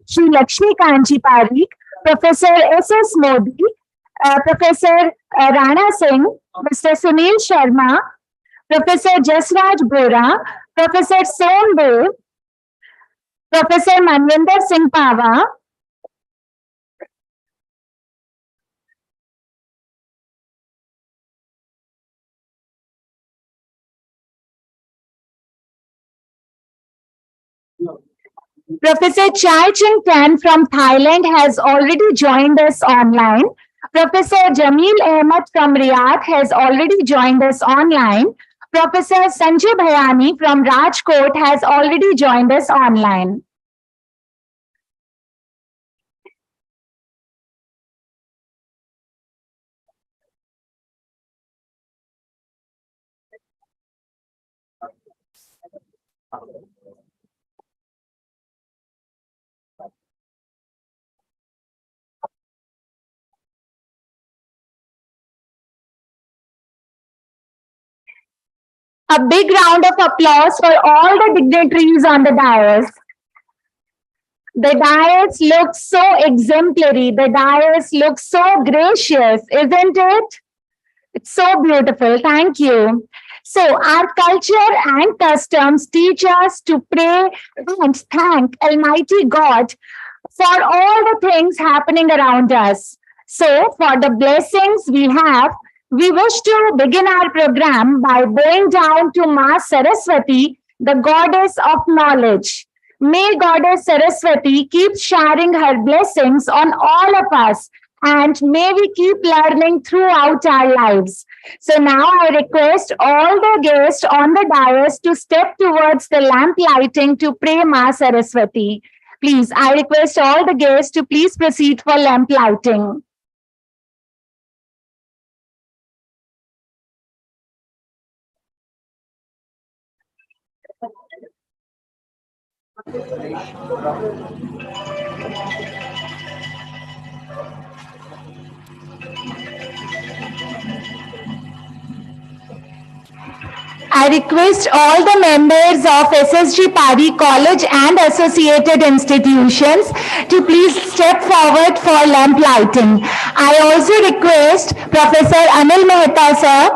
Shri Lakshmi Kanji Parikh, Professor S.S. Modi, Professor Rana Singh, Mr. Sunil Sharma, Professor Jasraj Bora, Professor Somdev, Professor Manvinder Singh Pava, Professor Chai Ching Tan from Thailand has already joined us online. Professor Jamil Ahmed from Riyadh has already joined us online. Professor Sanjay Bhayani from Rajkot has already joined us online. A big round of applause for all the dignitaries on the dais. The dais looks so exemplary. The dais looks so gracious, isn't it? It's so beautiful. Thank you. So our culture and customs teach us to pray and thank Almighty God for all the things happening around us. So for the blessings we have, we wish to begin our program by bowing down to Ma Saraswati, the goddess of knowledge. May Goddess Saraswati keep showering her blessings on all of us, and may we keep learning throughout our lives. So now I request all the guests on the dais to step towards the lamp lighting to pray Ma Saraswati. Please, I request all the guests to please proceed for lamp lighting. I request all the members of S.S.G. PAREEK College and associated institutions to please step forward for lamp lighting. I also request Professor Anil Mehta sir,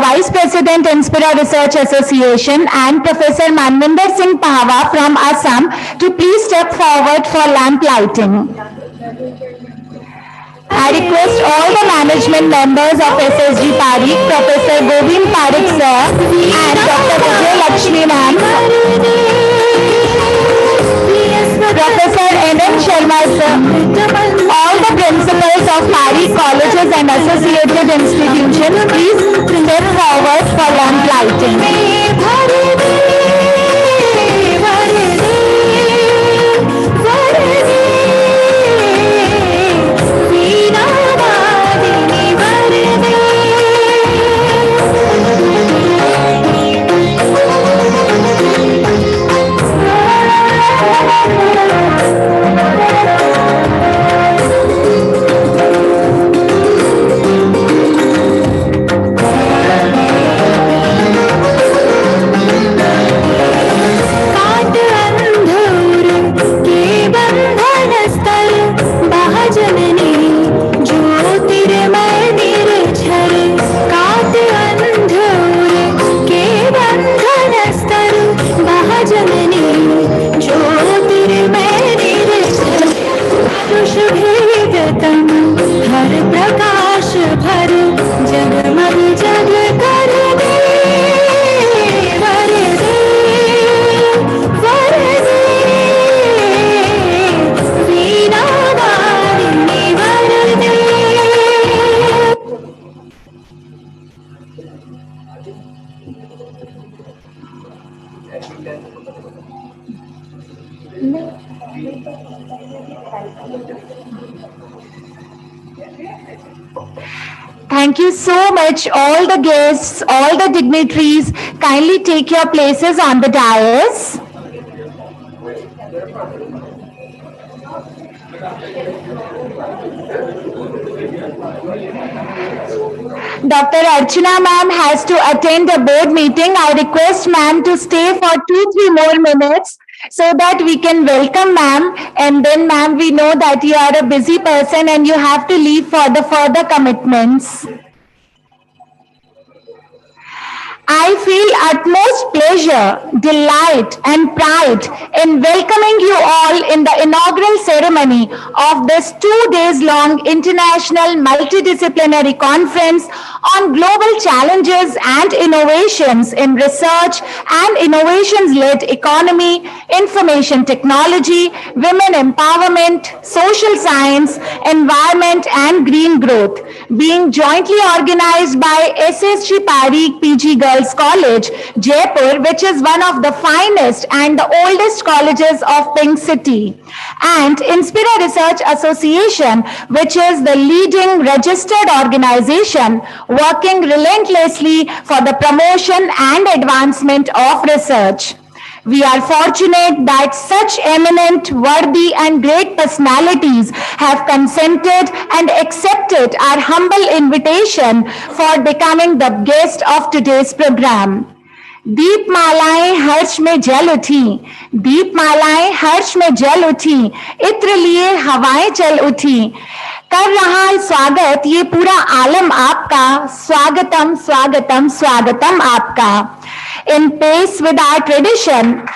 Vice President Inspira Research Association, and Professor Manvinder Singh Pava from Assam to please step forward for lamp lighting. I request all the management members of S.S.G. PAREEK, Professor Govind Parikh sir and Dr. Vijay Lakshmi ma'am, Professor N.M. Sharma sir, all the principals of PAREEK colleges and associated institutions, please step forward for lamp lighting. Thank you so much, all the guests, all the dignitaries. Kindly take your places on the dais. Dr. Archana ma'am has to attend a board meeting. I request ma'am to stay for 2-3 more minutes so that we can welcome ma'am. And then ma'am, we know that you are a busy person and you have to leave for the further commitments. I feel utmost pleasure, delight, and pride in welcoming you all in the inaugural ceremony of this 2 days long international multidisciplinary conference on global challenges and innovations in research and innovations led economy, information technology, women empowerment, social science, environment, and green growth, being jointly organized by S.S.G. PAREEK PG Girls College, Jaipur, which is one of the finest and the oldest colleges of Pink City, and Inspira Research Association, which is the leading registered organization working relentlessly for the promotion and advancement of research. We are fortunate that such eminent, worthy, and great personalities have consented and accepted our humble invitation for becoming the guest of today's program. दीप मालाएं हर्ष में जल उठी, दीप मालाएं हर्ष में जल उठी, इत्र लिए हवाएं चल उठी, कर रहा है स्वागत ये पूरा आलम आपका, स्वागतम स्वागतम स्वागतम आपका. In pace with our tradition,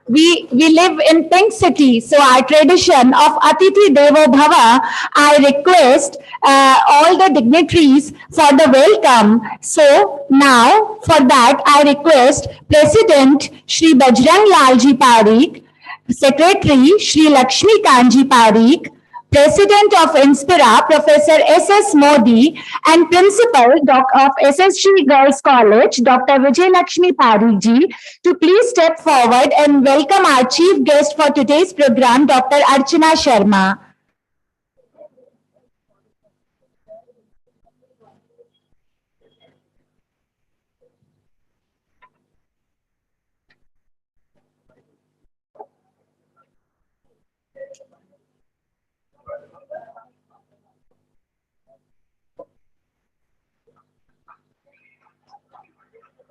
we live in Pink City, so our tradition of Atithi Devo Bhava, I request all the dignitaries for the welcome. So now for that I request President Shri Bajrang Lalji Parikh, Secretary Shri Lakshmi Kanji Parikh, President of Inspira, Professor S.S. Modi, and Principal of S.S.G. Girls College, Dr. Vijay Lakshmi Parikh ji, to please step forward and welcome our chief guest for today's program, Dr. Archana Sharma.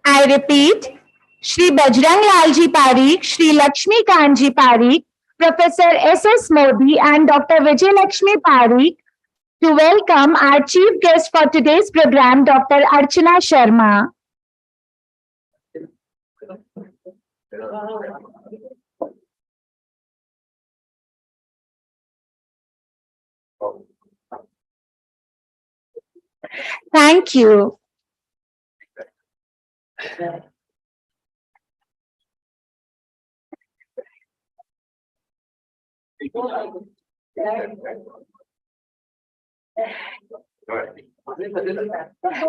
I repeat, Shri Bajrang Lalji Parikh, Shri Lakshmi Kanji Parikh, Professor S.S. Modi, and Dr. Vijay Lakshmi Parikh to welcome our chief guest for today's program, Dr. Archana Sharma. Thank you.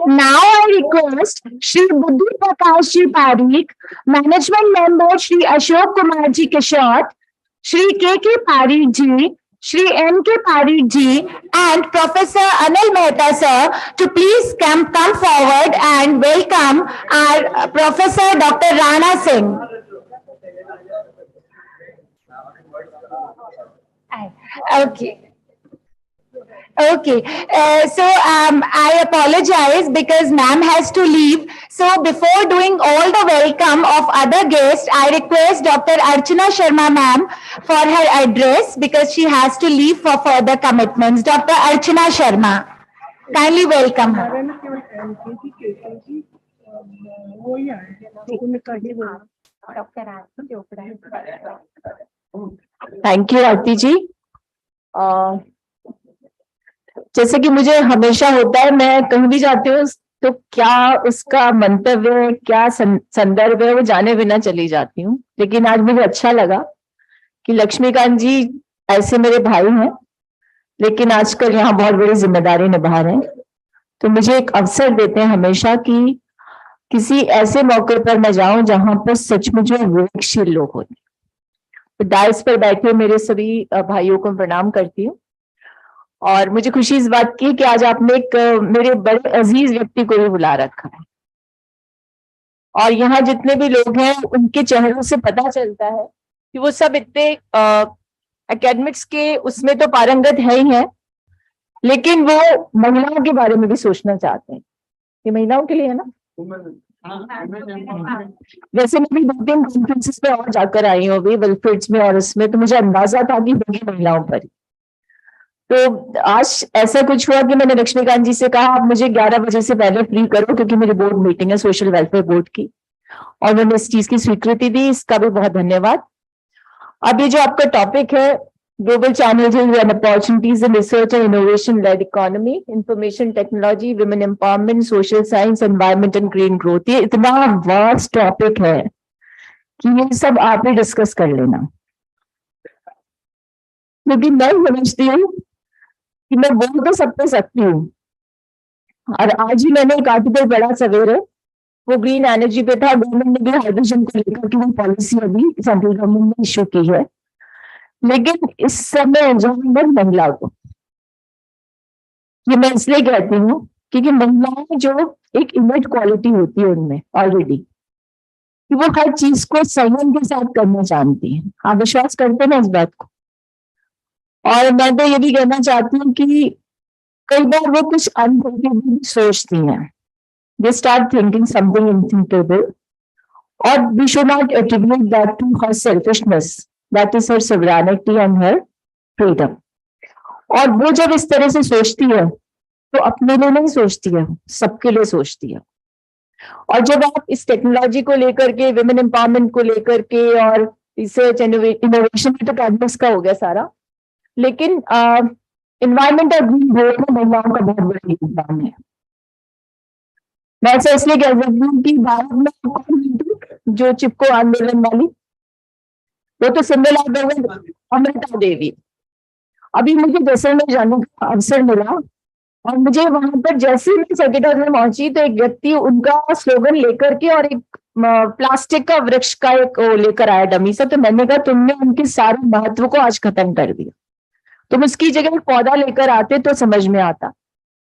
Now I request Shri Buddhi Prakash ji Parikh, Management Member Shri Ashok Kumar ji Kishore, Shri K.K. Parikh ji, Shri N.K. Parikh ji, and Professor Anil Mehta sir to please come forward and welcome our Professor Dr. Rana Singh. Okay. Okay, so I apologize because ma'am has to leave. So before doing all the welcome of other guests, I request Dr. Archana Sharma ma'am for her address because she has to leave for further commitments. Dr. Archana Sharma, kindly welcome her. Thank you, आरती जी. जैसे कि मुझे हमेशा होता है, मैं कहीं भी जाती हूँ तो क्या उसका मंतव्य, क्या संदर्भ है, वो जाने बिना चली जाती हूँ. लेकिन आज मुझे अच्छा लगा कि लक्ष्मीकांत जी ऐसे मेरे भाई हैं, लेकिन आजकल यहाँ बहुत बड़ी जिम्मेदारी निभा रहे हैं. तो मुझे एक अवसर देते हैं हमेशा कि किसी ऐसे मौके पर मैं जाऊं जहां पर सचमुच में विवेकशील लोग होते. तो डायस पर बैठे मेरे सभी भाइयों को प्रणाम करती हूँ. और मुझे खुशी इस बात की कि आज आपने एक मेरे बड़े अजीज व्यक्ति को भी बुला रखा है. और यहाँ जितने भी लोग हैं उनके चेहरों से पता चलता है कि वो सब इतने एकेडमिक्स के उसमें तो पारंगत है ही है, लेकिन वो महिलाओं के बारे में भी सोचना चाहते हैं. ये महिलाओं के लिए है ना, वैसे मैं भी 2-3 कॉन्फ्रेंसेस पे और जाकर आई हूँ अभी विलफ्रिड्स में और इसमें, तो मुझे अंदाजा था कि होगी महिलाओं पर। तो आज ऐसा कुछ हुआ कि मैंने लक्ष्मीकांत जी से कहा आप मुझे 11 बजे से पहले फ्री करो, क्योंकि मेरी बोर्ड मीटिंग है सोशल वेलफेयर बोर्ड की, और उन्होंने इस चीज की स्वीकृति दी, इसका भी बहुत धन्यवाद। अब ये जो आपका टॉपिक है, global challenges and opportunities in research and innovation led economy, information technology, women empowerment, social science, environment and green growth, ये इतना वास्ट टॉपिक है कि ये सब आप ही डिस्कस कर लेना, क्योंकि मैं समझती हूँ कि मैं बोल तो सब पे सकती हूँ। और आज ही मैंने एक आर्टिकल पढ़ा सवेरे, वो ग्रीन एनर्जी पे था, गवर्नमेंट ने भी हाइड्रोजन को लेकर की वो पॉलिसी अभी सेंट्रल गवर्नमेंट ने इश्यू की है, लेकिन इस समय जरूरत महिला को, ये मैं इसलिए कहती हूँ क्योंकि महिलाएं जो एक इनर्ट क्वालिटी होती है उनमें ऑलरेडी, कि वो हर चीज को संयम के साथ करना जानती है। आप विश्वास करते हैं ना इस बात को? और मैं तो ये भी कहना चाहती हूँ कि कई बार वो कुछ अनथिंकेबल भी सोचती हैं, they start thinking something unthinkable, और we should not attribute that to her selfishness, that is her sovereignty and her freedom. और वो जब इस तरह से सोचती है तो अपने लिए नहीं सोचती है, सबके लिए सोचती है। और जब आप इस टेक्नोलॉजी को लेकर के, विमेन एम्पावरमेंट को लेकर के, और रिसर्च इनोवेशन तो कैंपस का हो गया सारा, लेकिन इन्वायरमेंट और ग्रीन ग्रोथ में महिलाओं का बहुत बड़ा योगदान है। मैं ऐसा इसलिए कह सकती हूँ कि भारत में कौन थी जो चिपको आंदोलन वाली, वो तो सिंगल अमृता देवी। अभी मुझे जैसलमेर जाने का अवसर मिला, और मुझे वहां पर जैसे ही मैं सेक्रेटरी में पहुंची तो एक व्यक्ति उनका स्लोगन लेकर के और एक प्लास्टिक का वृक्ष का एक लेकर आया डमी सा, तो मैंने कहा तुमने उनके सारे महत्व को आज खत्म कर दिया, तुम उसकी जगह एक पौधा लेकर आते तो समझ में आता।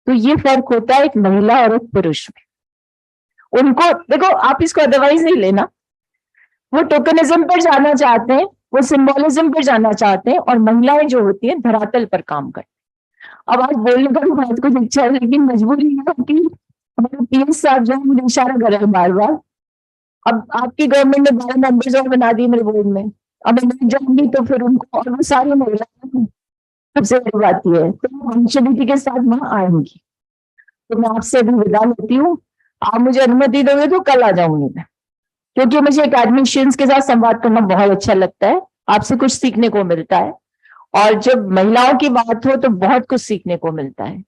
तो ये फर्क होता है एक महिला और एक पुरुष में। उनको देखो, आप इसको अदरवाइज नहीं लेना, वो टोकनिज्म पर जाना चाहते हैं, वो सिंबोलिज्म पर जाना चाहते हैं, और महिलाएं जो होती है धरातल पर काम करती। अब आज बोलने का भी बहुत कुछ इच्छा है, लेकिन मजबूरी है कि हमारे पीएस साहब जो है मुझे इशारा कर रहे हैं बार बार। अब आपकी गवर्नमेंट ने 12 मेंबर्स और बना दिए मेरे बोर्ड में, अब मैं नहीं जाऊंगी तो फिर उनको, और वो सारी महिलाएं सबसे बड़ी बात यह है, तो वो पंक्चुअलिटी के साथ वहां आएंगी। तो मैं आपसे अभी विदा लेती हूँ, आप मुझे अनुमति दोगे तो कल आ जाऊंगी मैं, क्योंकि मुझे एकेडमिशियंस के साथ संवाद करना बहुत अच्छा लगता है, आपसे कुछ सीखने को मिलता है, और जब महिलाओं की बात हो तो बहुत कुछ सीखने को मिलता है,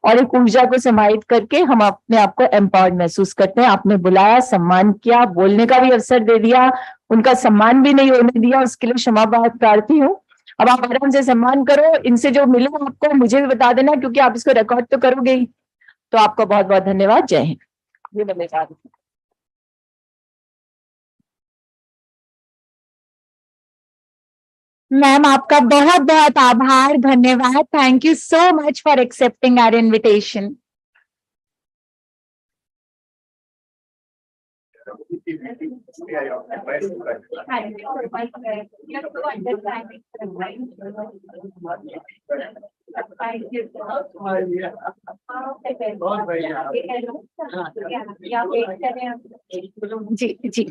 और एक ऊर्जा को समाहित करके हम अपने आप को एम्पावर्ड महसूस करते हैं। आपने बुलाया, सम्मान किया, बोलने का भी अवसर दे दिया, उनका सम्मान भी नहीं होने दिया, उसके लिए क्षमा प्रार्थी हूँ। अब आप आराम से सम्मान करो, इनसे जो मिले आपको मुझे भी बता देना, क्योंकि आप इसको रिकॉर्ड तो करोगे ही। तो आपका बहुत बहुत धन्यवाद, जय हिंद। ये मैं बता रही हूँ। मैम आपका बहुत बहुत आभार, धन्यवाद। Thank you so much for accepting our invitation. जी जी,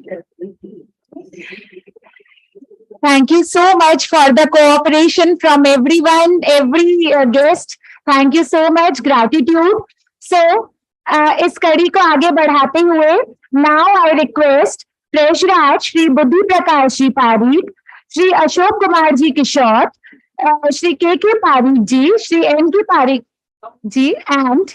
thank you so much for the cooperation from everyone, every guest. Thank you so much, gratitude. So, इस कड़ी को आगे बढ़ाते हुए now I request प्रेषराज श्री बुद्धि प्रकाश जी पारीक, श्री अशोक कुमार जी किशोर, श्री के पारीक जी, श्री एम के पारीक जी, and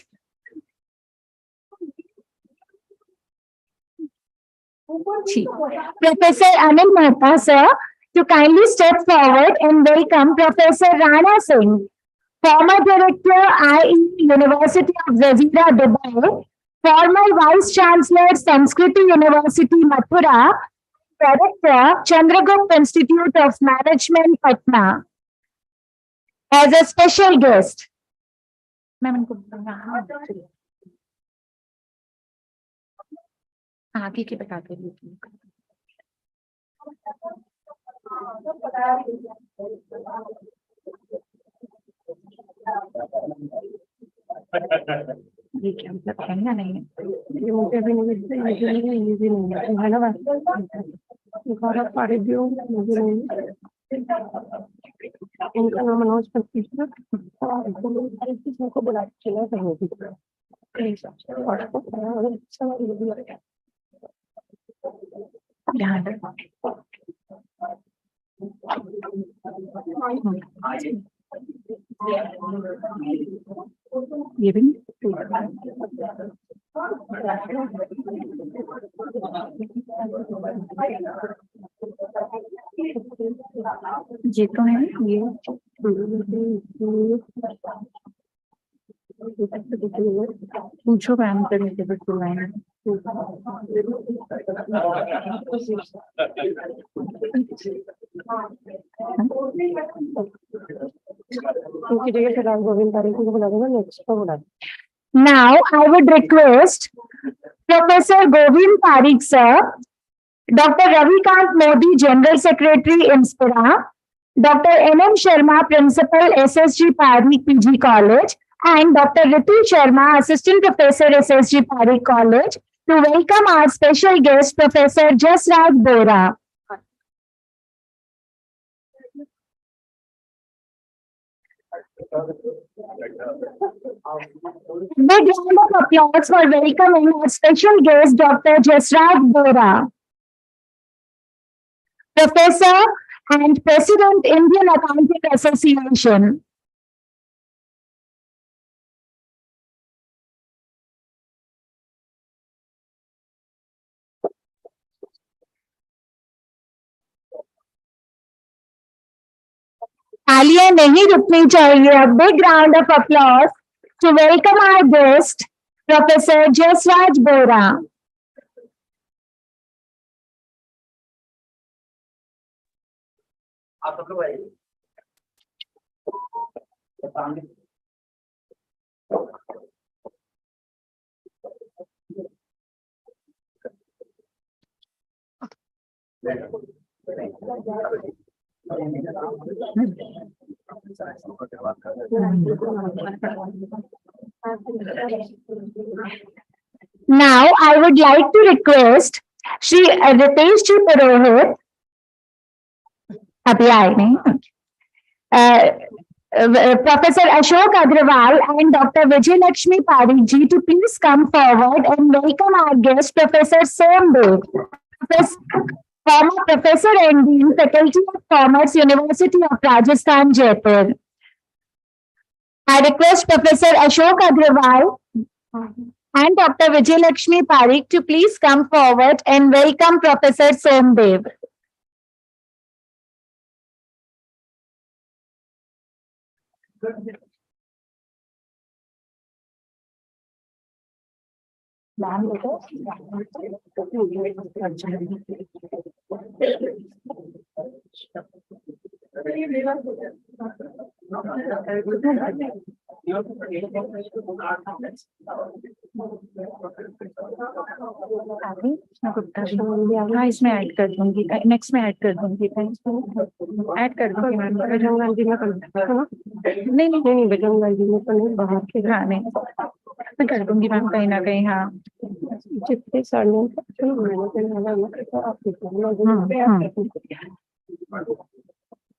Professor Anil Mehta sir to kindly step forward and welcome Professor Rana Singh, former Director, IE University of Jazeera, Dubai, former Vice Chancellor, Sanskriti University, Mathura, Director, Chandragupta Institute of Management, Patna, as a special guest. हाँ ठीक है, बताते ये क्या मतलब है या नहीं है? ये मुझे अभी नहीं है ना बात घर पाड़े दियो मुझे नहीं इनका नाम अनाउंस करती है को बुला चला कहोगी ये भी ये तो है ये पूछो मैम करने के बिल्कुल उनकी जगह फिलहाल गोविंद तारीख को बुला देना नेक्स्ट को बुला Now, I would request Professor Govind Parikh sir, Dr. Ravikant Modi, General Secretary, Inspira, Dr. N.M. Sharma, Principal, S.S.G. PAREEK PG College, and Dr. Ritu Sharma, Assistant Professor, S.S.G. PAREEK College, to welcome our special guest, Professor Jasraj Bora. Big round of applause for welcoming our special guest, Dr. Jasraj Bora, Professor and President, Indian Accounting Association. तालियां नहीं रुकनी चाहिए. A big round of applause to welcome our guest, Professor Jasraj Bora. Now, I would like to request Shri Ritesh Ji Purohit. अभी आए नहीं. Professor Ashok Agrawal and Dr. Vijay Lakshmi Parikh Ji to please come forward and welcome our guest, Professor Somdev, former Professor and Dean, Faculty of Commerce, University of Rajasthan, Jaipur. I request Professor Ashok Agrawal and Dr. Vijay Lakshmi Parikh to please come forward and welcome Professor Somdev. हाँ इसमें add कर दूंगी next में add कर दूंगी add कर दूंगी ma'am Bajrang जी में नहीं नहीं नहीं बजरंग जी में तो नहीं बाहर के हाँ नहीं मैं कर दूंगी मैम कहीं ना कहीं हाँ जितने सालों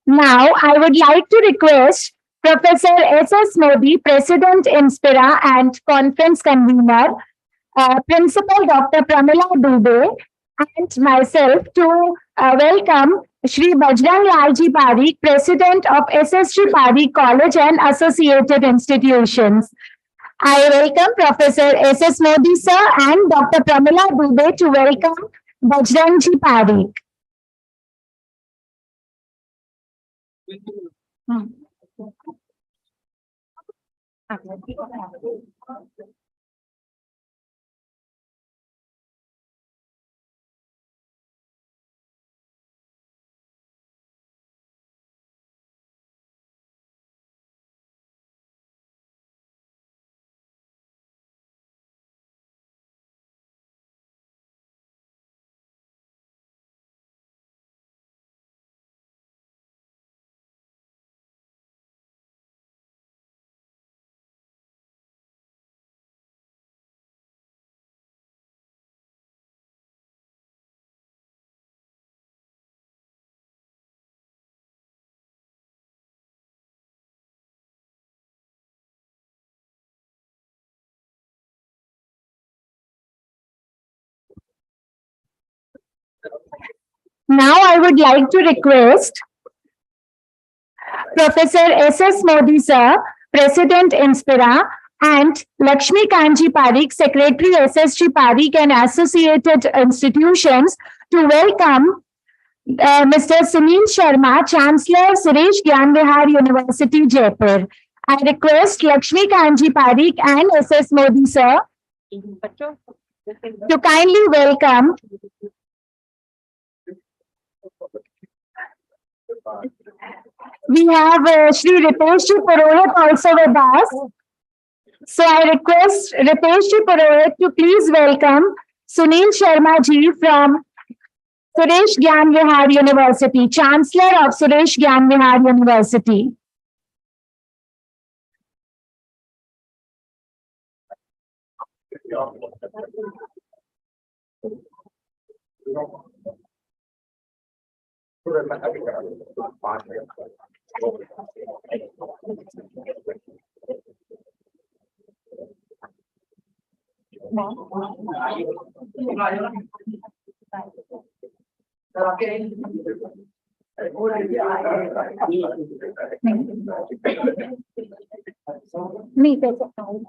Now, I would like to request Professor S.S. Modi, President, Inspira and Conference Convener, Principal Dr. Pramila Dubey, and myself to welcome Shri Bajrang Lalji Parikh, President of S.S.G. Parikh College and Associated Institutions. I welcome Professor S.S. Modi sir and Dr. Pramila Dubey to welcome Bajrang Ji Parikh. Now I would like to request Professor S.S. Modi sir, President Inspira, and Lakshmi Kanji Parikh, Secretary S.S.G Parikh and Associated Institutions to welcome Mr. Sunil Sharma, Chancellor Suresh Gyan Vihar University, Jaipur. I request Lakshmi Kanji Parikh and S.S. Modi sir to kindly welcome we have Shri Ritesh Purohit also with us. So I request Ritesh Purohit to please welcome Sunil Sharma ji from Suresh Gyan Vihar University, Chancellor of Suresh Gyan Vihar University. नहीं कर सकता हूँ.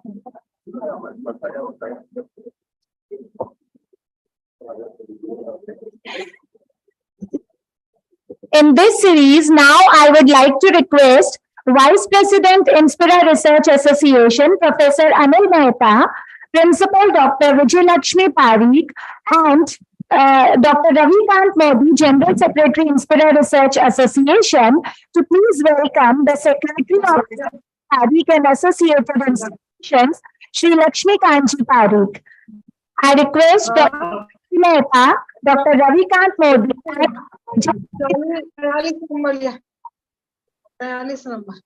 In this series, now I would like to request Vice President Inspira Research Association, Professor Anil Mehta, Principal Dr. Vijayalakshmi Parikh, and Dr. Ravikant Modi, General Secretary, Inspira Research Association, to please welcome the Secretary of Parikh and Associated Institutions, Shri Lakshmi Kanji Parikh. I request Dr. Mehta, Dr. Ravikant Modi, and 43 number.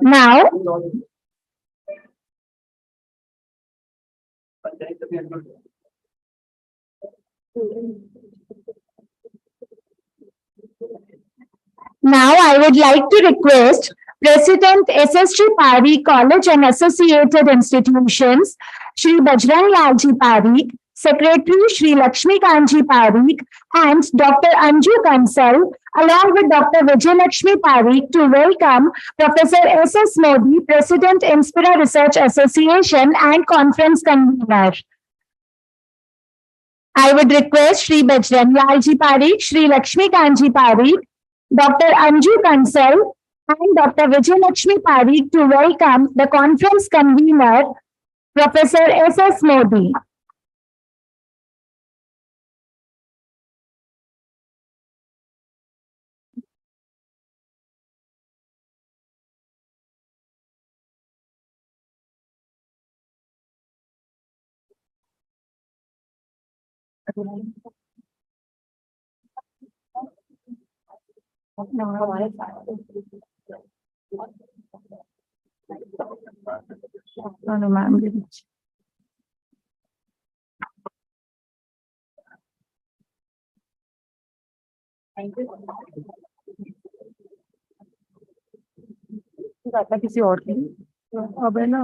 now Now I would like to request President S.S.G Parikh College and Associated Institutions, Shri Bajrang Lalji Parikh, Secretary Shri Lakshmi Kanji Parikh, and Dr. Anju Kansal, along with Dr. Vijayalakshmi Parikh, to welcome Professor S.S. Modi, President Inspira Research Association and Conference Convener. I would request Shri Bajrang Lalji Parikh, Shri Lakshmi Kanji Parikh, Dr. Anju Kansal, and Dr. Vijayalakshmi Parikh to welcome the conference convener, Professor S.S. Modi. No, ma'am. किसी और की अब है ना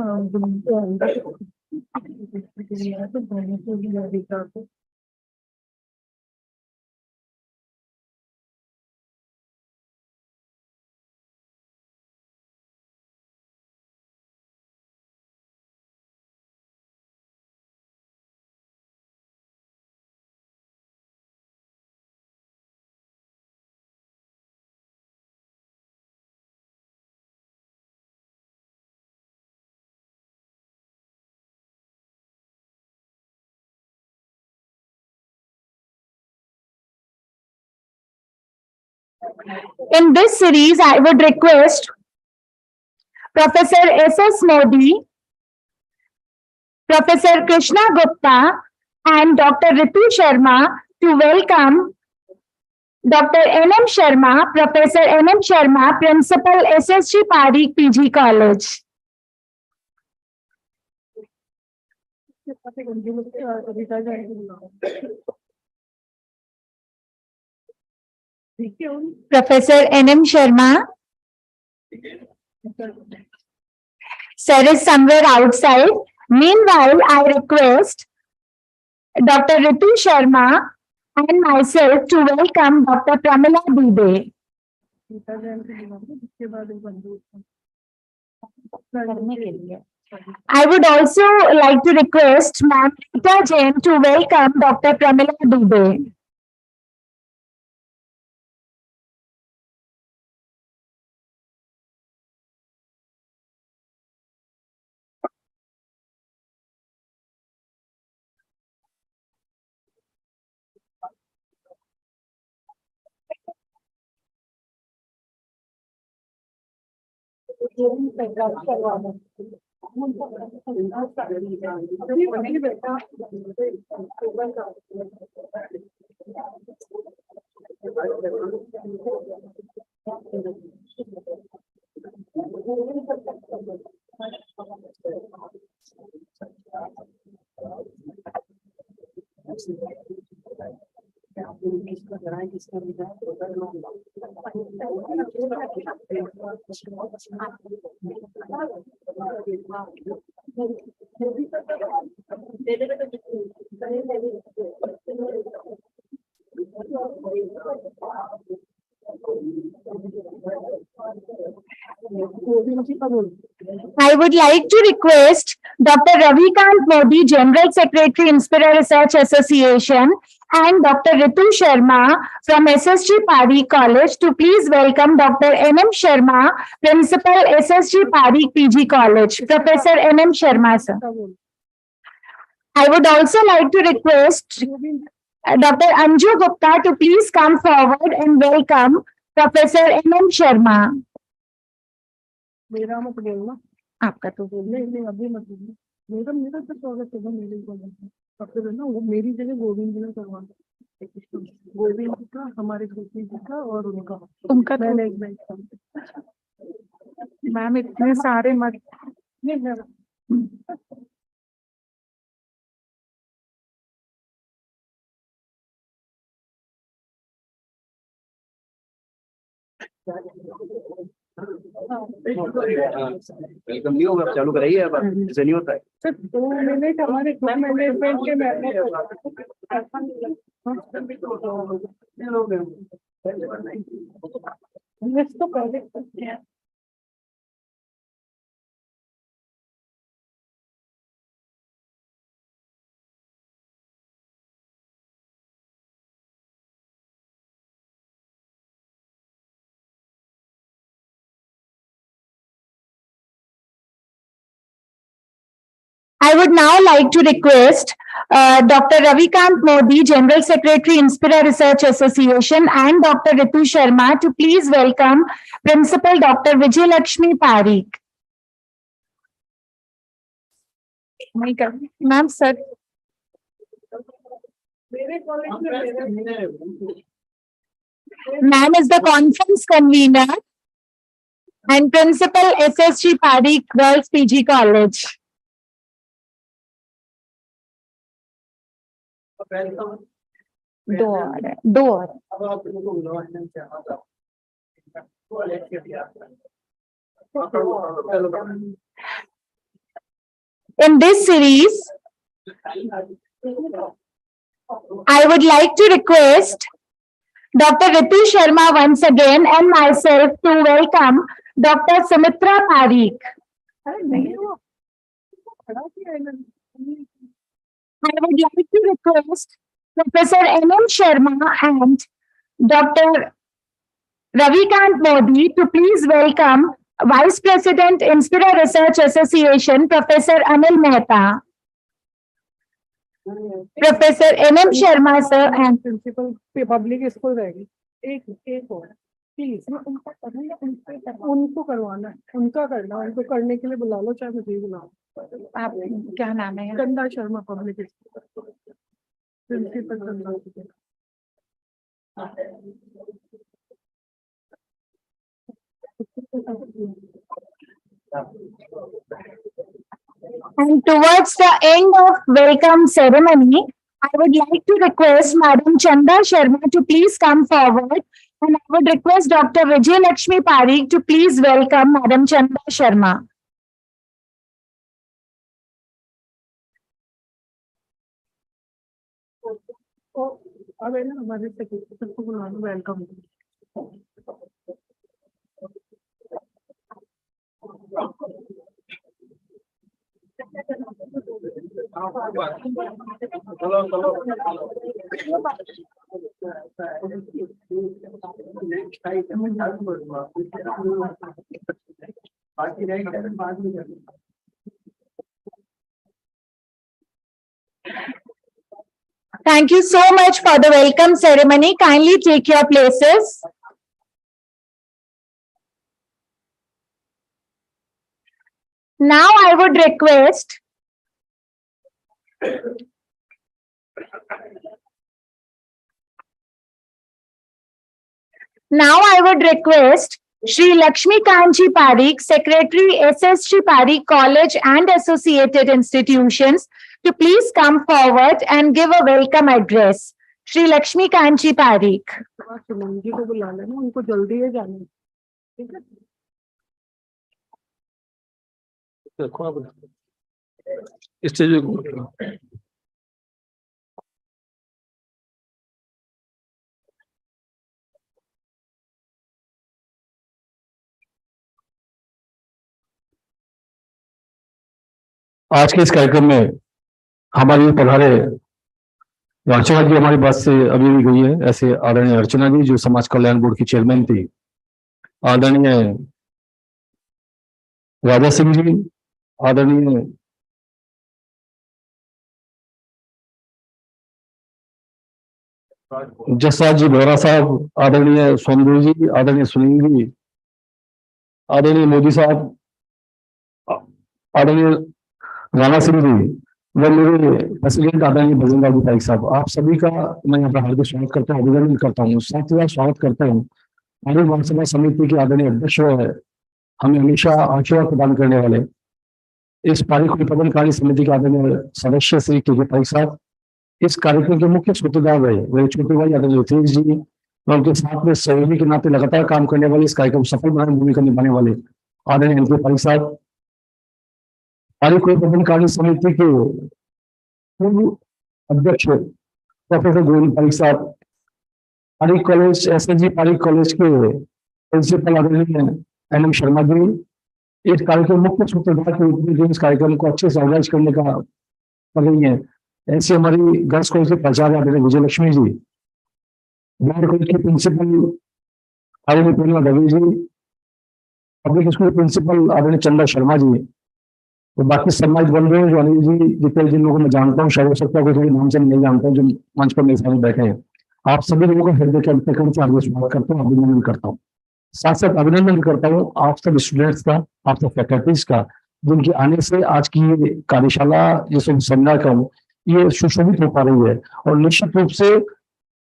In this series, I would request Professor S.S. Modi, Professor Krishna Gupta, and Dr. Ritu Sharma to welcome Dr. N.M. Sharma, Professor N.M. Sharma, Principal S.S.G Parikh PG College. Professor N.M. Sharma. Sir is somewhere outside. Meanwhile, I request Dr. Ritu Sharma and myself to welcome Dr. Pramila Dubey. I would also like to request Ma'am Rita Jain to welcome Dr. Pramila Dubey. I would like to request Dr. Ravikant Modi, General Secretary, Inspira Research Association, and Dr. Ritu Sharma from S.S.G. PAREEK College to please welcome Dr. N.M. Sharma, Principal, S.S.G. PAREEK PG College. Professor N.M. Sharma, sir. I would also like to request Dr. Anju Gupta to please come forward and welcome Professor N.M. Sharma. मेरा मत बोलना, आपका तो नहीं अभी मत बोलना, मेरा मेरा तो स्वागत है मेरे को अब तो ना वो मेरी जगह गोविंद जी ने करवाना, गोविंद जी का, हमारे गोविंद जी का और उनका मैंने एक बैठ मैम इतने सारे मत नहीं मैं वेलकम नहीं होगा, चालू कराइए अब, ऐसा नहीं होता है। सर 2 मिनट हमारे मैनेजमेंट के तो पहले I would now like to request Dr. Ravikant Modi, General Secretary, Inspira Research Association, and Dr. Ritu Sharma to please welcome Principal Dr. Vijay Lakshmi Parikh. Ma'am sir Ma'am is the conference convener and Principal, S.S.G. Parikh Girls PG College. Door. In this series, I would like to request Dr. Ritu Sharma once again and myself to welcome Dr. Sumitra Parikh. I would like to request Professor N.M. Sharma and Dr. Ravikant Modi to please welcome Vice President, Inspira Research Association, Professor Anil Mehta. Professor N.M. Sharma, sir, and principal public school रहेगी एक और please उनको करवाना है, उनका करना, उनको करने के लिए बुला लो, चाहे मुझे बुला लो। आप क्या नाम है? चंदा शर्मा पब्लिक स्कूल प्रिंसिपल चंदा। And towards the end of welcome ceremony, I would like to request Madam Chanda Sharma to please come forward And I would request Dr. Vijay Lakshmi Parikh to please welcome Madam Chanda Sharma. Welcome. Thank you so much for the welcome ceremony. Kindly take your places. Now I would request Shri Lakshmi Kanchi Parikh, Secretary S.S.G College and Associated Institutions, to please come forward and give a welcome address. Shri Lakshmi Kanchi Parikh. जी को बुला लेना, उनको जल्दी है जाने। ठीक है। आज के इस कार्यक्रम में हमारी पधारे अर्चना जी हमारी बात से अभी भी गई है। ऐसे आदरणीय अर्चना जी जो समाज कल्याण बोर्ड की चेयरमैन थी, आदरणीय राजा सिंह जी, आदरणीय जसराज जी बोरा साहब, आदरणीय सोमदेव जी, आदरणीय सुनील जी, आदरणीय मोदी साहब, आदरणीय राणा सिंह जी, व मेरे प्रेसिडेंट आदरणीय भजनलाल जी पारिक साहब, आप सभी का मैं यहाँ पर हार्दिक स्वागत करता हूँ, अभिनंदन करता हूँ। साथ ही स्वागत करता हूँ हमारी महासभा समिति के आदरणीय अध्यक्ष है, हमें हमेशा आशीर्वाद प्रदान करने वाले इस पारिक प्रबंधकारी समिति के आदरणीय सदस्य श्री के पारिक साहब, इस कार्यक्रम के मुख्य सूत्रधार रहे मेरे छोटे भाई आदरणीय रितेश जी, और उनके साथ में सहयोगी के नाते लगातार काम करने वाले, इस कार्यक्रम सफल बनाने में भूमिका निभाने वाले आदरणीय एनके पारिक साहब, पारिक प्रबंधकारी समिति के अध्यक्ष प्रोफेसर गोविंद पारिक साहब, Pareek college S.S.G Pareek college के प्रिंसिपल आदरणीय NM शर्मा जी, इस कार्यक्रम मुख्य सूत्रधार के रूप में जो इस कार्यक्रम को अच्छे से ऑर्गेनाइज करने का कर रही है, ऐसे हमारी गर्ल्स कॉलेज के प्राचार्य आदरणीय विजय लक्ष्मी जी, बॉयज कॉलेज के प्रिंसिपल आदरणीय पूर्णिमा दवे जी, पब्लिक स्कूल प्रिंसिपल आदरणीय चंदा शर्मा जी, तो बाकी समाज बन रहे हैं जो अनिल जी, जितने जिन लोगों को मैं जानता हूँ, शायद हो सकता है कोई थोड़ी नाम से नहीं जानता हूँ, जो मंच पर मेरे सामने बैठे हैं, आप सभी लोगों को हृदय के अंतःकरण से हार्दिक स्वागत करता हूँ, अभिनंदन करता हूँ। साथ साथ अभिनंदन करता हूँ आप सब स्टूडेंट्स का, आप सब फैकल्टीज का, जिनके आने से आज की ये कार्यशाला, ये सेमिनार का ये सुशोभित हो पा रही है। और निश्चित रूप से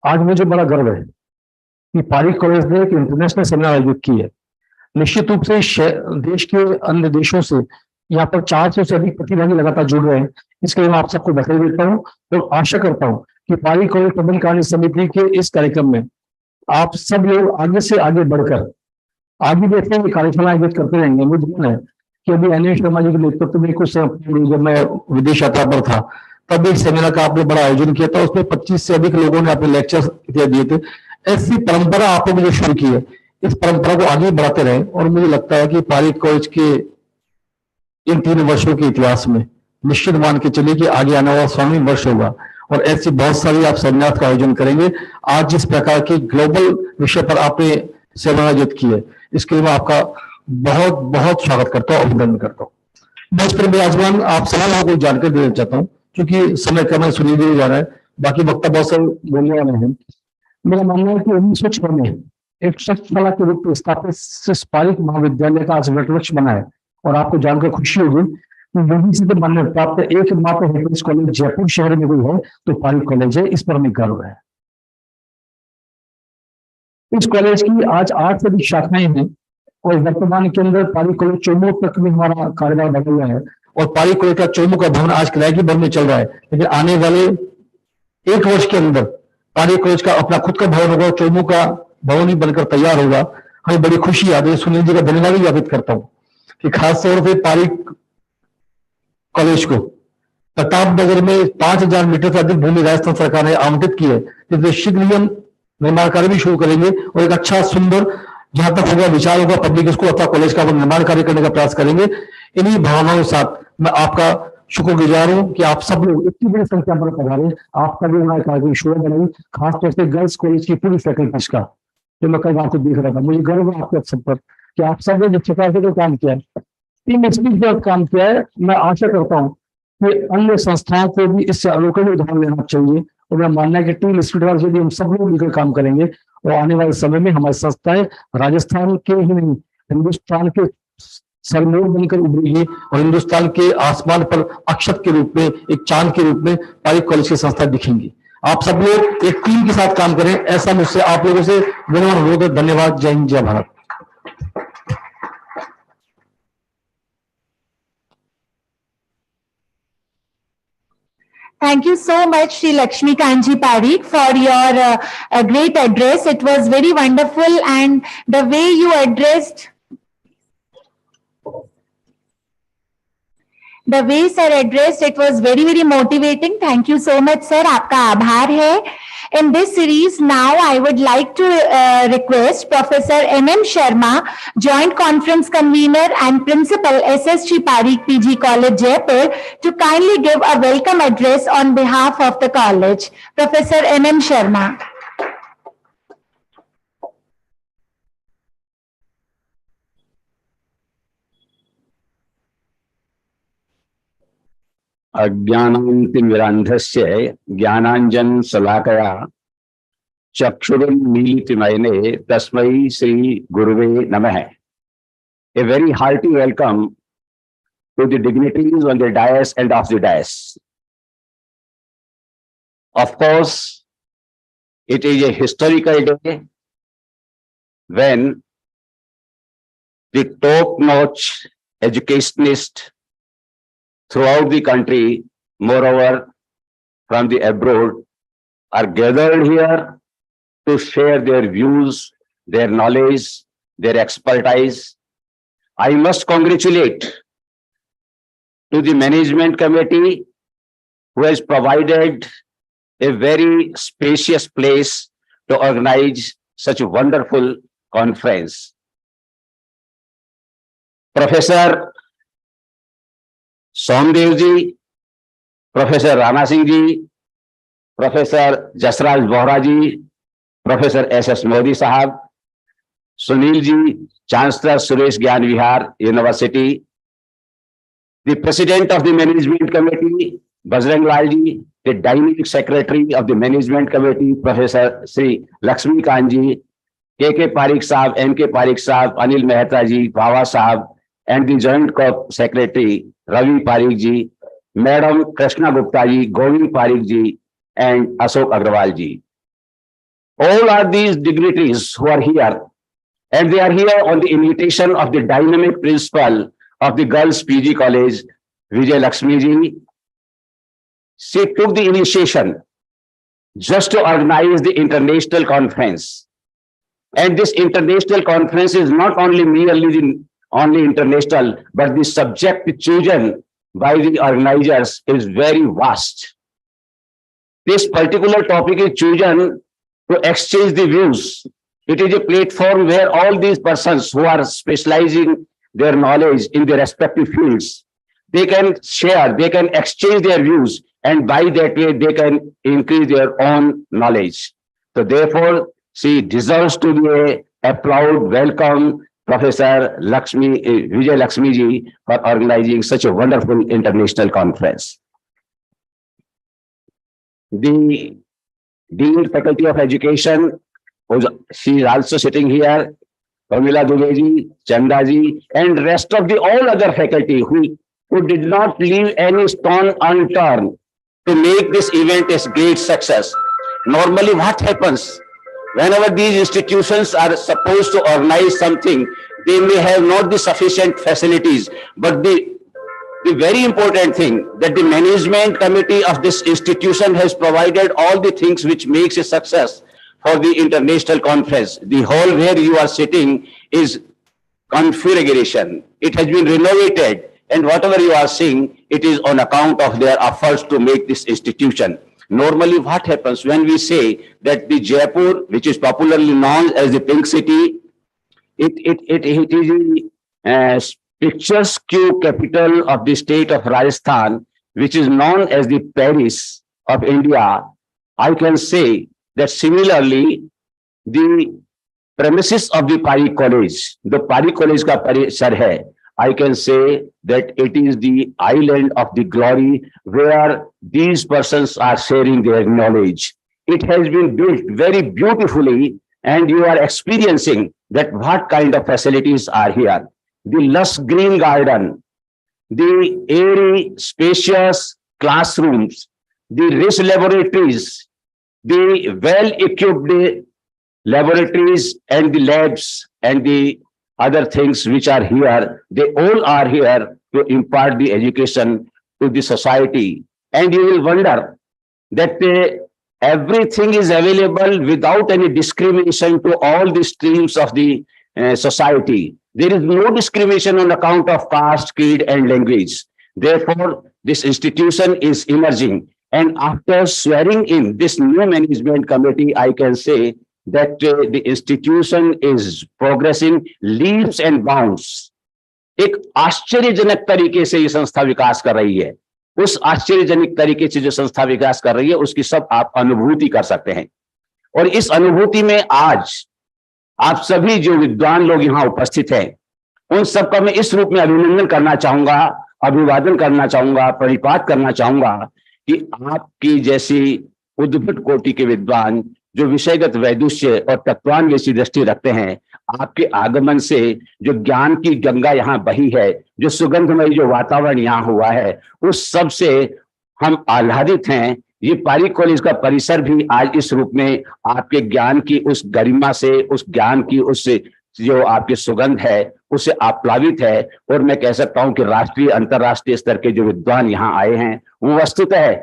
आज मुझे बड़ा गर्व है कि पारिक कॉलेज ने एक इंटरनेशनल सेमिनार आयोजित की है। निश्चित रूप से देश के अन्य देशों से यहाँ पर 400 से अधिक प्रतिभागी लगातार जुड़ रहे हैं। इसके लिए मैं आप सबको बधाई देता हूँ और आशा करता हूँ कि पारिक कॉलेज प्रबंधकारी समिति के इस कार्यक्रम में आप सब लोग आगे से आगे बढ़कर आगे भी ऐसे कार्यशाला आयोजित करते रहेंगे। मुझे ध्यान है कि अभी NM शर्मा जी के नेतृत्व में कुछ जब मैं विदेश यात्रा पर था तब एक सेमिनार का आपने बड़ा आयोजन किया था, उसमें 25 से अधिक लोगों ने अपने लेक्चर दिए थे। ऐसी परंपरा आपने जो शुरू की है, इस परंपरा को आगे बढ़ाते रहे और मुझे लगता है कि पारिक कॉलेज के इन 3 वर्षों के इतिहास में निश्चित मान के चलिए कि आगे आने वाला 100वां वर्ष होगा और ऐसी बहुत सारी आप सेमिनार का आयोजन करेंगे। आज जिस प्रकार के ग्लोबल विषय पर आपने सेमिनार आयोजित की है, इसके लिए मैं आपका बहुत बहुत स्वागत करता हूँ, अभिनंदन करता हूँ। मंच पर विराजमान आप सभी लोगों को जानकारी देना चाहता हूँ, क्योंकि समय कम सुनी दिया जा रहा है, बाकी वक्ता बहुत सारे बोलने वाले हैं। मेरा मानना है कि 1906 में एक शस्त्रशाला के रूप में स्थापित पारिक महाविद्यालय का आज वटवृक्ष बना है और आपको जानकर खुशी होगी कि यूजीसी से मान्यता प्राप्त एकमात्र हेरिटेज कॉलेज जयपुर शहर में कोई है तो पारिक कॉलेज है। इस पर हमें गर्व है। इस कॉलेज की आज 8 से अधिक शाखाएं हैं और वर्तमान के अंदर पारिक कॉलेज चौमो तक में हमारा कार्यभार बना हुआ है और पारिक कॉलेज का चौमो का भवन आज किराए की दर में चल रहा है, लेकिन आने वाले 1 वर्ष के अंदर पारिक कॉलेज का अपना खुद का भवन होगा, चौमो का भवन भी बनकर तैयार होगा, हमें बड़ी खुशी आती है। सुनील जी का धन्यवाद भी ज्ञापित करता हूँ कि खासतौर पर पारीक कॉलेज को प्रतापनगर में 5,000 मीटर से अधिक भूमि राजस्थान सरकार ने आवंटित की है, जिसमें शीघ्र ही हम निर्माण कार्य भी शुरू करेंगे और एक अच्छा सुंदर, जहां तक होगा विचार होगा, पब्लिक स्कूल अथवा कॉलेज का निर्माण कार्य करने का प्रयास करेंगे। इन्हीं भावनाओं के साथ मैं आपका शुक्रगुजार हूं कि आप सब लोग इतनी बड़ी संख्या में पधारे। आपका भी हमारे कार्यक्रम शोभा बनाई, खासतौर से गर्ल्स कॉलेज की पूरी फैकल्टीज का, जो मैं कल रात को देख रहा था। मुझे गर्व है आपके सब पर कि आप सब ने जिस प्रकार से काम किया है, टीम स्पिरिट पर काम किया है। मैं आशा करता हूँ कि अन्य संस्थाओं को भी इससे अवलोकन उदाहरण लेना चाहिए, और मैं मानना है कि टीम स्पिरिट से भी हम सब लोग मिलकर काम करेंगे और आने वाले समय में हमारी संस्थाएं राजस्थान के ही नहीं, हिंदुस्तान के सरमोर बनकर उभरेगी और हिंदुस्तान के आसमान पर अक्षत के रूप में, एक चांद के रूप में पारीक कॉलेज की संस्थाएं दिखेंगी। आप सब लोग एक टीम के साथ काम करें, ऐसा मुझसे आप लोगों से विनम्र अनुरोध है। धन्यवाद। जय हिंद, जय Bharat. Thank you so much, Shri Lakshmi Kanji Parikh, for your great address. It was very wonderful, and the way you addressed, the way sir addressed, it was very, very motivating. Thank you so much, sir. आपका आभार है. In this series, now I would like to request Professor M.M. Sharma, Joint Conference Convener and Principal, S.S.G. PAREEK PG College, Jaipur, to kindly give a welcome address on behalf of the college. Professor M.M. Sharma. अज्ञानान्तिमिरान्धस्य ज्ञानाञ्जन शलाकया चक्षुरुन्मीलितनयने तस्मै श्री गुरुवे नमः. A very hearty welcome to the dignitaries on the dais and off the dais. Of course, it is a historical day when the top-notch educationists throughout the country, moreover from the abroad, are gathered here to share their views, their knowledge, their expertise. I must congratulate to the management committee who has provided a very spacious place to organize such a wonderful conference. Professor Somdev ji, professor Rana Singh ji, professor Jasraj Bohra ji, professor S.S. Modi साहब, Sunil ji, chancellor Suresh Gyan Vihar university, the president of the management committee Bajrang Lal ji, the dynamic secretary of the management committee professor Shri Laxmikant ji, K Pareek साहब, N.K. Pareek साहब, अनिल मेहता जी, बाबा साहब, and the joint secretary Ravi Parikh ji, Madam Krishna Gupta ji, Govind Parikh ji, and Ashok Agrawal ji. All are these dignitaries who are here, and they are here on the invitation of the dynamic principal of the Girls PG College, Vijay Lakshmi ji. She took the initiation just to organize the international conference. And this international conference is not only merely only international, but the subject chosen by the organizers is very vast. This particular topic is chosen to exchange the views. It is a platform where all these persons who are specializing their knowledge in their respective fields, they can share, they can exchange their views, and by that way they can increase their own knowledge. So therefore, she deserves to be a applaud, welcome, Professor Vijay Lakshmi ji, for organizing such a wonderful international conference. The Dean Faculty of Education, she is also sitting here, Pamela Dubey ji, Chanda ji, and rest of the all other faculty who did not leave any stone unturned to make this event a great success. Normally what happens? Whenever these institutions are supposed to organize something, they may have not the sufficient facilities, but the very important thing that the management committee of this institution has provided all the things which makes a success. for the international conference. The hall where you are sitting is configuration. It has been renovated, and whatever you are seeing, it is on account of their efforts to make this institution. Normally, what happens when we say that the Jaipur, which is popularly known as the Pink City, it is the picturesque capital of the state of Rajasthan, which is known as the Paris of India. I can say that similarly, the premises of the PAREEK College, the PAREEK College का परिसर है, I can say that it is the island of the glory where these persons are sharing their knowledge. It has been built very beautifully, and you are experiencing that what kind of facilities are here. The lush green garden, the airy, spacious classrooms, the rich laboratories, the well-equipped laboratories and the labs and the other things which are here, they all are here to impart the education to the society. And you will wonder that everything is available without any discrimination to all the streams of the society. There is no discrimination on account of caste, creed, and language. Therefore, this institution is emerging. And after swearing in this new management committee, I can say that the institution is progressing leaps and bounds. एक आश्चर्यजनक तरीके से ये संस्था विकास कर रही है. उस आश्चर्यजनक तरीके से जो संस्था विकास कर रही है, उसकी सब आप अनुभूति कर सकते हैं. और इस अनुभूति में आज आप सभी जो विद्वान लोग यहाँ उपस्थित हैं, उन सबका मैं इस रूप में अभिनंदन करना चाहूंगा, अभिवादन करना चाहूंगा, प्रणिपात करना चाहूंगा कि आपकी जैसी उद्भट कोटि के विद्वान जो विषयगत वैदुष्य और तत्वान्वेषी दृष्टि रखते हैं, आपके आगमन से जो ज्ञान की गंगा यहाँ बही है, जो सुगंधमय जो वातावरण यहाँ हुआ है, उस सब से हम आह्लादित हैं. ये पारीक कॉलेज का परिसर भी आज इस रूप में आपके ज्ञान की उस गरिमा से, उस ज्ञान की उस जो आपकी सुगंध है, उससे आप्लावित है. और मैं कह सकता हूं कि राष्ट्रीय अंतर्राष्ट्रीय स्तर के जो विद्वान यहाँ आए हैं, वो वस्तुतः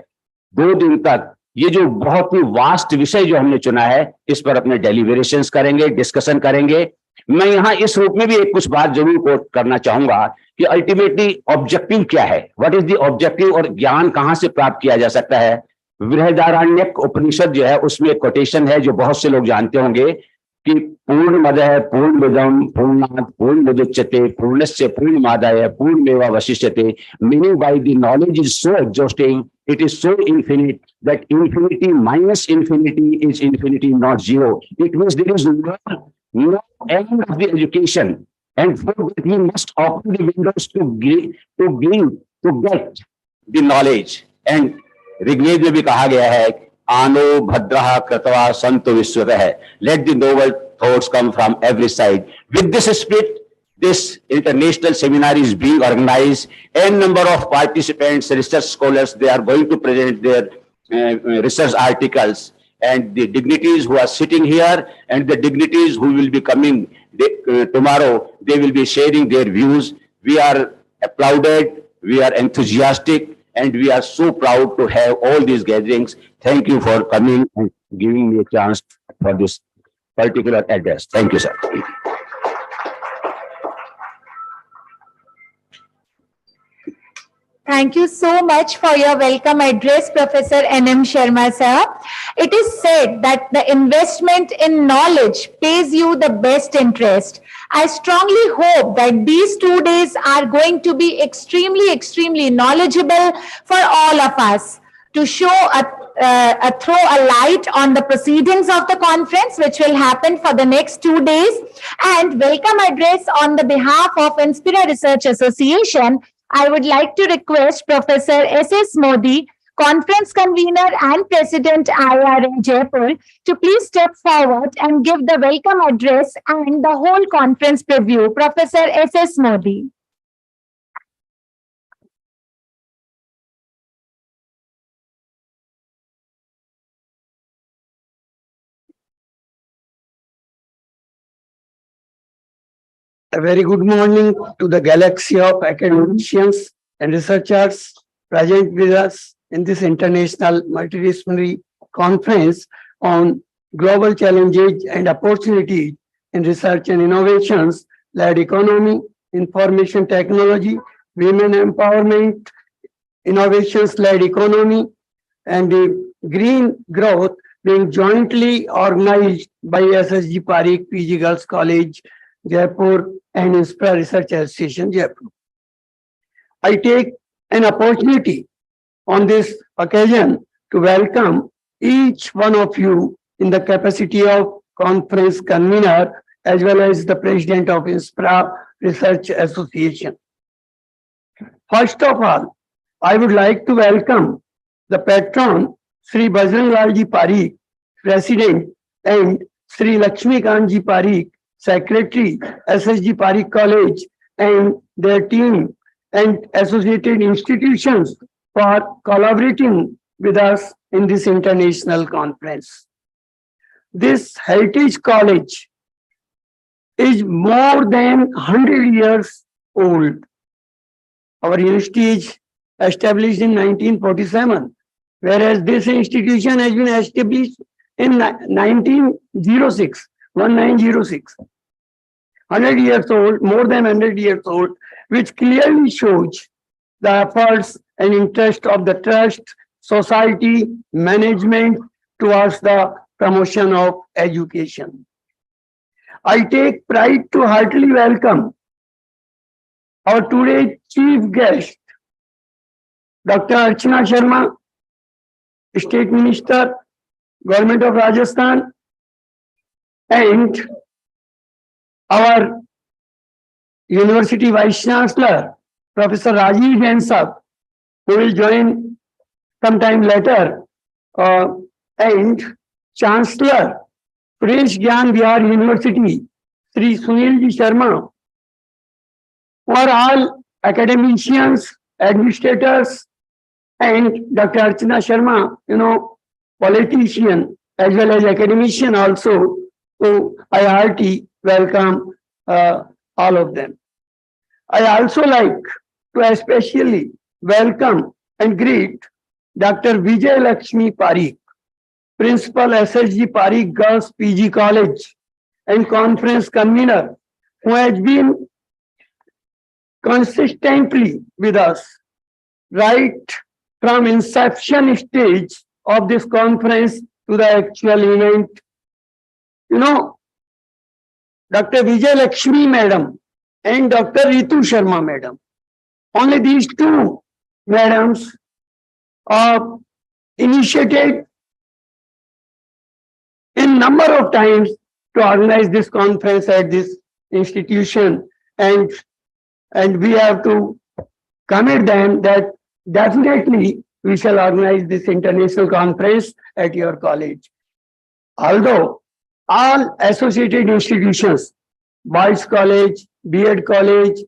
2 दिन तक ये जो बहुत ही वास्ट विषय जो हमने चुना है, इस पर अपने डेलिब्रेशंस करेंगे, डिस्कशन करेंगे. मैं यहाँ इस रूप में भी एक कुछ बात जरूर कोट करना चाहूंगा कि अल्टीमेटली ऑब्जेक्टिव क्या है, व्हाट इज द ऑब्जेक्टिव, और ज्ञान कहाँ से प्राप्त किया जा सकता है. बृहदारण्यक उपनिषद जो है, उसमें एक कोटेशन है जो बहुत से लोग जानते होंगे कि पूर्णमदः पूर्णमिदं पूर्णात् पूर्णमुदच्यते पूर्णस्य पूर्णमादाय पूर्णमेवावशिष्यते. Meaning by the knowledge is so exhausting, it is so infinite that infinity minus infinity is infinity, not zero. It means there is no end of the education, and for that we must open the windows to get the knowledge. And Rigveda में भी कहा गया है, आनो भद्रः कृत्वा सन्तु विश्वतः, let the noble thoughts come from every side. With this spirit, this international seminar is being organized. N number of participants, research scholars, they are going to present their research articles, and the dignitaries who are sitting here and the dignitaries who will be coming tomorrow, they will be sharing their views. We are applauded, we are enthusiastic, and we are so proud to have all these gatherings. Thank you for coming and giving me a chance for this particular address. Thank you, sir. Thank you so much for your welcome address, Professor N.M. Sharma sir. It is said that the investment in knowledge pays you the best interest. I strongly hope that these 2 days are going to be extremely knowledgeable for all of us, to throw a light on the proceedings of the conference, which will happen for the next 2 days. And welcome address on the behalf of Inspira Research Association, I would like to request Professor S.S. Modi, Conference Convener and President IRA Jaipur, to please step forward and give the welcome address and the whole conference preview. Professor S.S. Modi. A very good morning to the galaxy of academicians and researchers present with us in this international multidisciplinary conference on global challenges and opportunities in research and innovations, led economy, information technology, women empowerment, innovations-led economy, and the green growth being jointly organized by S.S.G. PAREEK PG Girls College, Jaipur, and Inspira Research Association, Jaipur. I take an opportunity on this occasion to welcome each one of you in the capacity of conference convener as well as the president of Inspira Research Association. First of all, I would like to welcome the patron Sri Bajranglalji Parikh, President, and Sri Lakshmikantji Parikh, Secretary, S.S.G. Parikh College, and their team and associated institutions for collaborating with us in this international conference. This heritage college is more than 100 years old. Our university is established in 1947, whereas this institution has been established in 1906, 1906. 100 years old, more than 100 years old, which clearly shows the efforts and interest of the trust, society, management towards the promotion of education. I take pride to heartily welcome our today's chief guest, Dr. Archana Sharma, State Minister, Government of Rajasthan, and our University Vice Chancellor, Professor Rajiv Jain Sahab, who will join sometime later, and Chancellor, Fresh Gyan Bihar University, Sri Sunil Ji Sharma, who are all academicians, administrators, and Dr. Archana Sharma, politician as well as academician also. So I heartily welcome all of them. I also like to especially welcome and greet Dr. Vijay Lakshmi Parikh, Principal S.S.G. Parikh Girls PG College and Conference Convener, who has been consistently with us right from inception stage of this conference to the actual event. Dr. Vijay Lakshmi Madam and Dr. Ritu Sharma Madam, only these two madams initiated in number of times to organize this conference at this institution, and we have to commit them that definitely we shall organize this international conference at your college. Although all associated institutions, Boys College, B.Ed College,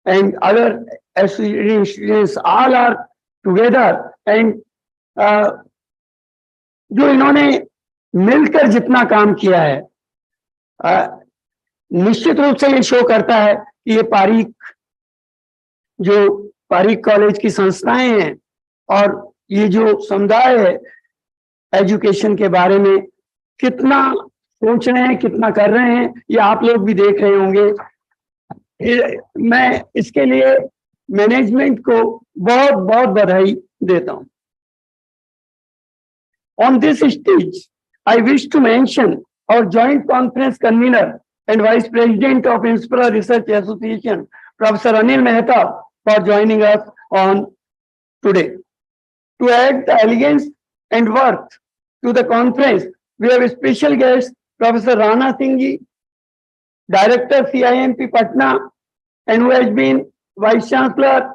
and other associated institutions, all are together, and जो इन्होंने मिलकर जितना काम किया है, निश्चित रूप से ये शो करता है कि ये पारीक कॉलेज की संस्थाएं हैं और ये जो समुदाय है एजुकेशन के बारे में कितना सोच रहे हैं, कितना कर रहे हैं, ये आप लोग भी देख रहे होंगे। मैं इसके लिए मैनेजमेंट को बहुत बहुत बधाई देता हूं। On this stage, I wish to mention our joint conference convener and Vice President of Inspira Research Association, Professor Anil Mehta, for joining us on today. To add the elegance and worth to the conference, we have a special guest, Professor Rana Singh Ji, Director CIMP Patna, and who has been Vice Chancellor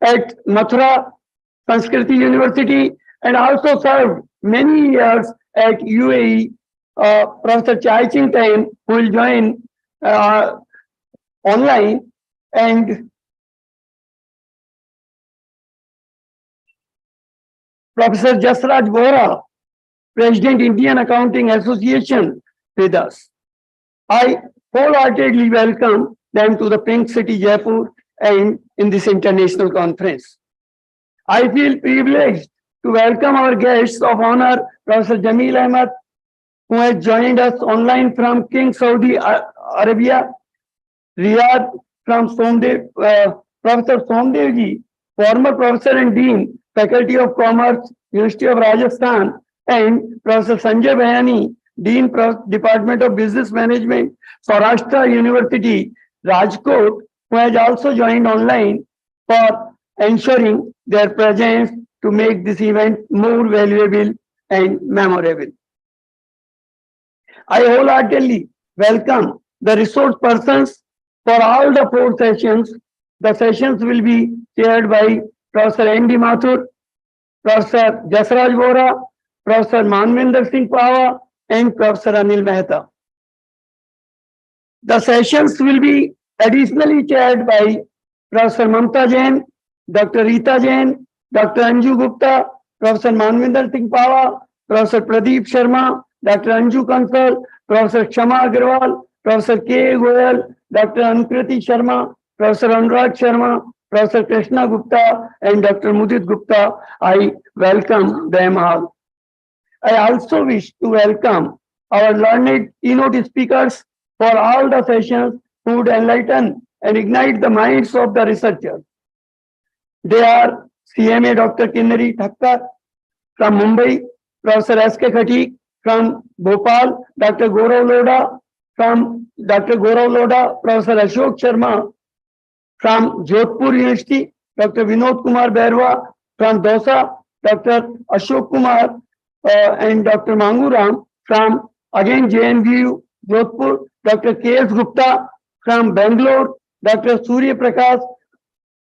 at Mathura Sanskriti University and also served many years at UAE, Professor Chai Ching Tan, who will join online, and Professor Jasraj Bohra, President Indian Accounting Association, with us. I wholeheartedly welcome them to the Pink City, Jaipur, and in this international conference. I feel privileged to welcome our guests of honor, Professor Jameel Ahmed, who has joined us online from King Saudi Arabia, Riyadh from Professor Somdev ji, former professor and dean, Faculty of Commerce, University of Rajasthan, and Professor Sanjay Bayani, Dean, Department of Business Management, Saurashtra University, Rajkot, who has also joined online for ensuring their presence to make this event more valuable and memorable. I wholeheartedly welcome the resource persons for all the 4 sessions. The sessions will be chaired by Professor N.D. Mathur, Professor Jasraj Vora, Professor Manvinder Singh Pawa, and Professor Anil Mehta. The sessions will be additionally chaired by Professor Mamta Jain, Dr. Rita Jain, Dr. Anju Gupta, Professor Manvinder Singh Pawa, Professor Pradeep Sharma, Dr. Anju Kansal, Professor Kshama Agarwal, Professor K. Goyal, Dr. Ankriti Sharma, Professor Anurag Sharma, Professor Krishna Gupta, and Dr. Mudit Gupta. I welcome them all. I also wish to welcome our learned keynote speakers for all the sessions who would enlighten and ignite the minds of the researchers. They are CMA Dr. Kinnari Thakkar from Mumbai, Professor S.K. Khatik from Bhopal, Dr. Gaurav Loda, Professor Ashok Sharma from Jodhpur University, Dr. Vinod Kumar Berwa from Dosa, Dr. Ashok Kumar and Dr. Manguram from again JNBU Jodhpur, Dr. K.S. Gupta from Bangalore, Dr. Surya Prakash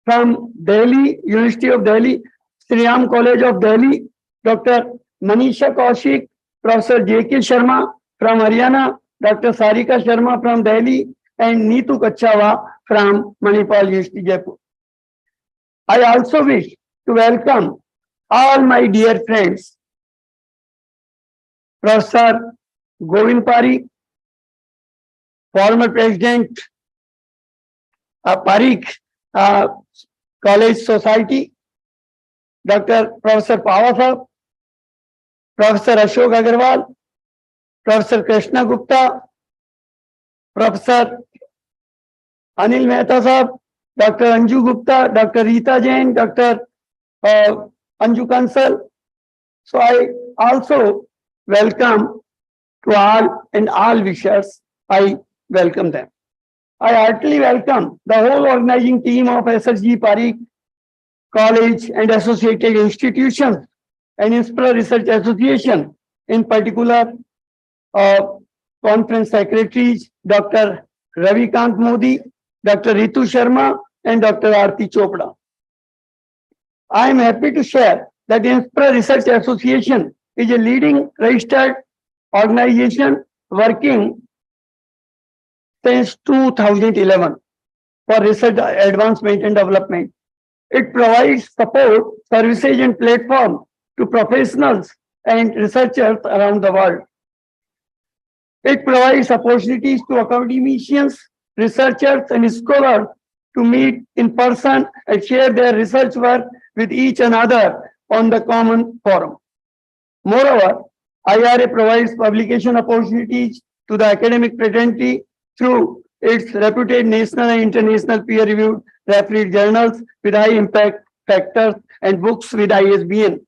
from Delhi, University of Delhi, Sri Ram College of Delhi, Dr. Manisha Kaushik, Professor J.K. Sharma from Haryana, Dr. Sarika Sharma from Delhi, and Neetu Kachawa from Manipal University, Jaipur. I also wish to welcome all my dear friends, Professor Govind Parikh, former President of PAREEK College Society, Dr. Professor Pawa Sahab, Professor Ashok Agarwal, Professor Krishna Gupta, Professor Anil Mehta Sahab, Dr. Anju Gupta, Dr. Rita Jain, Dr. Anju Kansal. So I also welcome to all and all wishers. I welcome them. I heartily welcome the whole organizing team of S.S.G. PAREEK College and associated institutions and Inspira Research Association, in particular conference secretaries Dr. Ravikant Modi, Dr. Ritu Sharma, and Dr. Aarti Chopra. I am happy to share that Inspira Research Association is a leading registered organization working since 2011 for research advancement and development. It provides support, services, and platform to professionals and researchers around the world. It provides opportunities to academicians, researchers, and scholars to meet in person and share their research work with each another on the common forum. Moreover, IRA provides publication opportunities to the academic fraternity through its reputed national and international peer-reviewed refereed journals with high impact factors and books with ISBN.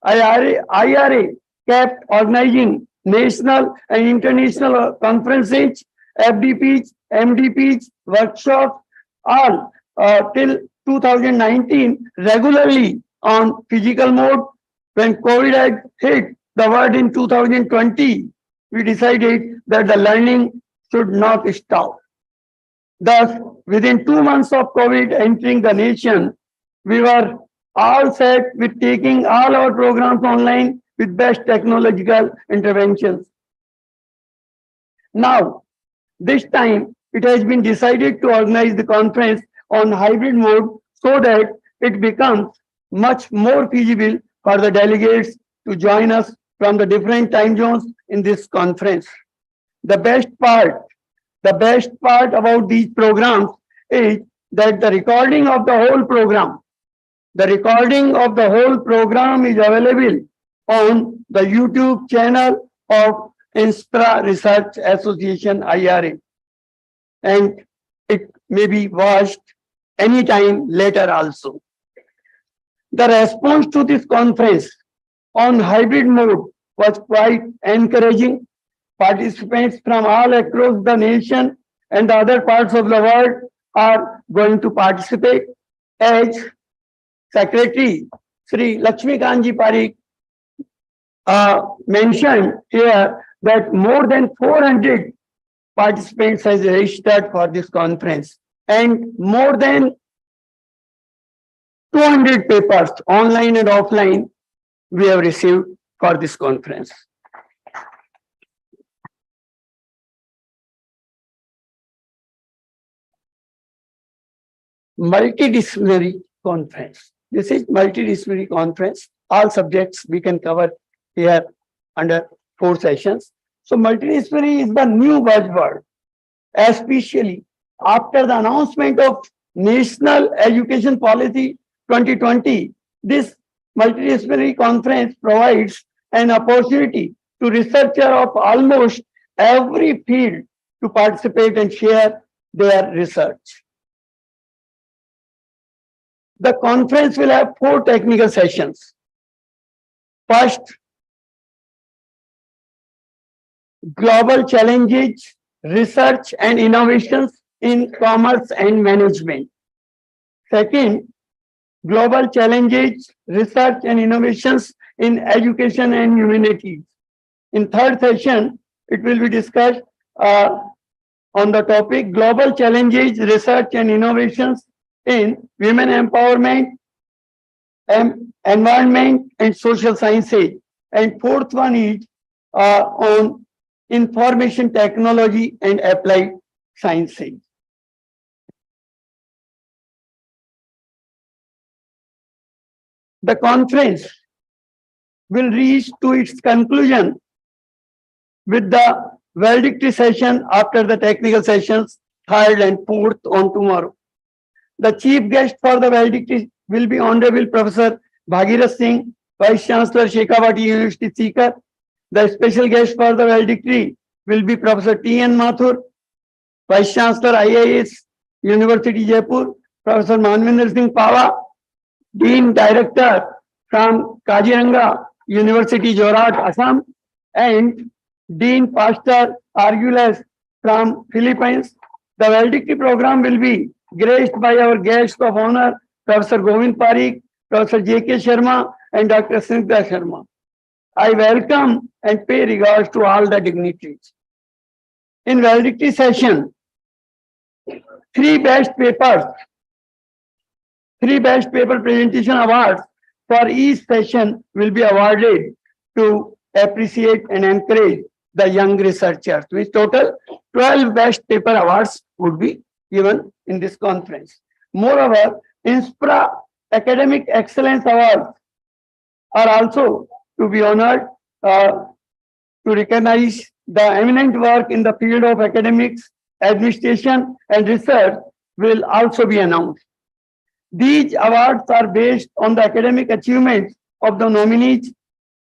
IRA kept organizing national and international conferences, FDPs, MDPs, workshops, all till 2019 regularly on physical mode. When COVID had hit the world in 2020, we decided that the learning should not stop. Thus, within 2 months of COVID entering the nation, we were all set with taking all our programs online with best technological interventions. Now, this time, it has been decided to organize the conference on hybrid mode so that it becomes much more feasible for the delegates to join us from the different time zones in this conference. The best part about these programs is that the recording of the whole program is available on the YouTube channel of Inspira Research Association-IRA, and it may be watched anytime later also. The response to this conference on hybrid mode was quite encouraging. Participants from all across the nation and the other parts of the world are going to participate. As Secretary Sri Lakshmikanji Parikh mentioned here that more than 400 participants has registered for this conference, and more than 200 papers, online and offline, we have received for this conference. Multidisciplinary conference. This is multidisciplinary conference. All subjects we can cover here under 4 sessions. So multidisciplinary is the new buzzword, especially after the announcement of National Education Policy 2020. This multidisciplinary conference provides an opportunity to researchers of almost every field to participate and share their research. The conference will have 4 technical sessions. First, global challenges, research and innovations in commerce and management. Second, global challenges, research and innovations in education and humanities. In third session, it will be discussed on the topic global challenges, research and innovations in women empowerment, environment and social sciences. And fourth one is on information technology and applied sciences. The conference will reach to its conclusion with the valedictory session after the technical sessions, 3rd and 4th on tomorrow. The chief guest for the valedictory will be Honorable Professor Bhagirath Singh, Vice Chancellor Shekhawati University Sikar. The special guest for the valedictory will be Professor T.N. Mathur, Vice Chancellor IIS University Jaipur, Professor Manvinder Singh Pava, Dean Director from Kaziranga University, Jorat, Assam, and Dean Pastor Argules from Philippines. The valedictory program will be graced by our guests of honor, Professor Govind Parikh, Professor J.K. Sharma, and Dr. Snigdha Sharma. I welcome and pay regards to all the dignitaries. In valedictory session, 3 best paper presentation awards for each session will be awarded to appreciate and encourage the young researchers. With total 12 best paper awards would be given in this conference. Moreover, Inspira Academic Excellence Awards are also to be honored to recognize the eminent work in the field of academics, administration, and research will also be announced. These awards are based on the academic achievements of the nominees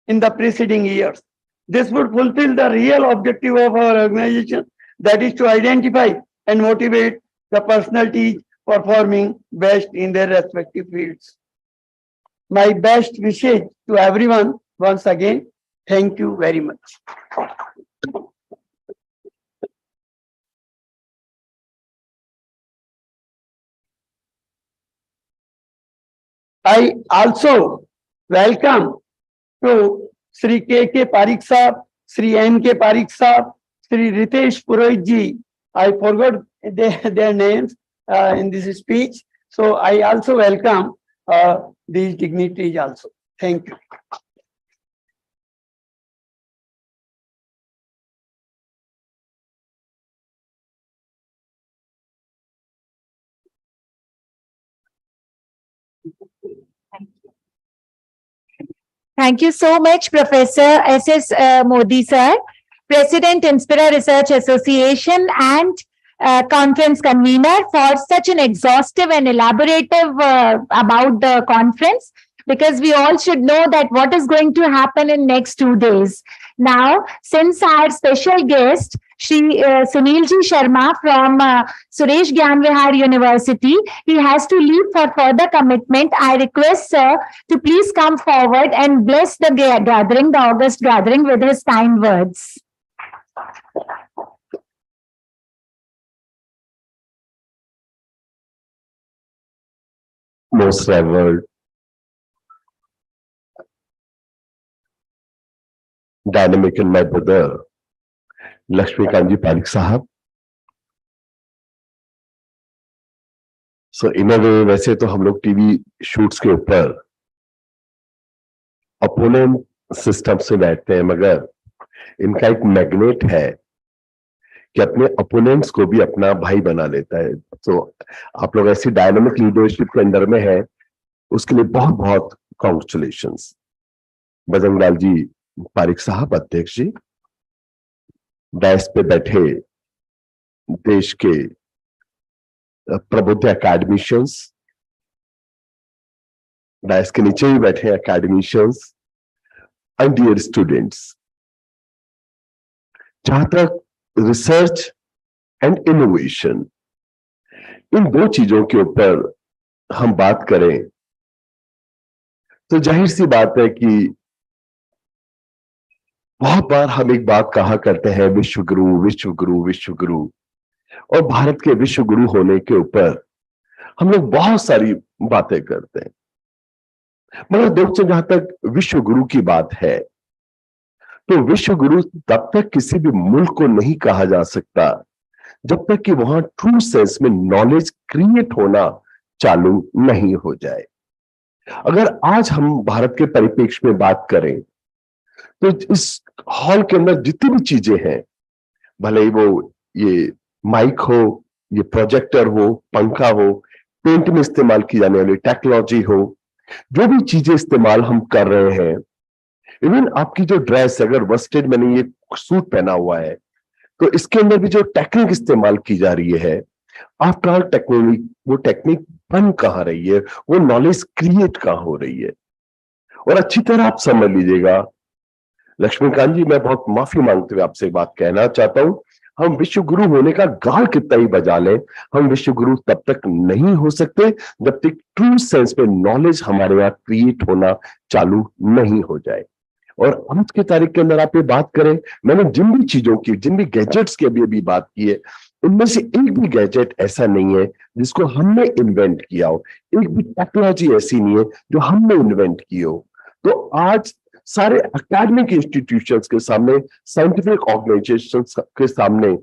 in the preceding years. This would fulfill the real objective of our organization, that is to identify and motivate the personalities performing best in their respective fields. My best wishes to everyone once again. Thank you very much. I also welcome to Sri K.K. Parikh Sahab, Sri N.K. Parikh Sahab, Sri Ritesh Purohit ji. I forgot their names in this speech. So I also welcome these dignitaries also. Thank you. Thank you so much, Professor S.S. Modi, sir, President, Inspira Research Association and conference convener, for such an exhaustive and elaborative about the conference. because we all should know that what is going to happen in next 2 days. Now, since our special guest, Sunilji Sharma from Suresh Gyanvihar University, he has to leave for further commitment. I request sir to please come forward and bless the gathering, the August gathering, with his kind words. Most revered, dynamic and my brother, Lakshmikant Parikh Sahab. So in a way, वैसे तो हम लोग TV shoots के ऊपर opponent system से बैठते हैं, मगर इनका एक मैग्नेट है कि अपने अपोनेंट्स को भी अपना भाई बना लेता है। तो आप लोग ऐसी डायनामिक लीडरशिप के अंडर में है, उसके लिए बहुत बहुत कॉन्ग्रेचुलेशंस। बजरंग लाल जी पारिक साहब, अध्यक्ष जी, डायस पे बैठे देश के प्रबुद्ध एकेडमिशियंस, डायस के नीचे भी बैठे एकेडमिशियंस एंड डियर स्टूडेंट्स, जहां तक रिसर्च एंड इनोवेशन, इन दो चीजों के ऊपर हम बात करें तो जाहिर सी बात है कि बहुत बार हम एक बात कहा करते हैं, विश्व गुरु विश्व गुरु विश्व गुरु, और भारत के विश्व गुरु होने के ऊपर हम लोग बहुत सारी बातें करते हैं। मगर दोस्तों, जहां तक विश्व गुरु की बात है तो विश्व गुरु तब तक किसी भी मुल्क को नहीं कहा जा सकता जब तक कि वहां ट्रू सेंस में नॉलेज क्रिएट होना चालू नहीं हो जाए। अगर आज हम भारत के परिप्रेक्ष्य में बात करें तो इस हॉल के अंदर जितनी भी चीजें हैं, भले ही वो ये माइक हो, ये प्रोजेक्टर हो, पंखा हो, पेंट में इस्तेमाल की जाने वाली टेक्नोलॉजी हो, जो भी चीजें इस्तेमाल हम कर रहे हैं, इवन आपकी जो ड्रेस, अगर वस्टेड मैंने ये सूट पहना हुआ है तो इसके अंदर भी जो टेक्निक इस्तेमाल की जा रही है, आफ्टर ऑल टेक्नोलॉजी, वो टेक्निक बन कहाँ रही है, वो नॉलेज क्रिएट कहाँ हो रही है। और अच्छी तरह आप समझ लीजिएगा लक्ष्मीकांत जी, मैं बहुत माफी मांगते हुए आपसे बात कहना चाहता हूं, हम विश्व गुरु होने का गाल कितना ही बजा लें, हम विश्व गुरु तब तक नहीं हो सकते जब तक ट्रू सेंस में नॉलेज हमारे यहाँ क्रिएट होना चालू नहीं हो जाए। और आज की तारीख के अंदर आप ये बात करें, मैंने जिन भी चीजों की, जिन भी गैजेट्स की अभी बात की है, उनमें से एक भी गैजेट ऐसा नहीं है जिसको हमने इन्वेंट किया हो, एक भी टेक्नोलॉजी ऐसी नहीं है जो हमने इन्वेंट की हो। तो आज सारे एकेडमिक इंस्टीट्यूशंस के सामने, साइंटिफिक ऑर्गेनाइजेशंस के सामने,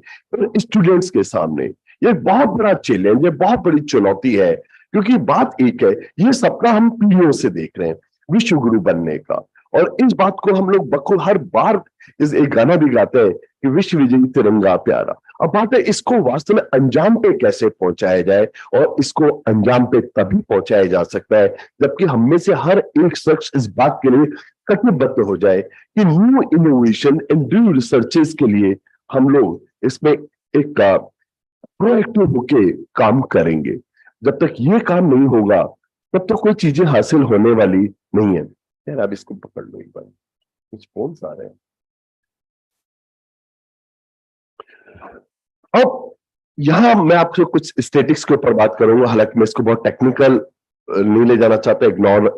स्टूडेंट्स के सामने ये बहुत बड़ा चैलेंज है, बहुत बड़ी चुनौती है, क्योंकि बात एक है, ये सपना हम पीढ़ियों से देख रहे हैं विश्व गुरु बनने का, और इस बात को हम लोग बखूब हर बार एक गाना भी गाते हैं कि विश्व विजयी तिरंगा प्यारा। अब बात है इसको वास्तव में अंजाम पे कैसे पहुंचाया जाए, और इसको अंजाम पे तभी पहुंचाया जा सकता है जबकि हम में से हर एक शख्स इस बात के लिए कटिबद्ध हो जाए कि new innovation and new researches के लिए हम लोग इसमें एक प्रोएक्टिव होके काम करेंगे। जब तक ये काम नहीं होगा तब तक कोई चीजें हासिल होने वाली नहीं है। यार आप इसको पकड़ लो एक बार, कुछ फोन आ रहे हैं। अब यहां मैं आपसे कुछ स्टैटिक्स के ऊपर बात करूंगा, हालांकि मैं इसको बहुत टेक्निकल नहीं ले जाना चाहता।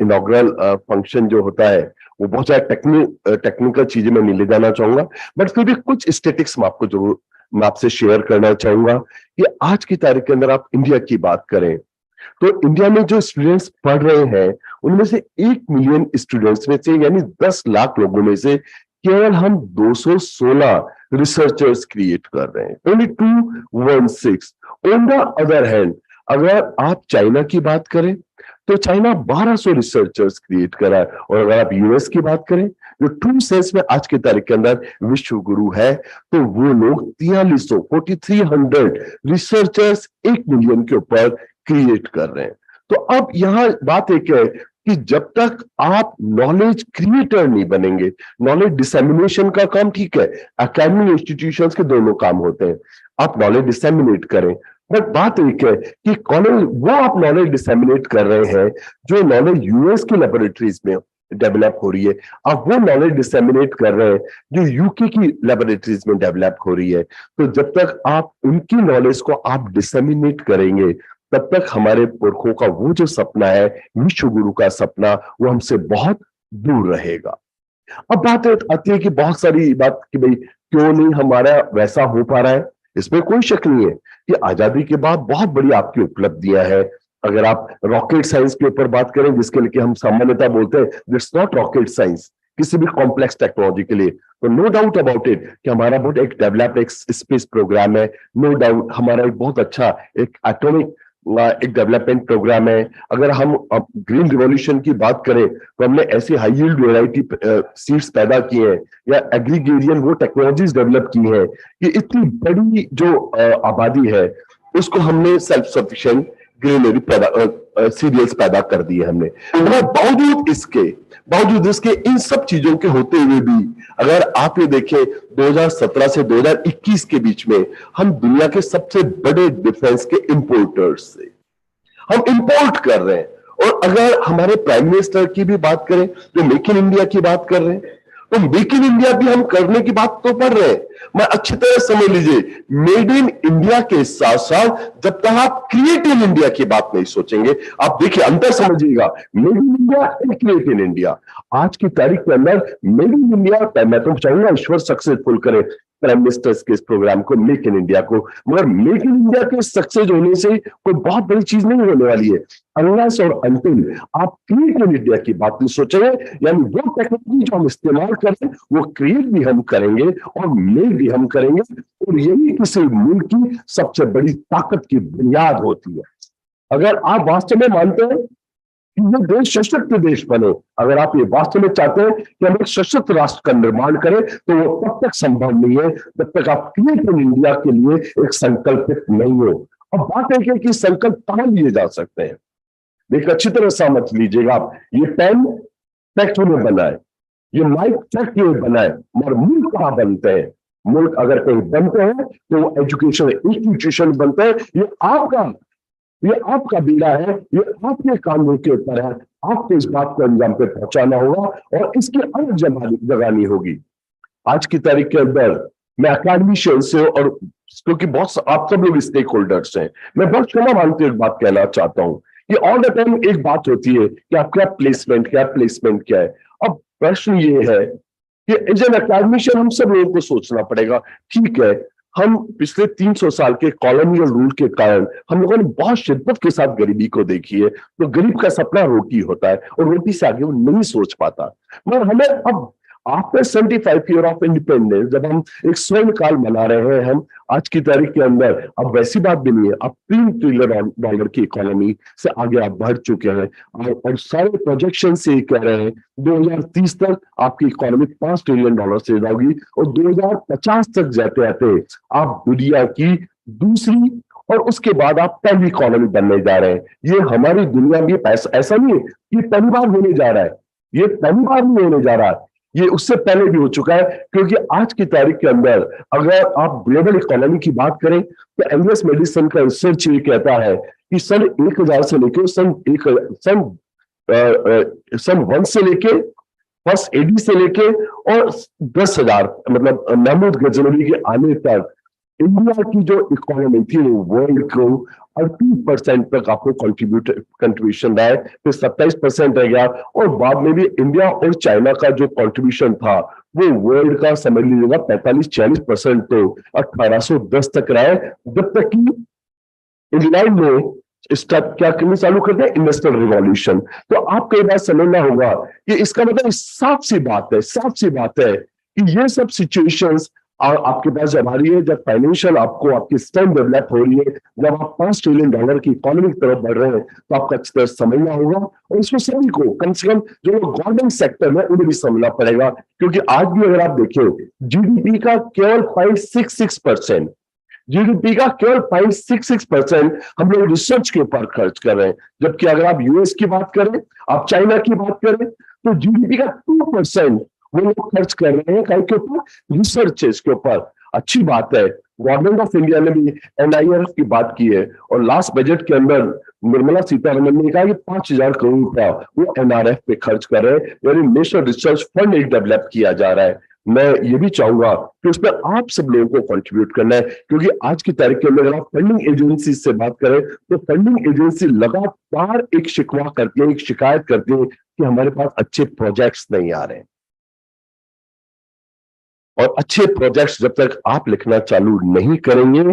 इनॉग्रल फंक्शन जो होता है वो बहुत सारे टेक्निकल चीजें मैं नहीं ले जाना चाहूंगा, बट फिर भी कुछ स्टैटिक्स मैं आपको जरूर मैं आपसे शेयर करना चाहूंगा कि आज की तारीख के अंदर आप इंडिया की बात करें तो इंडिया में जो स्टूडेंट्स पढ़ रहे हैं उनमें से 1 मिलियन स्टूडेंट्स में से, यानी 10 लाख लोगों में से केवल हम 216 रिसर्चर्स क्रिएट कर रहे हैं, only 216। On the other hand अगर आप चाइना की बात करें तो चाइना 1200 रिसर्चर्स क्रिएट करा है, और अगर आप यूएस की बात करें जो ट्रू सेंस में आज की तारीख के अंदर विश्व गुरु है तो वो लोग 4300 रिसर्चर्स 1 मिलियन के ऊपर क्रिएट कर रहे हैं। तो अब यहां बात एक है कि जब तक आप नॉलेज क्रिएटर नहीं बनेंगे, नॉलेज डिसेमिनेशन का काम ठीक है, एकेडमिक इंस्टीट्यूशंस के दोनों काम होते हैं, आप नॉलेज डिसेमिनेट करें, बट बात एक है कि कॉलेज वो आप नॉलेज डिसेमिनेट कर रहे हैं जो नॉलेज यूएस की लेबोरेटरीज में डेवलप हो रही है, आप वो नॉलेज डिसेमिनेट कर रहे हैं जो यूके की लेबोरेटरीज में डेवलप हो रही है। तो जब तक आप उनकी नॉलेज को आप डिसेमिनेट करेंगे तब तक हमारे पुरखों का वो जो सपना है, विश्व गुरु का सपना, वो हमसे बहुत दूर रहेगा। अब बात आती है कि बहुत सारी बात कि भाई क्यों नहीं हमारा वैसा हो पा रहा है। इसमें कोई शक नहीं है कि आजादी के बाद बहुत बड़ी आपकी उपलब्धियां हैं। अगर आप रॉकेट साइंस के ऊपर बात करें, जिसके लिए हम सामान्यतः बोलते हैं इट्स नॉट रॉकेट साइंस, किसी भी कॉम्प्लेक्स टेक्नोलॉजी के लिए, तो नो डाउट अबाउट इट कि हमारा बहुत एक डेवलप्ड एक स्पेस प्रोग्राम है। नो डाउट हमारा एक बहुत अच्छा एक एटॉमिक एक डेवलपमेंट प्रोग्राम है। अगर हम ग्रीन रिवॉल्यूशन की बात करें तो हमने ऐसी हाई यील्ड वेराइटी सीड्स पैदा किए हैं या एग्रीगेरियन वो टेक्नोलॉजीज डेवलप की हैं कि इतनी बड़ी जो आबादी है उसको हमने सेल्फ सफिशिएंट ग्रीनरी सीरियल्स पैदा कर दिए हमने। बावजूद इसके इन सब चीजों के होते हुए भी अगर आप ये देखें 2017 से 2021 के बीच में हम दुनिया के सबसे बड़े डिफेंस के इंपोर्टर्स से हम इंपोर्ट कर रहे हैं। और अगर हमारे प्राइम मिनिस्टर की भी बात करें जो मेक इन इंडिया की बात कर रहे हैं, तो मेक इन इंडिया भी हम करने की बात तो कर रहे हैं। मैं अच्छी तरह समझ लीजिए, मेड इन इंडिया के साथ साथ जब तक आप क्रिएट इन इंडिया की बात नहीं सोचेंगे, आप देखिए अंतर समझिएगा, made in India and create in India. आज की तारीख के अंदर मेड इन इंडिया, मैं तो चाहूंगा ईश्वर सक्सेसफुल करे प्राइम मिनिस्टर्स के इस प्रोग्राम को, मेक इन इंडिया को, मगर मेक इन इंडिया के सक्सेस होने से कोई बहुत बड़ी चीज नहीं होने वाली है अनलेस और अंटिल आप क्रिएट इन इंडिया की बात नहीं सोचेंगे। यानी वो टेक्नोलॉजी जो हम इस्तेमाल करें वो क्रिएट भी हम करेंगे और मेक भी हम करेंगे, और यही किसी मुल्क की सबसे बड़ी ताकत की बुनियाद होती है। अगर आप वास्तव में मानते हैं कि ये देश सशक्त देश बने, अगर आप ये वास्तव में चाहते हैं कि हम एक सशक्त राष्ट्र का निर्माण करें, तो वो तब तक संभव नहीं है जब तक आप क्रिएट इन इंडिया के लिए एक संकल्पित नहीं हो। अब बात है कि संकल्प कहां लिए जा सकते हैं, एक अच्छी तरह समझ लीजिएगा आप। ये पेन फैक्ट्री में बना है, ये माइक फैक्ट्री में बना है, मगर मुल्क कहां बनते हैं? मुल्क अगर कहीं बनते हैं तो वो एजुकेशन इंस्टीट्यूशन बनते हैं। ये आपका बीड़ा है, ये आपके कानून के ऊपर है, आपको इस बात को अंजाम पे पहुंचाना होगा और इसकी अलग जगानी होगी। आज की तारीख के अंदर मैं अकेडमिशियन से, और क्योंकि बहुत आप सब लोग स्टेक होल्डर्स हैं, मैं बहुत क्षमा मानते एक बात कहना चाहता हूं कि ऑल द टाइम एक बात होती है कि आपका प्लेसमेंट क्या है। अब प्रश्न ये है कि एज एन अकेडमिशियन हम सब लोगों को सोचना पड़ेगा, ठीक है हम पिछले 300 साल के कॉलोनियल रूल के कारण हम लोगों ने बहुत शिद्दत के साथ गरीबी को देखी है, तो गरीब का सपना रोटी होता है और रोटी से आगे वो नहीं सोच पाता। मगर हमें अब आफ्टर 75 ईयर ऑफ इंडिपेंडेंस जब हम एक स्वर्ण काल मना रहे हैं, हम आज की तारीख के अंदर अब वैसी बात भी नहीं है, अब $3 ट्रिलियन की इकोनॉमी से आगे आप बढ़ चुके हैं और सारे प्रोजेक्शन से कह रहे हैं 2030 तक आपकी इकोनॉमी $5 ट्रिलियन से जाएगी और 2050 तक जाते जाते आप दुनिया की दूसरी और उसके बाद आप पहली इकोनॉमी बनने जा रहे हैं। ये हमारी दुनिया में ऐसा नहीं है, ये पहली बार होने जा रहा है, ये पहली बार नहीं होने जा रहा है, ये उससे पहले भी हो चुका है। क्योंकि आज की तारीख के अंदर अगर आप ग्लोबल इकोनॉमी की बात करें तो एंग्लिश मेडिसिन का रिसर्च ये कहता है कि सन 1000 से लेकर सन 1 से लेके फर्स्ट एडी से लेके और 10,000 मतलब महमूद गजनवी के आने तक इंडिया की जो इकोनॉमी थी वो वर्ल्ड को 38% तक आपको कंट्रीब्यूशन रहा है, फिर 27% रह गया और बाद में भी इंडिया और चाइना का जो कंट्रीब्यूशन था वो वर्ल्ड का समझ लीजिएगा 45-46% तो 1810 तक रहा है, जब तक कि इंग्लैंड में स्टार्ट क्या करना चालू करते हैं इंडस्ट्रियल रिवॉल्यूशन। तो आपको ये बात समझना होगा कि इसका मतलब साफ सी बात है कि ये सब सिचुएशंस और आपके पास जब आ रही है, जब फाइनेंशियल आपको आपकी स्ट्रेंथ डेवलप हो रही है, जब आप $5 ट्रिलियन की इकोनॉमी की तरफ बढ़ रहे हैं, तो आपको अच्छी तरह समझना होगा और इसको सभी को कम से कम जो गवर्नमेंट सेक्टर में उन्हें भी समझना पड़ेगा। क्योंकि आज भी अगर आप देखें जीडीपी का केवल 0.66%, जीडीपी का केवल 0.66% हम लोग रिसर्च के ऊपर खर्च कर रहे हैं, जबकि अगर आप यूएस की बात करें, आप चाइना की बात करें, तो जीडीपी का 2% वो लोग खर्च कर रहे हैं कहीं के ऊपर, रिसर्चेस के ऊपर। अच्छी बात है। गवर्नमेंट ऑफ इंडिया ने भी NIRF की बात की है और लास्ट बजट के अंदर निर्मला सीतारमण ने कहा कि 5,000 करोड़ रुपया वो NRF पे खर्च कर रहे हैं, यानी नेशनल रिसर्च फंड एक डेवलप किया जा रहा है। मैं ये भी चाहूंगा कि उसमें आप सब लोगों को कंट्रीब्यूट करना है, क्योंकि आज की तारीख के अंदर अगर आप फंडिंग एजेंसी से बात करें तो फंडिंग एजेंसी लगातार एक शिकवा करती है, एक शिकायत करती है कि हमारे पास अच्छे प्रोजेक्ट्स नहीं आ रहे हैं। और अच्छे प्रोजेक्ट्स जब तक आप लिखना चालू नहीं करेंगे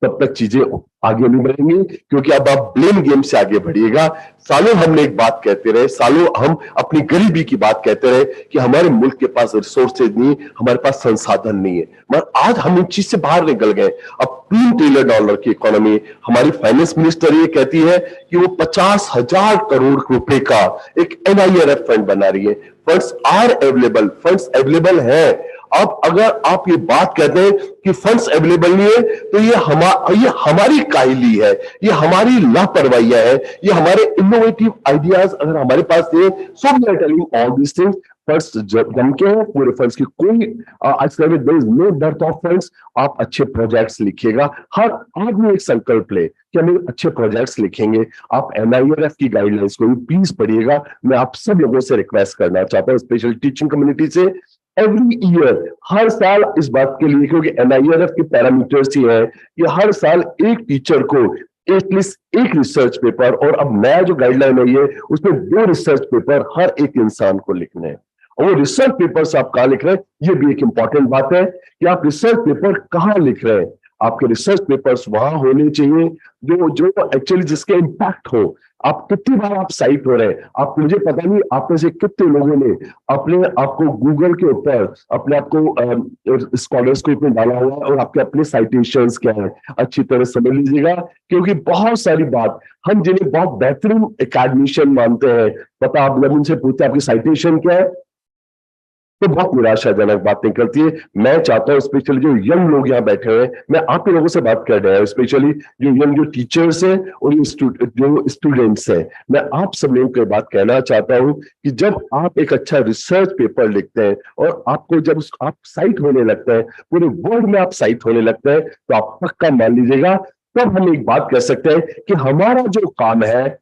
तब तक चीजें आगे नहीं बढ़ेंगी, क्योंकि अब आप ब्लेम गेम से आगे बढ़िएगा। सालों हमने एक बात कहते रहे, सालों हम अपनी गरीबी की बात कहते रहे कि हमारे मुल्क के पास रिसोर्सेज नहीं, हमारे पास संसाधन नहीं है, मगर आज हम इन चीज से बाहर निकल गए। अब $3 ट्रिलियन की इकोनॉमी, हमारी फाइनेंस मिनिस्टर ये कहती है कि वो 50,000 करोड़ रुपए का एक NIRF फंड बना रही है। Funds are available, funds available है। अब अगर आप ये बात कहते हैं कि फंड्स अवेलेबल नहीं है तो ये हमारी कायली है, ये हमारी लापरवाहियां है, ये हमारे इनोवेटिव आइडियाज अगर हमारे पास है। So we are telling all this things. Funds जम के हैं, पूरे फंड्स की कोई आज there is no death of funds. आप अच्छे प्रोजेक्ट्स लिखिएगा, हर आदमी एक संकल्प ले कि हम अच्छे प्रोजेक्ट्स लिखेंगे। आप NIRF की गाइडलाइंस को भी प्लीज पढ़िएगा। मैं आप सब लोगों से रिक्वेस्ट करना चाहता हूँ, स्पेशल टीचिंग कम्युनिटी से, एवरी ईयर, हर साल इस बात के लिए, क्योंकि NIRF के पैरामीटर्स ही है कि हर साल एक टीचर को एटलीस्ट एक रिसर्च पेपर, और अब नया जो गाइडलाइन है ये, उसमें 2 रिसर्च पेपर हर एक इंसान को लिखने हैं। और वो रिसर्च पेपर्स आप कहाँ लिख रहे हैं, ये भी एक इंपॉर्टेंट बात है कि आप रिसर्च पेपर कहाँ लिख रहे हैं। आपके रिसर्च पेपर्स वहां होने चाहिए जो एक्चुअली जिसके इम्पैक्ट हो। आप कितनी बार आप साइट हो रहे हैं, आप, मुझे पता नहीं आप में से कितने लोगों ने अपने आपको गूगल के ऊपर अपने आपको स्कॉलर्स के ऊपर डाला हुआ है और आपके अपने साइटेशंस क्या है, अच्छी तरह समझ लीजिएगा। क्योंकि बहुत सारी बात हम जिन्हें बहुत बेहतरीन एकेडमिशियन मानते हैं, पता आप जब उनसे पूछते हैं आपकी साइटेशन क्या है तो बहुत निराशाजनक बातें करती है। मैं चाहता हूं स्पेशली जो यंग लोग यहाँ बैठे हुए हैं, मैं आप लोगों से बात कर रहा हूं, स्पेशली जो यंग जो टीचर्स हैं और जो स्टूडेंट्स हैं, मैं आप सब लोगों को बात कहना चाहता हूं कि जब आप एक अच्छा रिसर्च पेपर लिखते हैं और आपको जब आप साइट होने लगता है, पूरे वर्ल्ड में आप साइट होने लगता है, तो आप पक्का मान लीजिएगा तब हम एक बात कह सकते हैं कि हमारा जो काम है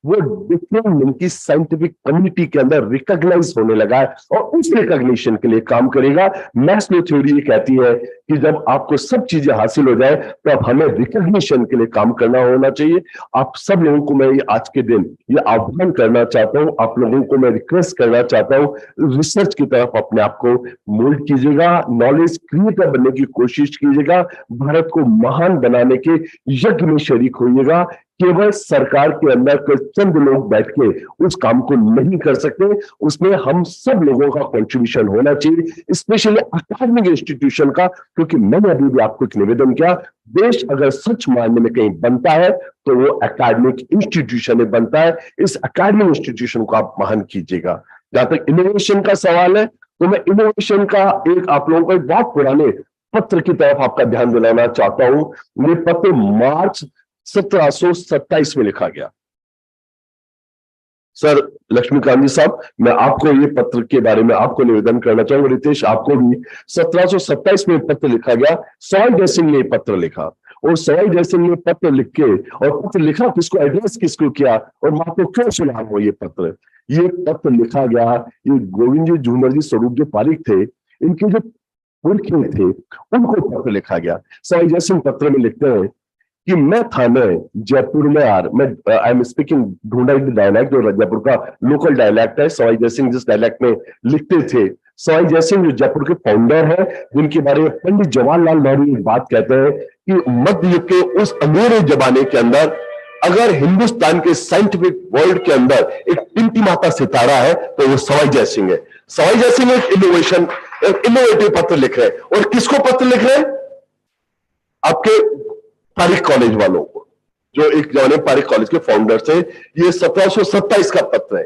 वो डिफरेंट की साइंटिफिक कम्युनिटी के अंदर रिकॉग्नाइज होने लगा है और उस रिकॉग्निशन के लिए काम करेगा। मैस्लो थ्योरी ये कहती है कि जब आपको सब चीजें हासिल हो जाए तो अब हमें रिकॉग्निशन के लिए काम करना होना चाहिए। आप सब लोगों को मैं आज के दिन ये आह्वान करना चाहता हूं, आप लोगों को मैं रिक्वेस्ट करना चाहता हूं, रिसर्च की तरफ अपने आप को मोल्ड कीजिएगा, नॉलेज क्रिएटर बनने की कोशिश कीजिएगा, भारत को महान बनाने के यज्ञ में शरीक होइएगा। केवल सरकार के अंदर कुछ चंद लोग बैठ के उस काम को नहीं कर सकते, उसमें हम सब लोगों का कंट्रीब्यूशन होना चाहिए, स्पेशली अकादमिक इंस्टीट्यूशन का। क्योंकि मैंने अभी भी आपको एक निवेदन किया, देश अगर सच मायने में कहीं बनता है तो वो एकेडमिक इंस्टीट्यूशन में बनता है। इस एकेडमिक इंस्टीट्यूशन को आप महान कीजिएगा। जहां तक इनोवेशन का सवाल है तो मैं इनोवेशन का एक आप लोगों को एक बहुत पुराने पत्र की तरफ आपका ध्यान दिलाना चाहता हूं। ये पत्र मार्च 1727 में लिखा गया। सर लक्ष्मीकांत जी साहब, मैं आपको ये पत्र के बारे में आपको निवेदन करना चाहूंगा, रितेश आपको भी। 1727 में पत्र लिखा गया, सवाई जयसिंह ने पत्र लिखा, और सवाई जयसिंह ने पत्र लिख के, और पत्र लिखा किसको, एड्रेस किसको किया, और मैं आपको क्यों सुना रहा हूं ये पत्र लिखा गया। ये गोविंद जी झूमर जी स्वरूप जो पारीक थे, इनके जो पुरखे थे उनको पत्र लिखा गया। सवाई जयसिंह पत्र में लिखते हैं कि मैं था में जयपुर में आई एम स्पीकिंग ढूंढाई डायलैक्ट, जो जयपुर का लोकल डायलैक्ट है। सवाई जयसिंह जिस डायलैक्ट में लिखते थे, सवाई जयसिंह जो जयपुर के फाउंडर है, जिनके बारे में पंडित जवाहरलाल नेहरू एक बात कहते हैं कि मध्य युग के उस अंधेरे जमाने के अंदर अगर हिंदुस्तान के साइंटिफिक वर्ल्ड के अंदर एक टिमटिमाता सितारा है तो वो सवाई जयसिंह है। सवाई जयसिंह एक इनोवेटिव पत्र लिख रहे हैं, और किसको पत्र लिख रहे हैं, आपके पारीक कॉलेज वालों को, जो एक जमाने पारीक कॉलेज के फाउंडर थे। ये 1727 का पत्र है,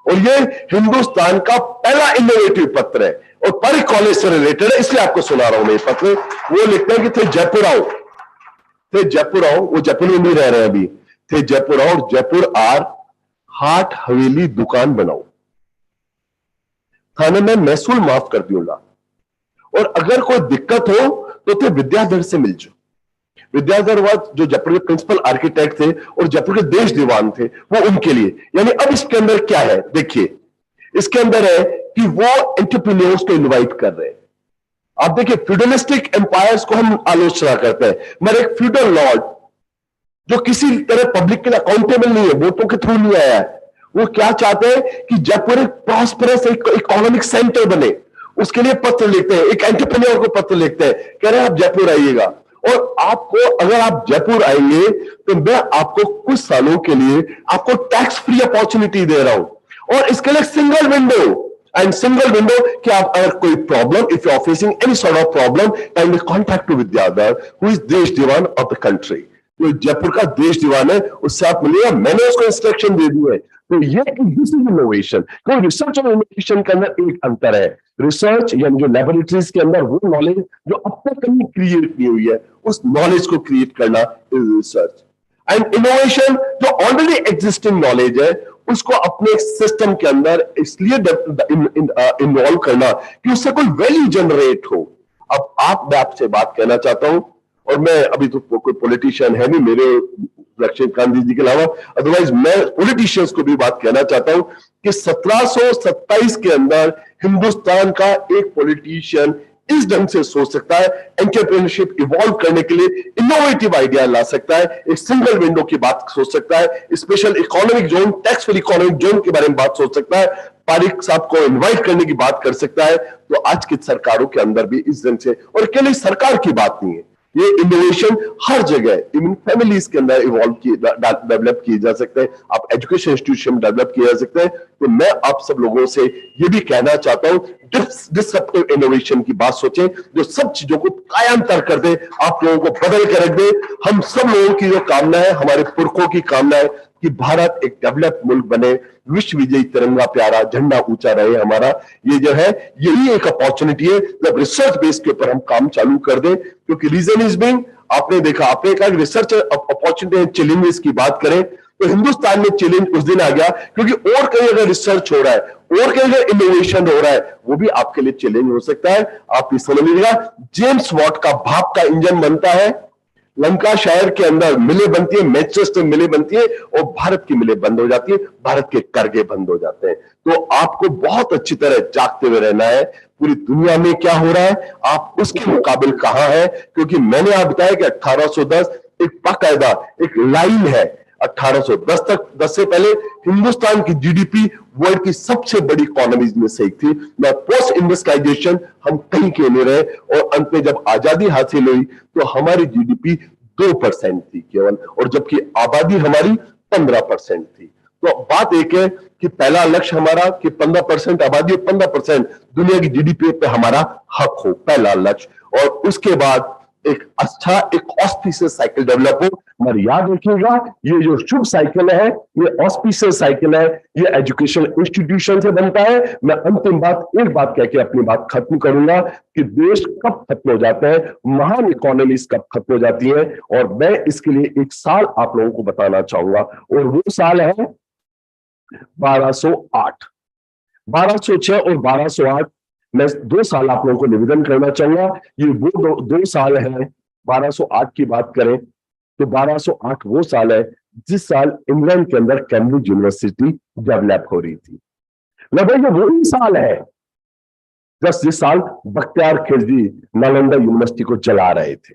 और ये हिंदुस्तान का पहला इनोवेटिव पत्र है, और पारीक कॉलेज से रिलेटेड है, इसलिए आपको सुना रहा हूं मैं ये पत्र। वो लिखते हैं कि थे जयपुर आओ, वो जयपुर में नहीं रह रहे अभी, थे जयपुर आओ, और जयपुर आर हाट हवेली दुकान बनाओ, थाने में महसूल माफ कर दूंगा, और अगर कोई दिक्कत हो तो थे विद्याधर से मिल जाओ। विद्याधर जो जयपुर के प्रिंसिपल आर्किटेक्ट थे और जयपुर के देश दीवान थे, वो उनके लिए। यानी अब इसके अंदर क्या है, देखिए इसके अंदर है कि वो एंटरप्रेन्योर्स को इनवाइट कर रहे हैं। आप देखिए फ्यूडलिस्टिक एम्पायर्स को हम आलोचना करते हैं, मगर एक फ्यूडल लॉर्ड जो किसी तरह पब्लिक के लिए अकाउंटेबल नहीं है, वोटों के थ्रू नहीं आया है, वो क्या चाहते हैं कि जयपुर एक प्रॉस्परस इकोनॉमिक सेंटर बने। उसके लिए पत्र लिखते हैं, एक एंटरप्रेन्योर को पत्र लिखते हैं, कह रहे हैं आप जयपुर आइएगा, और आपको अगर आप जयपुर आएंगे तो मैं आपको कुछ सालों के लिए आपको टैक्स फ्री अपॉर्चुनिटी दे रहा हूं, और इसके लिए single window and single window कि आप अगर कोई problem, if you are facing any sort of problem, kindly contact to Vidyadhar who is देश दीवान ऑफ द कंट्री। तो जयपुर का देश दीवान है, उससे आप मिलिएगा, मैंने उसको इंस्ट्रक्शन दे दी है। तो ये इनोवेशन, तो रिसर्च और इनोवेशन के अंदर एक अंतर है। रिसर्च यानी जो लेबोरेटरीज के अंदर वो नॉलेज जो अब तक कहीं क्रिएट नहीं हुई है, उस नॉलेज को क्रिएट करना इज रिसर्च। एंड इनोवेशन जो ऑलरेडी एग्जिस्टिंग नॉलेज है उसको अपने सिस्टम के अंदर इसलिए इन्वॉल्व करना कि उससे कोई वैल्यू जनरेट हो। अब मैं आपसे बात कहना चाहता हूं, और मैं अभी तो कोई पॉलिटिशियन है नहीं मेरे लक्ष्मीकांत जी के अलावा, अदरवाइज मैं पॉलिटिशियंस को भी बात कहना चाहता हूं कि 1727 के अंदर हिंदुस्तान का एक पॉलिटिशियन इस ढंग से सोच सकता है, एंटरप्रेन्योरशिप इवॉल्व करने के लिए इनोवेटिव आइडिया ला सकता है, एक सिंगल विंडो की बात सोच सकता है, special economic zone, tax free economic zone के बारे में बात सोच सकता है, पारीक साहब को इनवाइट करने की बात कर सकता है। तो आज की सरकारों के अंदर भी इस ढंग से, और केवल सरकार की बात नहीं है, ये इनोवेशन हर जगह, इवन फैमिलीज के अंदर इवॉल्व किए, डेवलप किए जा सकते हैं, आप एजुकेशन इंस्टीट्यूशन डेवलप किए जा सकते हैं। तो मैं आप सब लोगों से ये भी कहना चाहता हूं, डिसरप्टिव इनोवेशन की बात सोचें, जो सब चीजों को कायांतर कर दे, आप लोगों को बदल कर रख दे। हम सब लोगों की जो कामना है, हमारे पुरखों की कामना है कि भारत एक डेवलप मुल्क बने, विश्व विजयी तिरंगा प्यारा, झंडा ऊंचा रहे हमारा। ये जो है यही एक अपॉर्चुनिटी है जब रिसर्च बेस के ऊपर हम काम चालू कर दें, क्योंकि रीजन इज बीइंग, आपने देखा, आपने कहा रिसर्च अपॉर्चुनिटी चैलेंजेस की बात करें तो हिंदुस्तान में चैलेंज उस दिन आ गया क्योंकि और कहीं अगर रिसर्च हो रहा है, और कहीं अगर इनोवेशन हो रहा है, वो भी आपके लिए चैलेंज हो सकता है। आप ये समझ लीजिएगा, जेम्स वॉट का भाप का इंजन बनता है, लंका शहर के अंदर मिलें बनती है, मैनचेस्टर मिलें बनती है, और भारत की मिलें बंद हो जाती है, भारत के कर्जे बंद हो जाते हैं। तो आपको बहुत अच्छी तरह जागते हुए रहना है, पूरी दुनिया में क्या हो रहा है आप उसके मुकाबिल कहां है, क्योंकि मैंने आप बताया कि 1810 एक बाकायदा एक लाइन है। 1810 तक, 10 से पहले हिंदुस्तान की जीडीपी वर्ल्ड की सबसे बड़ी इकोनॉमीज में से एक थी। पोस्ट इंडस्ट्रियलाइजेशन हम कहीं के नहीं रहे, और अंत में जब आजादी हासिल हुई तो हमारी जीडीपी 2% थी केवल, और जबकि आबादी हमारी 15% थी। तो बात एक है कि पहला लक्ष्य हमारा कि 15% आबादी और 15% दुनिया की जीडीपी पे हमारा हक हो, पहला लक्ष्य। और उसके बाद एक अच्छा एक ऑस्पिशियस साइकिल डेवलप हो। मगर याद रखिएगा, ये जो शुभ साइकिल है, ये ऑस्पिशियस साइकिल है, ये एजुकेशन इंस्टीट्यूशन से बनता है। मैं अंतिम बात, एक बात कह के अपनी बात खत्म करूंगा कि देश कब खत्म हो जाते हैं, महान इकोनॉमीज कब खत्म हो जाती है, और मैं इसके लिए एक साल आप लोगों को बताना चाहूंगा, और वो साल है 1208, 1206 और 1208। मैं 2 साल आप लोगों को निवेदन करना चाहूंगा, ये वो दो साल है। 1208 की बात करें तो 1208 वो साल है जिस साल इंग्लैंड के अंदर कैम्ब्रिज यूनिवर्सिटी डेवलप हो रही थी। लगभग ये वही साल है जिस साल बख्तियार खिलजी नालंदा यूनिवर्सिटी को जला रहे थे।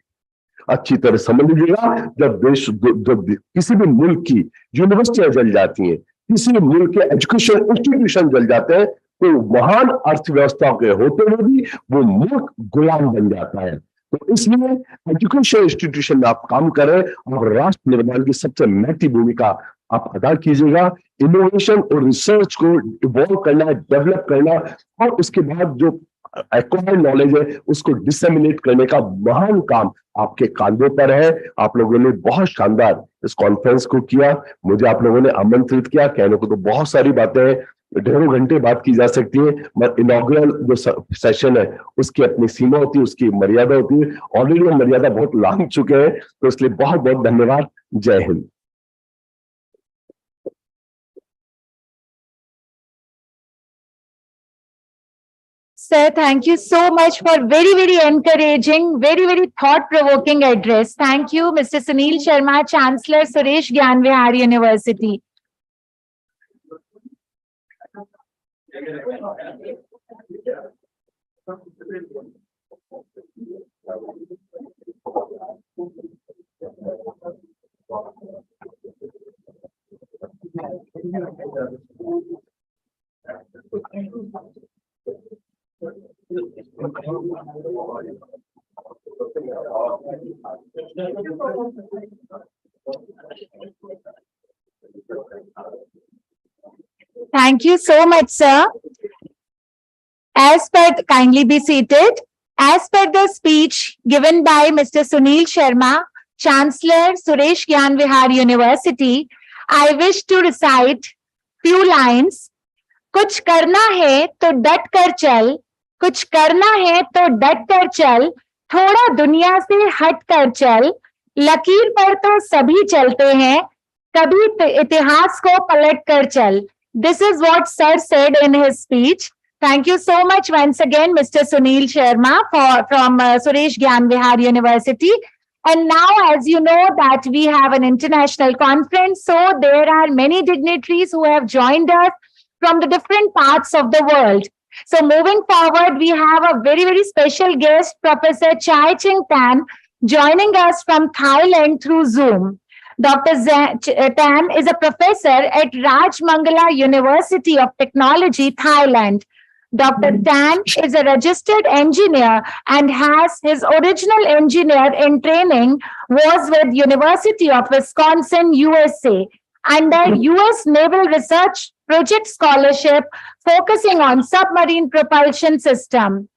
अच्छी तरह समझ लीजिएगा, जब किसी भी मुल्क की यूनिवर्सिटियां जल जाती हैं, किसी भी मुल्क के एजुकेशन इंस्टीट्यूशन जल जाते हैं, तो महान अर्थव्यवस्था के होते हुए भी वो मुल्क गुलाम बन जाता है। तो इसलिए एजुकेशन इंस्टीट्यूशन में आप काम करें और राष्ट्र निर्माण की सबसे महत्वपूर्ण भूमिका आप अदा कीजिएगा। इनोवेशन और रिसर्च को इवॉल्व करना, डेवलप करना, और उसके बाद जो एक्वायर्ड नॉलेज है उसको डिसेमिनेट करने का महान काम आपके कांधों पर है। आप लोगों ने बहुत शानदार इस कॉन्फ्रेंस को किया, मुझे आप लोगों ने आमंत्रित किया। कहने को तो बहुत सारी बातें हैं, ढेरों घंटे बात की जा सकती है, मगर इनॉग्रल जो सेशन है उसकी अपनी सीमा होती है, उसकी मर्यादा होती है। ऑलरेडी हम मर्यादा बहुत लांघ चुके हैं, तो इसलिए बहुत बहुत धन्यवाद। जय Hind. Sir, thank you so much for very, very encouraging, very, very thought-provoking address. Thank you, Mr. Sunil Sharma, Chancellor, Suresh Gyanvihar University. Thank you so much, sir. Kindly be seated. As per the speech given by Mr. Sunil Sharma, Chancellor, Suresh Gyanvihar University, I wish to recite few lines. कुछ करना है तो डट कर चल, कुछ करना है तो डट कर चल, थोड़ा दुनिया से हट कर चल, लकीर पर तो सभी चलते हैं, कभी इतिहास को पलट कर चल. This is what Sir said in his speech. Thank you so much once again, Mr. Sunil Sharma from Suresh Gyanvihar University. And now, as you know, that we have an international conference, so there are many dignitaries who have joined us from the different parts of the world. So moving forward, we have a very, very special guest, Professor Chai Ching Tan, joining us from Thailand through Zoom. Dr. Tan is a professor at Rajmangala University of Technology, Thailand. Dr. Tan is a registered engineer and has his original engineer in training was with University of Wisconsin, USA, under US Naval Research Project Scholarship focusing on submarine propulsion system.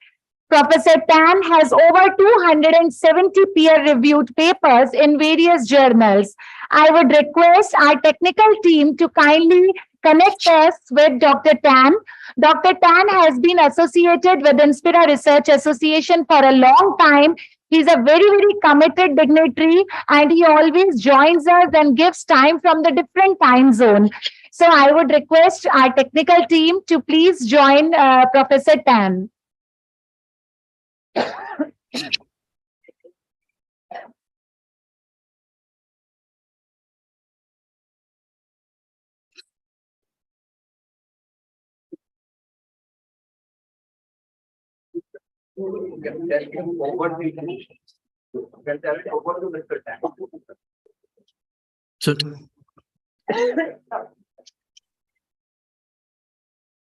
Professor Tan has over 270 peer-reviewed papers in various journals. I would request our technical team to kindly connect us with Dr. Tan. Dr. Tan has been associated with Inspira Research Association for a long time. He's a very, very committed dignitary and he always joins us and gives time from the different time zone. So I would request our technical team to please join Professor Tan.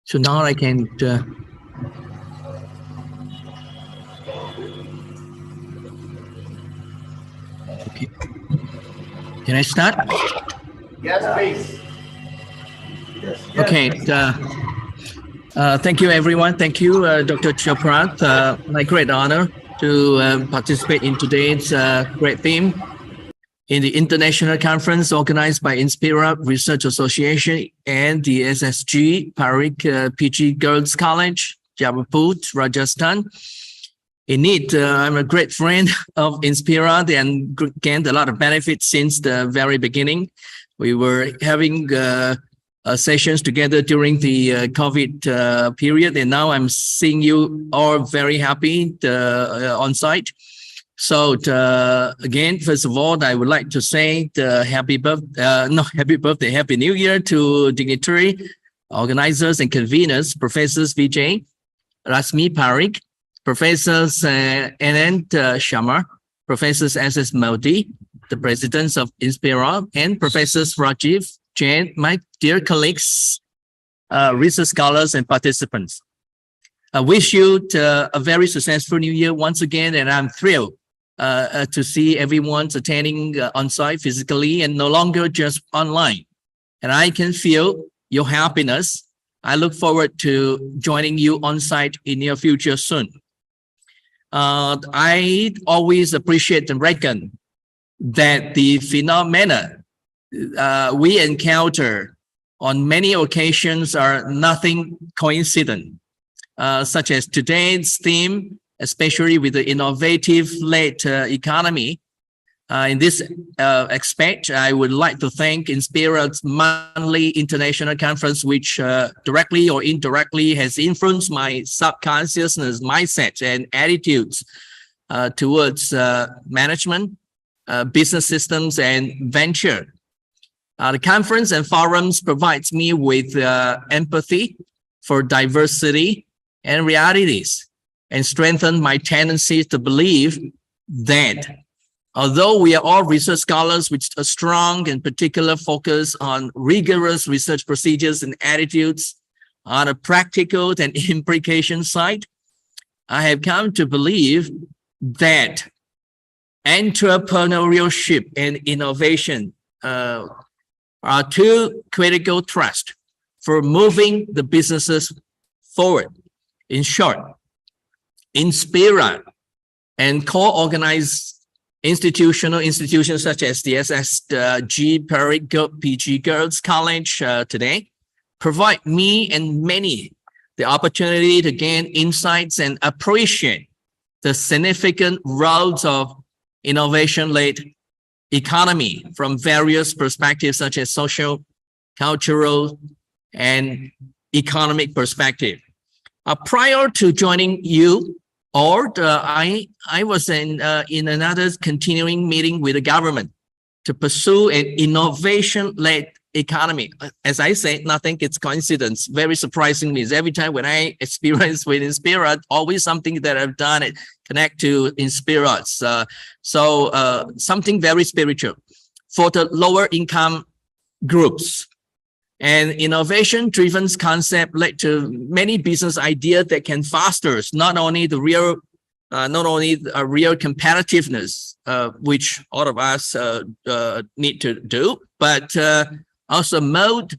So now I can okay. Can I start? Yes, please. Okay. Thank you, everyone. Thank you, Dr. Choprat. My great honor to participate in today's great theme in the international conference organized by Inspira Research Association and the S.S.G. PAREEK PG Girls College, JAIPUR, Rajasthan. Indeed, I'm a great friend of Inspira and gained a lot of benefits since the very beginning. We were having sessions together during the COVID period, and now I'm seeing you all very happy on site. So again, first of all, I would like to say happy birthday, happy new year to dignitary, organizers and conveners, Professors Vijay, Rasmi Parikh, Professors Anand Sharma, Professors S.S. Modi, the presidents of Inspira, and Professors Rajiv, Jain, my dear colleagues, research scholars and participants. I wish you a very successful new year once again, and I'm thrilled to see everyone's attending on site physically and no longer just online. And I can feel your happiness. I look forward to joining you on site in your future soon. I always appreciate and reckon that the phenomena we encounter on many occasions are nothing coincident, such as today's theme, especially with the innovative-led economy. In this aspect, I would like to thank Inspira's monthly international conference, which directly or indirectly has influenced my subconsciousness, mindset, and attitudes towards management, business systems, and venture. The conference and forums provides me with empathy for diversity and realities, and strengthen my tendency to believe that although we are all research scholars with a strong and particular focus on rigorous research procedures and attitudes on a practical and implication side, I have come to believe that entrepreneurship and innovation are two critical thrusts for moving the businesses forward. In short, Inspira and co-organized institutions such as the S.S.G. PAREEK PG Girls College today provide me and many the opportunity to gain insights and appreciate the significant roles of innovation-led economy from various perspectives such as social, cultural, and economic perspective. Prior to joining you, I was in another continuing meeting with the government to pursue an innovation-led economy. As I say, nothing is coincidence. Very surprisingly, is every time when I experience with Inspira, always something that I've done it connect to Inspira. So something very spiritual for the lower income groups. And innovation-driven concept led to many business ideas that can foster not only a real competitiveness, which all of us need to do, but also mold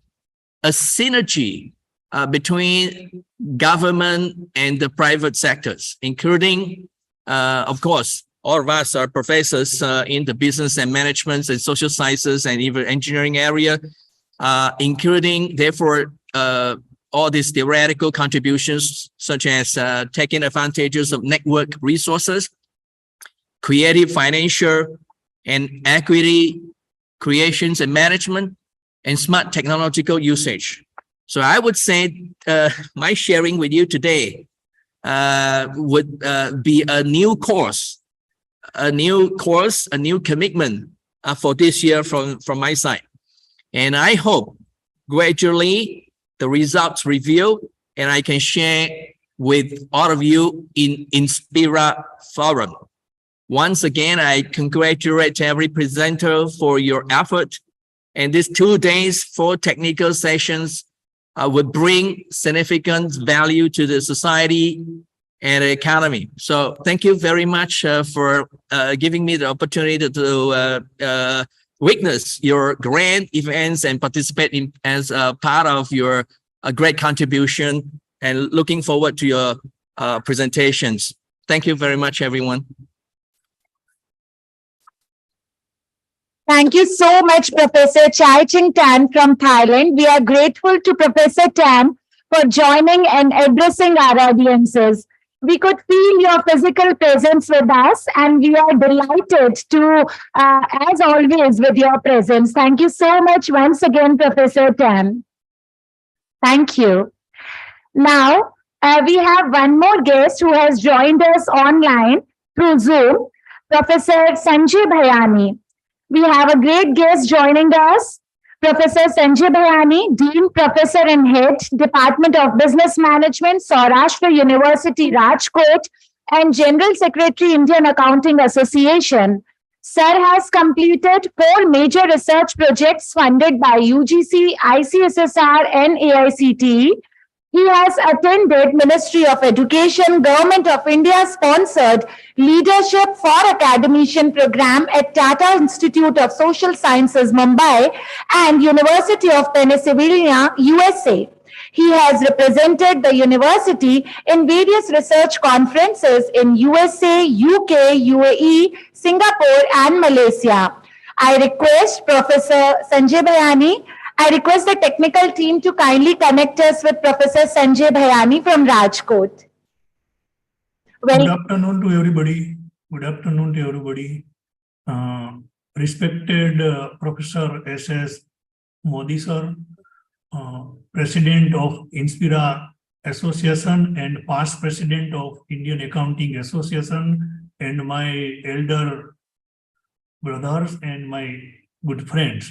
a synergy between government and the private sectors, including, of course, all of us are professors in the business and management and social sciences and even engineering area. Including, therefore, all these theoretical contributions, such as taking advantages of network resources, creative financial and equity creations and management, and smart technological usage. So I would say my sharing with you today would be a new commitment for this year from my side. And I hope gradually the results reveal and I can share with all of you in Inspira Forum. Once again, I congratulate every presenter for your effort. And these 2 days, 4 technical sessions would bring significant value to the society and the economy. So thank you very much for giving me the opportunity to witness your grand events and participate in as a part of your great contribution, and looking forward to your presentations. Thank you very much, everyone. Thank you so much, Professor Chai Ching Tan from Thailand. We are grateful to Professor Tan for joining and addressing our audiences. We could feel your physical presence with us, and we are delighted to, as always, with your presence. Thank you so much once again, Professor Tan. Thank you. Now, we have one more guest who has joined us online through Zoom, Professor Sanjay Bhayani. We have a great guest joining us, Professor Sanjay Bhayani, Dean, Professor and Head, Department of Business Management, Saurashtra University, Rajkot, and General Secretary, Indian Accounting Association. Sir has completed 4 major research projects funded by UGC, ICSSR, and AICTE. He has attended Ministry of Education, Government of India sponsored Leadership for Academician program at Tata Institute of Social Sciences, Mumbai, and University of Pennsylvania, USA. He has represented the university in various research conferences in USA, UK, UAE, Singapore, and Malaysia. I request Professor Sanjay Bhayani, I request the technical team to kindly connect us with Professor Sanjay Bhayani from Rajkot. Good afternoon to everybody. Good afternoon to everybody. respected Professor S.S. Modi sir, President of Inspira Association and past President of Indian Accounting Association, and my elder brothers and my good friends.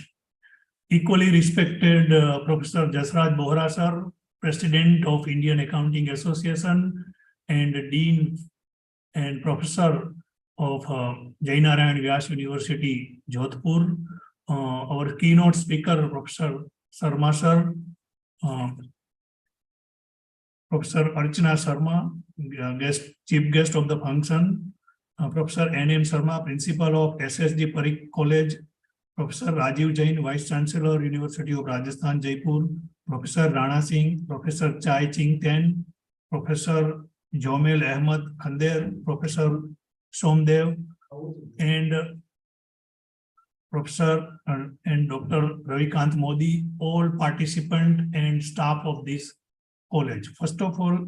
Equally respected Professor Jasraj Bohra sir, President of Indian Accounting Association and Dean and Professor of Jai Narayan Vyas University, Jodhpur. Our keynote speaker, Professor Sharma sir, Professor Archana Sharma, chief guest of the function, Professor N.M. Sharma, Principal of S.S.G. PAREEK College, Professor Rajiv Jain, Vice Chancellor, University of Rajasthan, Jaipur, Professor Rana Singh, Professor Chai Ching Ten, Professor Jomel Ahmed Khander, Professor Somdev, and Professor and Dr. Ravikant Modi, all participants and staff of this college. First of all,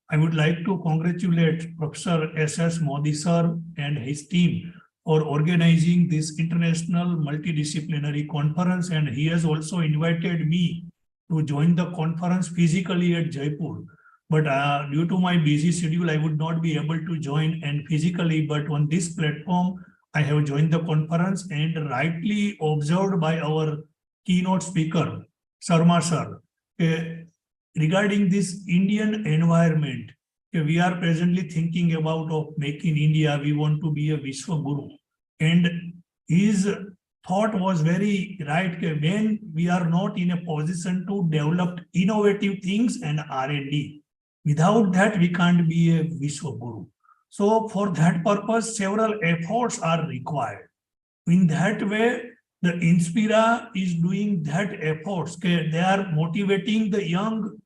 I would like to congratulate Professor S.S. Modi sir and his team for organizing this international multidisciplinary conference, and he has also invited me to join the conference physically at Jaipur. But due to my busy schedule, I would not be able to join and physically, but on this platform, I have joined the conference, and rightly observed by our keynote speaker, Sharma sir, regarding this Indian environment. We are presently thinking about of making India, we want to be a Vishwa Guru. And his thought was very right, when we are not in a position to develop innovative things and R&D, without that we can't be a Vishwa Guru. So for that purpose, several efforts are required. In that way, the Inspira is doing that efforts. They are motivating the young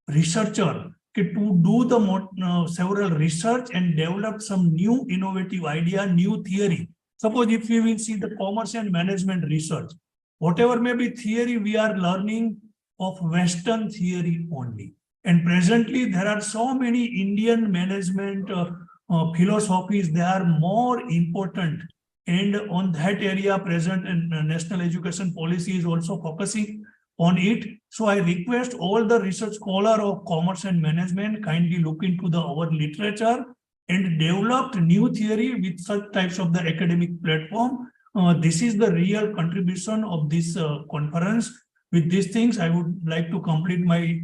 researcher to do the several research and develop some new innovative idea, new theory. Suppose if we will see the commerce and management research, whatever may be theory, we are learning of Western theory only. And presently, there are so many Indian management philosophies, they are more important. And on that area, present and national education policy is also focusing on it. So I request all the research scholar of commerce and management kindly look into our literature and develop new theory with such types of the academic platform. This is the real contribution of this conference. With these things, I would like to complete my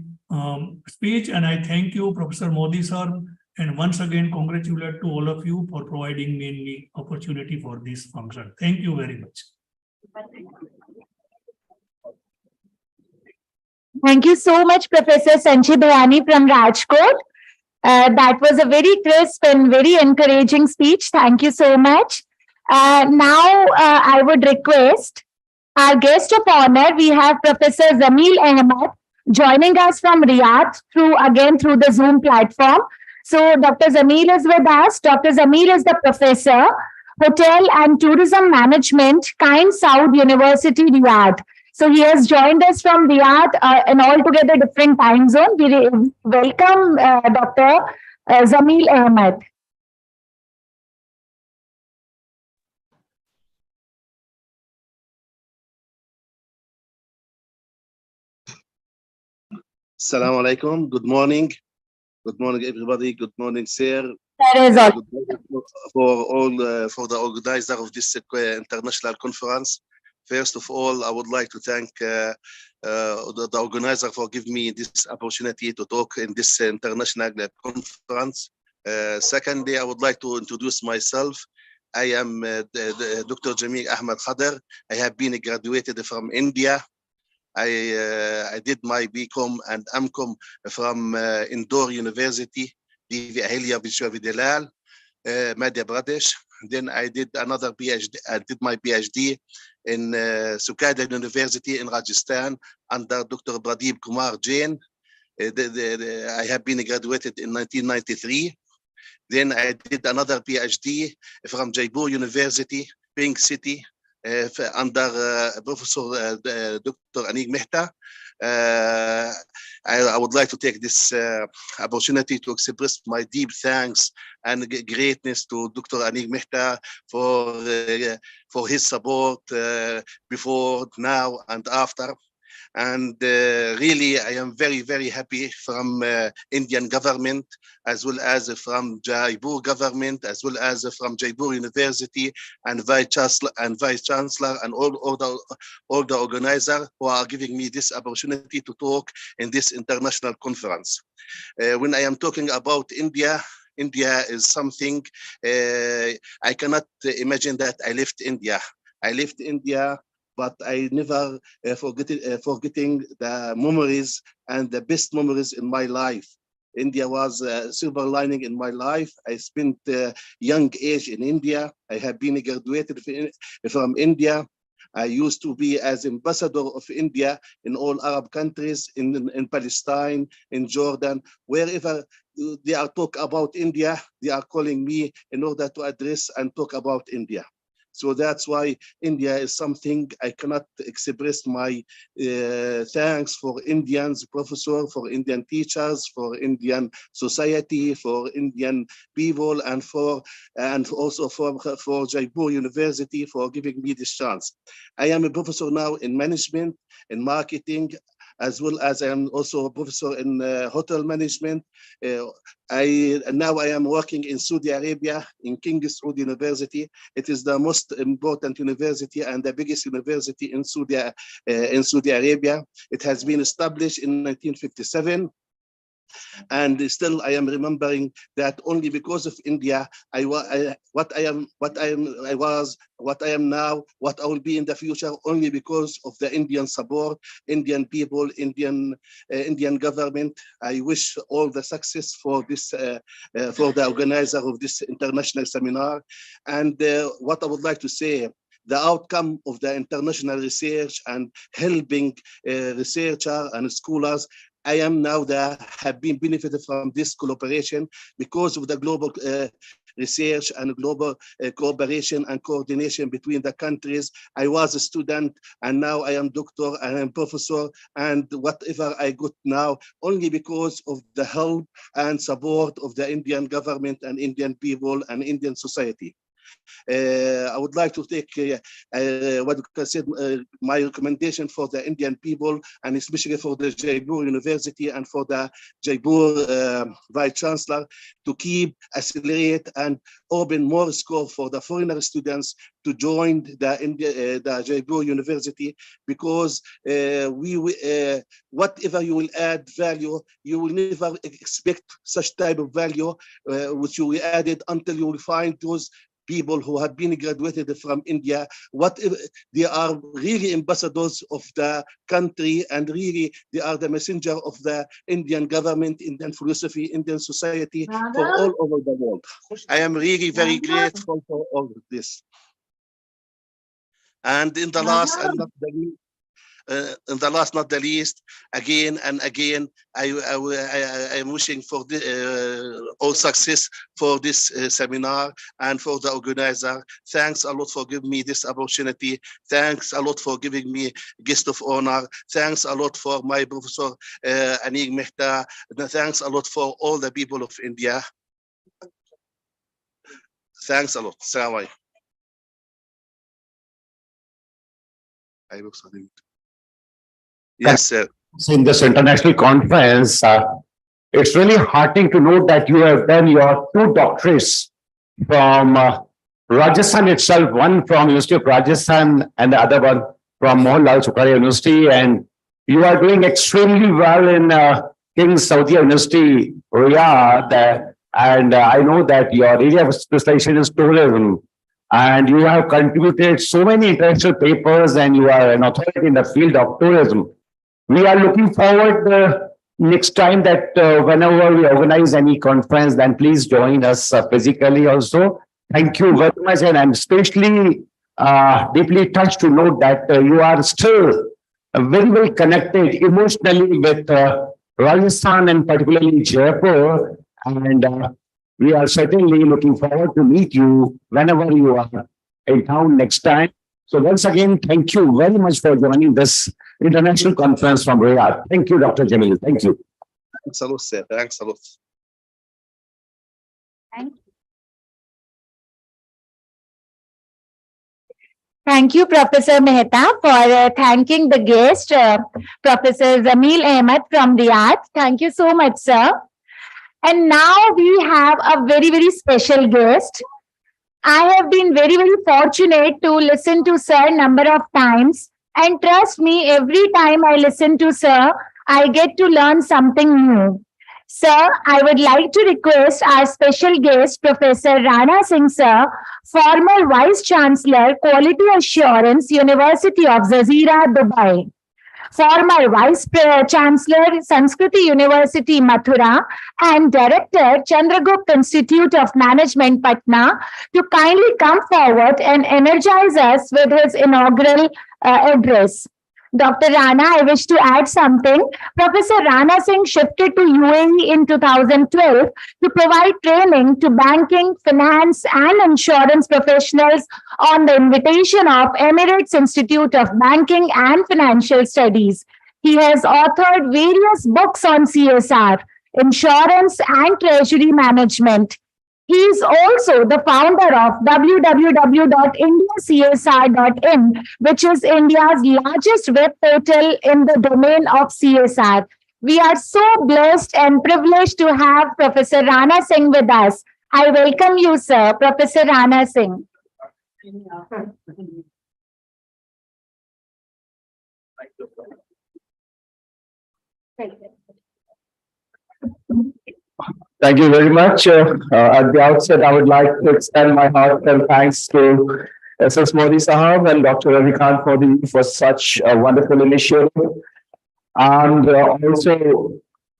speech, and I thank you, Professor Modi sir, and once again congratulate to all of you for providing me the opportunity for this function. Thank you very much. Thank you so much, Professor Sanjay Bhayani from Rajkot. That was a very crisp and very encouraging speech. Thank you so much. Now, I would request our guest of honor. We have Professor Zamil Ahmed joining us from Riyadh through the Zoom platform. So, Dr. Zamil is with us. Dr. Zamil is the Professor, Hotel and Tourism Management, Kind Saud University, Riyadh. So he has joined us from Riyadh, an altogether different time zone. We welcome Dr. Zamil Ahmed. Assalamu alaikum. Good morning. Good morning, everybody. Good morning, sir. For the organizer of this international conference. First of all, I would like to thank the organizer for giving me this opportunity to talk in this international conference. Secondly, I would like to introduce myself. I am Dr. Jamil Ahmed Khader. I have been graduated from India. I did my BCom and MCom from Indore University, Devi Ahilya Vishwavidyalaya, Madhya Pradesh. Then I did another PhD. I did my PhD in Sukada University in Rajasthan under Dr. Pradeep Kumar Jain. I have been graduated in 1993. Then I did another PhD from Jaipur University, Pink City, under Professor Dr. Anik Mehta. I would like to take this opportunity to express my deep thanks and greatness to Dr. Anik Mehta for his support before, now, and after. And really, I am very, very happy from Indian government, as well as from Jaipur government, as well as from Jaipur University and Vice Chancellor and all the organizers who are giving me this opportunity to talk in this international conference. When I am talking about India, India is something I cannot imagine that I left India. I left India, but I never forgetting the memories and the best memories in my life. India was a silver lining in my life. I spent young age in India. I have been graduated from India. I used to be as ambassador of India in all Arab countries, in Palestine, in Jordan, wherever they are talk about India, they are calling me in order to address and talk about India. So that's why India is something I cannot express my thanks for Indians, professor, for Indian teachers, for Indian society, for Indian people, and also for Jaipur University for giving me this chance. I am a professor now in management, in marketing, as well as I am also a professor in hotel management. Now I am working in Saudi Arabia, in King Saud University. It is the most important university and the biggest university in Saudi Arabia. It has been established in 1957. And still I am remembering that only because of India, what I am now, what I will be in the future, only because of the Indian support, Indian people, Indian government. I wish all the success for this, for the organizer of this international seminar. And what I would like to say, the outcome of the international research and helping researchers and scholars, I am now have been benefited from this collaboration because of the global research and global cooperation and coordination between the countries. I was a student and now I am doctor and I'm professor, and whatever I got now only because of the help and support of the Indian government and Indian people and Indian society. I would like to take what you can say, my recommendation for the Indian people, and especially for the Jaipur University and for the Jaipur Vice Chancellor, to keep, accelerate, and open more scope for the foreigner students to join the Jaipur University, because whatever you will add value, you will never expect such type of value which you will add it until you will find those people who have been graduated from India, they are really ambassadors of the country, and really they are the messenger of the Indian government, Indian philosophy, Indian society for all over the world. I am really very grateful for all of this. And in the last, not the least, again and again, I am wishing for all success for this seminar and for the organizer. Thanks a lot for giving me this opportunity. Thanks a lot for giving me guest of honor. Thanks a lot for my professor Anik Mehta. Thanks a lot for all the people of India. Thanks a lot. Assalamu alaikum. Yes, sir. In this international conference, it's really heartening to note that you have done your 2 doctorates from Rajasthan itself, one from University of Rajasthan and the other one from Mohanlal Sukhariya University, and you are doing extremely well in King Saudi University, Riyadh, and I know that your area of specialization is tourism, and you have contributed so many international papers, and you are an authority in the field of tourism. We are looking forward next time that whenever we organize any conference, then please join us physically also. Thank you very much. And I'm especially deeply touched to note that you are still very well connected emotionally with Rajasthan and particularly Jaipur. And we are certainly looking forward to meet you whenever you are in town next time. So once again, thank you very much for joining this international conference from Riyadh. Thank you, Dr. Jamil. Thank you. Thanks a lot, sir. Thanks a lot. Thank you, Professor Mehta, for thanking the guest, Professor Zamil Ahmed from Riyadh. Thank you so much, sir. And now we have a very, very special guest. I have been very, very fortunate to listen to Sir number of times. And trust me, every time I listen to Sir, I get to learn something new. Sir, I would like to request our special guest, Professor Rana Singh, sir, former Vice Chancellor, Quality Assurance, University of Jazeera, Dubai. Former Vice Chancellor, Sanskriti University, Mathura, and Director, Chandragupta Institute of Management, Patna, to kindly come forward and energize us with his inaugural address. Dr. Rana, I wish to add something. Professor Rana Singh shifted to UAE in 2012 to provide training to banking, finance, and insurance professionals on the invitation of Emirates Institute of Banking and Financial Studies. He has authored various books on CSR, insurance, and treasury management. He is also the founder of www.indiacsr.in, which is India's largest web portal in the domain of CSR. We are so blessed and privileged to have Professor Rana Singh with us. I welcome you, sir, Professor Rana Singh. Thank you very much. At the outset, I would like to extend my heartfelt thanks to S.S. Modi Sahab and Dr. Ravikant Modi for such a wonderful initiative. And also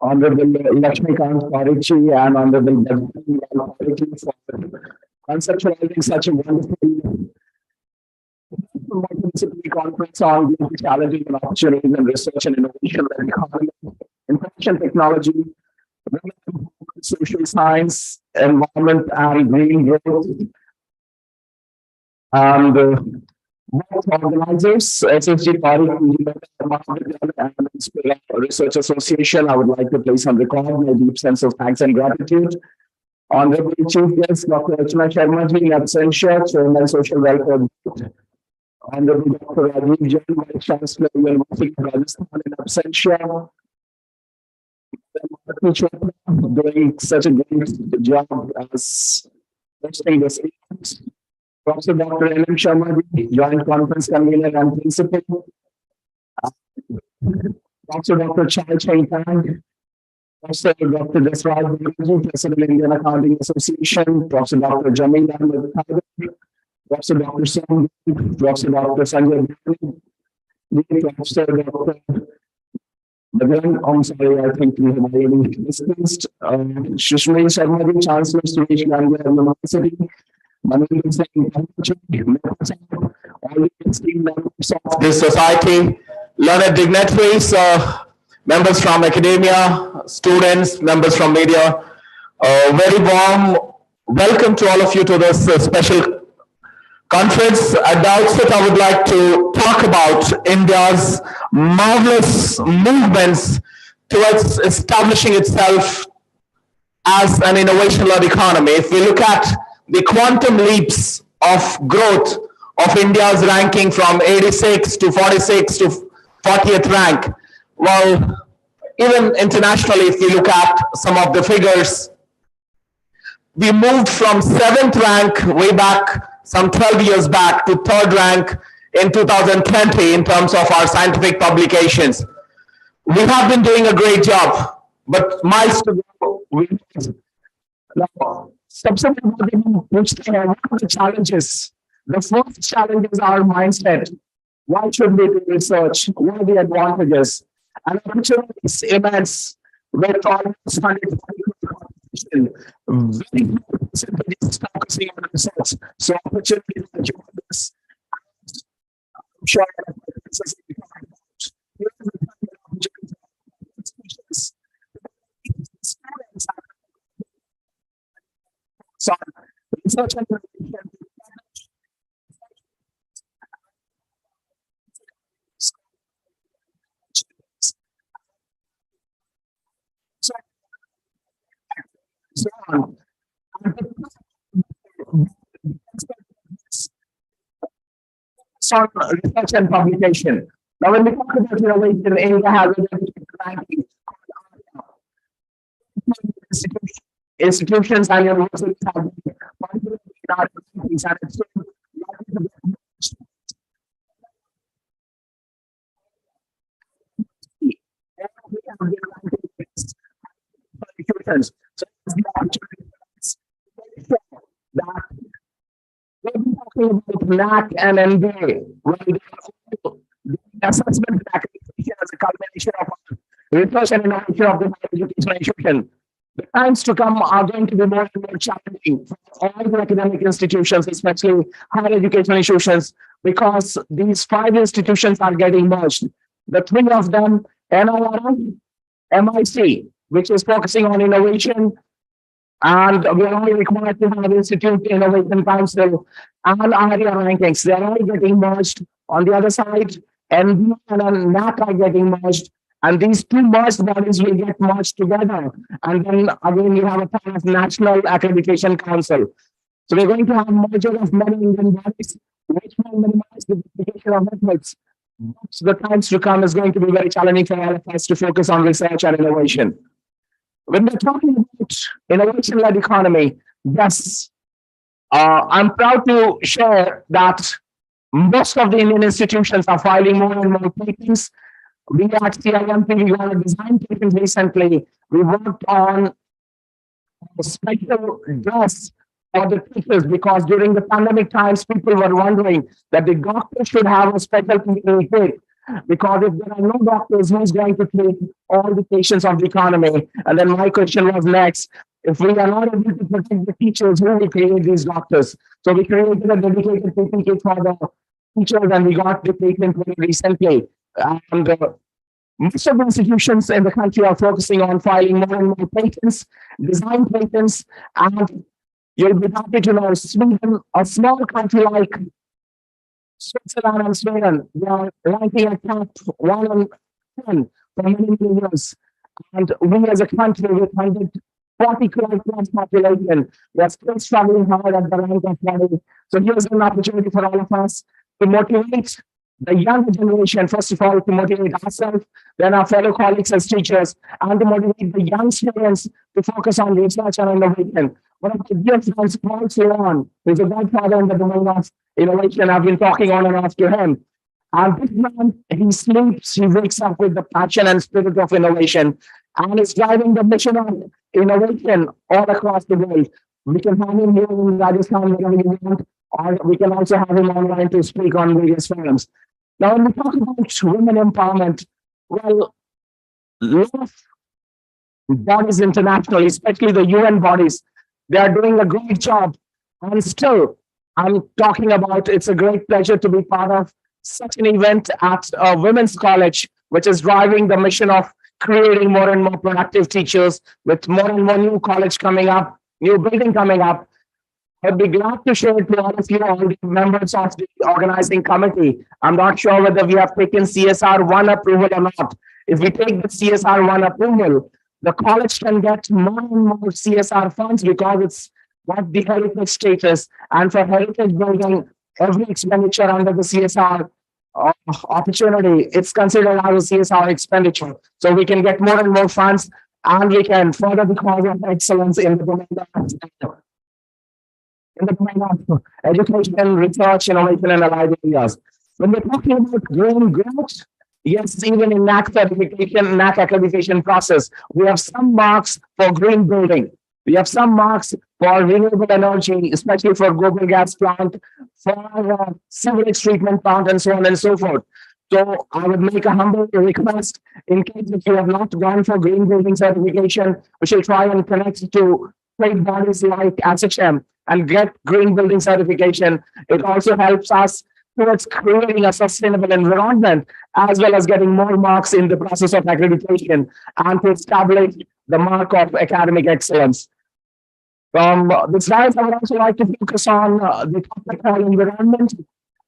Honorable Lakshmikant Pareek ji and Honorable Pareek ji for conceptualizing such a wonderful multidisciplinary conference on global challenges and opportunities in research and innovation, economy, information technology, social science, environment, and green growth. And both organizers, S.S.G. PAREEK PG and Inspira Research Association, I would like to place on record my deep sense of thanks and gratitude. Honorable Chief Guest, Dr. Archana Sharma ji, in absentia, Chairman, Social Welfare Board. Honorable Dr. Rajiv Jain, Vice Chancellor, University of Rajasthan, in absentia. Doing such a great job as hosting this event. Professor Dr. N.M. Sharma, Joint Conference Convener and Principal. Professor Dr. Chai Cheng Tang, Professor Dr. Jasraj Bharati, President of Indian Accounting Association, Professor Dr. Jamil Ahmed Khader, Professor Dr. Sam, Professor Dr. Sanjay Bhani, Professor Dr. I'm sorry, I think we have already discussed. Sushma Sharma, Chancellor, Suresh Gandhi University, Manindra Singh, all the esteemed members of this society, learned dignitaries, members from academia, students, members from media, very warm welcome to all of you to this special conference. At the outset, I would like to talk about India's marvelous movements towards establishing itself as an innovation-led economy. If we look at the quantum leaps of growth of India's ranking from 86 to 46 to 40th rank, well, even internationally, if we look at some of the figures, we moved from 7th rank way back some 12 years back to 3rd rank in 2020 in terms of our scientific publications. We have been doing a great job, but miles to go. Now, subsequently, what are the challenges? The first challenge is our mindset. Why should we do research? What are the advantages? And opportunities immense with almost 100 very focusing on research. So opportunities that you have this, I'm sure research and so on. On research and publication. Now, when we talk about innovation, India has a ranking. Institutions and universities have been particularly in our rankings, and it's institutions. So it's the opportunity that we've been talking about NAC and NBA. Well, the assessment and accreditation as a culmination of research and innovation of the higher education institution. The times to come are going to be more and more challenging for all the academic institutions, especially higher education institutions, because these 5 institutions are getting merged. The 3 of them, NIRA, MIC, which is focusing on innovation, and we are only required to have Institute Innovation Council and IRA rankings. They are all getting merged. On the other side, NB and NAC are getting merged. And these 2 merged bodies will get merged together. And then again, you have a part of National Accreditation Council. So we're going to have merger of many Indian bodies, which will minimize the duplication of efforts. So the times to come is going to be very challenging for all of us to focus on research and innovation. When we're talking about innovation-led economy, yes, I'm proud to share that most of the Indian institutions are filing more and more patents. We at CIMP, we got a design patent recently. We worked on special dress for the teachers because during the pandemic times, people were wondering that the doctor should have a special PPE kit. Because if there are no doctors, who's going to treat all the patients of the economy? And then my question was next, if we are not able to protect the teachers, who will create these doctors? So we created a dedicated PPE kit for the teachers, and we got the patent very recently. And most of the institutions in the country are focusing on filing more and more patents, design patents, and you'll be happy to know Sweden, a small country like Switzerland and Sweden, they are ranking at top 1 and 10 for many years. And we as a country with 140 crore plus population, we are still struggling hard at the rank of 20. So here's an opportunity for all of us to motivate the younger generation, first of all, to motivate ourselves, then our fellow colleagues as teachers, and to motivate the young students to focus on research and innovation. One of my dear friends, Paul Ceylon, who is a godfather in the domain of innovation, I've been talking on and off to him. And this man, he sleeps, he wakes up with the passion and spirit of innovation, and is driving the mission of innovation all across the world. We can have him here in Rajasthan whenever we want, or we can also have him online to speak on various forums. Now, when we talk about women empowerment, well, a lot of bodies internationally, especially the UN bodies, they are doing a great job. And still, I'm talking about, it's a great pleasure to be part of such an event at a women's college, which is driving the mission of creating more and more productive teachers with more and more new college coming up, new building coming up. I'd be glad to share it to all of you, all the members of the organizing committee. I'm not sure whether we have taken CSR 1 approval or not. If we take the CSR 1 approval, the college can get more and more CSR funds because it's got the heritage status. And for heritage building, every expenditure under the CSR opportunity, it's considered as a CSR expenditure. So we can get more and more funds, and we can further the cause of excellence in the domain of education, research, innovation, and allied areas. When we're talking about green growth, yes, even in NAC certification, NAC accreditation process, we have some marks for green building. We have some marks for renewable energy, especially for global gas plant, for sewage treatment plant, and so on and so forth. So I would make a humble request, in case if you have not gone for green building certification, we shall try and connect to trade bodies like S.S.G and get green building certification. It also helps us towards creating a sustainable environment, as well as getting more marks in the process of accreditation and to establish the mark of academic excellence. From this slide, I would also like to focus on the topic environment.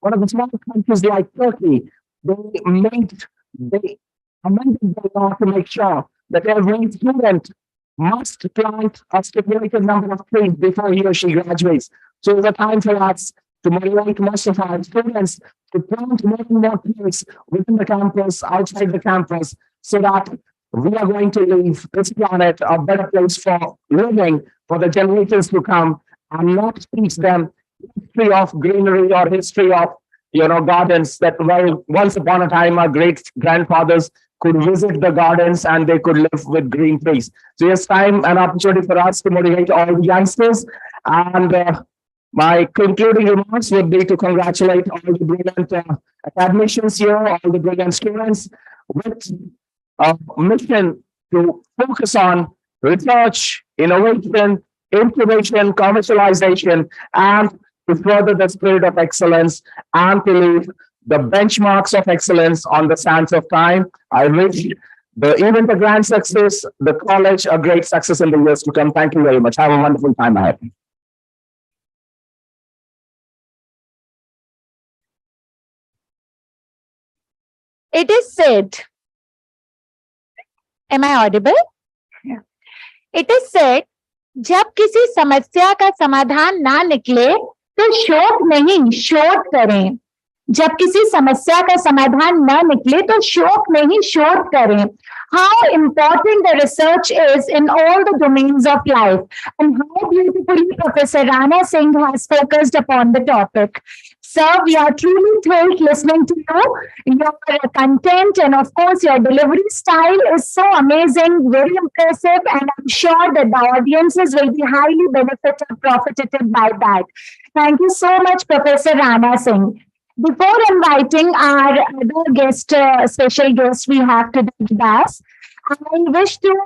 One of the small countries like Turkey, they amended the law to make sure that every student must plant a stipulated number of trees before he or she graduates. So it's a time for us to motivate most of our students to plant more and more trees within the campus, outside the campus, so that we are going to leave this planet a better place for living for the generations to come, and not teach them history of greenery or history of gardens that, well, once upon a time our great grandfathers could visit the gardens and they could live with green trees. So it's time and opportunity for us to motivate all the youngsters. And my concluding remarks would be to congratulate all the brilliant academicians here, all the brilliant students with a mission to focus on research, innovation, incubation, commercialization, and to further the spirit of excellence and to leave the benchmarks of excellence on the sands of time. I wish the event a grand success, the college a great success in the years to come. Thank you very much. Have a wonderful time ahead. It is said, am I audible? Yeah. It is said, जब किसी समस्या का समाधान ना निकले तो शोध नहीं शोध करें. जब किसी समस्या का समाधान न निकले तो शोध नहीं शोध करें. How important the research is in all the domains of life, and how beautifully Professor Rana Singh has focused upon the topic. Sir, we are truly thrilled listening to you. Your content and of course your delivery style is so amazing, very impressive, and I'm sure that the audiences will be highly profited by that. Thank you so much, Professor Rana Singh. Before inviting our other guest, special guest we have today with us, I wish to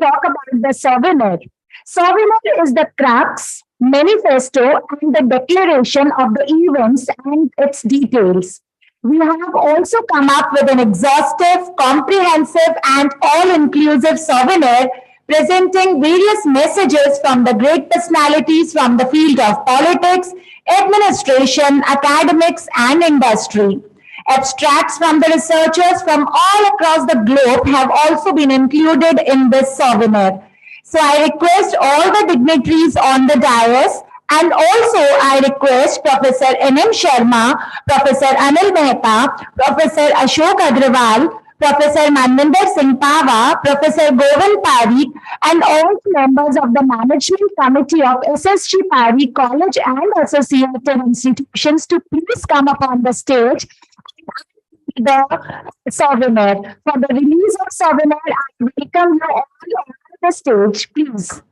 talk about the souvenir. Souvenir is the crux, manifesto, and the declaration of the events and its details. We have also come up with an exhaustive, comprehensive, and all-inclusive souvenir presenting various messages from the great personalities from the field of politics, administration, academics, and industry. Abstracts from the researchers from all across the globe have also been included in this souvenir. So I request all the dignitaries on the dais, and also I request Professor N.M. Sharma, Professor Anil Mehta, Professor Ashok Agrawal, Professor Manvinder Singh Pava, Professor Govind Parikh, and all members of the management committee of S.S.G. PAREEK College and associated institutions to please come upon the stage. The souvenir. For the release of souvenir, I welcome you all on the stage, please.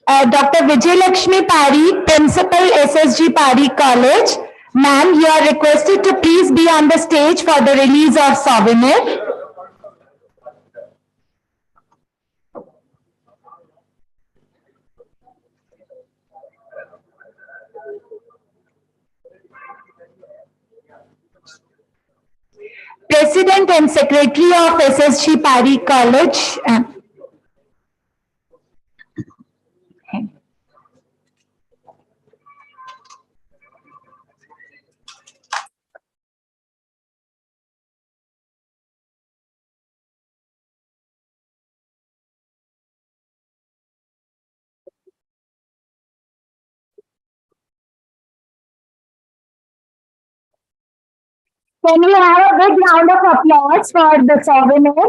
Dr. Vijay Lakshmi Parikh, Principal S.S.G. PAREEK College. Ma'am, you are requested to please be on the stage for the release of souvenir. President and Secretary of S.S.G. PAREEK College. Can we have a big round of applause for the souvenir,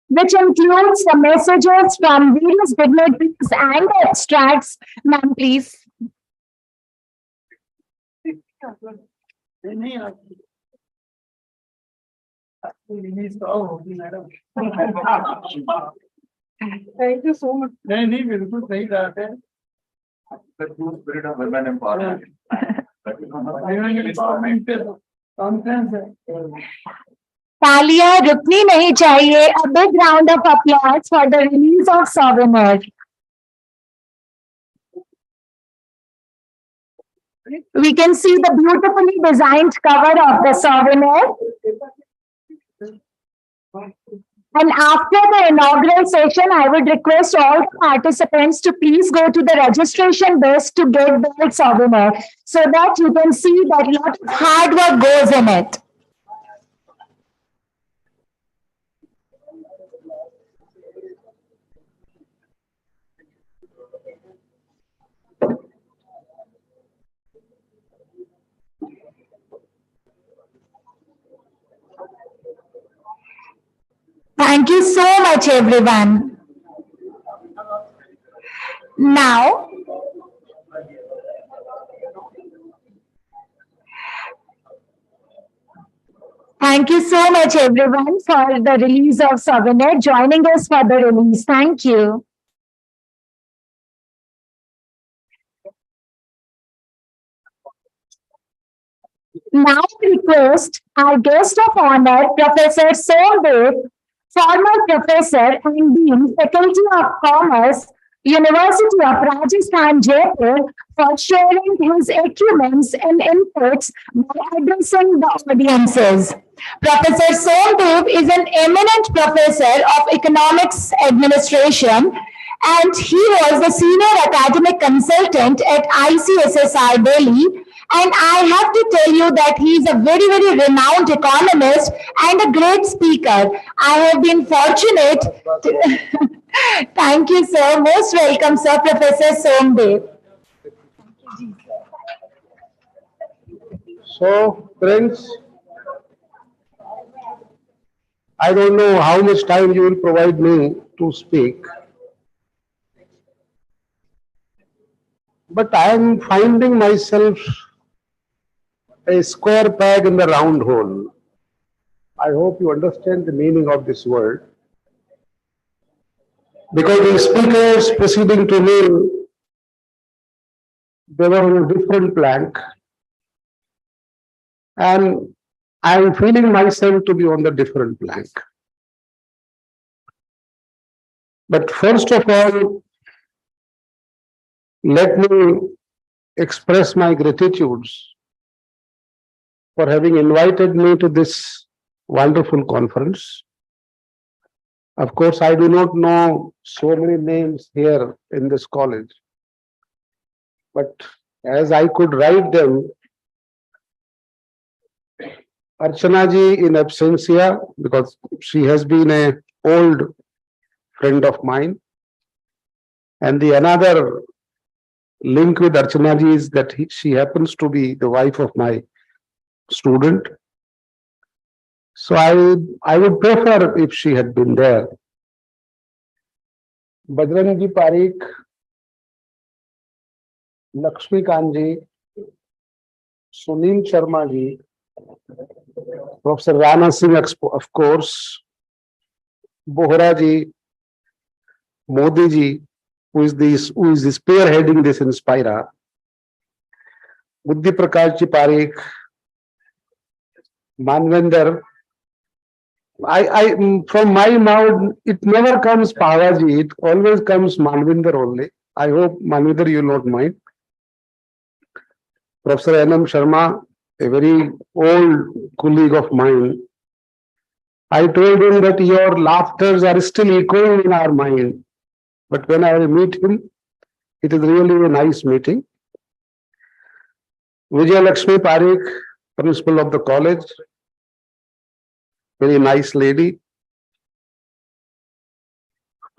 which includes the messages from various dignitaries and the extracts? Ma'am, please. Thank you so much. नहीं बिल्कुल सही बात है. The true spirit of women empowerment. Women empowerment पे conference है. तालियां रुकनी नहीं चाहिए. A big round of applause for the release of souvenir. We can see the beautifully designed cover of the souvenir. And after the inaugural session, I would request all the participants to please go to the registration desk to get their souvenir so that you can see that a lot of hard work goes in it. Thank you so much, everyone. Now, thank you so much, everyone, for the release of souvenir, joining us for the release. Thank you. Now I request our guest of honor, Professor Souldev, former professor and dean, Faculty of Commerce, University of Rajasthan, Jaipur, for sharing his acumen and inputs by addressing the audiences. Professor Souldev is an eminent professor of economics administration, and he was the senior academic consultant at ICSSI Delhi. And I have to tell you that he is a very, very renowned economist and a great speaker. I have been fortunate to thank you, sir. Most welcome, sir, Professor Souldev. So, friends, I don't know how much time you will provide me to speak, but I am finding myself a square peg in the round hole. I hope you understand the meaning of this word, because the speakers preceding to me, they were on a different plank, and I am feeling myself to be on the different plank. But first of all, let me express my gratitudes for having invited me to this wonderful conference. Of course, I do not know so many names here in this college, but as I could write them, Archana ji in absentia, because she has been an old friend of mine, and the another link with Archana ji is that she happens to be the wife of my student. So I would prefer if she had been there. Bajrang ji Parikh, Lakshmi Kanji, Sunil Sharma ji, Professor Rana Singh, of course, Bohra ji, Modi ji, who is spearheading this Inspira, Buddhi Prakash ji Parikh, Manvinder. From my mouth, it never comes Pawaji, it always comes Manvinder only. I hope Manvinder you will not mind. Professor N.M. Sharma, a very old colleague of mine. I told him that your laughters are still echoing in our mind. But when I meet him, it is really a nice meeting. Vijay Lakshmi Parikh, principal of the college, very nice lady.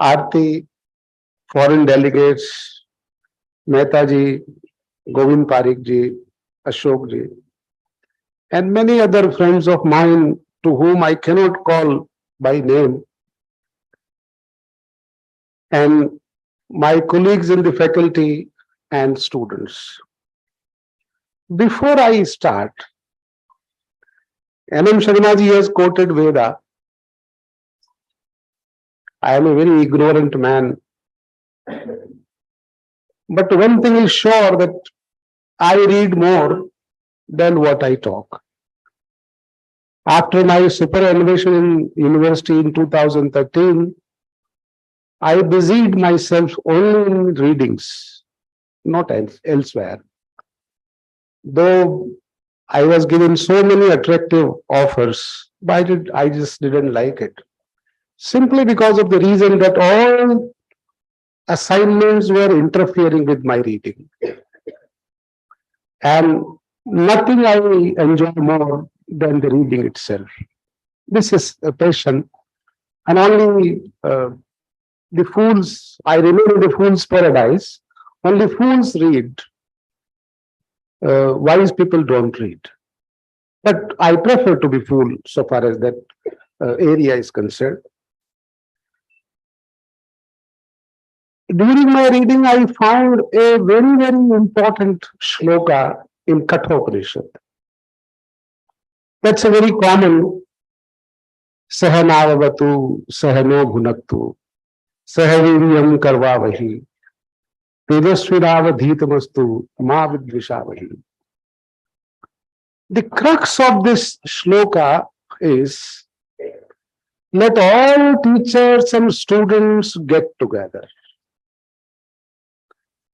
Aarti, foreign delegates, Mehta ji, Govind Parikh ji, Ashok ji, and many other friends of mine to whom I cannot call by name, and my colleagues in the faculty and students. Before I start, N.M. Sharma ji has quoted Veda. I am a very ignorant man. But one thing is sure, that I read more than what I talk. After my superannuation in university in 2013, I busied myself only in readings, not elsewhere. Though I was given so many attractive offers, but I just didn't like it. simply because of the reason that all assignments were interfering with my reading. And nothing I enjoy more than the reading itself. This is a passion, and only the fools, I remain in the fool's paradise. Only fools read. Wise people don't read. But I prefer to be fool so far as that area is concerned. During my reading, I found a very, very important shloka in Kathopanishad. That's a very common Sahanavavatu, Sahano Bhunaktu, Sahaviryam Karvavahi, Tejasvinavadhitamastu, Ma Vidvishavahi. The crux of this shloka is, let all teachers and students get together.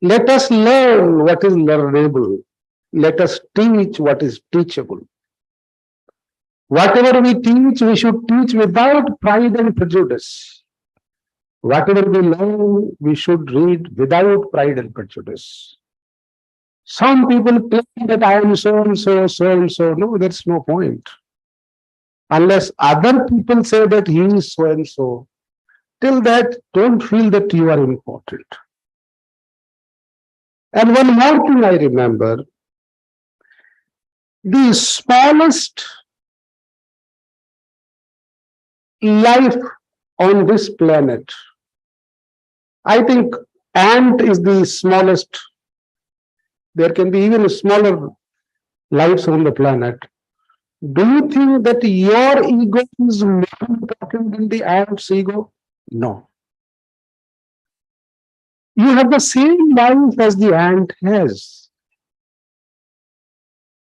Let us learn what is learnable. Let us teach what is teachable. Whatever we teach, we should teach without pride and prejudice. Whatever we learn, we should read without pride and prejudice. Some people claim that I am so and so, so and so. No, that's no point. Unless other people say that he is so and so, till that, don't feel that you are important. And one more thing I remember, the smallest life on this planet, I think ant is the smallest. There can be even smaller lives on the planet. Do you think that your ego is more important than the ant's ego? No. You have the same life as the ant has.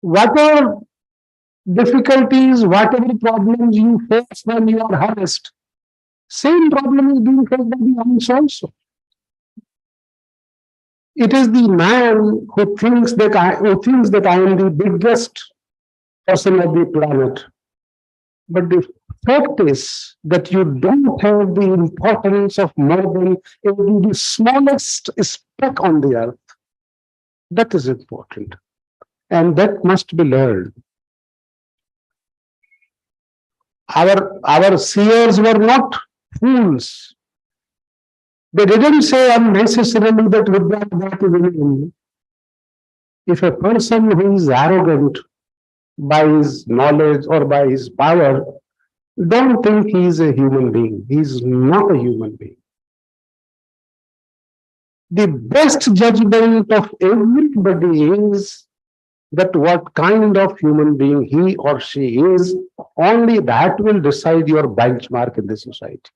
Whatever difficulties, whatever problems you face when you are harassed, same problem is being faced by the ants also. It is the man who thinks that I am the biggest person of the planet. But the fact is that you don't have the importance of more than the smallest speck on the earth. That is important. And that must be learned. Our seers were not fools. They didn't say unnecessarily that Vidya Bhati will. If a person who is arrogant by his knowledge or by his power, don't think he is a human being. He is not a human being. The best judgment of everybody is that what kind of human being he or she is, only that will decide your benchmark in the society.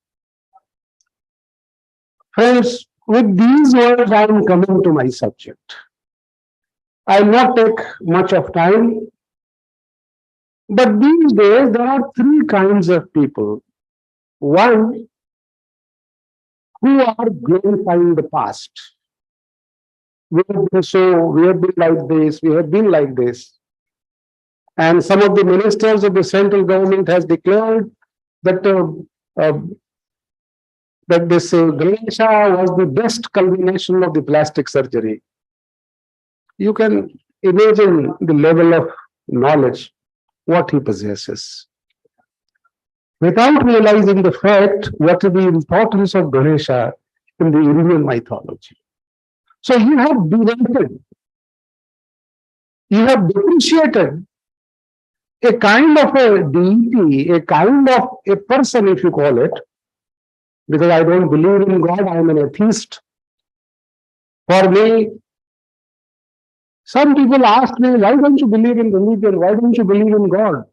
Friends, with these words, I am coming to my subject. I will not take much of time, but these days there are three kinds of people. One, who are glorifying the past. We have been so, we have been like this, we have been like this. And some of the ministers of the central government has declared that that this Ganesha was the best culmination of the plastic surgery. You can imagine the level of knowledge, what he possesses. Without realizing the fact, what is the importance of Ganesha in the Indian mythology. So you have derided, you have depreciated a kind of a deity, a kind of a person, if you call it, because I don't believe in God, I am an atheist. For me, some people ask me, why don't you believe in religion? Why don't you believe in God?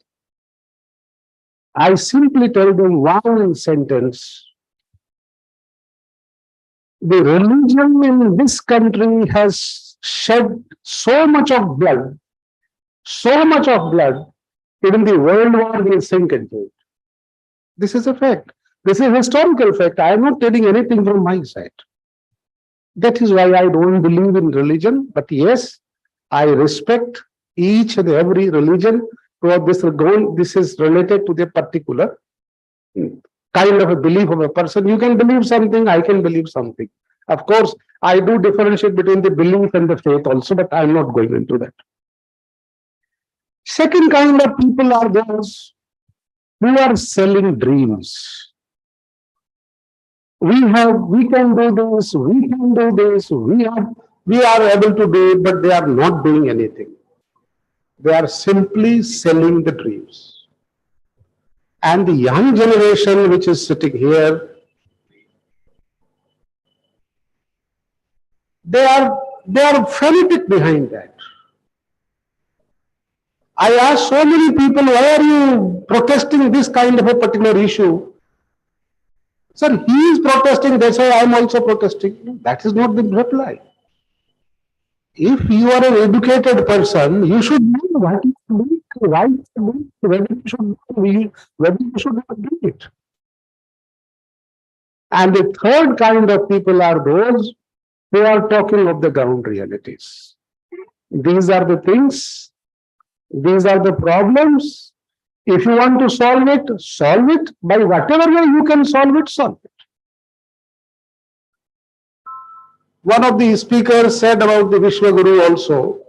I simply tell them one sentence. The religion in this country has shed so much of blood, even the world war will sink into it. This is a fact. This is a historical fact. I am not telling anything from my side. That is why I don't believe in religion. But yes, I respect each and every religion. This is related to the particular kind of a belief of a person. You can believe something, I can believe something. Of course, I do differentiate between the belief and the faith also, but I'm not going into that. Second kind of people are those who are selling dreams. We can do this, we can do this, we are able to do it, but they are not doing anything. They are simply selling the dreams. And the young generation which is sitting here, they are fanatic behind that. I ask so many people, why are you protesting this kind of a particular issue? Sir, he is protesting, that's why I am also protesting. No, that is not the reply. If you are an educated person, you should know what you do, why you do, whether you should not do it. And the third kind of people are those who are talking of the ground realities. These are the things, these are the problems. If you want to solve it by whatever way you can solve it, solve it. One of the speakers said about the Vishwaguru also,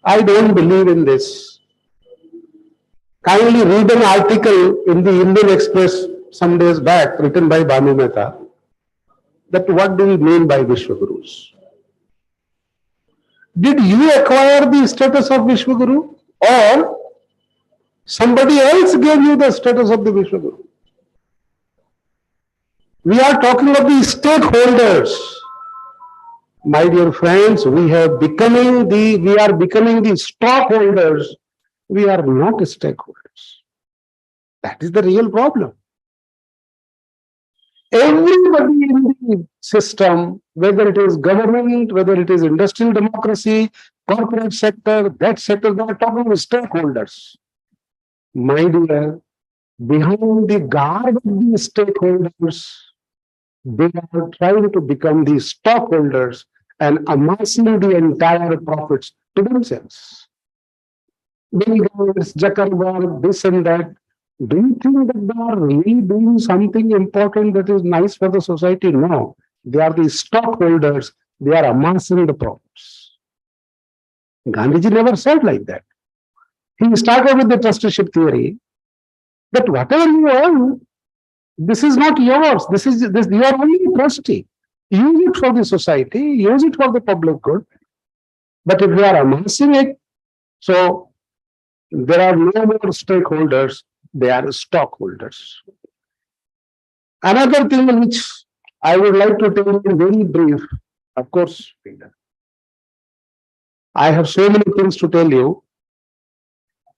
I don't believe in this. Kindly read an article in the Indian Express some days back written by Banu Mehta, that what do we mean by Vishwagurus? Did you acquire the status of Vishwaguru, or somebody else gave you the status of the Vishwaguru? We are talking of the stakeholders. My dear friends, we are becoming the stockholders. We are not stakeholders. That is the real problem. Everybody in the system, whether it is government, whether it is industrial democracy, corporate sector, that sector, they are talking of stakeholders. My dear, behind the garb of the stakeholders, they are trying to become the stockholders and amassing the entire profits to themselves. Bill Gates, Zuckerberg, this and that. Do you think that they are really doing something important that is nice for the society? No. They are the stockholders. They are amassing the profits. Gandhiji never said like that. He started with the trusteeship theory that whatever you own, this is not yours. You are only a trustee. Use it for the society, use it for the public good. But if you are amassing it, so there are no more stakeholders, they are stockholders. Another thing which I would like to tell you in very brief, of course, I have so many things to tell you.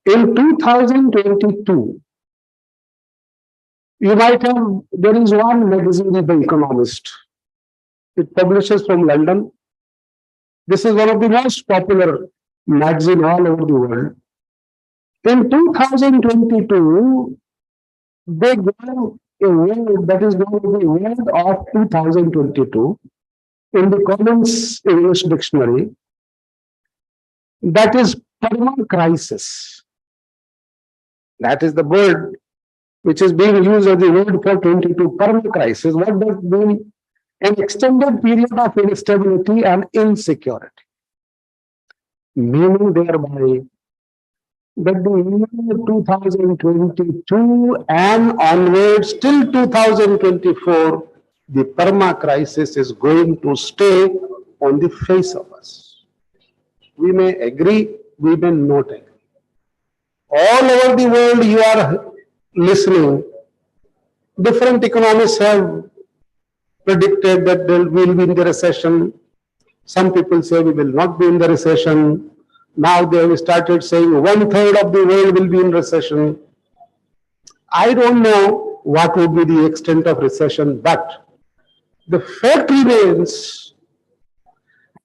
In 2022, you might have, there is one magazine, The Economist. It publishes from London. This is one of the most popular magazines all over the world. In 2022, they gave a word that is known as the word of 2022 in the Commons English Dictionary. That is perma crisis. That is the word which is being used as the word for 22, perma crisis. What does it mean? An extended period of instability and insecurity. Meaning thereby that the year 2022 and onwards till 2024, the perma crisis is going to stay on the face of us. We may agree, we may not agree. All over the world you are listening, different economists have predicted that we will be in the recession. Some people say we will not be in the recession. Now they have started saying 1/3 of the world will be in recession. I don't know what would be the extent of recession, but the fact remains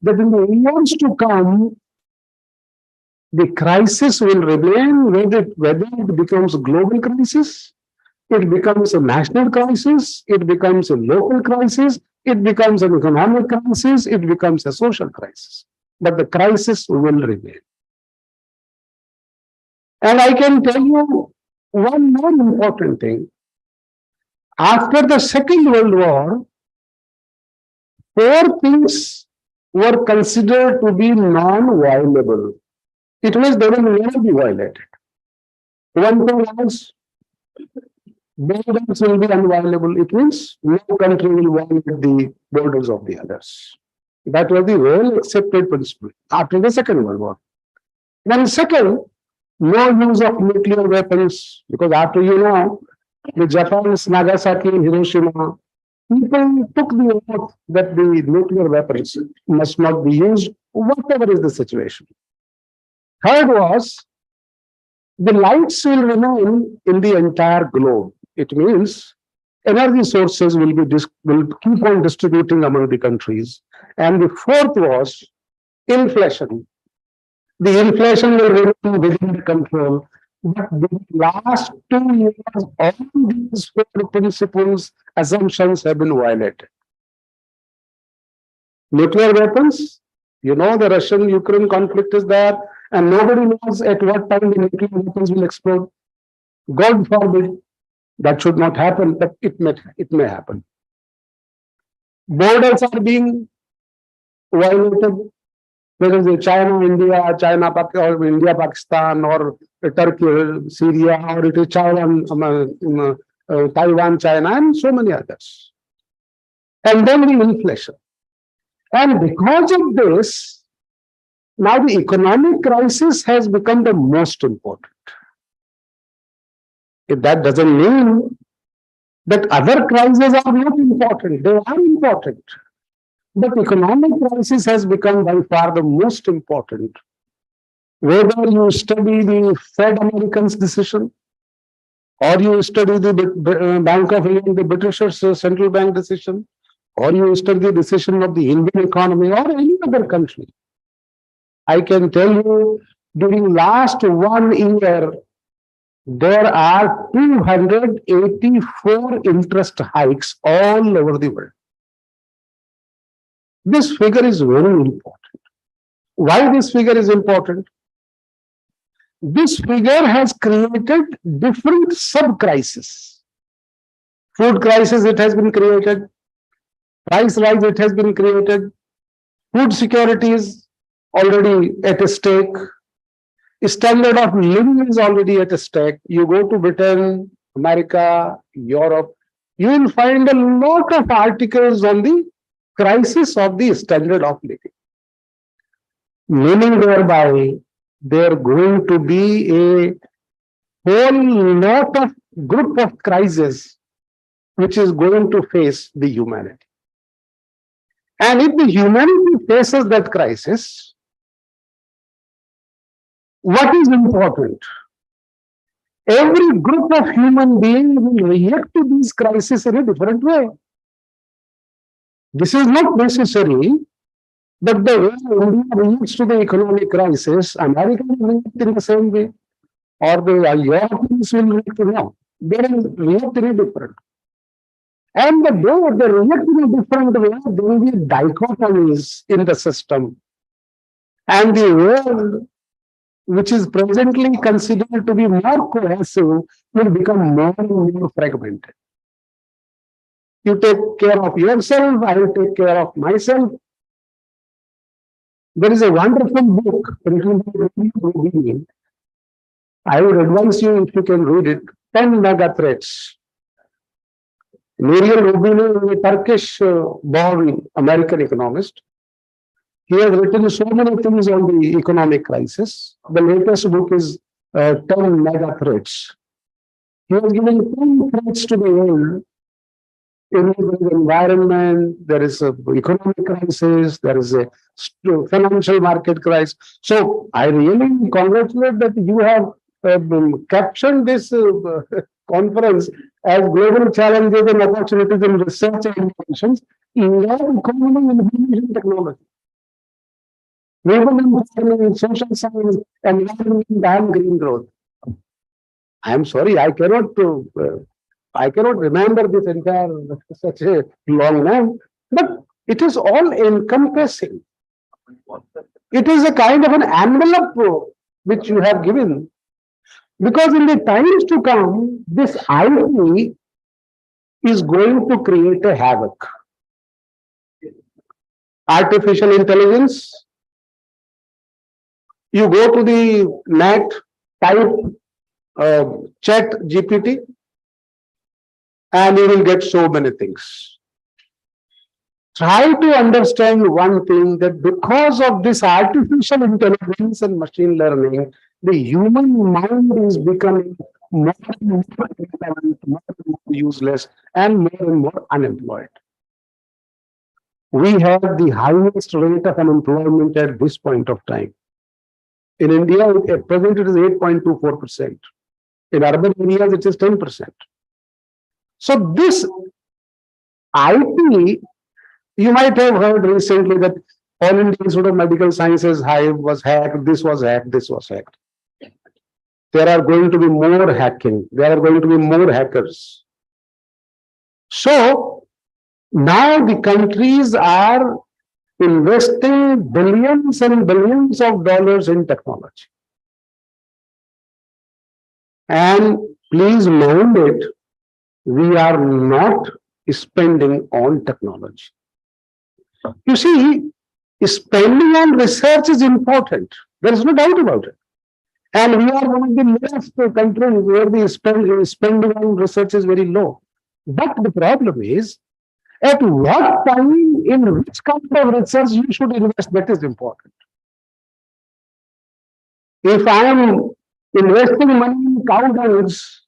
that in the years to come, the crisis will remain, whether it becomes a global crisis, it becomes a national crisis, it becomes a local crisis, it becomes an economic crisis, it becomes a social crisis. But the crisis will remain. And I can tell you one more important thing. After the Second World War, 4 things were considered to be non-violable. It means they will never be violated. One thing was, borders will be unviolable. It means no country will violate the borders of the others. That was the well accepted principle after the Second World War. Then second, no use of nuclear weapons, because after the Japan's Nagasaki and Hiroshima, people took the oath that the nuclear weapons must not be used, whatever is the situation. Third was, the lights will remain in the entire globe. It means energy sources will keep on distributing among the countries. And the fourth was inflation. The inflation will remain within the control. But the last 2 years, all these 4 principles, assumptions have been violated. Nuclear weapons, the Russian-Ukraine conflict is there, and nobody knows at what time the nuclear weapons will explode. God forbid, that should not happen, but it may happen. Borders are being violated. Whether it's China, India, or India, Pakistan, or Turkey, Syria, or it is China, Taiwan, China, and so many others. And then the inflation. And because of this, now the economic crisis has become the most important. If that doesn't mean that other crises are not important, they are important. But economic crisis has become by far the most important. Whether you study the Fed Americans' decision, or you study the Bank of England, the British central bank decision, or you study the decision of the Indian economy or any other country, I can tell you, during last 1 year, there are 284 interest hikes all over the world. This figure is very important. Why this figure is important? This figure has created different sub-crises. Food crisis, it has been created. Price rise, it has been created. Food security is already at stake. Standard of living is already at stake. You go to Britain, America, Europe, you will find a lot of articles on the crisis of the standard of living. Meaning thereby, there are going to be a whole lot of group of crises which is going to face the humanity. And if the humanity faces that crisis, what is important? Every group of human beings will react to these crises in a different way. This is not necessary that the way India reacts to the economic crisis, America will react in the same way, or the Europeans will react in no. They will react in a different. And the way they react in a different way, there will be dichotomies in the system. And the world, which is presently considered to be more cohesive, will become more and more fragmented. You take care of yourself, I will take care of myself. There is a wonderful book written by Rubini. I would advise you, if you can read it, 10 Mega Threats. Muriel Rubini is a Turkish-born American economist. He has written so many things on the economic crisis. The latest book is 10 Mega Threats. He has given 10 threats to the world. In the environment, there is an economic crisis, there is a financial market crisis. So I really congratulate that you have captured this conference as global challenges and opportunities in research and innovations in economy and information technology. Women empowerment, social science, environment, and green growth. I am sorry, I cannot remember this entire such a long name, but it is all encompassing. It is a kind of an envelope which you have given, because in the times to come, this IT is going to create a havoc. Artificial intelligence, you go to the net, type chat GPT, and you will get so many things. Try to understand one thing, that because of this artificial intelligence and machine learning, the human mind is becoming more and more irrelevant, more and more useless, and more unemployed. We have the highest rate of unemployment at this point of time. In India, at present it is 8.24%. In urban areas, it is 10%. So this IT, you might have heard recently that All India Institute of Medical Sciences Hive was hacked, this was hacked, this was hacked. There are going to be more hacking, there are going to be more hackers. So now the countries are investing billions and billions of dollars in technology. And please mind it, we are not spending on technology. You see, spending on research is important. There is no doubt about it. And we are one of the lowest countries where the spending on research is very low. But the problem is, at what time, in which kind of research you should invest, that is important. If I am investing money in cow dungs,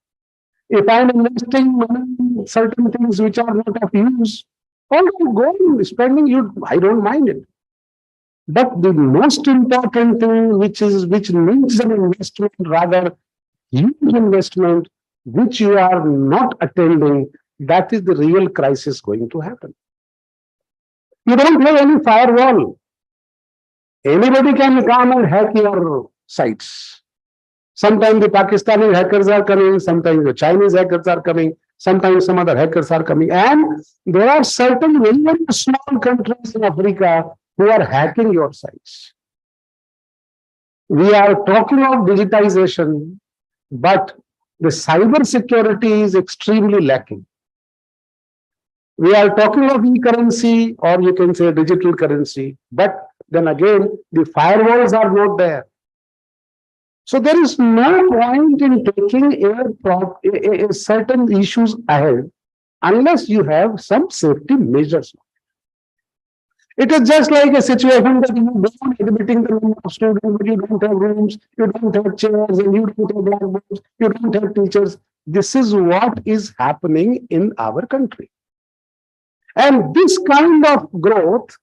if I am investing money in certain things which are not of use, all go on spending, I don't mind it. But the most important thing which needs an investment, rather huge investment, which you are not attending, that is the real crisis going to happen. You don't have any firewall. Anybody can come and hack your sites. Sometimes the Pakistani hackers are coming, sometimes the Chinese hackers are coming, sometimes some other hackers are coming. And there are certain very, very small countries in Africa who are hacking your sites. We are talking of digitization, but the cyber security is extremely lacking. We are talking of e-currency, or you can say digital currency, but then again, the firewalls are not there. So there is no point in taking a certain issues ahead unless you have some safety measures. It is just like a situation that you go on admitting the number of students, but you don't have rooms, you don't have chairs, and you don't have blackboards, you don't have teachers. This is what is happening in our country. And this kind of growth,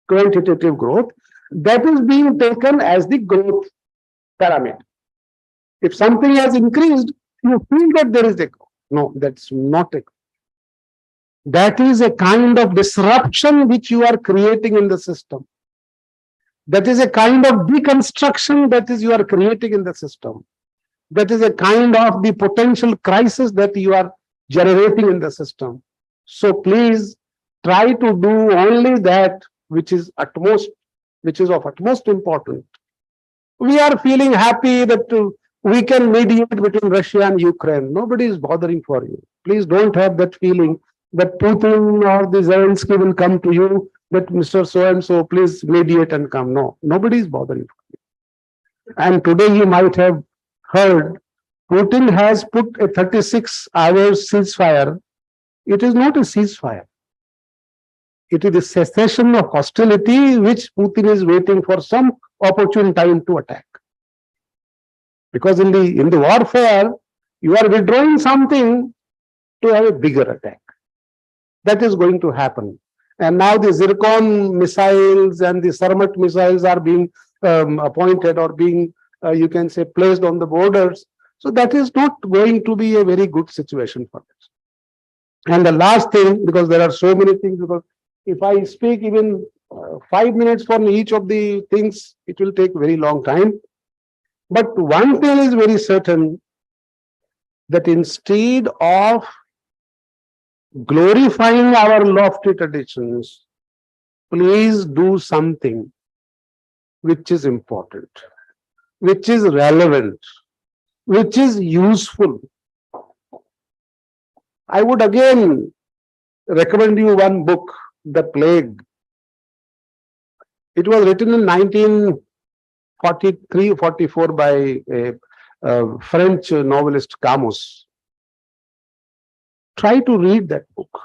quantitative growth, that is being taken as the growth parameter. If something has increased, you feel that there is a growth. No, that's not a growth. That is a kind of disruption which you are creating in the system. That is a kind of deconstruction that is you are creating in the system. That is a kind of the potential crisis that you are generating in the system. So please try to do only that which is of utmost importance. We are feeling happy that we can mediate between Russia and Ukraine. Nobody is bothering for you. Please don't have that feeling that Putin or the Zelensky will come to you, that Mr. So-and-so, please mediate and come. No, nobody is bothering for you. And today you might have heard, Putin has put a 36-hour ceasefire. It is not a ceasefire. It is a cessation of hostility which Putin is waiting for some opportune time to attack. Because in the warfare, you are withdrawing something to have a bigger attack. That is going to happen. And now the Zircon missiles and the Sarmat missiles are being appointed or being, you can say, placed on the borders. So that is not going to be a very good situation for us. And the last thing, because there are so many things, because if I speak even 5 minutes from each of the things, it will take very long time. But one thing is very certain, that instead of glorifying our lofty traditions, please do something which is important, which is relevant, which is useful. I would again recommend you one book, The Plague. It was written in 1943-44 by a French novelist Camus. Try to read that book.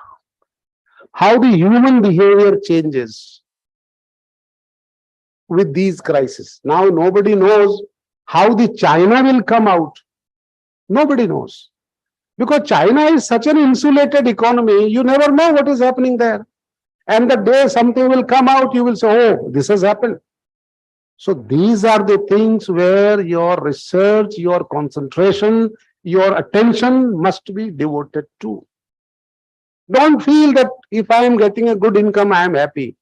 How the human behavior changes with these crises. Now nobody knows how the China will come out. Nobody knows. Because China is such an insulated economy, you never know what is happening there. And the day something will come out, you will say, oh, this has happened. So these are the things where your research, your concentration, your attention must be devoted to. Don't feel that if I am getting a good income, I am happy.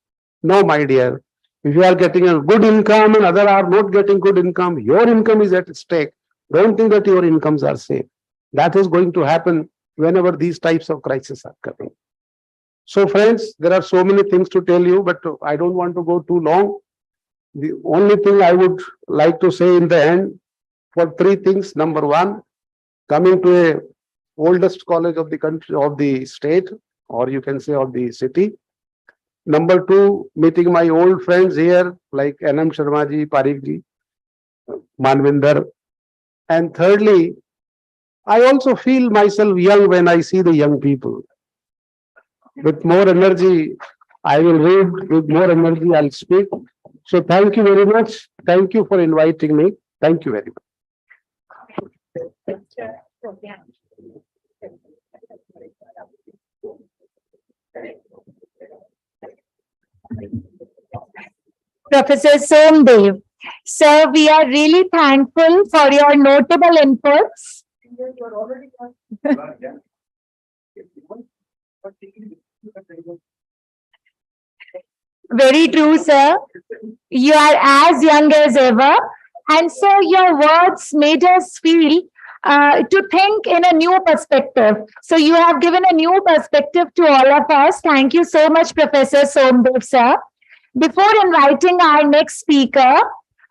No, my dear. If you are getting a good income and others are not getting good income, your income is at stake. Don't think that your incomes are safe. That is going to happen whenever these types of crises are coming. So friends, there are so many things to tell you, but I don't want to go too long. The only thing I would like to say in the end, for three things. Number one, coming to a oldest college of the country, of the state, or you can say of the city. Number two, meeting my old friends here like N.M. Sharma ji, PAREEK ji, Manvinder. And thirdly, I also feel myself young when I see the young people. With more energy, I will read, with more energy, I'll speak. So thank you very much. Thank you for inviting me. Thank you very much. Professor Somdev. Sir, we are really thankful for your notable inputs. Very true, sir. You are as young as ever. And so your words made us feel to think in a new perspective. So you have given a new perspective to all of us. Thank you so much, Professor Somdev, sir. Before inviting our next speaker,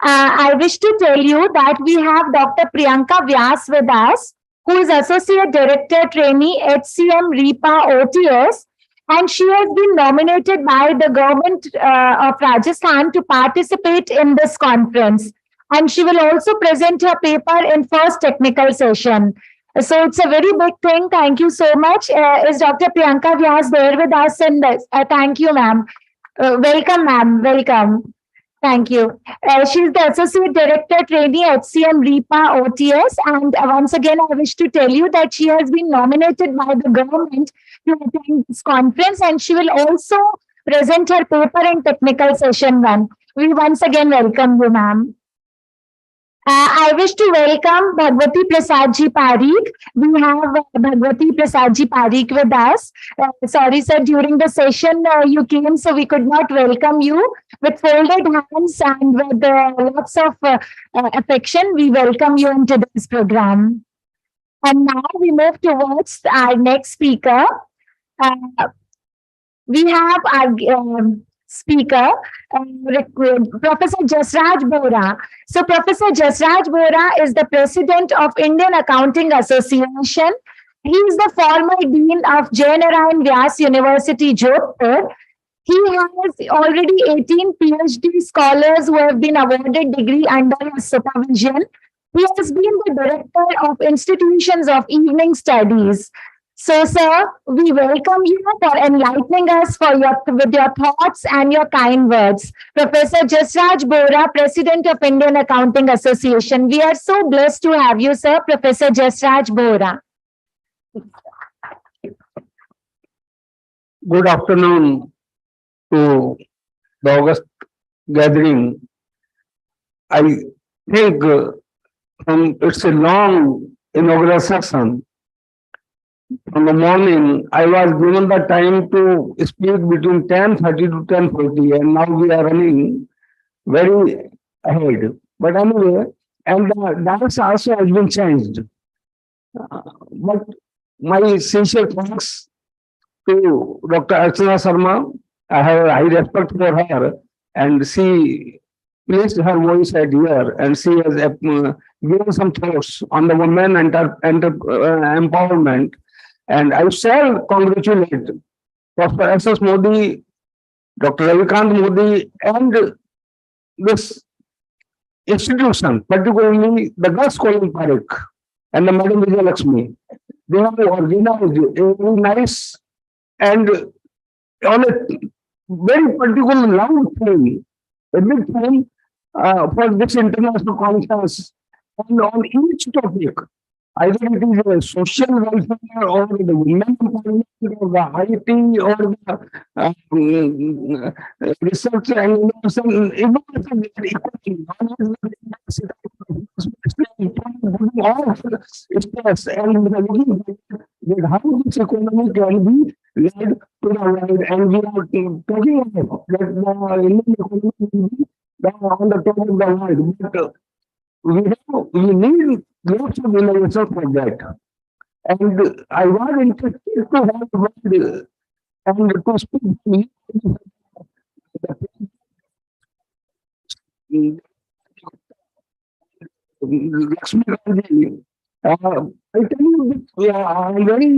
I wish to tell you that we have Dr. Priyanka Vyas with us, who is Associate Director Trainee HCM RIPA OTS, and she has been nominated by the government of Rajasthan to participate in this conference. And she will also present her paper in first technical session. So it's a very big thing. Thank you so much. Is Dr. Priyanka Vyas there with us in this? Thank you, ma'am. Welcome, ma'am. Welcome. Thank you. She is the Associate Director Trainee HCM RIPA OTS. And once again, I wish to tell you that she has been nominated by the government to attend this conference, and she will also present her paper in technical session 1. We once again welcome you, ma'am. I wish to welcome Bhagwati Prasad ji Parikh. We have Bhagwati Prasad ji Parikh with us. Sorry, sir, during the session you came, so we could not welcome you. With folded hands and with lots of affection, we welcome you in today's program. And now we move towards our next speaker. We have our speaker, Professor Jasraj Bora. So Professor Jasraj Bora is the President of Indian Accounting Association. He is the former Dean of Jain Vyas University, JAIPUR. He has already 18 PhD scholars who have been awarded degree under his supervision. He has been the Director of Institutions of Evening Studies. So, sir, we welcome you for enlightening us with your thoughts and your kind words. Professor Jasraj Bora, President of Indian Accounting Association. We are so blessed to have you, sir, Professor Jasraj Bora. Good afternoon to the August gathering. I think it's a long inaugural session. From the morning, I was given the time to speak between 10:30 to 10:40, and now we are running very ahead. But anyway, and the dance also has been changed. But my sincere thanks to Dr. Archana Sharma. I have a high respect for her, and she placed her voice at here, and she has given some thoughts on the women and empowerment. And I shall congratulate Professor S.S. Modi, Dr. Ravikant Modi, and this institution, particularly the Girls College PAREEK and the Madam Vijay Lakshmi, they have organized a very nice and on a very particular long theme, a big theme for this international conference, and on each topic, either it is a social welfare or the women empowerment or the IT or the research and innovation, equality, all stress and looking at how this economy can be led to the world, and we are talking about that the Indian economy will be on the top of the world. But we need lots of innovation for that. And I was interested to have a word and to speak to me. Lakshmi Gandhi. I tell you that I very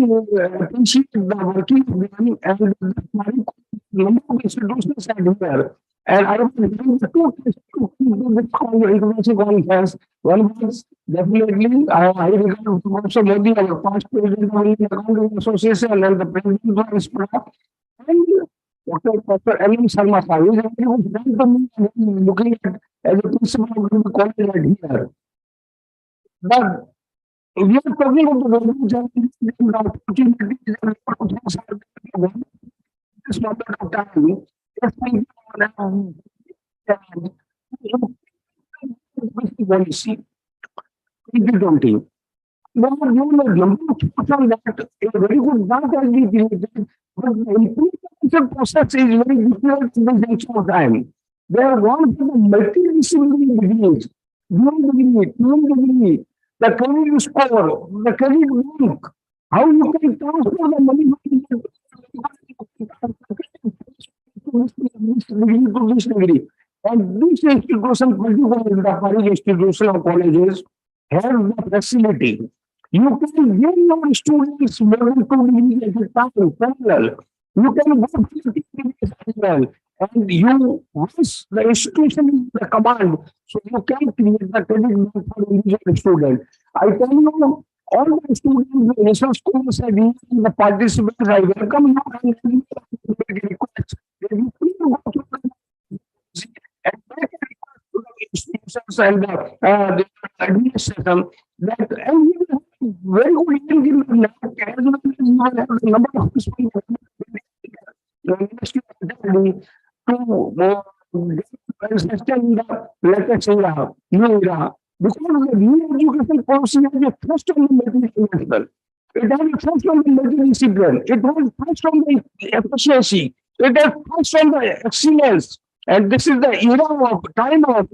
appreciate the working of them and the number of institutions are here. And I was doing the two international conference. One was definitely I regard Professor Modi, our past president of Indian Accounting Association, and the president of Inspira, and Dr. M. Sharma Sahib, who is a very good friend to me, looking at as a principal of the college right here. But we are talking about the opportunities and this moment of time. Policy 2020. Now, you know, from that, a very good work has been created, but the implementation process is very difficult at the junction of time. They are one for the multidisciplinary degrees, dual degree, degree, the credit score, the credit link, how you can transfer the money to this degree. And this institution, particularly the PAREEK institution of colleges, have the facility. You can give your students more than 2 degrees at a time, parallel. You can go 50 degrees as well. And you, once the institution is the command, so you can create the credit for individual student. I tell you, all the students in the national schools and the participants, I welcome you and make a request. You please go to and make a request to the institutions and the administration that and you have very good Indian as well as you have the number of people to understand the latest era, new era, because the new education policy has a thrust on the multinational. It has a thrust on the multidiscipline. It has thrust on the efficiency. It has thrust on the excellence. And this is the era of time of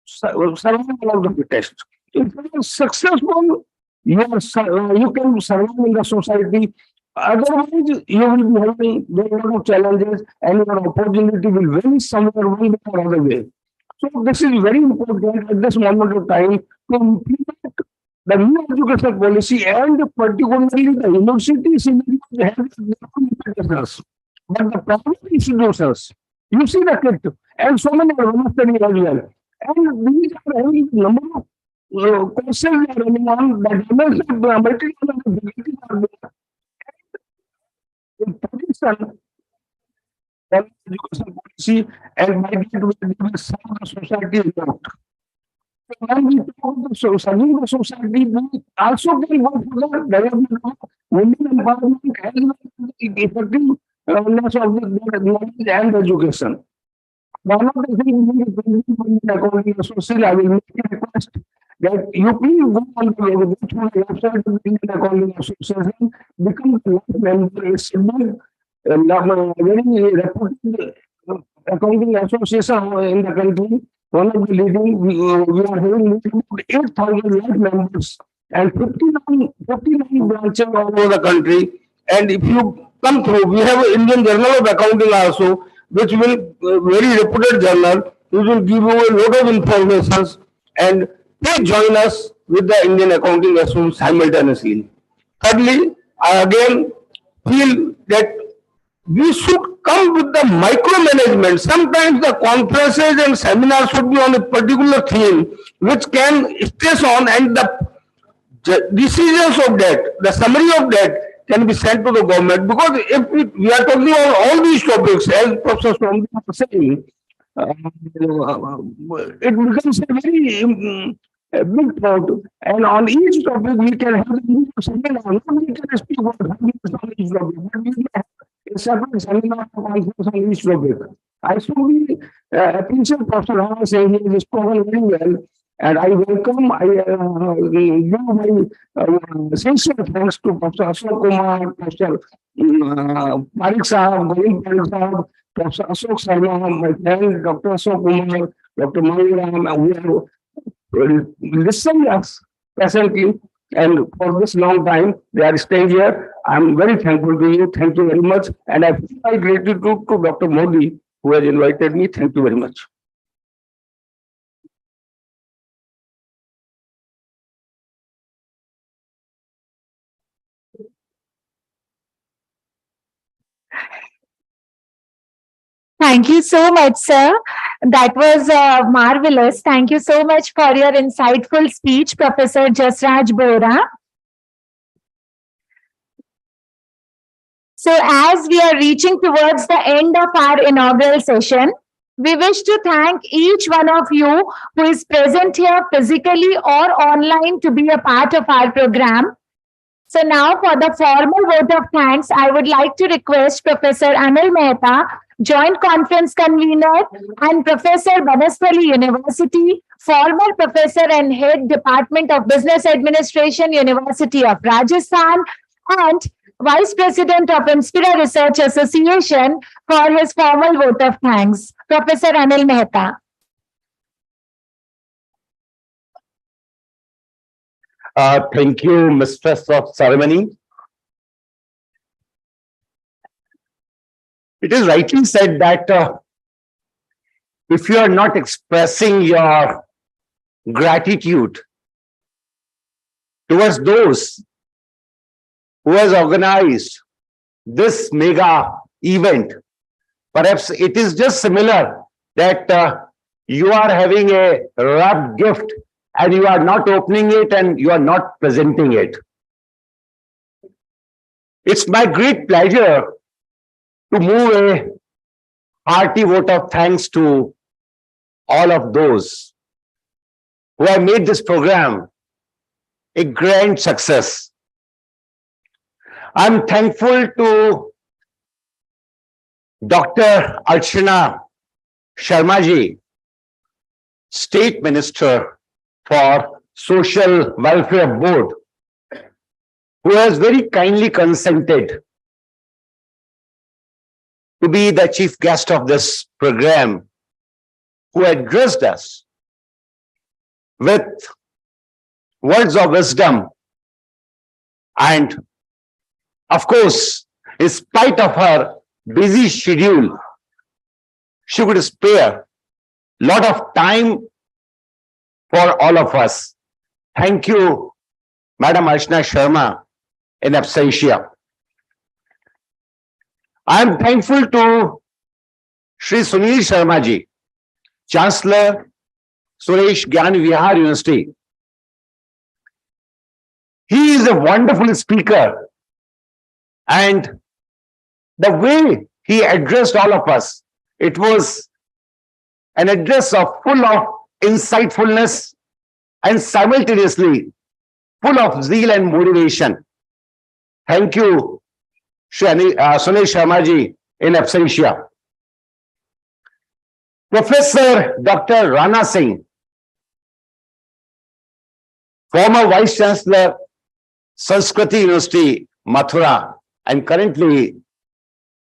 survival of the fittest. If you are successful, you can survive in the society. Otherwise, you will be having a lot of challenges and your opportunity will vanish somewhere one way or other way. So this is very important at this moment of time to implement the new education policy and particularly the universities in the have their but the private institutions, you see the kit and so many are studying as well. And these are having number of courses are running on the multi are there. In Pakistan, education policy and migrate with the society is not. When we talk about serving the society, we also can work for the development of women empowerment as well as the effectiveness of the knowledge and education. One of the things we in the Accounting Association, I will make a request that you please go on the website of the Indian Accounting Association, become a member, it's a very reputed accounting association in the country, one of the leading, we are having 8,000 life members and 59 branches all over the country. And if you come through, we have an Indian Journal of Accounting also, which will very reputed journal, which will give you a lot of information. And please join us with the Indian Accounting Association simultaneously. Thirdly, I again feel that we should come with the micromanagement. Sometimes the conferences and seminars should be on a particular theme, which can stress on, and the decisions of that, the summary of that can be sent to the government. Because if we are talking about all these topics, as Professor Swami was saying, it becomes a very a big thought, and on each topic we can have a seminar. We can speak about on each topic, but we can have a separate seminar on each topic. I strongly appreciate Professor Rama saying he has spoken very well, and I welcome, I give my sincere thanks to Professor Ashok Kumar, Professor PAREEK Sahab, Govind PAREEK Sahab, Professor Ashok Sharma, my friend Dr. Ashok Kumar, Dr. Mangaram, who have listened us presently, and for this long time they are staying here. I am very thankful to you. Thank you very much, and I feel my gratitude to Dr. Modi, who has invited me. Thank you very much. Thank you so much, sir. That was marvelous. Thank you so much for your insightful speech, Professor Jasraj Bora. So as we are reaching towards the end of our inaugural session, we wish to thank each one of you who is present here physically or online to be a part of our program. So now for the formal vote of thanks, I would like to request Professor Anil Mehta, Joint Conference Convener, and Professor Banasthali University, former Professor and Head Department of Business Administration, University of Rajasthan, and Vice President of Inspira Research Association for his formal vote of thanks. Professor Anil Mehta. Thank you, Mistress of Ceremony. It is rightly said that if you are not expressing your gratitude towards those who has organized this mega event, perhaps it is just similar that you are having a wrapped gift and you are not opening it and you are not presenting it. It's my great pleasure to move a hearty vote of thanks to all of those who have made this program a grand success. I'm thankful to Dr. Archana Sharma ji, State Minister for Social Welfare Board, who has very kindly consented to be the chief guest of this program, who addressed us with words of wisdom. And of course, in spite of her busy schedule, she could spare a lot of time for all of us. Thank you, Madam Archana Sharma, in absentia. I am thankful to Shri Sunil Sharma ji, Chancellor, Suresh Gyan Vihar University. He is a wonderful speaker, and the way he addressed all of us, it was an address full of insightfulness and simultaneously full of zeal and motivation. Thank you, Sunil Sharma ji, in absentia. Professor Dr. Rana Singh, former Vice Chancellor, Sanskriti University, Mathura, and currently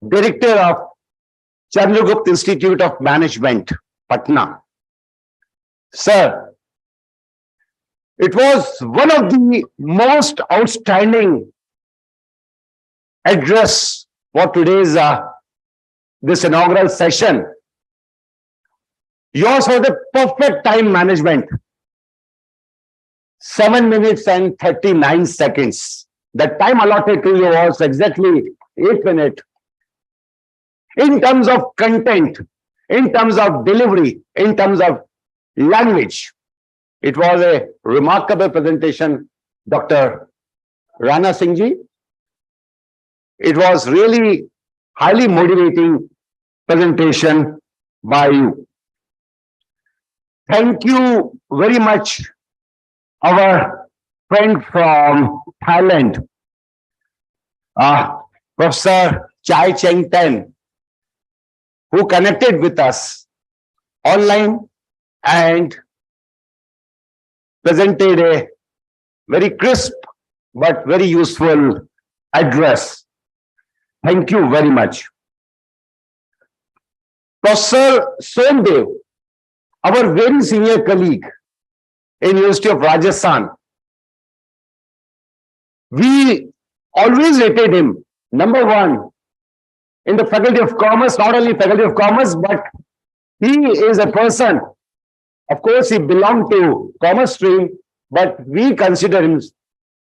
Director of Chandragupta Institute of Management, Patna. Sir, it was one of the most outstanding address for today's this inaugural session. Yours was the perfect time management. 7 minutes and 39 seconds. The time allotted to you was exactly 8 minutes. in terms of content, in terms of delivery, in terms of language. It was a remarkable presentation, Dr. Rana Singh ji. It was really highly motivating presentation by you. Thank you very much, our friend from Thailand, Professor Chai Cheng Ten, who connected with us online and presented a very crisp but very useful address. Thank you very much. Professor Somdev, our very senior colleague in University of Rajasthan, we always rated him #1 in the Faculty of Commerce, not only Faculty of Commerce, but he is a person, of course, he belonged to commerce stream, but we consider him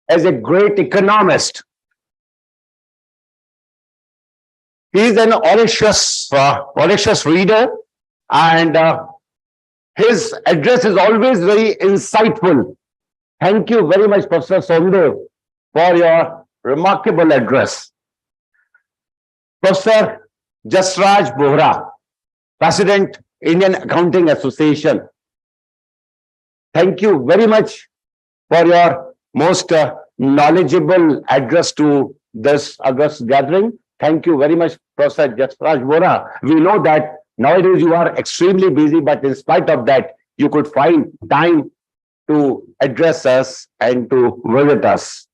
as a great economist. He is an audacious reader, and his address is always very insightful. Thank you very much, Professor Somdev, for your remarkable address. Professor Jasraj Bohra, President, Indian Accounting Association. Thank you very much for your most knowledgeable address to this August gathering. Thank you very much, Professor Jasraj Bohra. We know that nowadays you are extremely busy, but in spite of that, you could find time to address us and to visit us.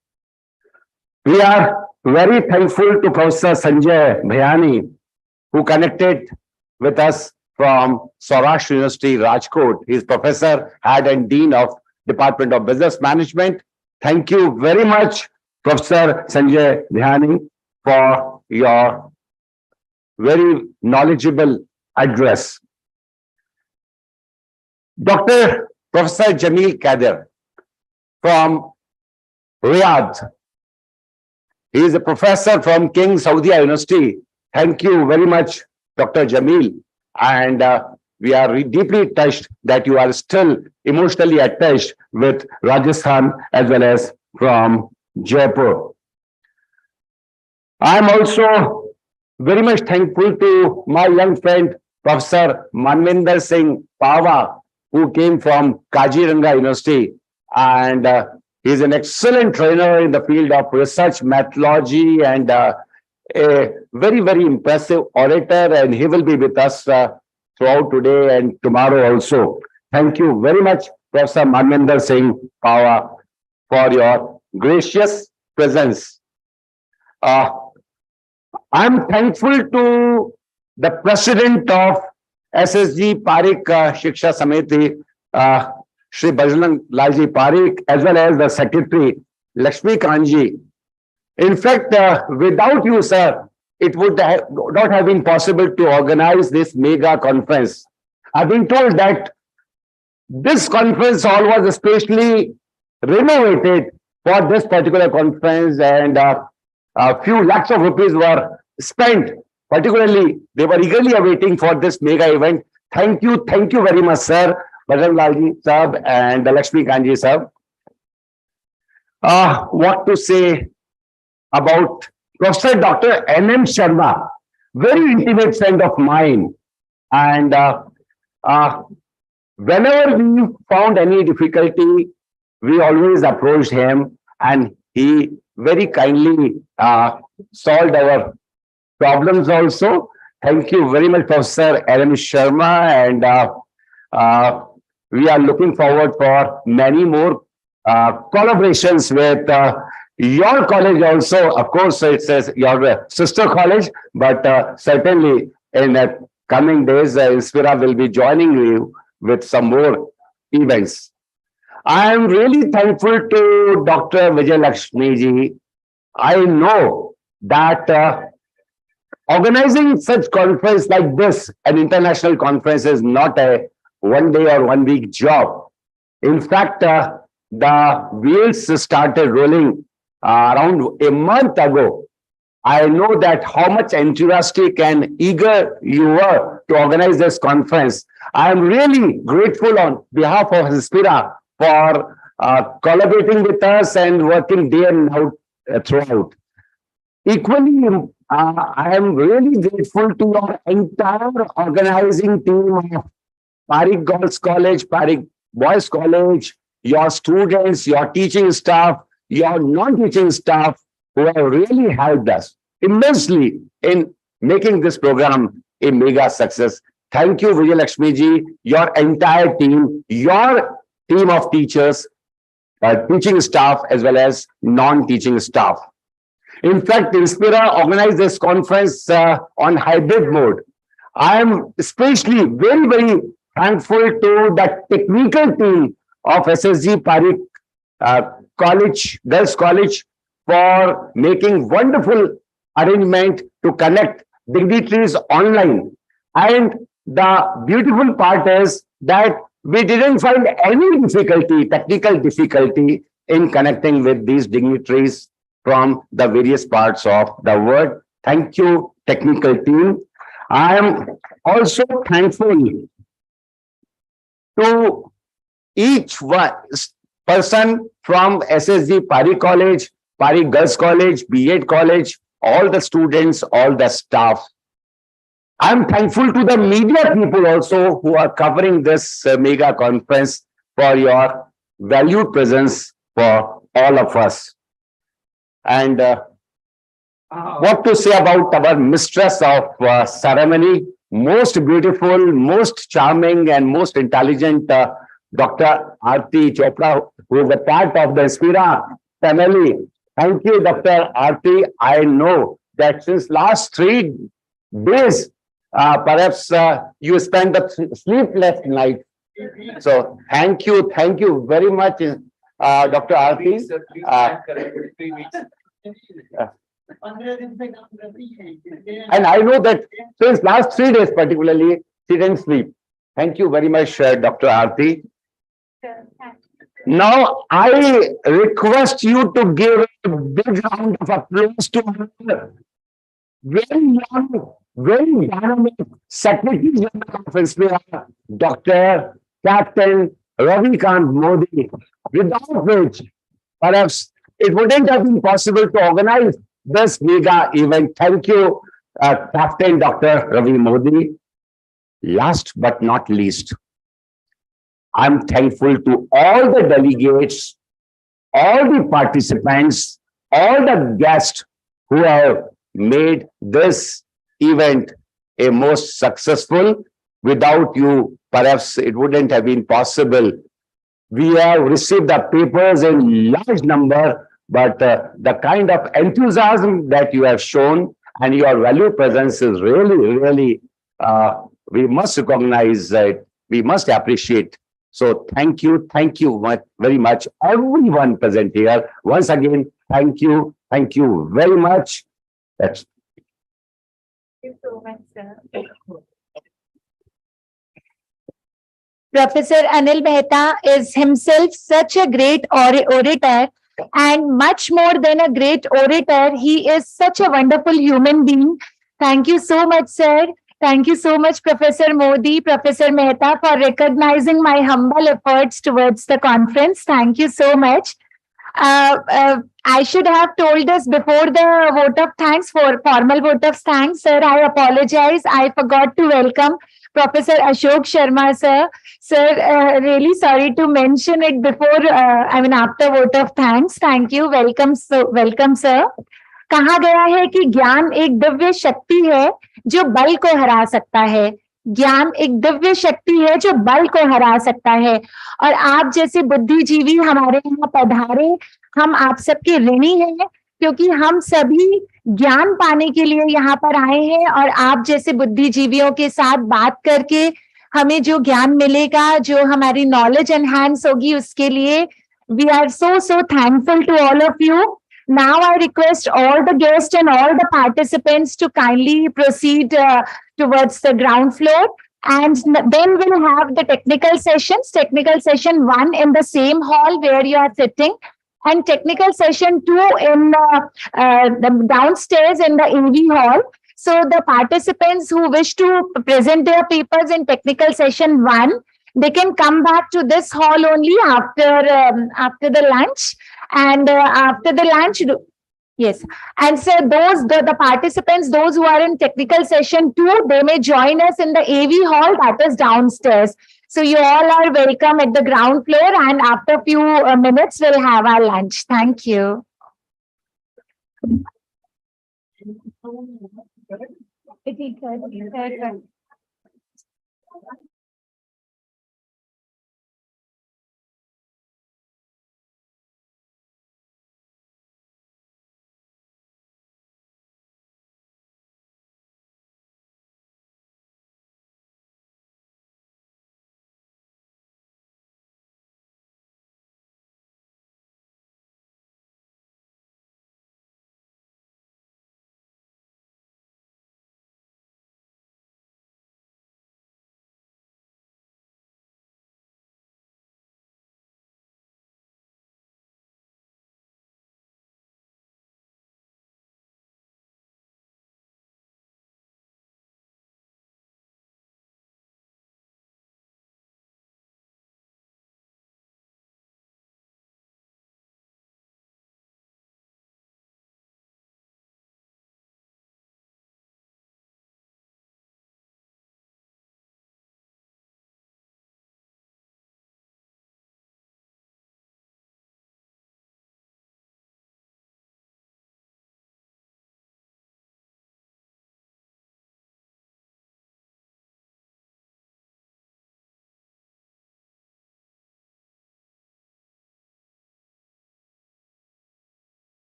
We are very thankful to Professor Sanjay Bhayani, who connected with us from Saurashtra University, Rajkot. He is Professor, Head and Dean of Department of Business Management. Thank you very much, Professor Sanjay Bhayani, for your very knowledgeable address. Dr. Professor Jamil Kader from Riyadh. He is a professor from King Saudia University. Thank you very much, Dr. Jamil. And we are deeply touched that you are still emotionally attached with Rajasthan as well as from Jaipur. I am also very much thankful to my young friend, Professor Manvinder Singh Pawa, who came from Kaziranga University, and he is an excellent trainer in the field of research methodology and a very, very impressive orator, and he will be with us throughout today and tomorrow also. Thank you very much, Professor Manvinder Singh Pawa, for your gracious presence. I'm thankful to the president of S.S.G. PAREEK Shiksha Samiti, Shri Bajrang Lalji PAREEK, as well as the secretary, Lakshmi Kanji. In fact, without you, sir, it would not have been possible to organize this mega conference. I've been told that this conference hall was especially renovated for this particular conference, and a few lakhs of rupees were spent. Particularly, they were eagerly awaiting for this mega event. Thank you very much, sir, Bajrang Lalji sir and Lakshmi Kanji sir. What to say about Professor Dr. N.M. Sharma, very intimate friend of mine, and whenever we found any difficulty, we always approached him, and he very kindly solved our problems also. Thank you very much, Professor N.M. Sharma, and we are looking forward for many more collaborations with your college also. Of course, it says your sister college, but certainly in the coming days, Inspira will be joining you with some more events. I am really thankful to Dr. Vijay Lakshmi ji. I know that organizing such conference like this, an international conference, is not a 1 day or 1 week job. In fact, the wheels started rolling around a month ago. I know that how much enthusiastic and eager you were to organize this conference. I am really grateful on behalf of Inspira for collaborating with us and working day and night throughout. Equally, I am really grateful to your entire organizing team of PAREEK Girls College, PAREEK Boys College, your students, your teaching staff, your non-teaching staff, who have really helped us immensely in making this program a mega success. Thank you, Vijay Lakshmi ji, your entire team, your team of teachers, teaching staff, as well as non-teaching staff. In fact, Inspira organized this conference on hybrid mode. I am especially very, very thankful to the technical team of S.S.G. PAREEK College, Girls College, for making wonderful arrangement to connect dignitaries online. And the beautiful part is that we didn't find any difficulty, technical difficulty, in connecting with these dignitaries from the various parts of the world. Thank you, technical team. I am also thankful to each one person from S.S.G. PAREEK College, PAREEK Girls College, B.Ed College, all the students, all the staff. I'm thankful to the media people also who are covering this mega conference for your valued presence for all of us. And what to say about our mistress of ceremony, most beautiful, most charming, and most intelligent Dr. Aarti Chopra, who is a part of the Inspira family. Thank you, Dr. Aarti. I know that since last 3 days, perhaps you spent the sleepless night. So thank you very much, Dr. Aarti. And I know that since last 3 days particularly, she didn't sleep. Thank you very much, Dr. Aarti. Now, I request you to give a big round of applause to her very young, very dynamic Secretary General of Inspira, Dr. Captain Ravikant Modi, without which perhaps it wouldn't have been possible to organize this mega event. Thank you, Captain Dr. Ravi Modi. Last but not least, I'm thankful to all the delegates, all the participants, all the guests who have made this event a most successful. Without you, perhaps it wouldn't have been possible. We have received the papers in large number, but the kind of enthusiasm that you have shown and your valued presence is really, we must recognize it. We must appreciate. So thank you very much, everyone present here. Once again, thank you very much. Thank you so much, sir. Professor Anil Mehta is himself such a great orator, and much more than a great orator, he is such a wonderful human being. Thank you so much, sir. Thank you so much, Professor Modi, Professor Mehta, for recognizing my humble efforts towards the conference. Thank you so much. I should have told us before the vote of thanks, for formal vote of thanks, sir. I apologize. I forgot to welcome Professor Ashok Sharma, sir. Sir, really sorry to mention it before, after vote of thanks. Thank you. Welcome, sir. कहा गया है कि ज्ञान एक दिव्य शक्ति है जो बल को हरा सकता है। ज्ञान एक दिव्य शक्ति है जो बल को हरा सकता है। और आप जैसे बुद्धिजीवी हमारे यहाँ पधारे, हम आप सबके ऋणी हैं, क्योंकि हम सभी ज्ञान पाने के लिए यहाँ पर आए हैं। और आप जैसे बुद्धिजीवियों के साथ बात करके हमें जो ज्ञान मिलेगा, जो हमारी नॉलेज एनहांस होगी, उसके लिए we are so thankful to all of you. Now I request all the guests and all the participants to kindly proceed towards the ground floor, and then we'll have the technical sessions, technical session 1 in the same hall where you are sitting. and technical session 2 in the downstairs in the AV hall. So the participants who wish to present their papers in technical session 1, they can come back to this hall only after the lunch. And after the lunch, yes. And so the participants, those who are in technical session 2, they may join us in the AV hall that is downstairs. So you all are welcome at the ground floor, and after a few minutes, we'll have our lunch. Thank you.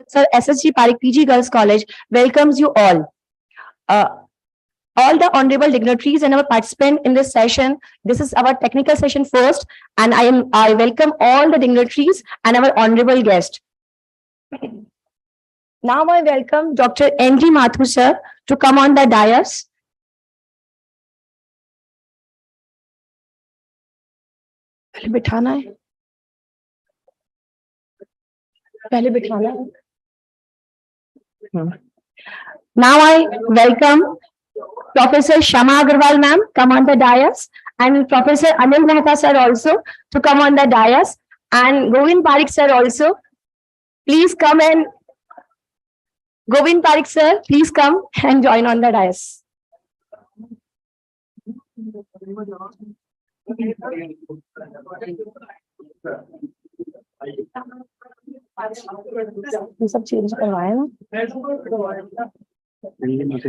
Sir, S.S.G. PAREEK PG Girls College welcomes you all. All the honorable dignitaries and our participants in this session. This is our technical session first, and I welcome all the dignitaries and our honorable guest. Now I welcome Dr. N.G. Mathur sir to come on the dais. पहले बिठाना है, पहले बिठाना है. Now I welcome Professor Shama Agarwal ma'am, come on the dais, and Professor Anil Mehta sir also to come on the dais, and Govind Parikh sir also. Please come and Govind Parikh sir, please come and join on the dais. ये सब change करवाए ना.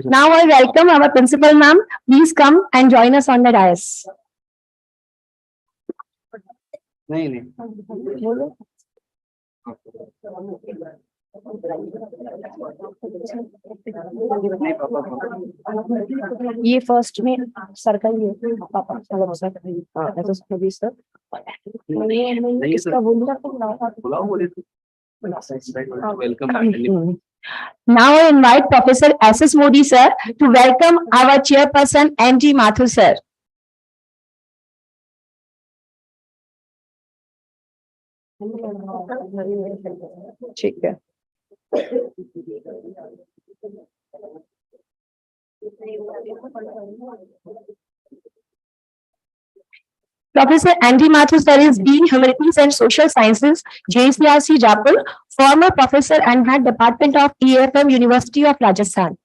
Now I welcome our principal ma'am. Please come and join us on the dais. ये first में circle ये पापा चलो sir SS sir किसका बोल रहा. Now I invite Professor S.S. Modi sir to welcome our chairperson N.G. Mathur sir. ठीक है. Professor N.G. Mathur sir is Dean Humanities and Social Sciences, JAIPUR, JAIPUR, former professor and head Department of EFM, University of Rajasthan.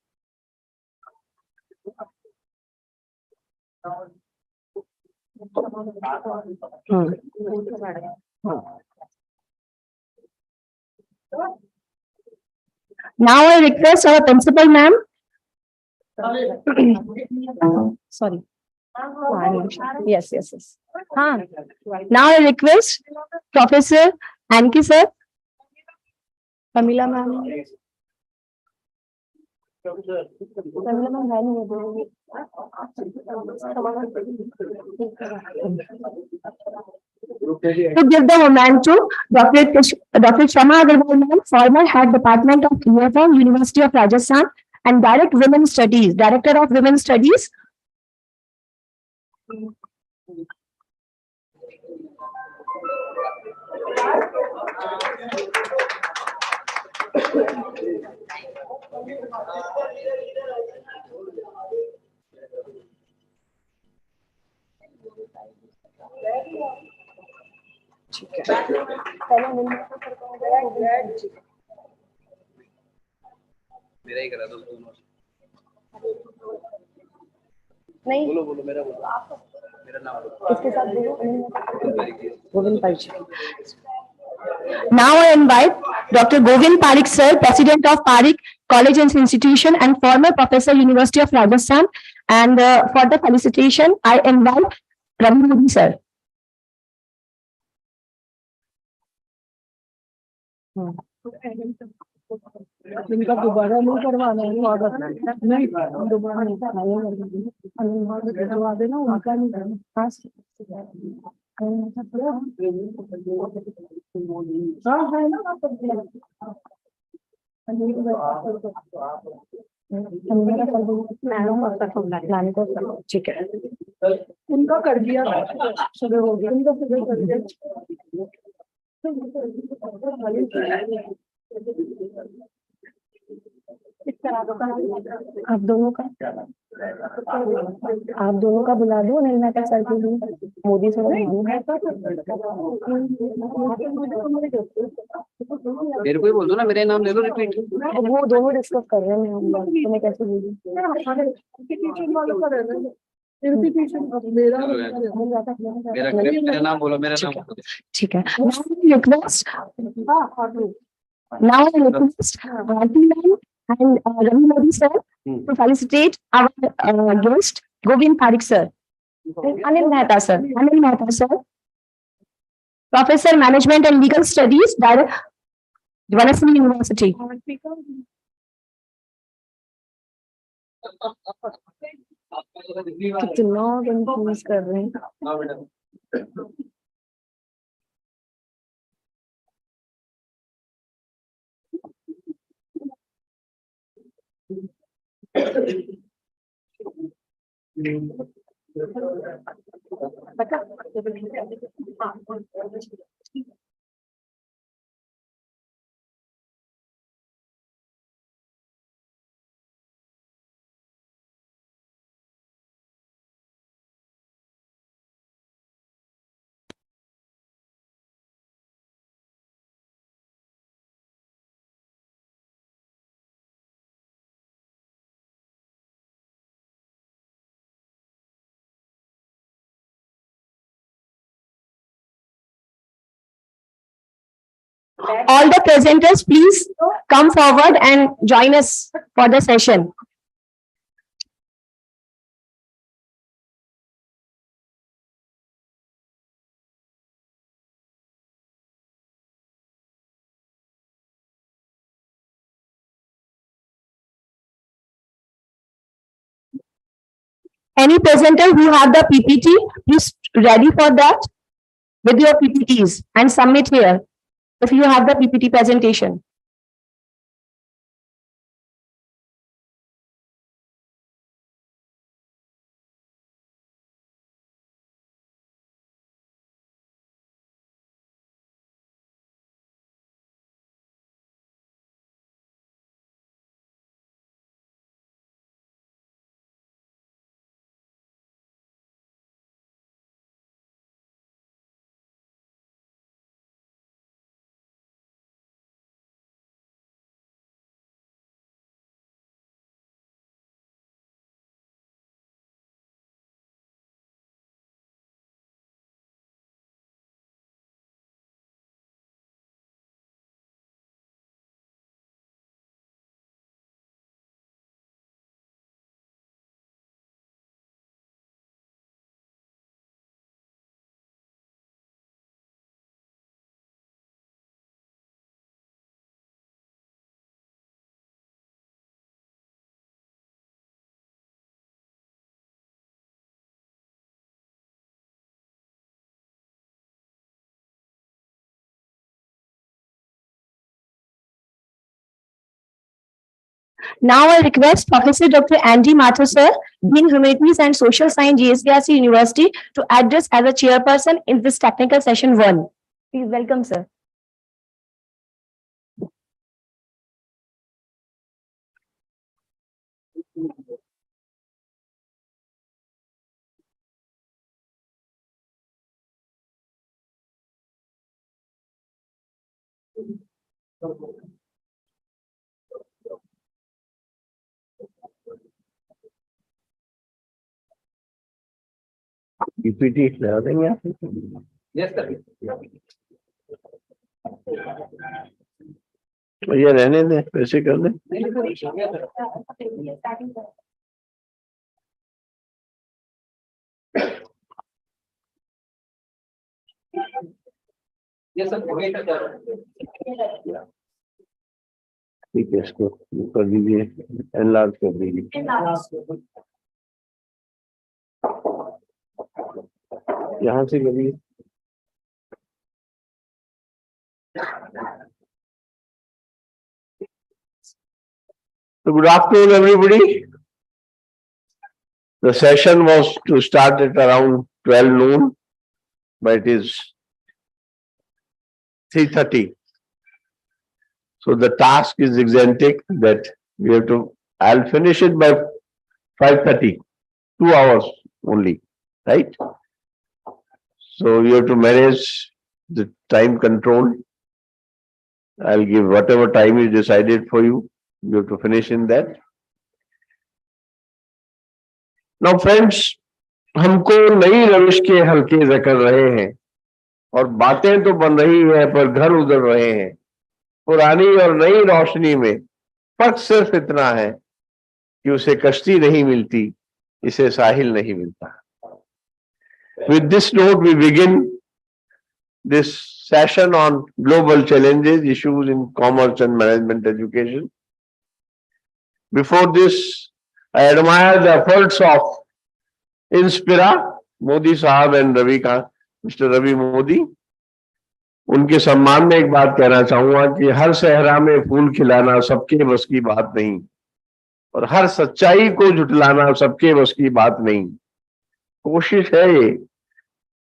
Now I request our principal ma'am. Sorry. Yes. Now I request Professor Anki sir, Pamela ma'am. To give the memento, Dr. Shama Agarwal ma'am, former head department of EFM, University of Rajasthan, and Director of Women Studies. मेरा ही करा दो दोनों. नहीं बोलो मेरा नाम किसके साथ बोलो. Govind Pareek. Now I invite Dr. Govind Parikh sir, President of PAREEK College and Institution and former Professor, University of Rajasthan, and for the felicitation I invite Ravi Modi sir. इनका दोबारा नहीं करवाना है, नहीं दोबारा नहीं करवा देना, उनका नहीं करना. ठीक है, उनका कर दिया, सुबह हो गया, उनका सुबह कर दिया. आप दोनों का बुला दो. नहीं मैं क्या सर मोदी सर मेरे को ही बोल दो ना, मेरे नाम ले लो रिपीट. वो दोनों डिस्कस कर रहे हैं. तो मैं कैसे बोलूं. मेरा नाम बोलो, मेरा नाम. ठीक है. Now I request and Ravi Modi sir to felicitate our guest Govind Parikh sir. Anil Mehta sir. Professor Management and Legal Studies, Dwanasini University. कितना कंफ्यूज कर रहे हैं. All the presenters, please come forward and join us for the session. Any presenter who have the PPT, please ready for that with your PPTs and submit here if you have the PPT presentation. Now I request Professor Dr. Andy Mathur sir, Dean Humanities and Social Science, JSGRC University, to address as a chairperson in this technical session 1. Please welcome, sir. PPT लगा देंगे आप? Yes, sir. तो ये रहने दें, वैसे कर दें. Yes, sir. ठीक है, इसको कर दीजिए, एनलार्ज कर दीजिए. यहाँ से करिए. So good afternoon, everybody. The session was to start at around 12 noon, but it is 3:30. So the task is exentic that we have to, I'll finish it by 5:30, 2 hours only, right? So you have to manage the time control. I'll give whatever time is decided for you. You have to finish in that. Now friends, हमको नई रविश के हल्के कर रहे हैं और बातें तो बन रही है पर घर उधर रहे हैं. पुरानी और नई रोशनी में फर्क सिर्फ इतना है कि उसे कश्ती नहीं मिलती, इसे साहिल नहीं मिलता. With this note we begin this session on global challenges, issues in commerce and management education. Before this, I admire the efforts of Inspira, Modi Sahab and Mr. Ravi Modi. उनके सम्मान में एक बात कहना चाहूंगा कि हर सहरा में फूल खिलाना सबके बस की बात नहीं, और हर सच्चाई को झुटलाना सबके बस की बात नहीं। कोशिश है ये,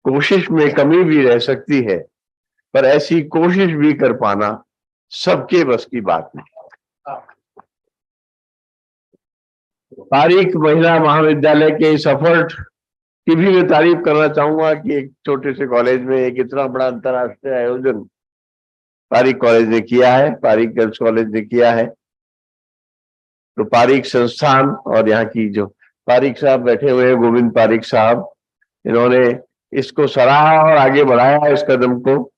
कोशिश में कमी भी रह सकती है, पर ऐसी कोशिश भी कर पाना सबके बस की बात नहीं। पारीक महिला महाविद्यालय के इस एफर्ट की भी मैं तारीफ करना चाहूंगा कि एक छोटे से कॉलेज में एक इतना बड़ा अंतर्राष्ट्रीय आयोजन पारीक कॉलेज ने किया है, पारीक गर्ल्स कॉलेज ने किया है। तो पारीक संस्थान और यहाँ की जो पारीक साहब बैठे हुए हैं, गोविंद पारीक साहब, इन्होंने इसको सराहा और आगे बढ़ाया इस कदम को,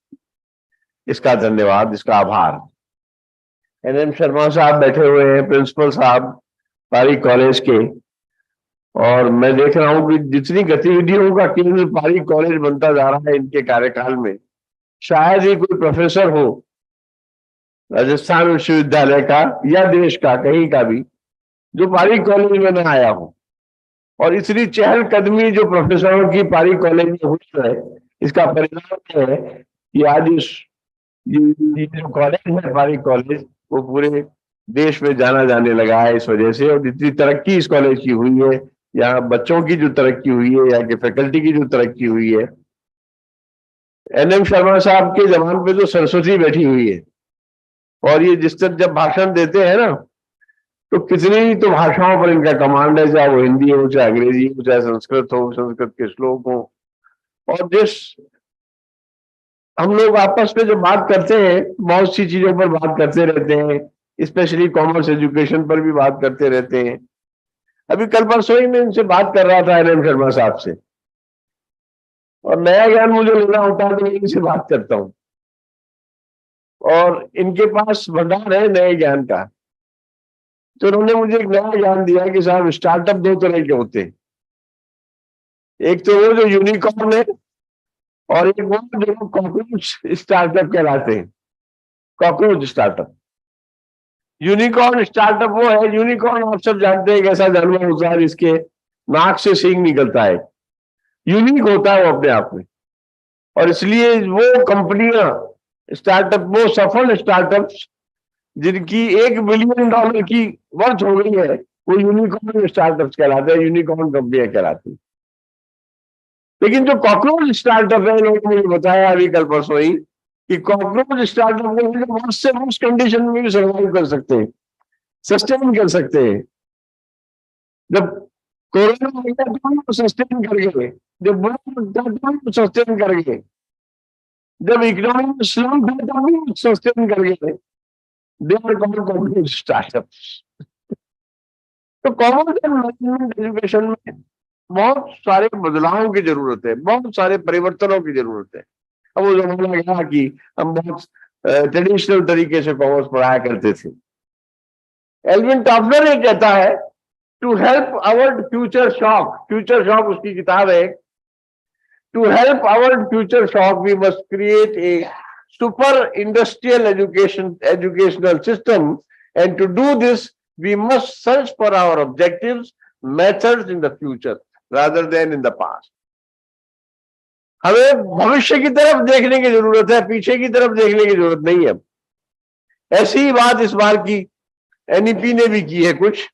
इसका धन्यवाद, इसका आभार। एनएम शर्मा साहब बैठे हुए हैं, प्रिंसिपल साहब पारीक कॉलेज के, और मैं देख रहा हूं कि जितनी गतिविधियों का केंद्र पारीक कॉलेज बनता जा रहा है इनके कार्यकाल में, शायद ही कोई प्रोफेसर हो राजस्थान विश्वविद्यालय का या देश का कहीं का भी जो पारीक कॉलेज में न आया हो। और इतनी चहलकदमी जो प्रोफेसरों की पारीक कॉलेज में हुई है, इसका परिणाम है कि आज इस जो कॉलेज है पारीक कॉलेज, वो पूरे देश में जाना जाने लगा है इस वजह से। और जितनी तरक्की इस कॉलेज की हुई है, यहाँ बच्चों की जो तरक्की हुई है, यहाँ के फैकल्टी की जो तरक्की हुई है, एनएम शर्मा साहब के जमान पे तो सरस्वती बैठी हुई है, और ये जिस तरह जब भाषण देते हैं ना, तो कितनी तो भाषाओं पर इनका कमांड है, चाहे वो हिंदी हो, चाहे अंग्रेजी हो, चाहे संस्कृत हो, संस्कृत के श्लोक हो। और जिस हम लोग आपस में जब बात करते हैं, बहुत सी चीजों पर बात करते रहते हैं, स्पेशली कॉमर्स एजुकेशन पर भी बात करते रहते हैं। अभी कल परसों ही मैं इनसे बात कर रहा था एनएम शर्मा साहब से, और नया ज्ञान मुझे लेना होता है तो मैं इनसे बात करता हूँ, और इनके पास भंडार है नए ज्ञान का। तो उन्होंने मुझे एक नया ज्ञान दिया कि साहब स्टार्टअप दो तरह के होते हैं, एक तो वो जो यूनिकॉर्न है, और एक वो जो कॉकरोच स्टार्टअप कहलाते हैं, कॉकरोच स्टार्टअप। यूनिकॉर्न स्टार्टअप वो है, यूनिकॉर्न आप सब जानते हैं कैसा जानवर होता है जिसके नाक से सींग निकलता है, यूनिक होता है वो अपने आप में। और इसलिए वो कंपनियां स्टार्टअप, वो सफल स्टार्टअप्स जिनकी $1 बिलियन की वर्थ हो गई है, वो यूनिकॉर्न स्टार्टअप्स कहलाते हैं, यूनिकॉर्न कंपनियां कहलाती। लेकिन जो कॉकरोच स्टार्टअप है, लोगों ने मुझे बताया अभी कल परसों ही कि कॉकरोच स्टार्टअप को वर्ष से वर्ष कंडीशन में भी सर्वाइव कर सकते हैं, सस्टेन कर सकते हैं। जब कोरोना सस्टेन कर गए, जब सस्टेन कर गए, जब इकोनॉमी स्लो सस्टेन कर गए, स्टार्टअप्स। तो कॉमर्स एंड मैनेजमेंट एजुकेशन में बहुत सारे बदलावों की जरूरत है, बहुत सारे परिवर्तनों की जरूरत है। अब वो जमाना गया कि हम बहुत ट्रेडिशनल तरीके से कॉमर्स पढ़ाया करते थे। एल्विन टॉफलर ये कहता है, to help our future shock उसकी किताब है, to help our future shock we must create a super industrial educational system, and to do this we must search for our objectives, methods in the future rather than in the past. हमें भविष्य की तरफ देखने की जरूरत है, पीछे की तरफ देखने की जरूरत नहीं है। ऐसी ही बात इस बार की एनईपी ने भी की है कुछ।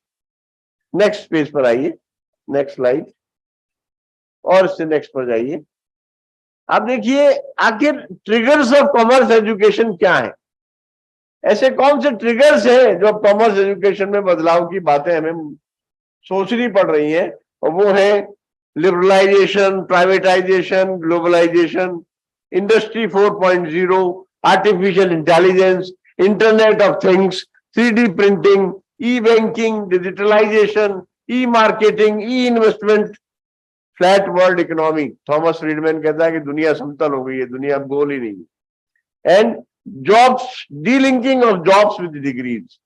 नेक्स्ट पेज पर आइए, नेक्स्ट स्लाइड, और इससे नेक्स्ट पर जाइए। आप देखिए आखिर ट्रिगर्स ऑफ कॉमर्स एजुकेशन क्या है, ऐसे कौन से ट्रिगर्स हैं जो कॉमर्स एजुकेशन में बदलाव की बातें हमें सोचनी पड़ रही हैं। और वो है liberalisation, privatisation, globalisation, industry 4.0, artificial intelligence, internet of things, 3D printing, e banking, digitalisation, e marketing, e investment, flat world economy. Thomas Friedman कहता है कि दुनिया समतल हो गई है, दुनिया अब गोल ही नहीं है। And jobs, delinking of jobs with degrees.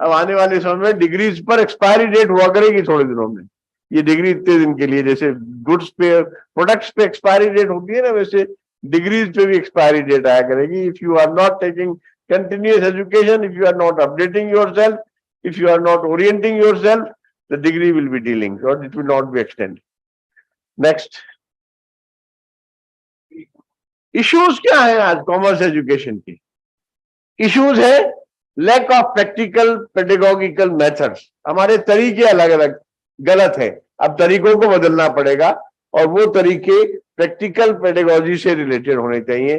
अब आने वाले समय में डिग्रीज पर एक्सपायरी डेट हुआ करेगी थोड़े दिनों में। ये डिग्री इतने दिन के लिए, जैसे गुड्स पे, प्रोडक्ट्स पे एक्सपायरी डेट होती है ना, वैसे डिग्रीज पे भी एक्सपायरी डेट आया करेगी। If you are not taking continuous education, if you are not updating yourself, if you are not orienting yourself, the degree will be dealing और it will not be extended. Next, issues क्या है आज commerce education की? Issues है lack of practical pedagogical methods. हमारे तरीके अलग अलग गलत है, अब तरीकों को बदलना पड़ेगा और वो तरीके प्रैक्टिकल पेडागोजी से रिलेटेड होने चाहिए,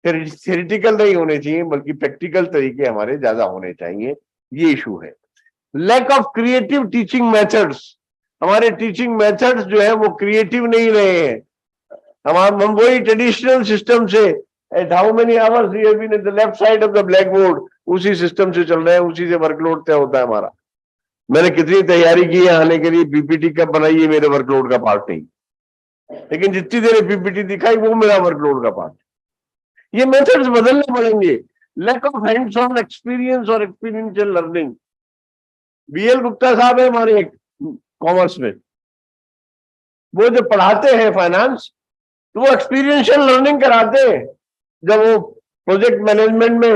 थ्योरेटिकल नहीं होने चाहिए, बल्कि प्रैक्टिकल तरीके हमारे ज्यादा होने चाहिए। ये इशू है। Lack of creative teaching methods, हमारे टीचिंग मेथड्स जो है वो क्रिएटिव नहीं रहे हैं। हम वही ट्रेडिशनल सिस्टम से at how many hours we have been at the left side of the black board, उसी सिस्टम से चल रहे हैं, उसी से वर्कलोड तय होता है हमारा। मैंने कितनी तैयारी की है आने के लिए, पीपीटी कब बनाई है मेरे वर्कलोड का पार्ट नहीं, लेकिन जितनी देर पीपीटी दिखाई वो मेरा वर्कलोड का पार्ट। ये मेथड्स बदलने पड़ेंगे। Lack of hands on experience और एक्सपीरियंशियल लर्निंग। बीएल गुप्ता साहब है हमारे कॉमर्स में, वो जो पढ़ाते हैं फाइनेंस, तो वो एक्सपीरियंशियल लर्निंग कराते हैं। जब वो प्रोजेक्ट मैनेजमेंट में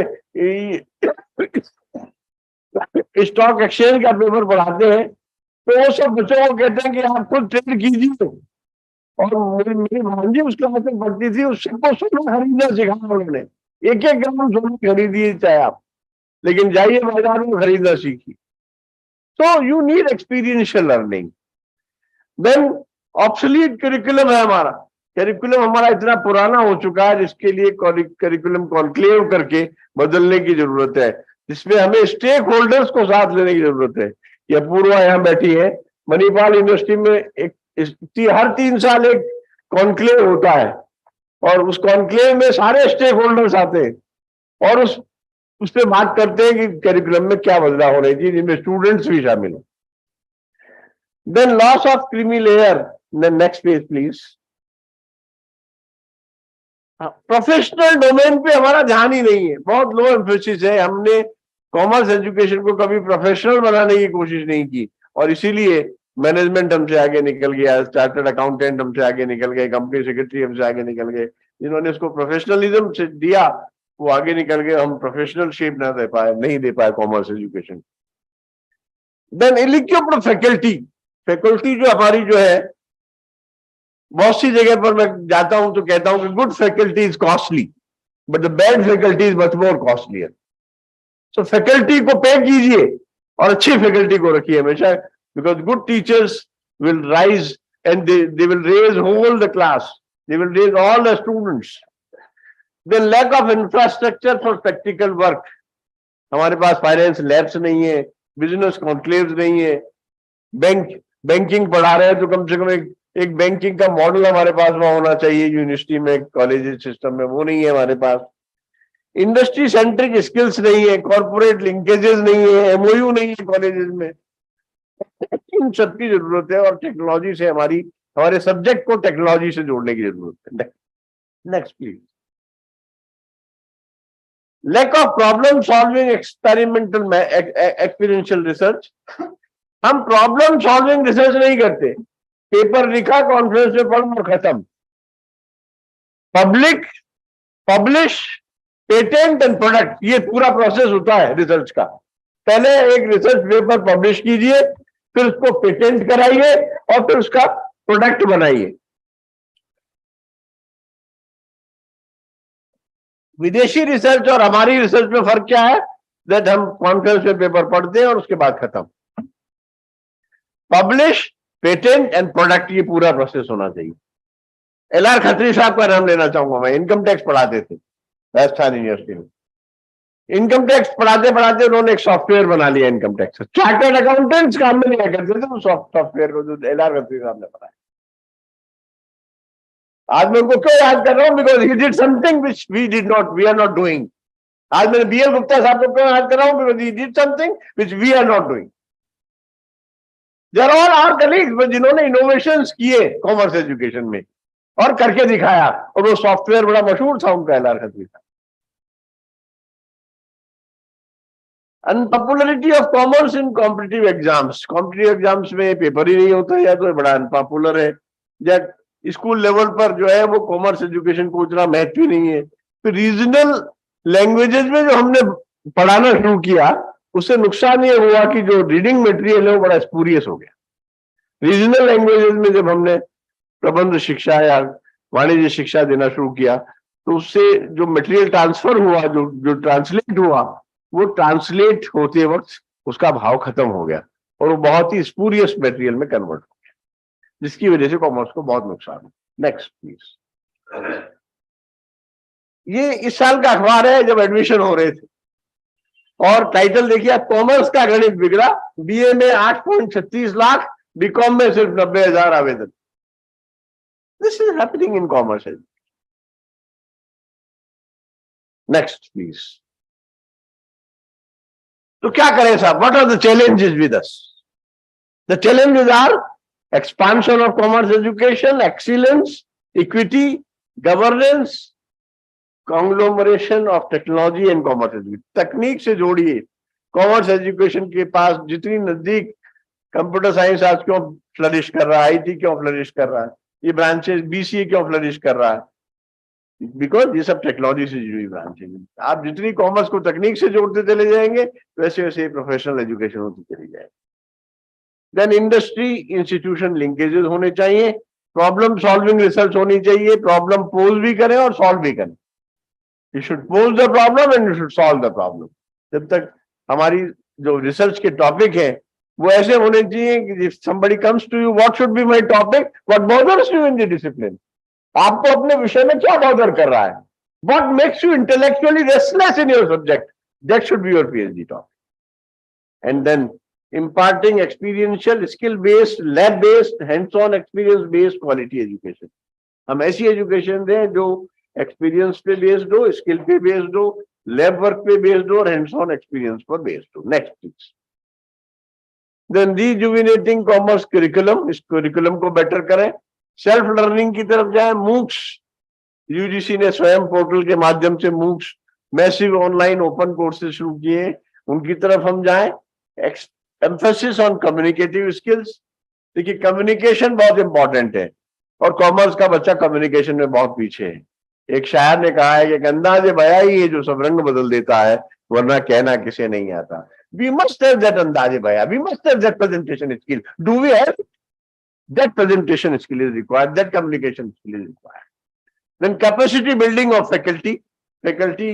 स्टॉक एक्सचेंज का पेपर पढ़ाते हैं, तो वो सब बच्चों को कहते हैं कि आप खुद ट्रेड कीजिए। और मेरी भांजी उस क्लास में पढ़ती थी, उसको सोना खरीदना सिखाया उन्होंने, एक एक ग्राम सोना खरीदिए चाहे आप, लेकिन जाइए बाजार में खरीदना सीखिए। So you need experiential learning. Then obsolete curriculum है हमारा, करिकुलम हमारा इतना पुराना हो चुका है जिसके लिए करिकुलम कॉन्क्लेव करके बदलने की जरूरत है, जिसमें हमें स्टेक होल्डर्स को साथ लेने की जरूरत है। यह पूर्वा यहाँ बैठी है, मणिपाल यूनिवर्सिटी में हर 3 साल एक कॉन्क्लेव होता है और उस कॉन्क्लेव में सारे स्टेक होल्डर्स आते हैं और उस पर बात करते हैं कि करिकुलम में क्या बदलाव होने चाहिए, जिनमें स्टूडेंट्स भी शामिल हो। Then loss of creamy layer, next page please. Professional domain पे हमारा ध्यान ही नहीं है, बहुत लो एम्फेसिस है। हमने कॉमर्स एजुकेशन को कभी प्रोफेशनल बनाने की कोशिश नहीं की और इसीलिए मैनेजमेंट हमसे आगे निकल गया, चार्टर्ड अकाउंटेंट हमसे आगे निकल गए, कंपनी सेक्रेटरी हमसे आगे निकल गए। जिन्होंने इसको प्रोफेशनलिज्म से दिया वो आगे निकल गए, हम प्रोफेशनल शेप नहीं दे पाए commerce education. Then illiquid faculty, faculty जो हमारी जो है, बहुत सी जगह पर मैं जाता हूं तो कहता हूं कि good faculty is costly but the bad faculty is much more costlier. So faculty को पे कीजिए और अच्छी फैकल्टी को रखिए हमेशा, because good teachers will rise and they will raise whole the class, they will raise all the students. Then lack of infrastructure for practical work, हमारे पास finance labs नहीं है, बिजनेस कॉन्क्लेव्स नहीं है, बैंकिंग पढ़ा रहे हैं तो कम से कम एक बैंकिंग का मॉडल हमारे पास वहां होना चाहिए यूनिवर्सिटी में, कॉलेज सिस्टम में, वो नहीं है हमारे पास। इंडस्ट्री सेंट्रिक स्किल्स नहीं है, कॉर्पोरेट लिंकेजेस नहीं है, एमओयू नहीं है कॉलेजेस में। इन सबकी जरूरत है और टेक्नोलॉजी से हमारे सब्जेक्ट को टेक्नोलॉजी से जोड़ने की जरूरत है। Next please. Lack of problem solving experimental experiential research, हम प्रॉब्लम सॉल्विंग रिसर्च नहीं करते, पेपर लिखा, कॉन्फ्रेंस में पढ़ा और खत्म। पब्लिश, पेटेंट एंड प्रोडक्ट, ये पूरा प्रोसेस होता है रिसर्च का। पहले एक रिसर्च पेपर पब्लिश कीजिए, फिर उसको पेटेंट कराइए और फिर उसका प्रोडक्ट बनाइए। विदेशी रिसर्च और हमारी रिसर्च में फर्क क्या है? दैट हम कॉन्फ्रेंस में पेपर पढ़ते हैं और उसके बाद खत्म। पब्लिश, पेटेंट एंड प्रोडक्ट, ये पूरा प्रोसेस होना चाहिए। LR खत्री साहब का नाम लेना चाहूंगा मैं, इनकम टैक्स पढ़ाते थे राजस्थान यूनिवर्सिटी में। इनकम टैक्स पढ़ाते पढ़ाते उन्होंने एक सॉफ्टवेयर बना लिया इनकम टैक्स। चार्टर्ड अकाउंटेंट्स काम में नहीं करते थे उस सॉफ्टवेयर को जो LR खत्री साहब ने बनाया। आज मैं उनको क्यों याद कर रहा हूं? Because he did something which we are not doing. आज मैंने BL गुप्ता साहब को क्यों याद कर रहा हूं? Because he did something which we are not doing. They are all our colleagues जिन्होंने इनोवेशंस किए कॉमर्स एजुकेशन में और करके दिखाया, और वो सॉफ्टवेयर बड़ा मशहूर था उनका, LR खत्री का। Unpopularity of commerce in competitive exams, competitive exams में पेपर ही नहीं होता, या तो बड़ा अनपॉपुलर है, या स्कूल लेवल पर जो है वो कॉमर्स एजुकेशन को उतना महत्व ही नहीं है। तो रीजनल लैंग्वेजेस में जो हमने पढ़ाना शुरू किया, उससे नुकसान ये हुआ कि जो रीडिंग मटेरियल है वो बड़ा स्पूरियस हो गया। रीजनल लैंग्वेजेस में जब हमने प्रबंध शिक्षा या वाणिज्य शिक्षा देना शुरू किया, तो उससे जो मटेरियल ट्रांसफर हुआ, जो ट्रांसलेट हुआ, वो ट्रांसलेट होते वक्त उसका भाव खत्म हो गया और वो बहुत ही स्पूरियस मटेरियल में कन्वर्ट हो गया, जिसकी वजह से कॉमर्स को बहुत नुकसान हुआ। Next please. ये इस साल का अखबार है जब एडमिशन हो रहे थे, और टाइटल देखिए, कॉमर्स का गणित बिगड़ा, बीए में 8.36 लाख, बीकॉम में सिर्फ 90,000 आवेदन। This is happening in commerce. Next please. तो क्या करें साहब? What are the challenges with us? The challenges are expansion of commerce education, excellence, equity, governance, conglomeration of technology and commerce education. तकनीक से जोड़िए कॉमर्स एजुकेशन के पास जितनी नजदीक। कंप्यूटर साइंस आज क्यों फ्लरिश कर रहा है, आईटी क्यों फ्लरिश कर रहा है, ये ब्रांचेस, बीसीए क्यों फ्लरिश कर रहा है? बिकॉज ये सब टेक्नोलॉजी से जुड़ी ब्रांचेस। आप जितनी कॉमर्स को तकनीक से जोड़ते चले जाएंगे, वैसे वैसे प्रोफेशनल एजुकेशन होती चली जाएगी। देन इंडस्ट्री इंस्टीट्यूशन लिंकेजेस होने चाहिए, प्रॉब्लम सॉल्विंग रिसर्च होनी चाहिए, प्रॉब्लम पोज भी करें और सॉल्व भी करें। You should pose the problem and you should solve the problem. जब तक हमारी जो रिसर्च के टॉपिक है वो ऐसे होने चाहिए कि if somebody comes to you, what should be my topic, what bothers you in the discipline, आपको अपने विषय में क्या बॉदर कर रहा है, what makes you intellectually restless in your subject, that should be your PhD topic. And then imparting experiential, skill based, lab based, hands on experience based quality education. हम ऐसी एजुकेशन दें जो एक्सपीरियंस पे based हो, skill पे based हो, lab work पे based हो और हैंड्स ऑन एक्सपीरियंस पर बेस्ड हो। Next please. Then rejuvenating commerce curriculum, इस करिकुलम को बेटर करें, सेल्फ लर्निंग की तरफ जाएं। मूक्स, यूजीसी ने स्वयं पोर्टल के माध्यम से MOOCs massive online open courses शुरू किए, उनकी तरफ हम जाएं। Emphasis on communicative skills. देखिए कम्युनिकेशन बहुत इंपॉर्टेंट है और कॉमर्स का बच्चा कम्युनिकेशन में बहुत पीछे है। एक शायर ने कहा है कि अंदाजे बया ही है जो सब रंग बदल देता है, वरना कहना किसे नहीं आता। We must have that अंदाजे बया, we must have that presentation skill. Do we have it? That presentation skill is required, that communication skill is required. Then capacity building of faculty. Faculty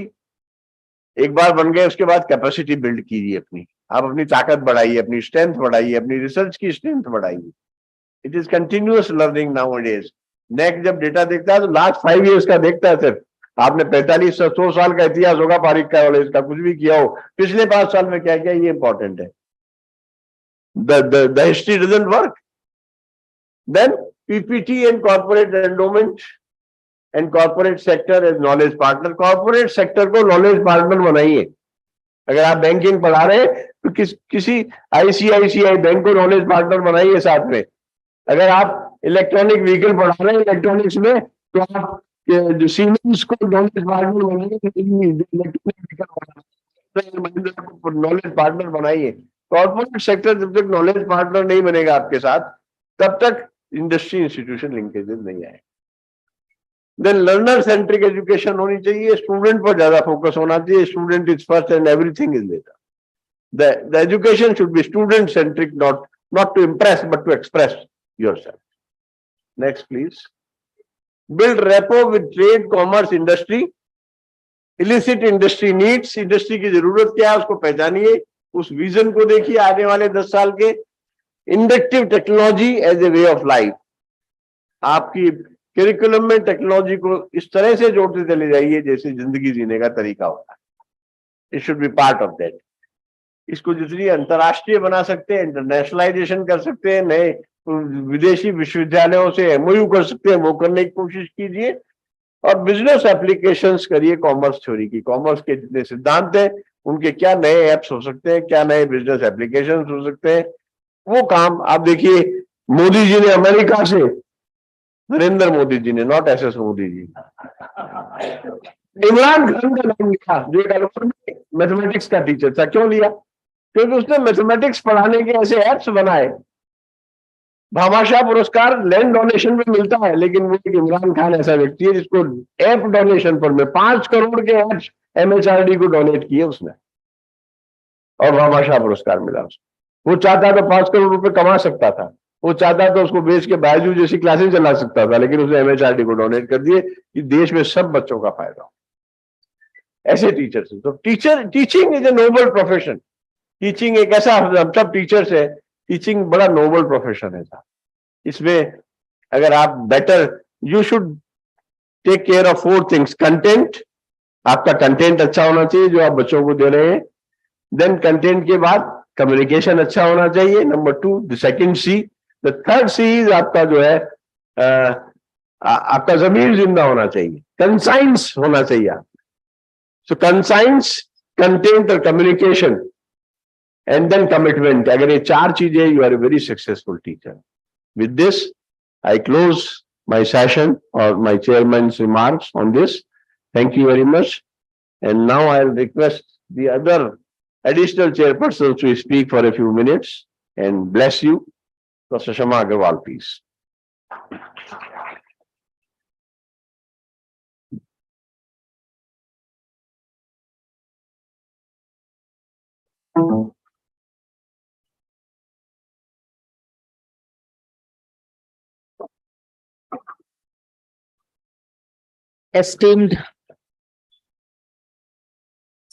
एक बार बन गए, उसके बाद कैपेसिटी बिल्ड कीजिए अपनी, आप अपनी ताकत बढ़ाइए, अपनी स्ट्रेंथ बढ़ाइए, अपनी रिसर्च की स्ट्रेंथ बढ़ाइए। It is continuous learning now days. Next जब डेटा देखता है तो लास्ट 5 years का देखता है सिर्फ। आपने 45-100 साल का इतिहास होगा पारीक का कॉलेज का, कुछ भी किया हो, पिछले 5 साल में क्या किया, ये इंपॉर्टेंट है। The history doesn't work. Then PPT and corporate endowment and corporate sector as knowledge partner. Corporate sector को नॉलेज पार्टनर बनाइए। अगर आप बैंकिंग पढ़ा रहे हैं तो किसी आईसीआईसीआई बैंक को नॉलेज पार्टनर बनाइए साथ में। अगर आप इलेक्ट्रॉनिक व्हीकल पढ़ा रहे हैं इलेक्ट्रॉनिक्स में, तो आप जो सीमेंस को नॉलेज पार्टनर बनाइए, इलेक्ट्रॉनिक व्हीकल को नॉलेज पार्टनर बनाइए। कॉर्पोरेट सेक्टर जब तक नॉलेज पार्टनर नहीं बनेगा आपके साथ, तब तक इंडस्ट्री इंस्टीट्यूशन लिंकेजेस नहीं आए। देन लर्नर सेंट्रिक एजुकेशन होनी चाहिए, स्टूडेंट पर ज्यादा फोकस होना चाहिए। Student is first and everything is later. The education should be student centric, not to impress but to express yourself. Next please. Build rapport with trade, commerce, industry. Elicit industry needs. Industry की जरूरत क्या है उसको पहचानिए, उस vision को देखिए आने वाले 10 साल के। Inductive technology as a way of life. आपकी करिकुलम में टेक्नोलॉजी को इस तरह से जोड़ते चले जाइए जैसे जिंदगी जीने का तरीका होता है। It should be part of that. इसको जितनी अंतर्राष्ट्रीय बना सकते हैं, इंटरनेशनलाइजेशन कर सकते हैं, नए विदेशी विश्वविद्यालयों से एमओयू कर सकते हैं, वो करने की कोशिश कीजिए। और बिजनेस एप्लीकेशंस करिए कॉमर्स थ्योरी की। कॉमर्स के जितने सिद्धांत हैं उनके क्या नए एप्स हो सकते हैं, क्या नए बिजनेस एप्लीकेशंस हो सकते हैं, वो काम आप देखिए। मोदी जी ने अमेरिका से, नरेंद्र मोदी जी ने, नॉट एस.एस. मोदी जी, इमरान खान का नाम लिया जो एक मैथमेटिक्स का टीचर था। क्यों लिया? क्योंकि उसने मैथमेटिक्स पढ़ाने के ऐसे एप्स बनाए भामाशाह पुरस्कार लैंड डोनेशन में मिलता है, लेकिन वो एक इमरान खान ऐसा व्यक्ति है जिसको ऐप डोनेशन पर में 5 करोड़ के ऐप्स MHRD को डोनेट किए उसने, और भामाशाह पुरस्कार मिला उसको। वो चाहता तो 5 करोड़ रुपए कमा सकता था, वो चाहता तो उसको बेच के बायजू जैसी क्लासेस चला सकता था, लेकिन उसने MHRD को डोनेट कर दिए कि देश में सब बच्चों का फायदा हो। ऐसे टीचर्स हैं। तो teaching is a noble profession. Teaching एक ऐसा, हम सब टीचर्स है, टीचिंग बड़ा नोबल प्रोफेशन है साहब। इसमें अगर आप better, you should take care of 4 things. Content, आपका कंटेंट अच्छा होना चाहिए जो आप बच्चों को दे रहे हैं। देन कंटेंट के बाद कम्युनिकेशन अच्छा होना चाहिए, number 2। The second C, the third C is आपका जो है आपका जमीर जिंदा होना चाहिए, कंसाइंस होना चाहिए आप। सो कंसाइंस, कंटेंट और कम्युनिकेशन एंड देन कमिटमेंट, अगर ये 4 चीजें, you are a very successful teacher. With this, I close my session or my chairman's remarks on this. Thank you very much. And now I'll request the other additional chairpersons to speak for a few minutes and bless you. Professor Shama Agarwal, please. Esteemed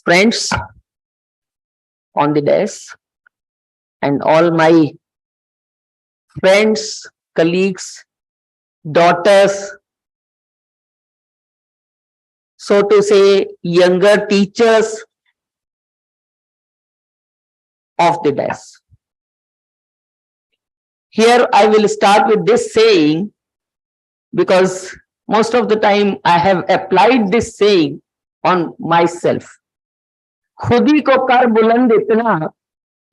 friends on the desk and all my friends, colleagues, daughters, so to say, younger teachers of the desk. Here I will start with this saying because most of the time I have applied this saying on myself. खुद ही को कर बुलंद इतना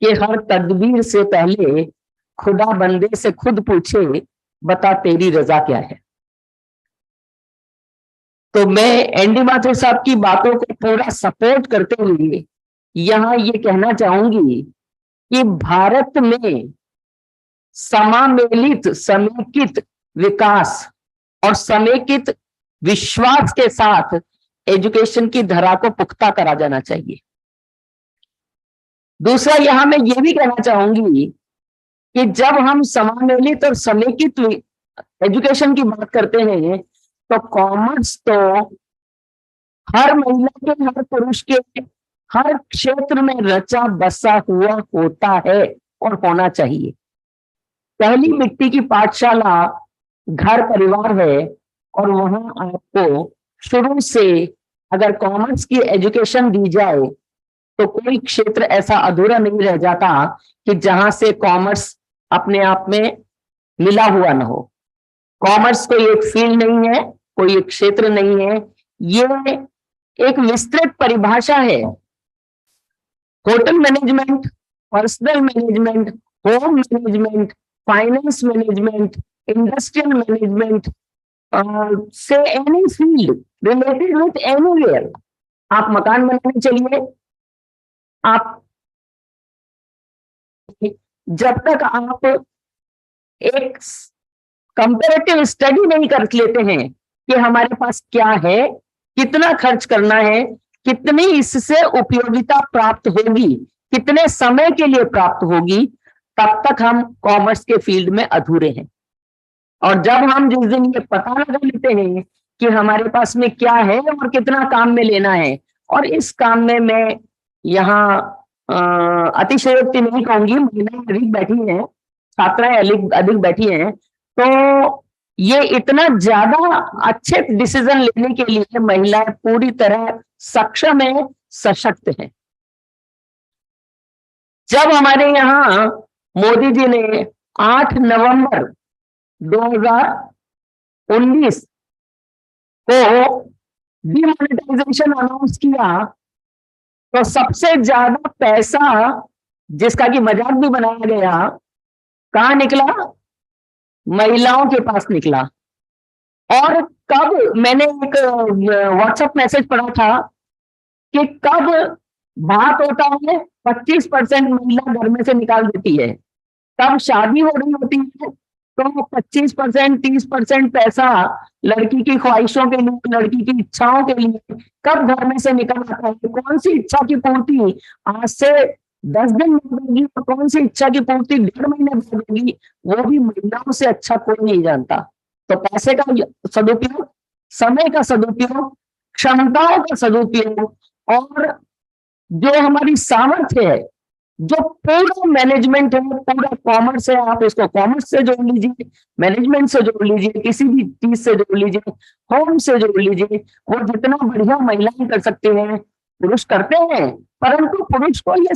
कि हर तदबीर से पहले खुदा बंदे से खुद पूछे, बता तेरी रजा क्या है। तो मैं एनडी माथुर साहब की बातों को पूरा सपोर्ट करते हुए यहां ये कहना चाहूंगी कि भारत में समामेलित, समेकित विकास और समेकित विश्वास के साथ एजुकेशन की धरा को पुख्ता करा जाना चाहिए। दूसरा, यहां मैं ये भी कहना चाहूंगी कि जब हम समामेलित और समेकित एजुकेशन की बात करते हैं तो कॉमर्स तो हर महिला के, हर पुरुष के, हर क्षेत्र में रचा बसा हुआ होता है और होना चाहिए। पहली मिट्टी की पाठशाला घर परिवार है और वहां आपको शुरू से अगर कॉमर्स की एजुकेशन दी जाए तो कोई क्षेत्र ऐसा अधूरा नहीं रह जाता कि जहां से कॉमर्स अपने आप में मिला हुआ न हो। कॉमर्स कोई एक फील्ड नहीं है, कोई एक क्षेत्र नहीं है, ये एक विस्तृत परिभाषा है। Hotel management, personal management, home management, finance management, industrial management, say any field related with anywhere. आप मकान बनाने चलिए, आप जब तक आप एक कंपैरेटिव स्टडी नहीं कर लेते हैं कि हमारे पास क्या है, कितना खर्च करना है, कितनी इससे उपयोगिता प्राप्त होगी, कितने समय के लिए प्राप्त होगी, तब तक हम कॉमर्स के फील्ड में अधूरे हैं। और जब हम जिस दिन ये पता लगा लेते हैं कि हमारे पास में क्या है और कितना काम में लेना है, और इस काम में मैं यहाँ अतिशयोक्ति नहीं कहूंगी, महिलाएं अधिक बैठी हैं, छात्राएं अधिक बैठी हैं, तो ये इतना ज्यादा अच्छे डिसीजन लेने के लिए महिलाएं पूरी तरह सक्षम है, सशक्त है। जब हमारे यहाँ मोदी जी ने 8 नवंबर 2019 को डिमोनेटाइजेशन अनाउंस किया तो सबसे ज्यादा पैसा, जिसका कि मजाक भी बनाया गया, कहाँ निकला? महिलाओं के पास निकला। और कब, मैंने एक व्हाट्सएप मैसेज पढ़ा था कि कब बात होता है 25% महिला घर में से निकाल देती है, तब शादी हो रही होती है तो 25%, 30% पैसा लड़की की ख्वाहिशों के लिए, लड़की की इच्छाओं के लिए कब घर में से निकल आता है? कौन सी इच्छा की पूर्ति आज से 10 दिन में होगी और कौन सी इच्छा की पूर्ति 1.5 महीने में होगी, वो भी महिलाओं से अच्छा कोई नहीं जानता। तो पैसे का सदुपयोग, समय का सदुपयोग, क्षमताओं का सदुपयोग और जो हमारी सामर्थ्य है, जो पूरा मैनेजमेंट है, पूरा कॉमर्स है, आप इसको कॉमर्स से जोड़ लीजिए, मैनेजमेंट से जोड़ लीजिए, किसी भी चीज से जोड़ लीजिए, होम से जोड़ लीजिए, वो जितना बढ़िया महिलाएं कर सकती हैं पुरुष करते हैं, परंतु पुरुष को ये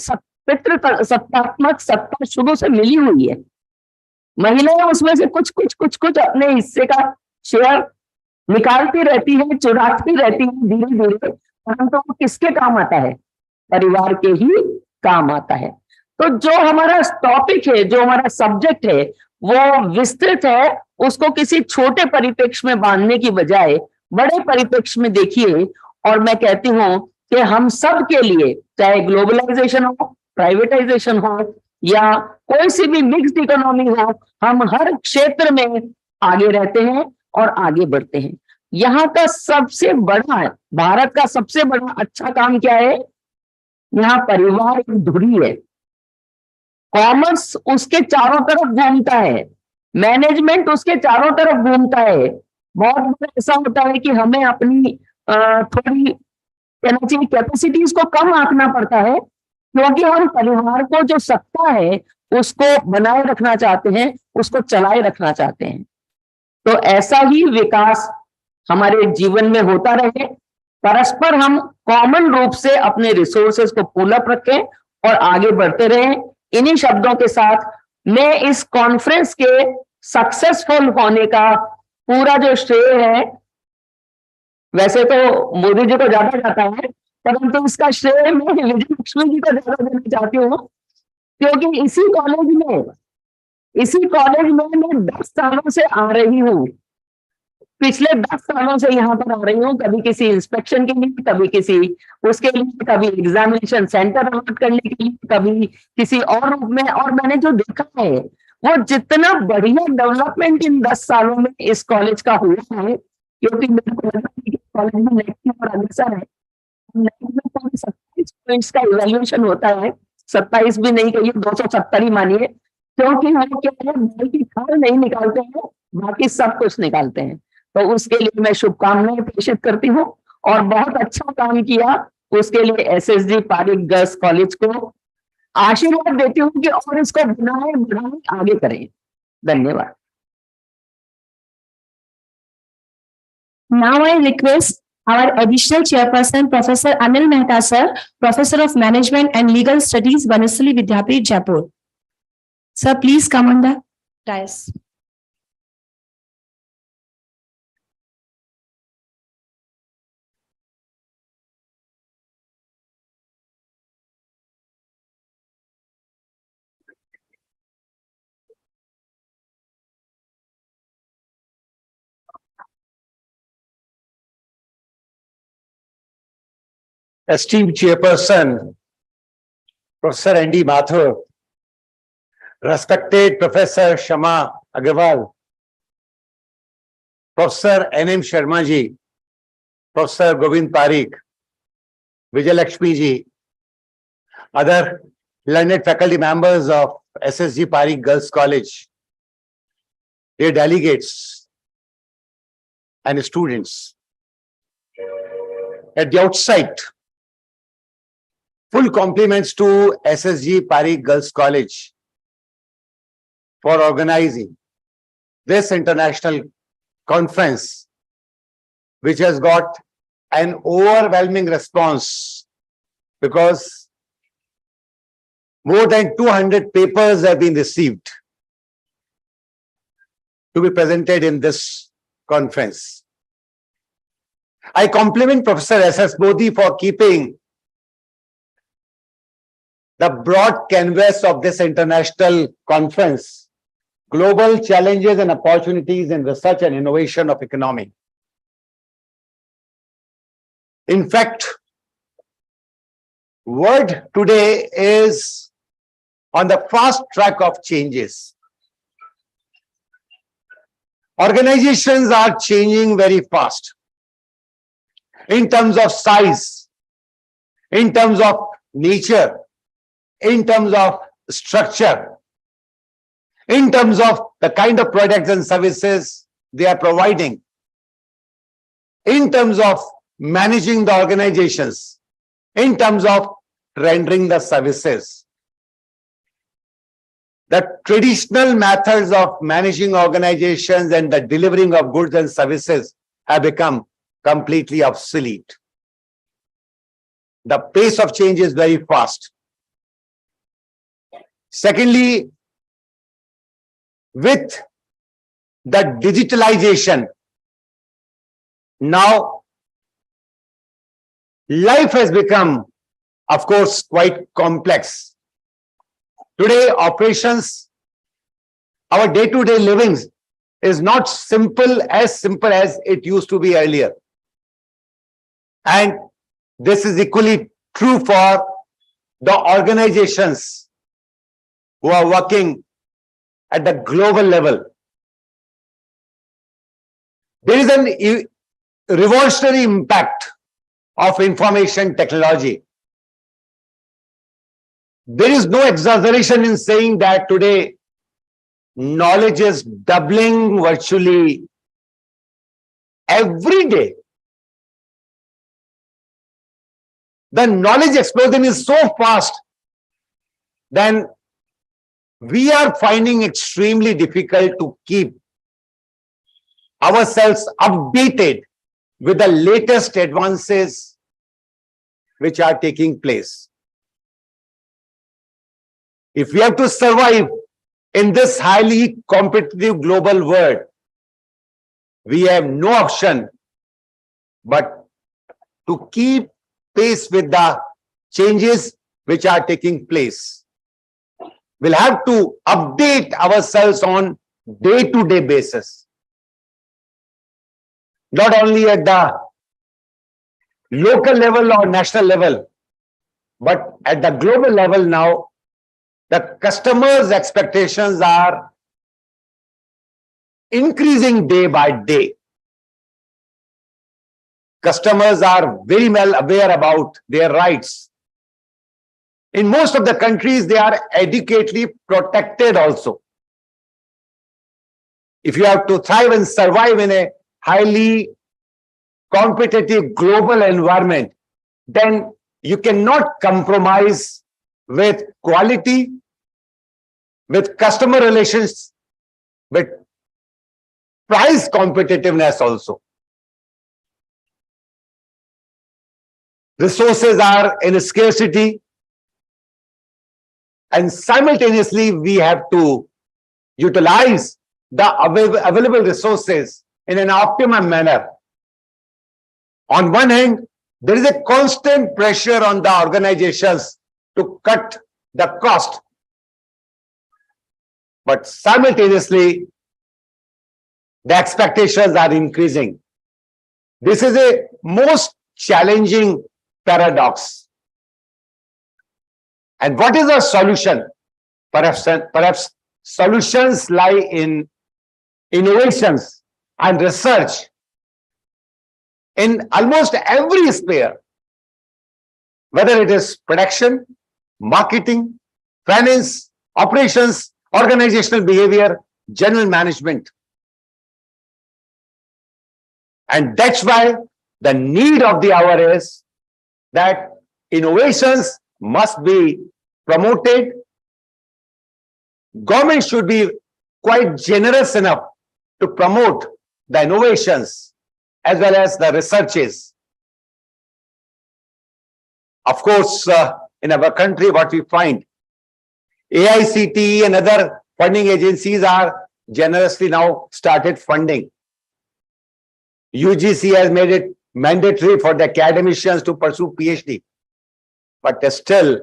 पितृ सत्तात्मक सत्ता शुरू से मिली हुई है। महिलाएं उसमें से कुछ अपने हिस्से का शेयर निकालती रहती है, चुराती रहती है धीरे धीरे, परंतु वो किसके काम आता है? परिवार के ही काम आता है। तो जो हमारा टॉपिक है, जो हमारा सब्जेक्ट है, वो विस्तृत है। उसको किसी छोटे परिप्रेक्ष्य में बांधने की बजाय बड़े परिप्रेक्ष्य में देखिए। और मैं कहती हूं कि हम सब के लिए, चाहे ग्लोबलाइजेशन हो, प्राइवेटाइजेशन हो या कोई सी भी मिक्स्ड इकोनॉमी हो, हम हर क्षेत्र में आगे रहते हैं और आगे बढ़ते हैं। यहाँ का सबसे बड़ा, भारत का सबसे बड़ा अच्छा काम क्या है? यहाँ परिवार एक धुरी है, कॉमर्स उसके चारों तरफ घूमता है, मैनेजमेंट उसके चारों तरफ घूमता है। बहुत बार ऐसा होता है कि हमें अपनी थोड़ी कहना चाहिए कैपेसिटीज को कम आंकना पड़ता है, क्योंकि हम परिवार को जो सत्ता है उसको बनाए रखना चाहते हैं, उसको चलाए रखना चाहते हैं। तो ऐसा ही विकास हमारे जीवन में होता रहे, परस्पर हम कॉमन रूप से अपने रिसोर्सेज को पुल अप रखें और आगे बढ़ते रहें। इन्हीं शब्दों के साथ मैं इस कॉन्फ्रेंस के सक्सेसफुल होने का पूरा जो श्रेय है, वैसे तो मोदी जी को ज्यादा जाता है, परंतु इसका श्रेय मैं विजय लक्ष्मी जी को ज्यादा देना चाहती हूँ, क्योंकि इसी कॉलेज में मैं 10 सालों से आ रही हूँ। पिछले 10 सालों से यहाँ पर आ रही हूँ, कभी किसी इंस्पेक्शन के लिए, कभी किसी उसके लिए, कभी एग्जामिनेशन सेंटर अलॉट करने के लिए, कभी किसी और रूप में। और मैंने जो देखा है वो जितना बढ़िया डेवलपमेंट इन 10 सालों में इस कॉलेज का हुआ है, क्योंकि मेरे को लगा कि कॉलेज में नेट की और अग्रसर है। नेट में 27 पॉइंट्स का इवेल्युएशन होता है, 27 भी नहीं कहिए, 270 ही मानिए, क्योंकि हम क्या है, बल की खाल नहीं निकालते हैं, बाकी सब कुछ निकालते हैं। तो उसके लिए मैं शुभकामनाएं प्रेषित करती हूँ और बहुत अच्छा काम किया उसके लिए एसएसजी पारीक गर्ल्स कॉलेज को आशीर्वाद देती हूँ कि और इसको बनाए बढ़ाए आगे करें। धन्यवाद। Now I request our additional chairperson, Professor Anil Mehta sir, Professor of Management and Legal Studies, Vanasali Vidyapit, Jaipur. Sir, please come on the dais. Esteemed Chairperson, Professor Andy Mathur, respected Professor Shama Agarwal, Professor N.M. Sharma ji, Professor Govind Parikh, Vijay Lakshmi ji, other learned faculty members of S.S.G. Parikh Girls College, dear delegates and students. At the outset, full compliments to S.S.G. Parikh Girls College for organizing this international conference, which has got an overwhelming response because more than 200 papers have been received to be presented in this conference. I compliment Professor S.S. Modi for keeping the broad canvas of this international conference, global challenges and opportunities in research and innovation of economy. In fact, world today is on the fast track of changes. Organizations are changing very fast in terms of size, in terms of nature, in terms of structure, in terms of the kind of products and services they are providing, in terms of managing the organizations, in terms of rendering the services. The traditional methods of managing organizations and the delivering of goods and services have become completely obsolete. The pace of change is very fast. Secondly, with the digitalization, now life has become, of course, quite complex. Today, operations, our day-to-day living is not simple as it used to be earlier. And this is equally true for the organizations who are working at the global level. There is an revolutionary impact of information technology. There is no exaggeration in saying that today knowledge is doubling virtually every day. The knowledge explosion is so fast, then we are finding extremely difficult to keep ourselves updated with the latest advances which are taking place. If we have to survive in this highly competitive global world, we have no option but to keep pace with the changes which are taking place. We'll have to update ourselves on day-to-day basis. Not only at the local level or national level, but at the global level now, the customers' expectations are increasing day by day. Customers are very well aware about their rights. In most of the countries, they are adequately protected also. If you have to thrive and survive in a highly competitive global environment, then you cannot compromise with quality, with customer relations, with price competitiveness also. Resources are in scarcity, and simultaneously we have to utilize the available resources in an optimum manner. On one hand, there is a constant pressure on the organizations to cut the cost, but simultaneously the expectations are increasing. This is a most challenging paradox. And what is the solution? Perhaps solutions lie in innovations and research in almost every sphere, whether it is production, marketing, finance, operations, organizational behavior, general management. And that's why the need of the hour is that innovations must be promoted. Government should be quite generous enough to promote the innovations as well as the researches. Of course, in our country, what we find, AICTE and other funding agencies are generously now started funding. UGC has made it mandatory for the academicians to pursue PhD. But still,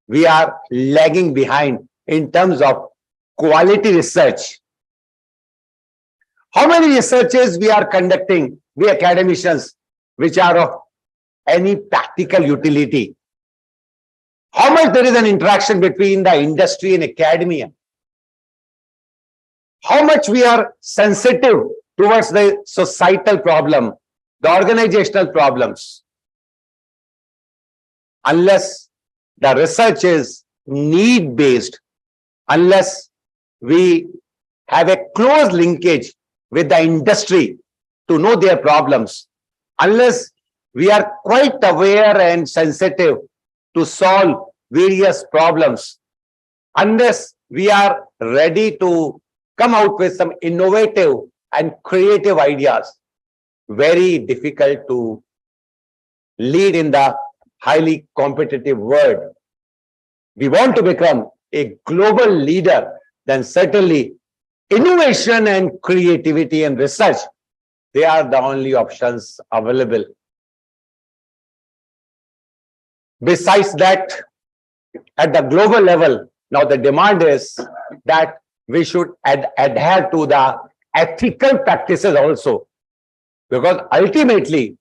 we are lagging behind in terms of quality research. How many researches we are conducting, we academicians, which are of any practical utility? How much there is an interaction between the industry and academia? how much we are sensitive towards the societal problem, the organizational problems. Unless the research is need-based, unless we have a close linkage with the industry to know their problems, unless we are quite aware and sensitive to solve various problems, unless we are ready to come out with some innovative and creative ideas, very difficult to lead in the highly competitive world. We want to become a global leader, then certainly innovation and creativity and research, they are the only options available. Besides that, at the global level, now the demand is that we should adhere to the ethical practices also, because ultimately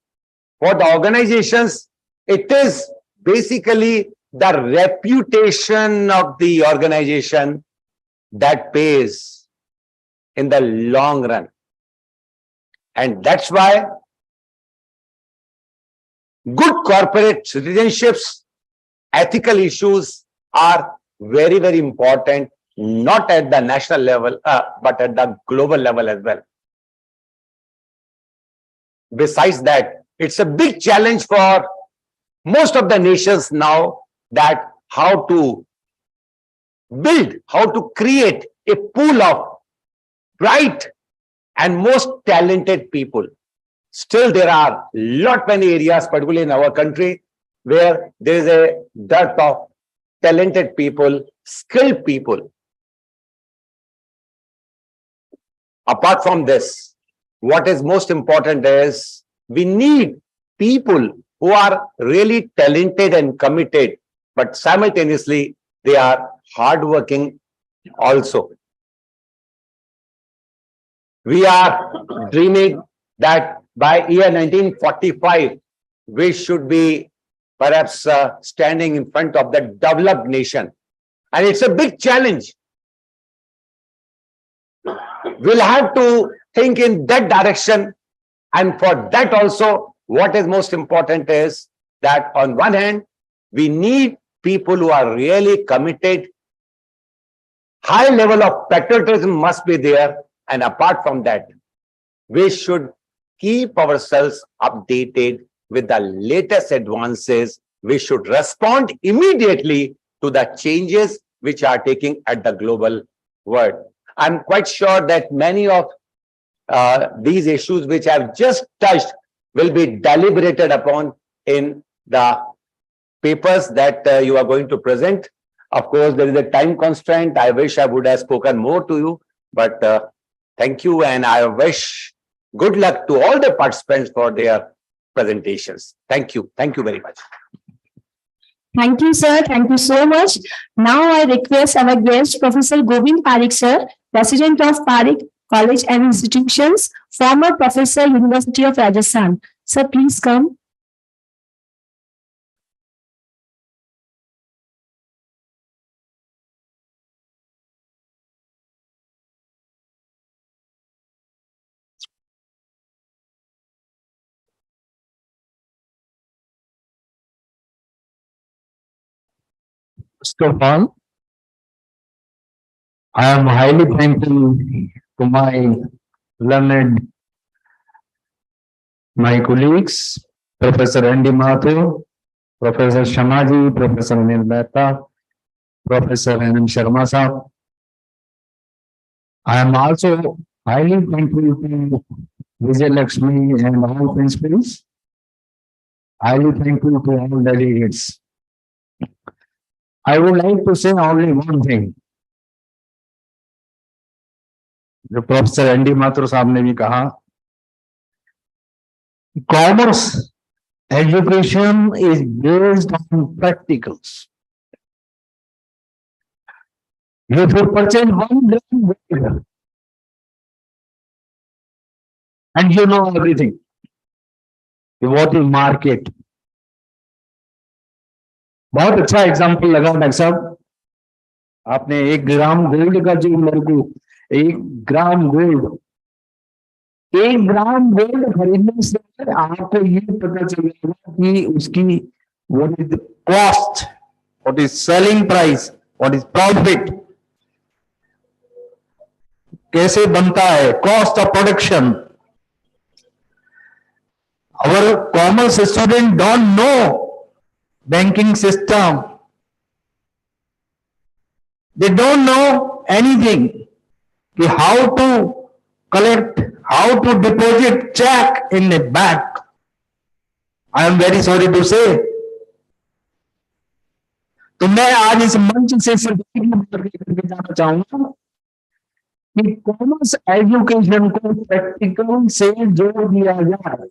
for the organizations, it is basically the reputation of the organization that pays in the long run. And that's why good corporate citizenships, ethical issues are very, very important, not at the national level, but at the global level as well. Besides that, it's a big challenge for most of the nations now, that how to build, how to create a pool of bright and most talented people. Still, there are lot many areas, particularly in our country, where there is a dearth of talented people, skilled people. Apart from this, what is most important is we need people who are really talented and committed, but simultaneously they are hardworking also. We are dreaming that by year 1945, we should be perhaps standing in front of the developed nation. And it's a big challenge. We'll have to think in that direction. And for that also, what is most important is that on one hand, we need people who are really committed. High level of patriotism must be there. And apart from that, we should keep ourselves updated with the latest advances. We should respond immediately to the changes which are taking at the global world. I'm quite sure that many of these issues which I've just touched will be deliberated upon in the papers that you are going to present. Of course, there is a time constraint. I wish I would have spoken more to you, but thank you, and I wish good luck to all the participants for their presentations. Thank you. Thank you very much. Thank you, sir. Thank you so much. Now I request our guest, Professor Govind Parikh, sir, President of PAREEK College and Institutions, former Professor, University of Rajasthan. Sir, please come. First of all, I am highly thankful to my colleagues, Professor Andy Mathur, Professor Shamaji, Professor Anil Mehta, Professor N.M. Sharma Saab. I am also highly thankful to Vijay Lakshmi and all principals. Highly thankful to all delegates. I would like to say only one thing. जो professor ND Mathur साहब ने भी कहा, commerce education is based on practicals. You should purchase one gram and you know everything. What is market? बहुत अच्छा example लगा doctor साहब. आपने 1 ग्राम गोल्ड का जो मेरे को 1 ग्राम गोल्ड, 1 ग्राम गोल्ड खरीदने से आपको ये पता चलेगा कि उसकी what is cost, what is selling price, what is profit, कैसे बनता है, cost of production. Our commerce students don't know banking system. They don't know anything. How to collect, how to deposit check in a bank. I am very sorry to say. तो मैं आज इस मंच से सिर्फ करके जाना चाहूंगा कि कॉमर्स एजुकेशन को प्रैक्टिकल से जोड़ दिया जाए.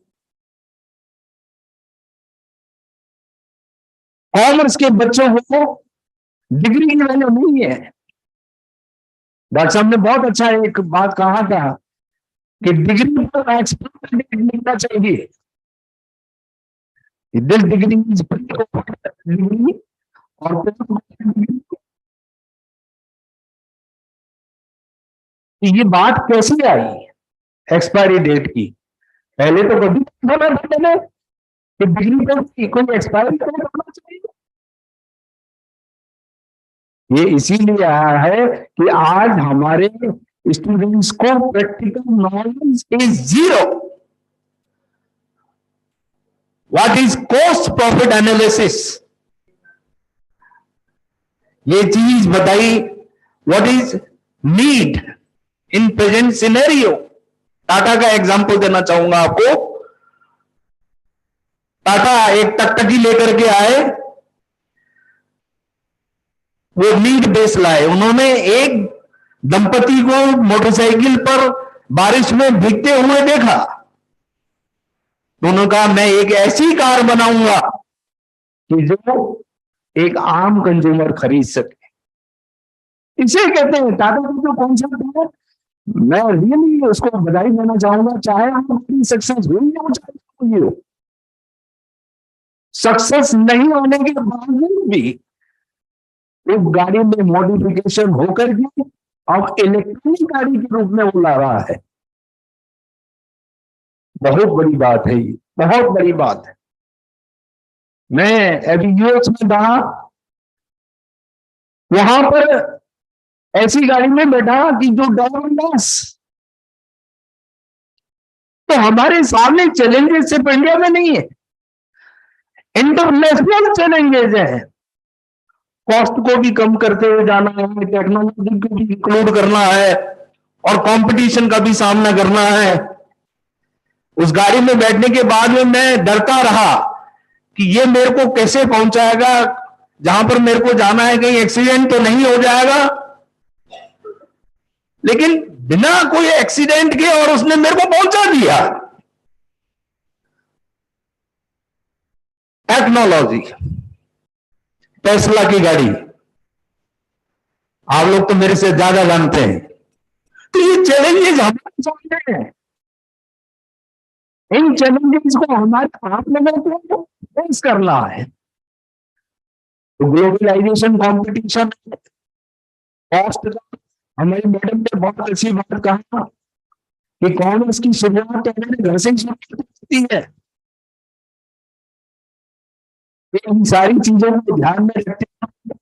कॉमर्स के बच्चों को डिग्री की वैल्यू नहीं है. डॉक्टर साहब ने बहुत अच्छा एक बात कहा था कि डिग्री पर एक्सपर्ट लिखना चाहिए. दिस डिग्री इज डिग्री और ये बात कैसे आई एक्सपायरी डेट की? पहले तो कभी बोला कि डिग्री पर कोई एक्सपायरी डेट होना चाहिए. ये इसीलिए आया है कि आज हमारे स्टूडेंट्स को practical knowledge is zero. What is cost profit analysis, ये चीज बताई. What is need in present scenario. Tata का एग्जांपल देना चाहूंगा आपको. टाटा एक टकटकी लेकर के आए, वो नीड बेस लाए. उन्होंने एक दंपति को मोटरसाइकिल पर बारिश में भीगते हुए देखा. उन्होंने कहा मैं एक ऐसी कार बनाऊंगा कि जो एक आम कंज्यूमर खरीद सके. इसे कहते हैं टाटा का जो कॉन्सेप्ट है. मैं रियली उसको बधाई देना चाहूंगा, चाहे हमारी सक्सेस हुई हो चाहे हुई हो. सक्सेस नहीं होने के बावजूद भी एक गाड़ी में मॉडिफिकेशन होकर के अब इलेक्ट्रॉनिक गाड़ी के रूप में वो ला रहा है. बहुत बड़ी बात है ये, बहुत बड़ी बात है. मैं अभी यूएस में रहा, वहां पर ऐसी गाड़ी में बैठा कि जो ड्राइवरलेस. तो हमारे सामने चैलेंजेस सिर्फ इंडिया में नहीं है, इंटरनेशनल चैलेंजेस हैं. कॉस्ट को भी कम करते हुए जाना है, टेक्नोलॉजी को भी इंक्लूड करना है और कंपटीशन का भी सामना करना है. उस गाड़ी में बैठने के बाद में मैं डरता रहा कि ये मेरे को कैसे पहुंचाएगा जहां पर मेरे को जाना है, कहीं एक्सीडेंट तो नहीं हो जाएगा. लेकिन बिना कोई एक्सीडेंट के और उसने मेरे को पहुंचा दिया. टेक्नोलॉजी, टेस्ला की गाड़ी, आप लोग तो मेरे से ज्यादा जानते हैं. तो ये चैलेंजेस हमारे सामने हैं. इन चैलेंजेस को हमारे आप लोगों को फेस करना है. तो ग्लोबलाइजेशन, कंपटीशन, कॉस्ट. हमारी मैडम ने बहुत अच्छी बात कहा कि कॉमर्स की शुरुआत तो हमारे घर से ही शुरू होती है. इन सारी चीजों को ध्यान में रखते हुए,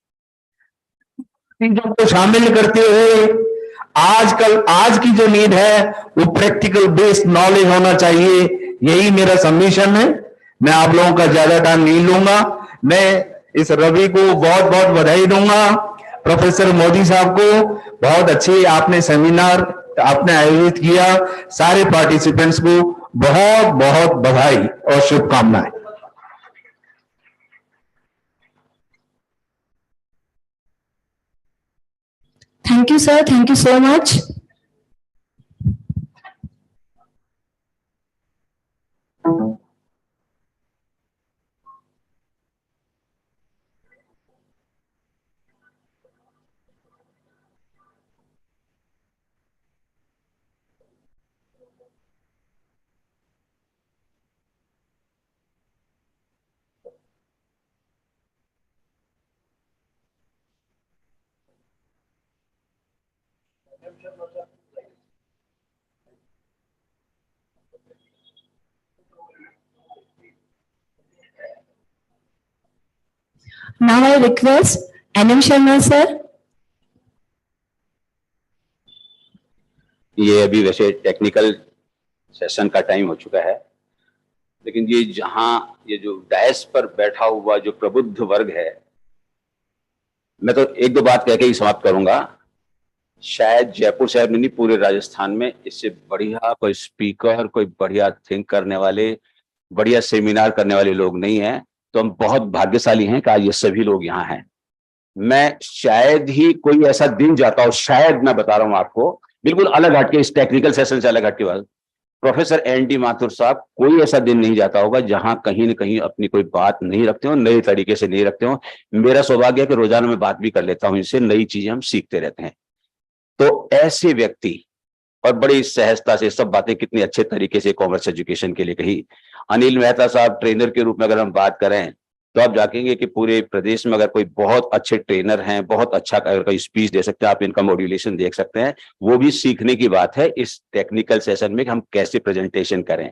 चीजों को शामिल करते हुए आज की जो नीड है वो प्रैक्टिकल बेस्ड नॉलेज होना चाहिए. यही मेरा सबमिशन है. मैं आप लोगों का ज्यादा टाइम नहीं लूंगा. मैं इस रवि को बहुत बहुत बधाई दूंगा, प्रोफेसर मोदी साहब को. बहुत अच्छी आपने सेमिनार आपने आयोजित किया. सारे पार्टिसिपेंट्स को बहुत बहुत बधाई और शुभकामनाएं. Thank you, sir. Thank you so much. Now I request NM Sharma sir. ये अभी वैसे टेक्निकल सेशन का टाइम हो चुका है, लेकिन ये ये जो डायस पर बैठा हुआ जो प्रबुद्ध वर्ग है, मैं तो एक दो बात कह के ही समाप्त करूंगा। शायद जयपुर शहर में नहीं, पूरे राजस्थान में इससे बढ़िया कोई स्पीकर, कोई बढ़िया थिंक करने वाले, बढ़िया सेमिनार करने वाले लोग नहीं है। तो हम बहुत भाग्यशाली हैं कि आज ये सभी लोग यहाँ हैं। मैं शायद ही कोई ऐसा दिन जाता हूँ, शायद मैं बता रहा हूँ आपको, बिल्कुल अलग हटके, इस टेक्निकल सेशन से अलग हटके बात, प्रोफेसर एन.डी. माथुर साहब, कोई ऐसा दिन नहीं जाता होगा जहां कहीं न कहीं अपनी कोई बात नहीं रखते हो, नए तरीके से नहीं रखते हो। मेरा सौभाग्य है कि रोजाना मैं बात भी कर लेता हूं इनसे, नई चीजें हम सीखते रहते हैं। तो ऐसे व्यक्ति और बड़ी सहजता से सब बातें कितने अच्छे तरीके से कॉमर्स एजुकेशन के लिए कही। अनिल मेहता साहब ट्रेनर के रूप में अगर हम बात करें तो आप जानेंगे कि पूरे प्रदेश में अगर कोई बहुत अच्छे ट्रेनर हैं, बहुत अच्छा अगर कोई स्पीच दे सकते हैं, आप इनका मॉड्यूलेशन देख सकते हैं। वो भी सीखने की बात है इस टेक्निकल सेशन में कि हम कैसे प्रेजेंटेशन करें।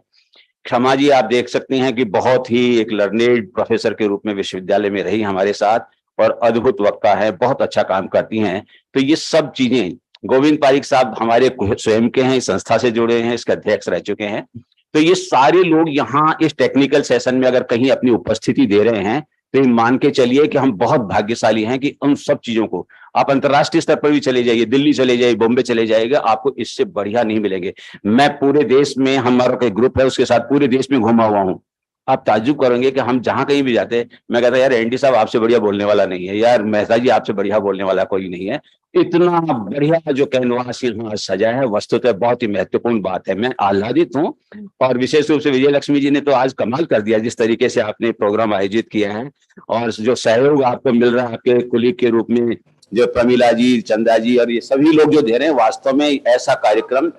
क्षमा जी, आप देख सकते हैं कि बहुत ही एक लर्नेड प्रोफेसर के रूप में विश्वविद्यालय में रही हमारे साथ और अद्भुत वक्ता है, बहुत अच्छा काम करती हैं। तो ये सब चीजें, गोविंद पारीक साहब हमारे स्वयं के हैं, इस संस्था से जुड़े हैं, इसके अध्यक्ष रह चुके हैं। तो ये सारे लोग यहाँ इस टेक्निकल सेशन में अगर कहीं अपनी उपस्थिति दे रहे हैं तो मान के चलिए कि हम बहुत भाग्यशाली हैं कि उन सब चीजों को आप अंतर्राष्ट्रीय स्तर पर भी चले जाइए, दिल्ली चले जाइए, बॉम्बे चले जाइएगा, आपको इससे बढ़िया नहीं मिलेंगे। मैं पूरे देश में, हमारा कोई ग्रुप है उसके साथ पूरे देश में घुमा हुआ हूँ। आप ताज्जुब करेंगे कि हम जहां कहीं भी जाते, मैं कहता यार एनडी साहब आपसे बढ़िया बोलने वाला नहीं है, यार मेहता जी आपसे बढ़िया बोलने वाला कोई नहीं है। इतना बढ़िया जो कैनवास यहाँ सजा है, वस्तुतः बहुत ही महत्वपूर्ण बात है। मैं आह्लादित हूँ और विशेष रूप से विजय लक्ष्मी जी ने तो आज कमाल कर दिया जिस तरीके से आपने प्रोग्राम आयोजित किया है और जो सहयोग आपको मिल रहा है आपके कुलीग के रूप में, जो प्रमिला जी, चंदा जी और ये सभी लोग जो दे रहे हैं, वास्तव में ऐसा कार्यक्रम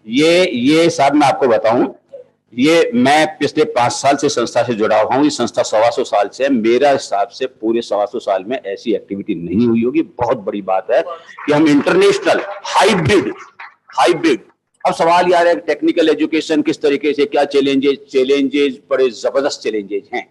ये साहब मैं आपको बताऊं, ये मैं पिछले 5 साल से संस्था से जुड़ा हुआ हूँ। इस संस्था 125 साल से, मेरा हिसाब से पूरे 125 साल में ऐसी एक्टिविटी नहीं हुई होगी। बहुत बड़ी बात है कि हम इंटरनेशनल हाइब्रिड। अब सवाल यार है टेक्निकल एजुकेशन किस तरीके से, क्या चैलेंजेस बड़े जबरदस्त चैलेंजेस हैं।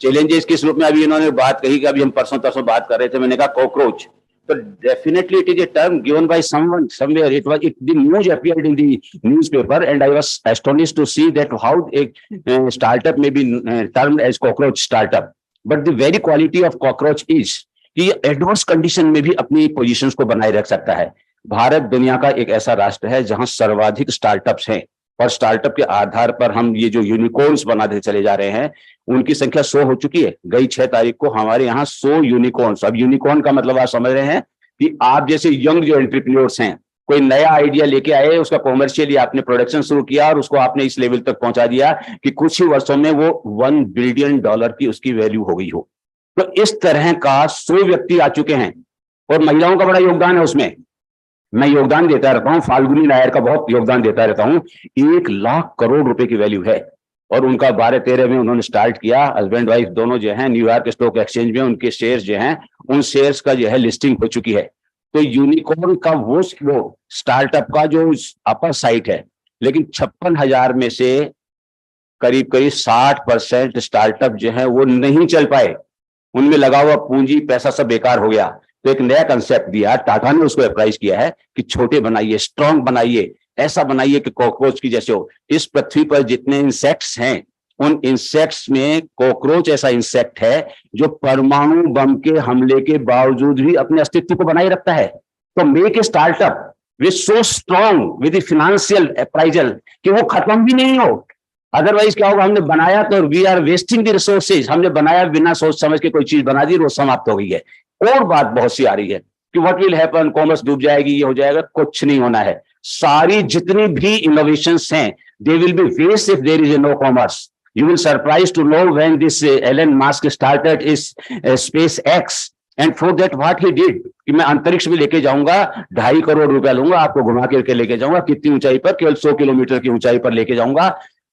चैलेंजेस किस रूप में, अभी इन्होंने बात कही कि अभी हम परसों बात कर रहे थे, मैंने कहा कॉकरोच, तो definitely it is a term given by someone somewhere. The news appeared in the newspaper and I was astonished to see that how a startup may be termed as cockroach startup, but the very quality of cockroach is कि adverse condition में भी अपनी positions को बनाए रख सकता है। भारत दुनिया का एक ऐसा राष्ट्र है जहां सर्वाधिक स्टार्टअप्स हैं और स्टार्टअप के आधार पर हम ये जो यूनिकॉर्न्स बनाते चले जा रहे हैं, उनकी संख्या 100 हो चुकी है। गई 6 तारीख को हमारे यहाँ 100 यूनिकॉर्न्स। अब यूनिकॉर्न का मतलब आप समझ रहे हैं कि आप जैसे यंग जो एंटरप्रेन्योर्स हैं, कोई नया आइडिया लेके आए, उसका कॉमर्शियली आपने प्रोडक्शन शुरू किया और उसको आपने इस लेवल तक पहुंचा दिया कि कुछ ही वर्षों में वो $1 बिलियन की उसकी वैल्यू हो गई हो। तो इस तरह का 100 व्यक्ति आ चुके हैं और महिलाओं का बड़ा योगदान है उसमें। मैं योगदान देता रहता हूं, फाल्गुनी नायर का बहुत योगदान देता रहता हूं। 1 लाख करोड़ रुपए की वैल्यू है और उनका 12-13 में उन्होंने स्टार्ट किया। हस्बैंड वाइफ दोनों जो हैं न्यूयॉर्क स्टॉक एक्सचेंज में उनके शेयर्स जो हैं, उन शेयर्स का जो है लिस्टिंग हो चुकी है। तो यूनिकॉर्न का वो स्टार्टअप का जो अपर साइट है, लेकिन 56,000 में से करीब 60% स्टार्टअप जो है वो नहीं चल पाए। उनमें लगा हुआ पूंजी पैसा सब बेकार हो गया। तो एक नया कंसेप्ट दिया, टाटा ने उसको अप्राइज किया है कि छोटे बनाइए, स्ट्रांग बनाइए, ऐसा बनाइए कि कॉकरोच की जैसे हो। इस पृथ्वी पर जितने इंसेक्ट्स हैं, उन इंसेक्ट्स में कॉकरोच ऐसा इंसेक्ट है जो परमाणु बम के हमले के बावजूद भी अपने अस्तित्व को बनाए रखता है। तो make a startup with so strong with financial appraisal कि वो खत्म भी नहीं हो। अदरवाइज क्या होगा, हमने बनाया तो we are wasting the resources. हमने बनाया बिना सोच समझ के कोई चीज बना दी, वो समाप्त हो गई है। और बात बहुत सी आ रही है कि व्हाट विल हैपन, कॉमर्स डूब जाएगी, ये हो जाएगा। कुछ नहीं होना है। सारी जितनी भी इनोवेशंस हैं, they will be waste if there is no commerce. You will surprise to know when this Elon Musk started his SpaceX, and for that what he did कि मैं अंतरिक्ष में लेके जाऊंगा, 2.5 करोड़ रुपया लूंगा, आपको घुमा के लेके जाऊंगा, कितनी ऊंचाई पर, केवल 100 किलोमीटर की ऊंचाई पर लेके जाऊंगा।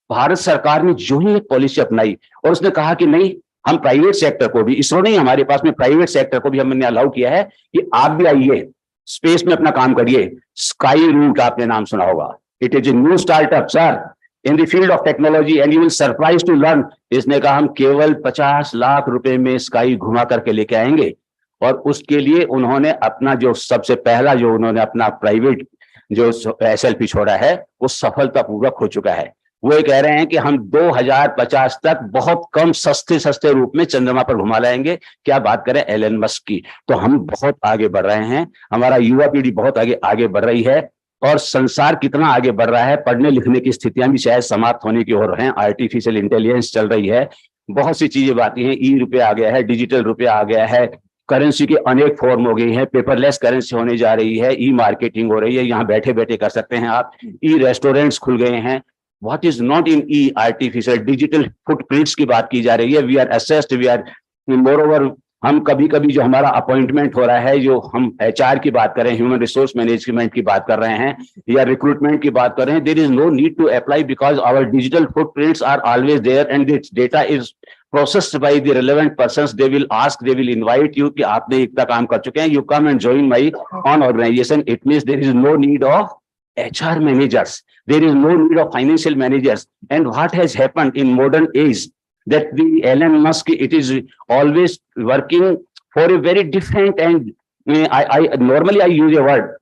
भारत सरकार ने जो ही एक पॉलिसी अपनाई और उसने कहा कि नहीं, हम प्राइवेट सेक्टर को भी, इसरो नहीं, हमारे पास में प्राइवेट सेक्टर को भी हमने अलाउ किया है कि आप भी आइए स्पेस में अपना काम करिए। स्काई रूट आपने नाम सुना होगा, it is a new startup sir in the field of technology and you will surprise to learn. इसने कहा हम केवल 50 लाख रुपए में स्काई घुमा करके लेके आएंगे, और उसके लिए उन्होंने अपना जो सबसे पहला जो उन्होंने अपना प्राइवेट जो SLP छोड़ा है वो सफलतापूर्वक हो चुका है। वो ये कह रहे हैं कि हम 2050 तक बहुत कम सस्ते रूप में चंद्रमा पर घुमा लाएंगे। क्या बात करें एलन मस्क की। तो हम बहुत आगे बढ़ रहे हैं, हमारा युवा पीढ़ी बहुत आगे बढ़ रही है, और संसार कितना आगे बढ़ रहा है, पढ़ने लिखने की स्थितियां भी शायद समाप्त होने की ओर हैं। आर्टिफिशियल इंटेलिजेंस चल रही है, बहुत सी चीजें बातें हैं, ₹रुपया आ गया है, डिजिटल रुपया आ गया है, करेंसी के अनेक फॉर्म हो गई हैं, पेपरलेस करेंसी होने जा रही है, मार्केटिंग हो रही है, यहाँ बैठे बैठे कर सकते हैं आप, रेस्टोरेंट्स खुल गए हैं। What is not in artificial digital footprints की बात की जा रही है। We are assessed, we are moreover, हम कभी कभी जो हमारा अपॉइंटमेंट हो रहा है, जो हम HR की बात कर रहे हैं, ह्यूमन रिसोर्स मैनेजमेंट की बात कर रहे हैं, या रिक्रूटमेंट की बात कर रहे हैं, there is no need to apply because our digital footprints are always there and this data is processed by the relevant persons. They will ask, they will invite you कि आपने इतना काम कर चुके हैं, you come and join my on organization. It means there is no need of HR managers, there is no need of financial managers. And what has happened in modern age that the Elon Musk, it is always working for a very different, and I normally I use a word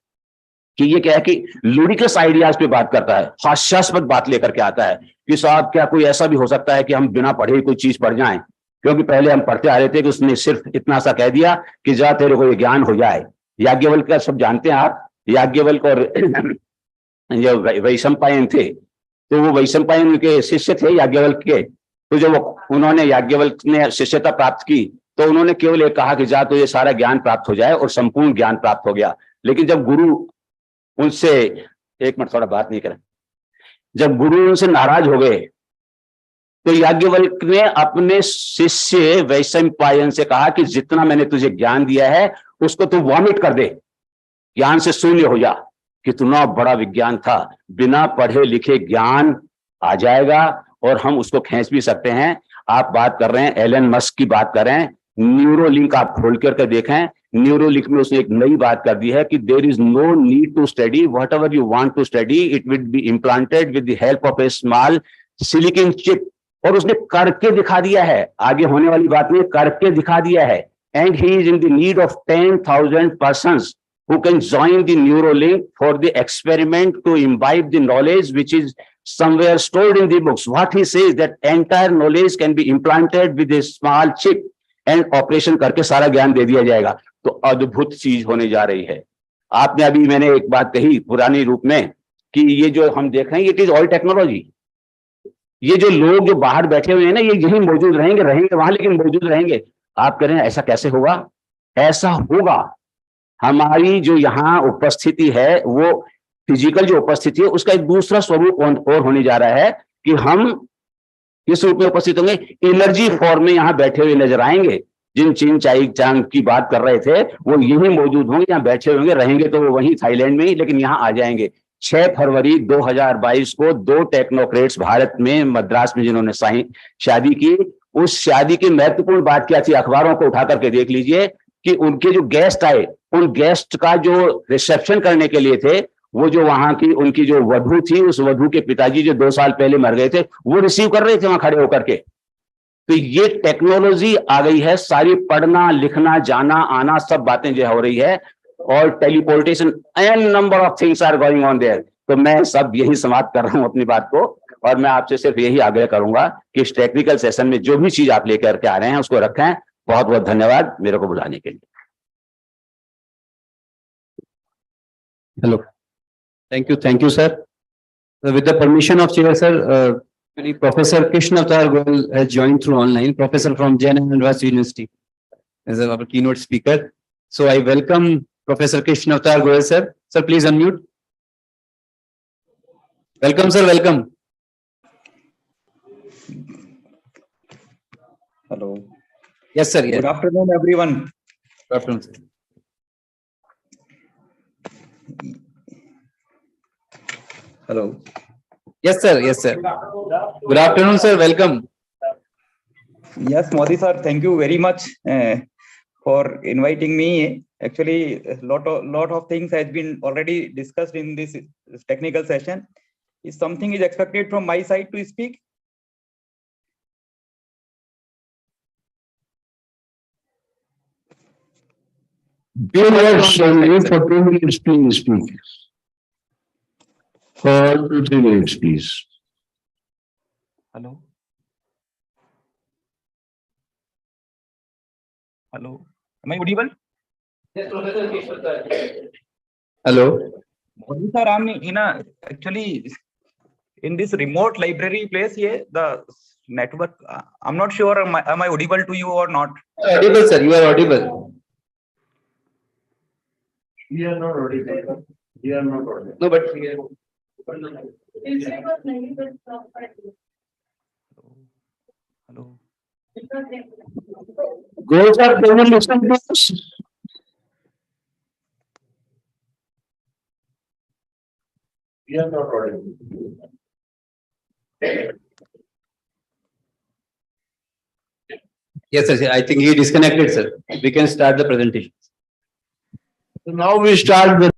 कि ये क्या है कि लुडिकस ideas पे बात करता है, हास्यास्पद बात लेकर के आता है कि साहब क्या कोई ऐसा भी हो सकता है कि हम बिना पढ़े कोई चीज पढ़ जाएं, क्योंकि पहले हम पढ़ते आ रहे थे कि उसने सिर्फ इतना सा कह दिया कि जा तेरे को ये ज्ञान हो जाए। याज्ञवल्क्य का सब जानते हैं आप, याज्ञवल्क्य और जो वैशंपायन थे, तो वो वैशंपायन के शिष्य थे याज्ञवल्क्य के। तो जब उन्होंने याज्ञवल्क्य ने शिष्यता प्राप्त की तो उन्होंने केवल एक कहा कि जा तो ये सारा ज्ञान प्राप्त हो जाए, और संपूर्ण ज्ञान प्राप्त हो गया। लेकिन जब गुरु उनसे, एक मिनट थोड़ा बात नहीं करें, जब गुरु उनसे नाराज हो गए तो याज्ञवल्क्य ने अपने शिष्य वैशंपायन से कहा कि जितना मैंने तुझे ज्ञान दिया है उसको तू वॉमिट कर दे, ज्ञान से शून्य हो जा। कितना बड़ा विज्ञान था, बिना पढ़े लिखे ज्ञान आ जाएगा और हम उसको खींच भी सकते हैं। आप बात कर रहे हैं एलन मस्क की बात कर रहे हैं, न्यूरोलिंक आप खोल करके देखें, न्यूरोलिंक में उसने एक नई बात कर दी है कि there is no need to study, whatever you want to study it will be implanted with the help of a small silicon chip. और उसने करके दिखा दिया है, आगे होने वाली बात नहीं, करके दिखा दिया है। And he is in the need of 10,000 persons who can join the Neuralink for the experiment to imbibe the knowledge which is somewhere stored in the books. What he says that entire knowledge can be implanted with a small chip and operation करके सारा ज्ञान दे दिया जाएगा। तो अद्भुत चीज होने जा रही है। आपने अभी, मैंने एक बात कही पुरानी रूप में कि ये जो हम देख रहे हैं, इट इज ऑल टेक्नोलॉजी। ये जो लोग जो बाहर बैठे हुए हैं ना, ये यहीं मौजूद रहेंगे वहां, लेकिन मौजूद रहेंगे। आप कह रहे हैं ऐसा कैसे होगा? ऐसा होगा। हमारी जो यहाँ उपस्थिति है, वो फिजिकल जो उपस्थिति है, उसका एक दूसरा स्वरूप और होने जा रहा है कि हम किस रूप में उपस्थित होंगे, एनर्जी फॉर्म में यहाँ बैठे हुए नजर आएंगे। जिन चीन चाई चांग की बात कर रहे थे वो यहीं मौजूद होंगे, यहाँ बैठे होंगे, रहेंगे तो वो वहीं थाईलैंड में ही, लेकिन यहाँ आ जाएंगे। 6 फरवरी 2022 को 2 टेक्नोक्रेट्स भारत में मद्रास में जिन्होंने शादी की, उस शादी की महत्वपूर्ण बात क्या थी, अखबारों को उठा करके देख लीजिए कि उनके जो गेस्ट आए, उन गेस्ट का जो रिसेप्शन करने के लिए थे, वो जो वहां की उनकी जो वधू थी, उस वधू के पिताजी जो 2 साल पहले मर गए थे, वो रिसीव कर रहे थे वहां खड़े होकर के। तो ये टेक्नोलॉजी आ गई है, सारी पढ़ना लिखना जाना आना सब बातें जो हो रही है, और teleportation an number of things are going on there. तो मैं सब यही समाप्त कर रहा हूं अपनी बात को, और मैं आपसे सिर्फ यही आग्रह करूंगा कि इस टेक्निकल सेशन में जो भी चीज आप लेकर के आ रहे हैं उसको रखें। बहुत बहुत धन्यवाद मेरे को बुलाने के लिए। Hello, thank you sir. With the permission of chair sir, Professor Krishna Avtar Goyal has joined through online, professor from JAIPUR University as our keynote speaker. So I welcome Professor Krishna Avtar Goyal sir. Sir, please unmute. Welcome sir, welcome. Hello. Yes sir. Yes. Good afternoon everyone. Good afternoon sir. Hello. Yes sir, yes sir. Good afternoon sir, welcome. Yes, Modi sir, thank you very much for inviting me Actually, a lot of things has been already discussed in this technical session. If something is expected from my side to speak? For 2 minutes, please speak. For 2-3 minutes, please. Hello. Hello. Am I audible? Yes, Professor. Hello. Sir, I'm in a actually in this remote library place here. The network. I'm not sure. Am I audible to you or not? Audible, sir. You are audible. We are not audible. We are not audible. No, but Hello. Girls are going to listen to this. We are not audible. yes, sir. I think he disconnected, sir. We can start the presentation. So now we start with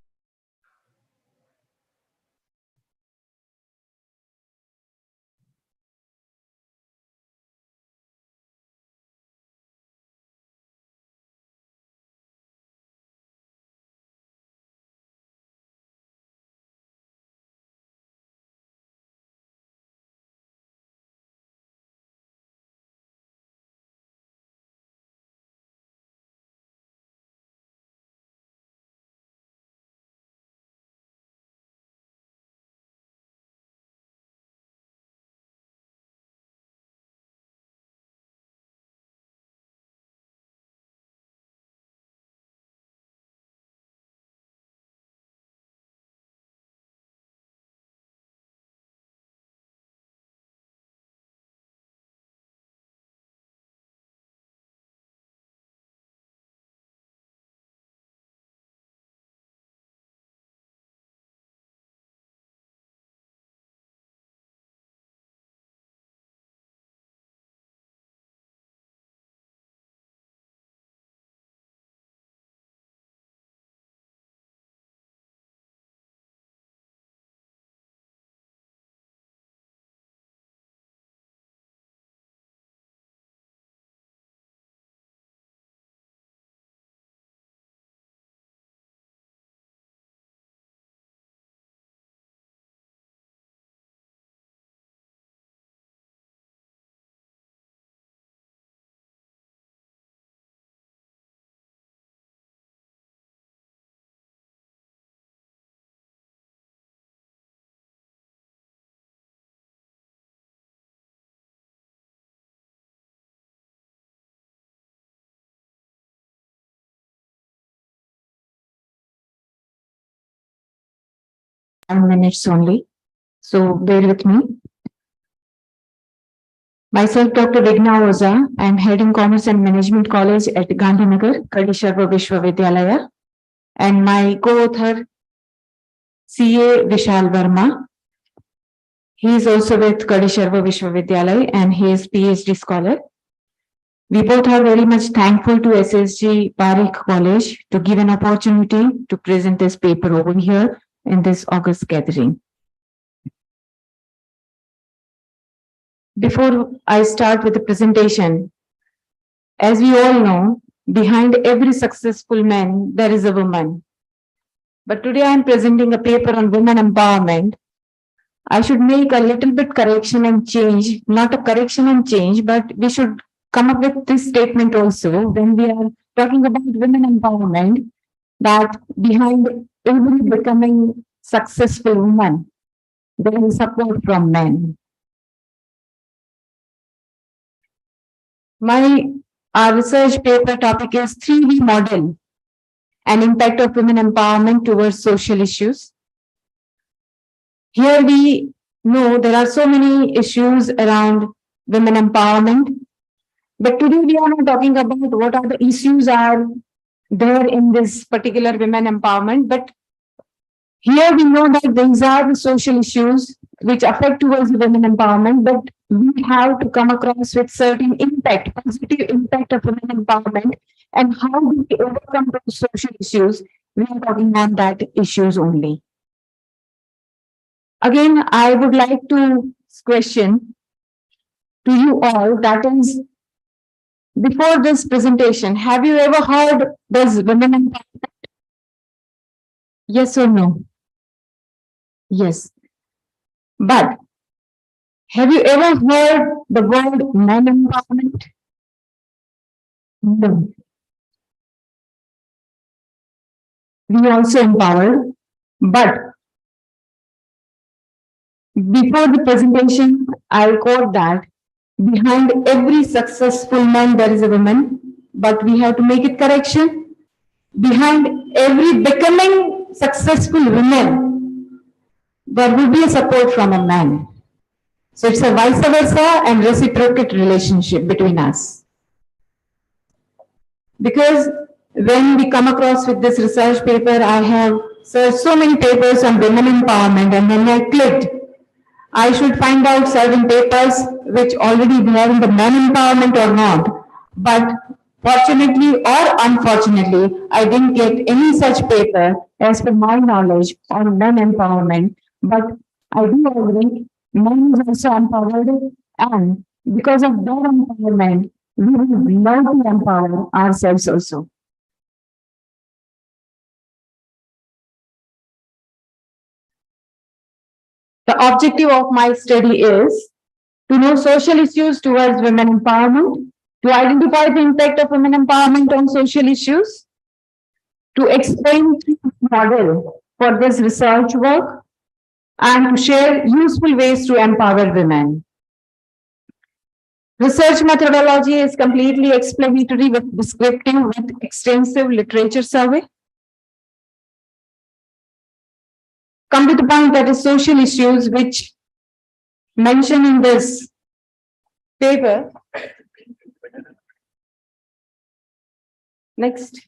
minutes only. So bear with me. Myself, Dr. Vigna Oza. I am head in Commerce and Management College at Gandhinagar, Kadisharva Vishwavidyalaya. And my co-author, CA Vishal Verma. He is also with Kadisharva Vishwavidyalaya and he is PhD scholar. We both are very much thankful to S.S.G. PAREEK College to give an opportunity to present this paper over here in this August gathering. Before I start with the presentation, as we all know, behind every successful man, there is a woman. But today I am presenting a paper on women empowerment. I should make a little bit correction and change, not a correction and change, but we should come up with this statement also when we are talking about women empowerment, that behind every becoming successful woman, there is support from men. Our research paper topic is 3D model and impact of women empowerment towards social issues. Here we know there are so many issues around women empowerment, but today we are not talking about what are the issues are there in this particular women empowerment, but here we know that these are the social issues which affect towards women empowerment, but we have to come across with certain impact, positive impact of women empowerment And how do we overcome those social issues? We are talking on that issues only. Again, I would like to question to you all, that is, before this presentation, have you ever heard this women empowerment? Yes or no? Yes. But have you ever heard the word men empowerment? No. We also empower, but before the presentation, I quote that behind every successful man there is a woman, but we have to make it correction. Behind every becoming successful woman, there will be a support from a man. So it's a vice versa and reciprocate relationship between us. Because when we come across with this research paper, I have searched so many papers on women empowerment, and when I clicked, I should find out certain papers which already there in the men empowerment or not. But fortunately or unfortunately, I didn't get any such paper as per my knowledge on men empowerment. But I do agree, men is also empowered, and because of their empowerment, we will love to empower ourselves also. The objective of my study is to know social issues towards women empowerment, to identify the impact of women empowerment on social issues, to explain the model for this research work, and to share useful ways to empower women. Research methodology is completely explanatory with descriptive with extensive literature survey. Come to the point, that is social issues which mentioned in this paper. Next.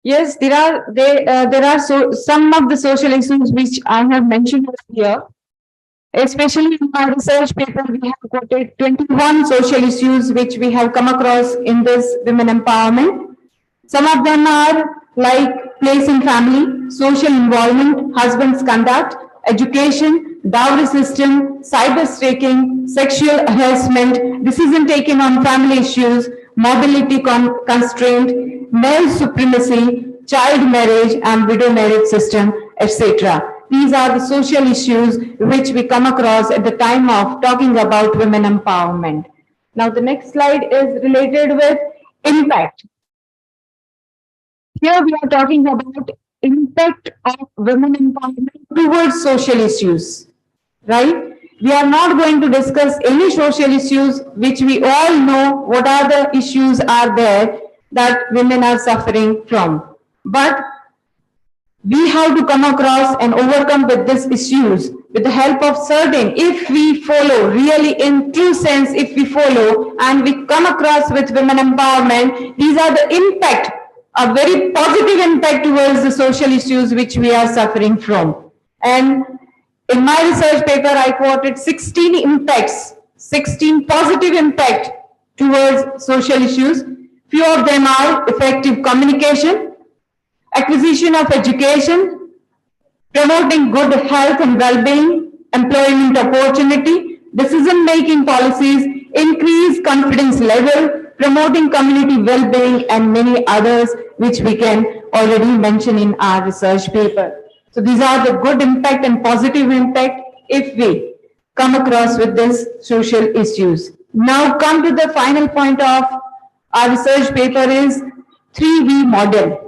Yes, there are some of the social issues which I have mentioned here. Especially in our research paper, we have quoted 21 social issues which we have come across in this women empowerment. Some of them are like place in family, social involvement, husband's conduct, education, dowry system, cyber stalking, sexual harassment, decision taken on family issues, mobility constraint, male supremacy, child marriage and widow marriage system, etc. These are the social issues which we come across at the time of talking about women empowerment. Now the next slide is related with impact. Here we are talking about impact of women empowerment towards social issues, right? We are not going to discuss any social issues which we all know what are the issues are there that women are suffering from. But we have to come across and overcome with these issues with the help of certain, if we follow really in true sense, if we follow and we come across with women empowerment, these are the impact, a very positive impact towards the social issues which we are suffering from. And in my research paper, I quoted 16 impacts, 16 positive impact towards social issues. Few of them are effective communication, acquisition of education, promoting good health and well-being, employment opportunity, decision-making policies, increase confidence level, promoting community well-being, and many others which we can already mention in our research paper. So these are the good impact and positive impact if we come across with these social issues. Now come to the final point of our research paper is 3V model.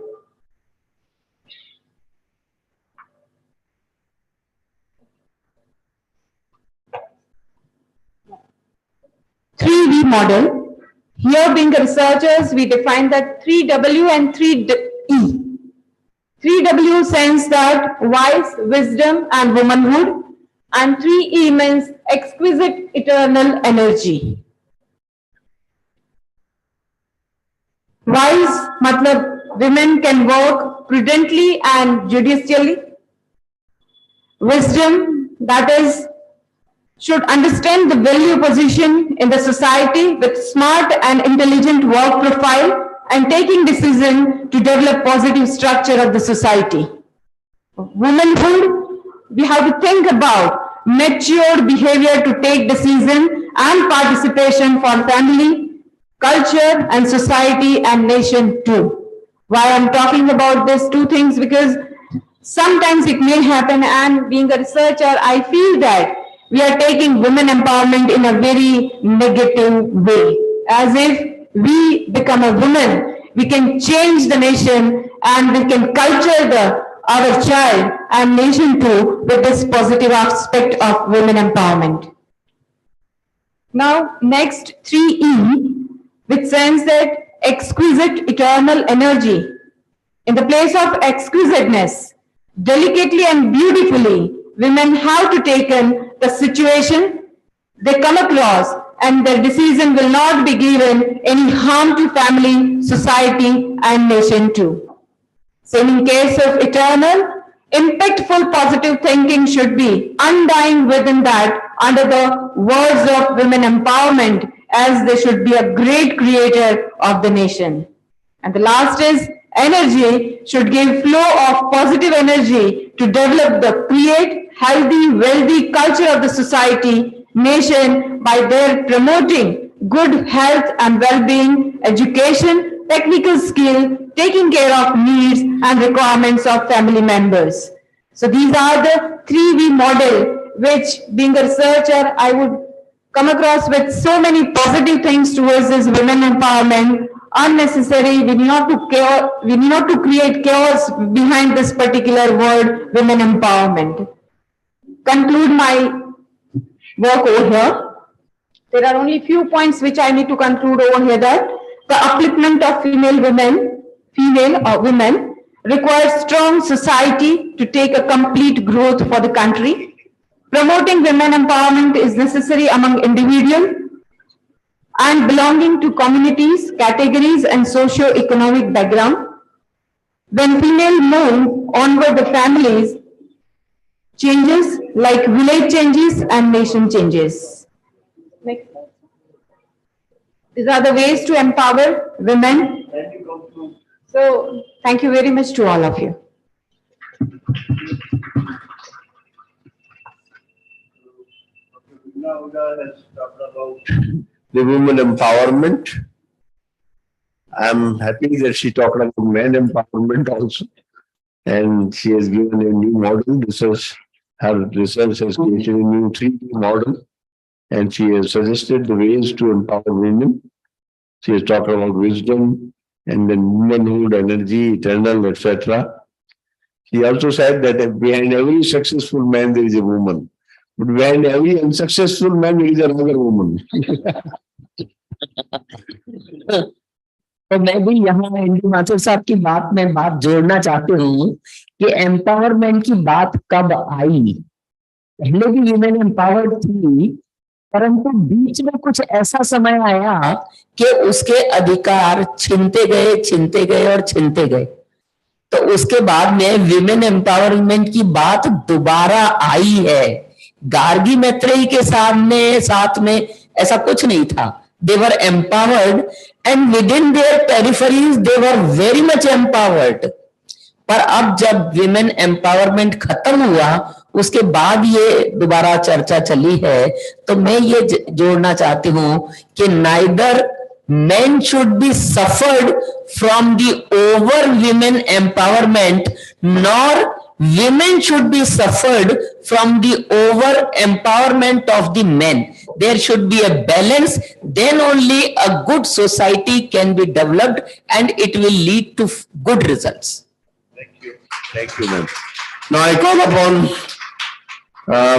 3V model. Here being the researchers, we define that 3W and 3E. 3W sense that wise, wisdom and womanhood, and 3E means exquisite eternal energy. Wise, matlab women can work prudently and judicially. Wisdom, that is, should understand the value position in the society with smart and intelligent work profile and taking decision to develop positive structure of the society. Womanhood, we have to think about mature behavior to take decision and participation for family, culture and society and nation too. Why I'm talking about these two things? Because sometimes it may happen, and being a researcher, I feel that we are taking women empowerment in a very negative way. As if we become a woman, we can change the nation and we can culture our child and nation too with this positive aspect of women empowerment. Now, next 3E, which says that exquisite eternal energy. In the place of exquisiteness, delicately and beautifully, women have to take in the situation they come across, and their decision will not be given any harm to family, society, and nation too. Same in case of eternal, impactful positive thinking should be undying within that under the words of women empowerment, as they should be a great creator of the nation. And the last is energy should give flow of positive energy to develop the create healthy, wealthy culture of the society, nation by their promoting good health and well-being, education, technical skill, taking care of needs and requirements of family members. So these are the 3V model, which being a researcher, I would come across with so many positive things towards this women empowerment. Unnecessary, we need not to create chaos behind this particular word, women empowerment. Conclude my work over here. There are only few points which I need to conclude over here, that the upliftment of female women requires strong society to take a complete growth for the country. Promoting women empowerment is necessary among individuals and belonging to communities, categories, and socio-economic background. When female move onward, the families changes like village changes and nation changes. Next. These are the ways to empower women. So, thank you very much to all of you. Has talked about the women empowerment. I'm happy that she talked about men empowerment also. And she has given a new model. Her research has created a new 3D model. And she has suggested the ways to empower women. She has talked about wisdom and then womanhood, energy, eternal, etc. She also said that behind every successful man there is a woman. But behind every unsuccessful man there is another woman. तो मैं भी यहाँ ND Mathur साहब की बात जोड़ना चाहती हूँ कि एम्पावरमेंट की बात कब आई। पहले भी वीमेन एम्पावर्ड थी, परंतु बीच में कुछ ऐसा समय आया कि उसके अधिकार छीनते गए और छीनते गए। तो उसके बाद में वीमेन एम्पावरमेंट की बात दोबारा आई है। गार्गी मैत्रेयी के साथ में ऐसा कुछ नहीं था। They were empowered and within their peripheries they were very much empowered. पर अब जब विमेन एम्पावरमेंट खत्म हुआ, उसके बाद ये दोबारा चर्चा चली है, तो मैं ये जोड़ना चाहती हूँ कि neither men should be suffered from the over women empowerment, nor women should be suffered from the over empowerment of the men. There should be a balance, then only a good society can be developed and it will lead to good results. Thank you, ma'am. Now I call upon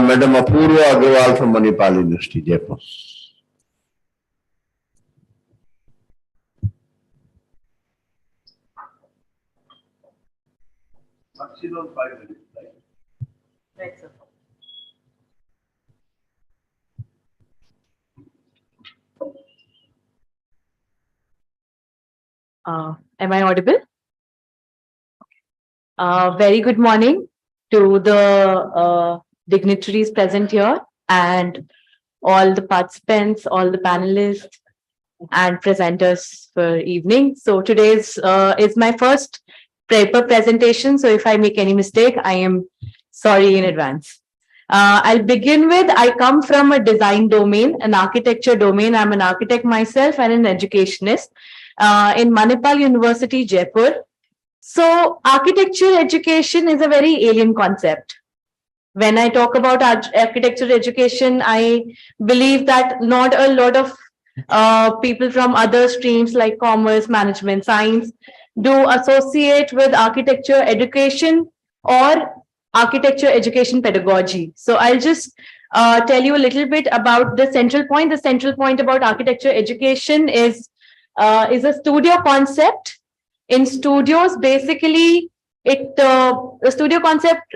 Madam Apurva Agarwal from Manipal University, Jaipur. Maximum 5 minutes, right? Right, sir. Am I audible? Very good morning to the dignitaries present here and all the participants, all the panelists, and presenters for evening. So today's is my first paper presentation. So if I make any mistake, I am sorry in advance. I'll begin with, I come from a design domain, an architecture domain. I'm an architect myself and an educationist in Manipal University, Jaipur. So architecture education is a very alien concept. When I talk about architecture education, I believe that not a lot of people from other streams like commerce, management, science do associate with architecture education or architecture education pedagogy. So I'll just tell you a little bit about the central point. The central point about architecture education is a studio concept. In studios, basically, the studio concept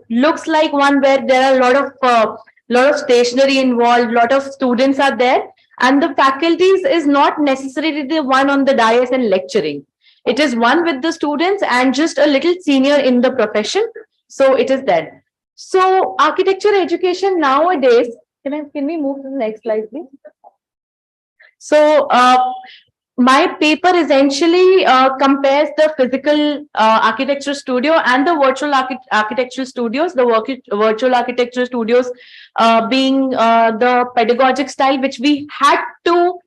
looks like one where there are a lot of stationery involved, lot of students are there, and the faculties is not necessarily the one on the dais and lecturing. It is one with the students and just a little senior in the profession. So it is that. So architecture education nowadays, can we move to the next slide, please? So my paper essentially compares the physical architecture studio and the virtual architectural studios, the virtual architecture studios being the pedagogic style which we had to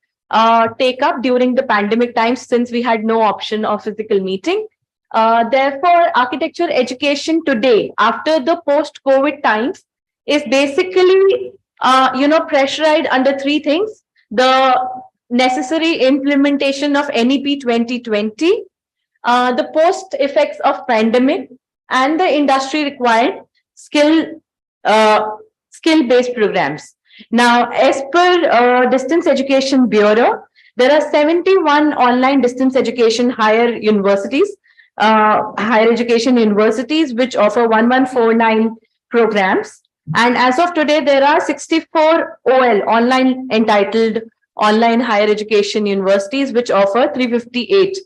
take up during the pandemic times since we had no option of physical meeting. Therefore, architecture education today, after the post-COVID times, is basically, pressurized under three things: the necessary implementation of NEP 2020, the post effects of pandemic, and the industry required skill-based programs. Now, as per Distance Education Bureau, there are 71 online distance education higher education universities which offer 1149 programs. And as of today, there are 64 OL online entitled online higher education universities which offer 358.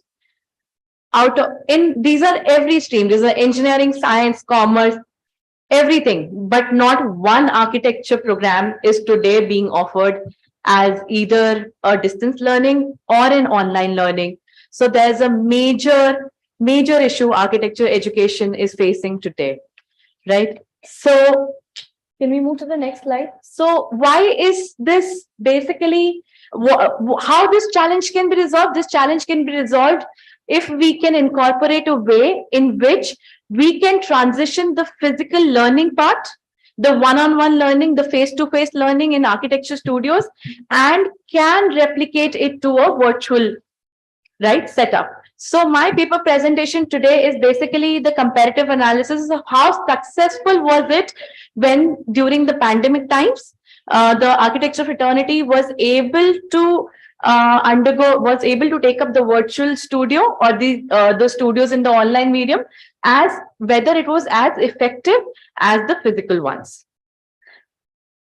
These are every stream. These are engineering, science, commerce, everything, but not one architecture program is today being offered as either a distance learning or an online learning. So there's a major issue architecture education is facing today, right? So can we move to the next slide? So why is this basically, how this challenge can be resolved? This challenge can be resolved if we can incorporate a way in which we can transition the physical learning part, the one-on-one learning, the face-to-face learning in architecture studios, and can replicate it to a virtual, right, setup. So my paper presentation today is basically the comparative analysis of how successful was it when during the pandemic times, the architecture fraternity was able to take up the virtual studio or the studios in the online medium, as whether it was as effective as the physical ones.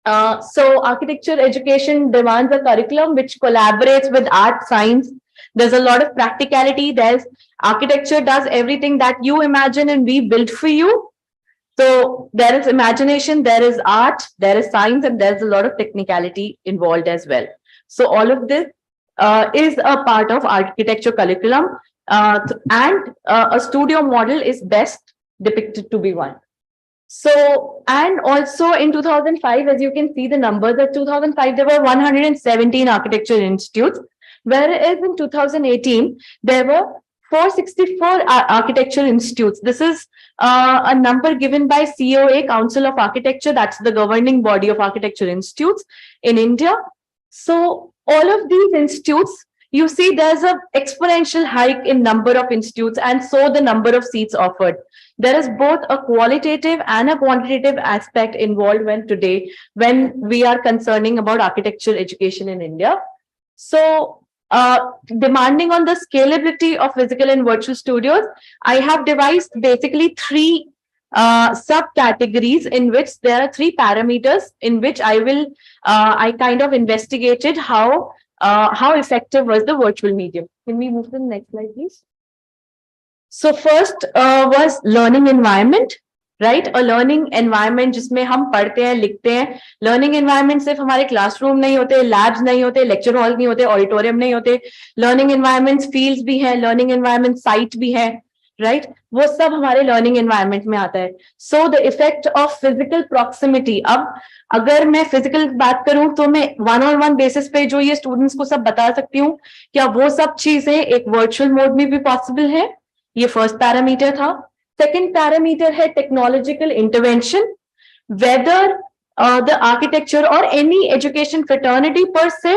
So architecture education demands a curriculum which collaborates with art, science. There's a lot of practicality. There's architecture does everything that you imagine and we build for you. So there is imagination, there is art, there is science, and there's a lot of technicality involved as well. So all of this is a part of architecture curriculum, and a studio model is best depicted to be one. So, and also in 2005, as you can see the numbers, at 2005, there were 117 architecture institutes, whereas in 2018, there were 464 architecture institutes. This is a number given by COA, Council of Architecture, that's the governing body of architecture institutes in India. So all of these institutes, you see there's an exponential hike in number of institutes, and so the number of seats offered. There is both a qualitative and a quantitative aspect involved when we are concerning about architecture education in India. So demanding on the scalability of physical and virtual studios, I have devised basically three subcategories in which there are three parameters in which I kind of investigated how effective was the virtual medium. Can we move to the next slide, please? So first was learning environment, right, a learning environment जिसमें हम पढ़ते हैं, लिखते हैं. Learning environment सिर्फ हमारे classroom नहीं होते, लैब्स नहीं होते, लेक्चर हॉल नहीं होते, ऑडिटोरियम नहीं होते. लर्निंग एनवायरनमेंट फील्ड्स भी है, लर्निंग एनवायरनमेंट साइट भी है, राइट, वो सब हमारे लर्निंग एनवायरनमेंट में आता है. So the effect of physical proximity. अब अगर मैं फिजिकल बात करूं तो मैं 1-on-1 बेसिस पे जो ये स्टूडेंट्स को सब बता सकती हूँ, क्या वो सब चीजें एक वर्चुअल मोड में भी पॉसिबल है. ये फर्स्ट पैरामीटर था. सेकेंड पैरामीटर है technological intervention. Whether the architecture or any education fraternity per se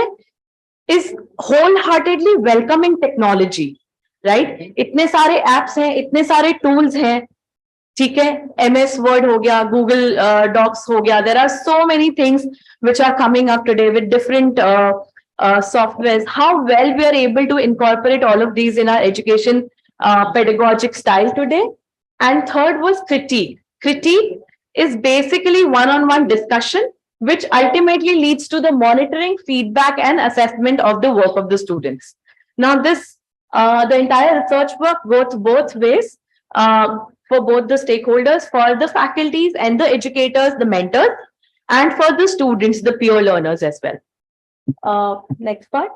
is wholeheartedly welcoming technology, right? इतने सारे apps हैं, इतने सारे tools हैं, ठीक है, MS Word हो गया, Google Docs हो गया. There are so many things which are coming up today with different softwares. How well we are able to incorporate all of these in our education pedagogic style today. And third was critique. Critique is basically one-on-one discussion, which ultimately leads to the monitoring, feedback, and assessment of the work of the students. Now, this the entire research work goes both ways, for both the stakeholders, for the faculties and the educators, the mentors, and for the students, the peer learners as well. Next part.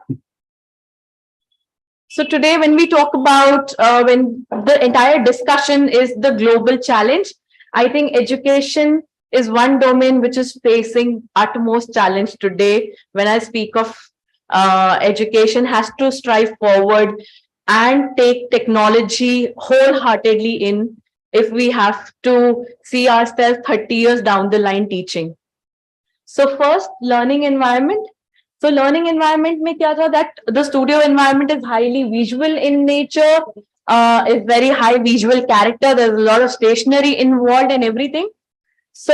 So today, when we talk about when the entire discussion is the global challenge, I think education is one domain which is facing utmost challenge today. When I speak of education has to strive forward and take technology wholeheartedly in if we have to see ourselves 30 years down the line teaching. So first, learning environment. So learning environment mein kya tha, that the studio environment is highly visual in nature, is very high visual character. There's a lot of stationery involved and everything. So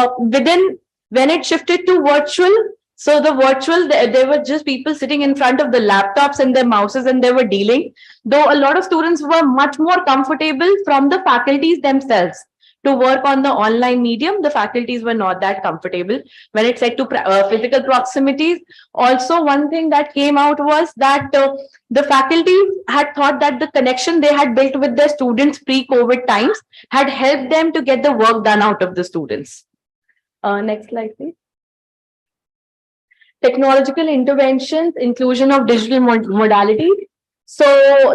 when it shifted to virtual, so the virtual, there were just people sitting in front of the laptops and their mouses and they were dealing. Though a lot of students were much more comfortable from the faculties themselves to work on the online medium, the faculties were not that comfortable. When it said to physical proximities, also one thing that came out was that the faculty had thought that the connection they had built with their students pre-COVID times had helped them to get the work done out of the students. Next slide, please. Technological interventions, inclusion of digital modalities. So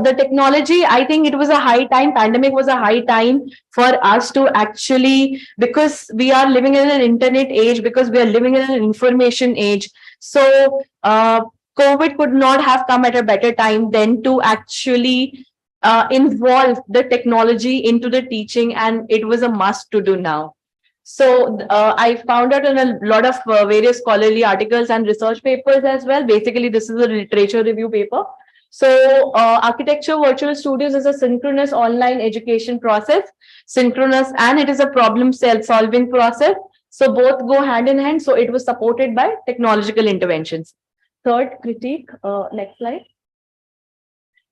the technology, I think it was a high time, pandemic was a high time for us to actually, because we are living in an internet age, because we are living in an information age. So COVID could not have come at a better time than to actually involve the technology into the teaching, and it was a must to do now. So I found out in a lot of various scholarly articles and research papers as well. Basically, this is a literature review paper. So architecture virtual studios is a synchronous online education process, synchronous, and it is a problem solving process. So both go hand in hand. So it was supported by technological interventions. Third, critique. Next slide.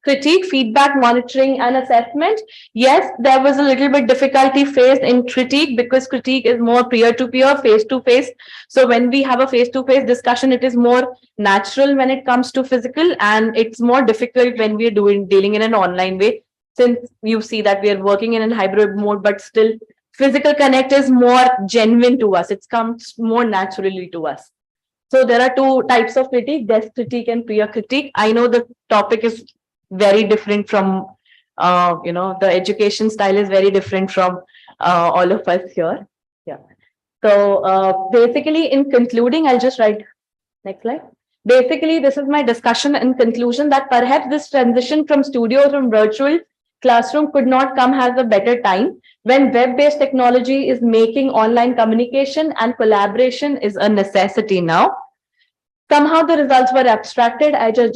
Critique, feedback, monitoring, and assessment. Yes, there was a little bit difficulty faced in critique because critique is more peer-to-peer, face-to-face. So when we have a face-to-face discussion, it is more natural when it comes to physical, and it's more difficult when we are dealing in an online way. Since you see that we are working in a hybrid mode, but still physical connect is more genuine to us. It comes more naturally to us. So there are two types of critique, desk critique and peer critique. I know the topic is very different from, the education style is very different from all of us here. Yeah. So basically, in concluding, I'll just write next slide. Basically, this is my discussion in conclusion that perhaps this transition from studio from virtual classroom could not come at a better time when web-based technology is making online communication and collaboration is a necessity now. Somehow the results were abstracted. I just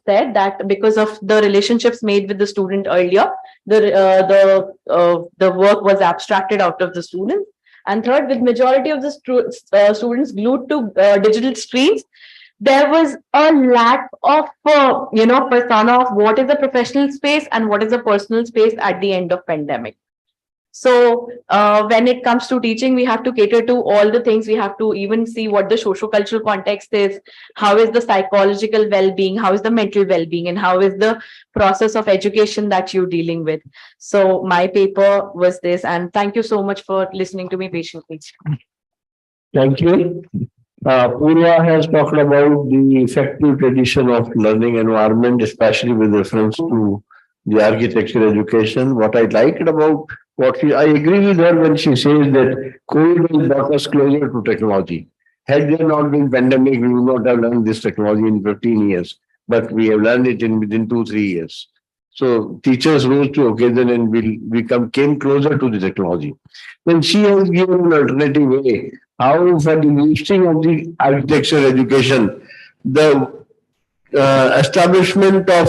said that because of the relationships made with the student earlier, the work was abstracted out of the students. And third, with majority of the students glued to digital screens, there was a lack of persona of what is a professional space and what is a personal space at the end of pandemic. So when it comes to teaching, we have to cater to all the things. We have to even see what the socio-cultural context is, how is the psychological well-being, how is the mental well-being, and how is the process of education that you're dealing with. So my paper was this, and thank you so much for listening to me patiently. Thank you. Purva has talked about the effective tradition of learning environment, especially with reference to the architecture education. What I liked about I agree with her when she says that COVID has brought us closer to technology. Had there not been pandemic, we would not have learned this technology in 15 years, but we have learned it in within 2-3 years. So teachers rose to occasion and came closer to the technology. Then she has given an alternative way how for the boosting of the architecture education, the establishment of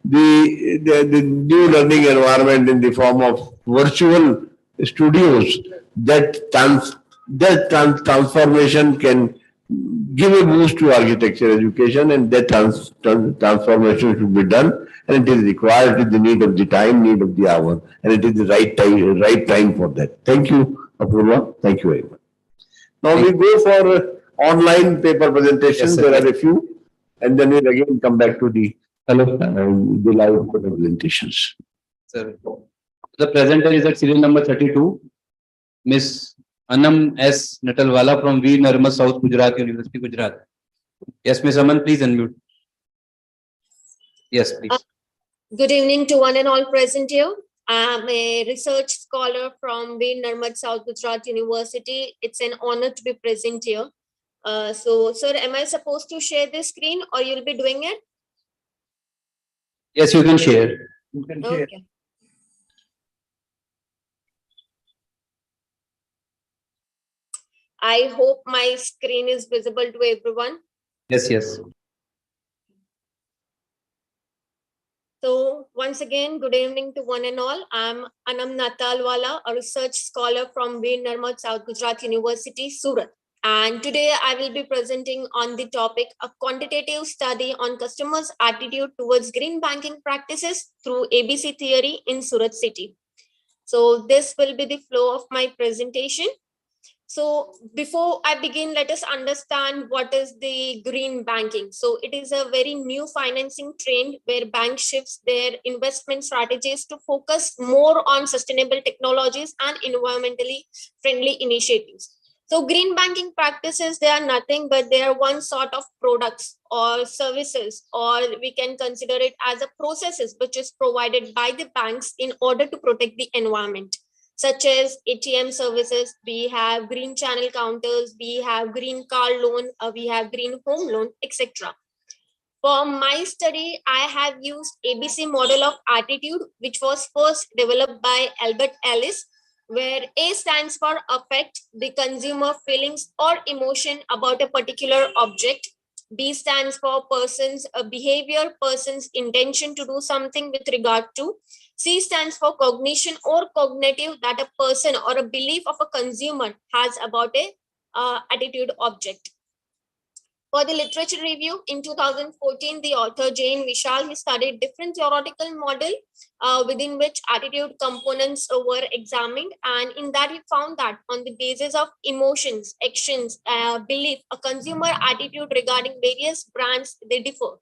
the new learning environment in the form of virtual studios, transformation can give a boost to architecture education, and that transformation should be done, and it is required, it is the need of the time, need of the hour, and it is the right time for that. Thank you, Apurva. Thank you very much. Now we go for online paper presentations. Yes, there are a few, and then we'll again come back to the live presentations. Sir, the presenter is at serial number 32, Miss Anam S. Natalwala from Veer Narmad South Gujarat University, Gujarat. Yes, Miss Aman, please unmute. Yes, please. Good evening to one and all present here. I'm a research scholar from Veer Narmad South Gujarat University. It's an honor to be present here. So, sir, am I supposed to share this screen or you'll be doing it? Yes, you can share. Okay. I hope my screen is visible to everyone. Yes, yes. So once again, good evening to one and all. I'm Anam Natalwala, a research scholar from Veer Narmad South Gujarat University, Surat. And today I will be presenting on the topic, a quantitative study on customers' attitude towards green banking practices through ABC theory in Surat city. So this will be the flow of my presentation. So before I begin, let us understand what is the green banking. So it is a very new financing trend where bank shifts their investment strategies to focus more on sustainable technologies and environmentally friendly initiatives. So green banking practices, they are nothing but they are one sort of products or services, or we can consider it as a processes which is provided by the banks in order to protect the environment, such as ATM services, we have green channel counters, we have green car loan, we have green home loan, etc. For my study, I have used ABC model of attitude, which was first developed by Albert Ellis, where A stands for affect, the consumer feelings or emotion about a particular object. B stands for person's behavior, person's intention to do something with regard to. C stands for cognition or cognitive, that a person or a belief of a consumer has about a attitude object. For the literature review in 2014, the author Jane Vishal, he studied different theoretical model within which attitude components were examined, and in that he found that on the basis of emotions, actions, belief, a consumer attitude regarding various brands, they differ.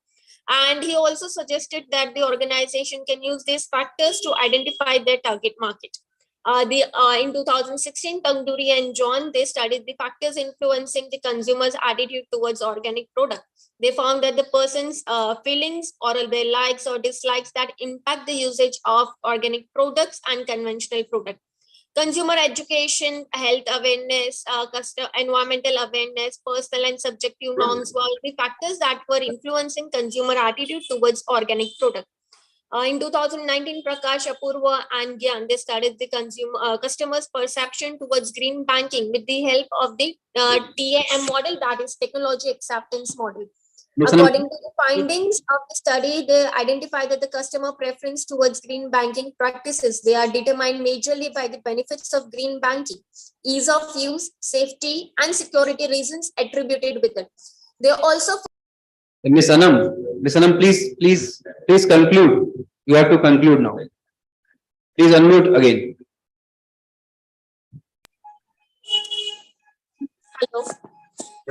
And he also suggested that the organization can use these factors to identify their target market. In 2016, Tangduri and John, they studied the factors influencing the consumer's attitude towards organic products. They found that the person's feelings or their likes or dislikes that impact the usage of organic products and conventional products. Consumer education, health awareness, environmental awareness, personal and subjective norms were all the factors that were influencing consumer attitude towards organic products. In 2019, Prakash, Apurva, and Gyan, they studied the customers' perception towards green banking with the help of the TAM model, that is technology acceptance model. According to the findings of the study, they identify that the customer preference towards green banking practices, they are determined majorly by the benefits of green banking, ease of use, safety, and security reasons attributed with it. They also Miss Anam, please conclude. You have to conclude now. Please unmute again. Hello.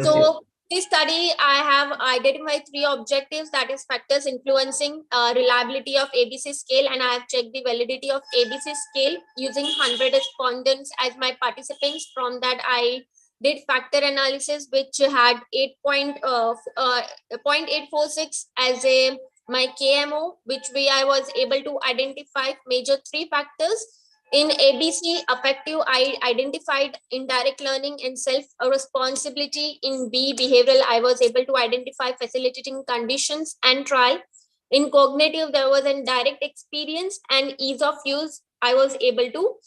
So this study, I have identified 3 objectives, that is factors influencing reliability of ABC scale, and I have checked the validity of ABC scale using 100 respondents as my participants. From that, I did factor analysis, which had 0.846 as a my KMO, which I was able to identify major 3 factors. In ABC affective, I identified indirect learning and self-responsibility. In B behavioral, I was able to identify facilitating conditions and trial. In cognitive, there was a direct experience, and ease of use, I was able to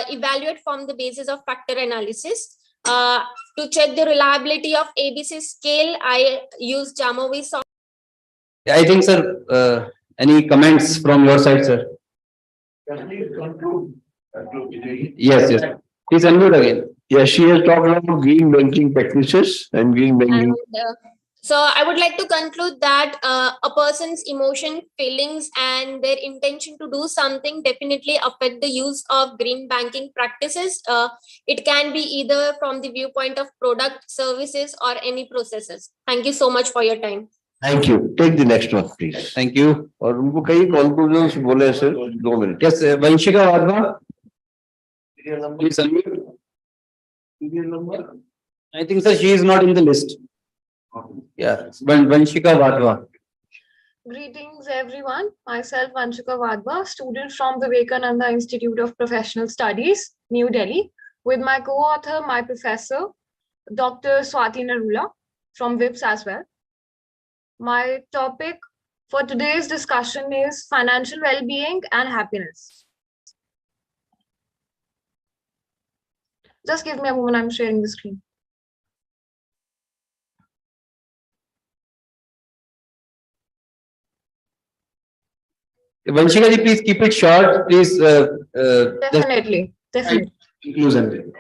evaluate from the basis of factor analysis. To check the reliability of ABC scale, I used Jamovi software. I think, sir, any comments from your side, sir? Yes, yes. Please unmute again. Yes, she has talked about green banking practices and green banking. And, so I would like to conclude that a person's emotion, feelings, and their intention to do something definitely affect the use of green banking practices. It can be either from the viewpoint of product, services, or any processes. Thank you so much for your time. Thank you. Take the next one, please. Thank you. और उनको कई conclusions बोले sir 2 minutes. Yes, Vanshika Wadhwa. Please unmute. I think, sir, she is not in the list. Yeah, Vanshika Wadhwa. Greetings, everyone. Myself, Vanshika Wadhwa, student from Vivekananda Institute of Professional Studies, New Delhi, with my co-author, my professor, Dr. Swati Narula from VIPS as well. My topic for today's discussion is financial well-being and happiness. Just give me a moment, I'm sharing the screen. Vanshika ji, please keep it short. Please. Definitely. Conclusion.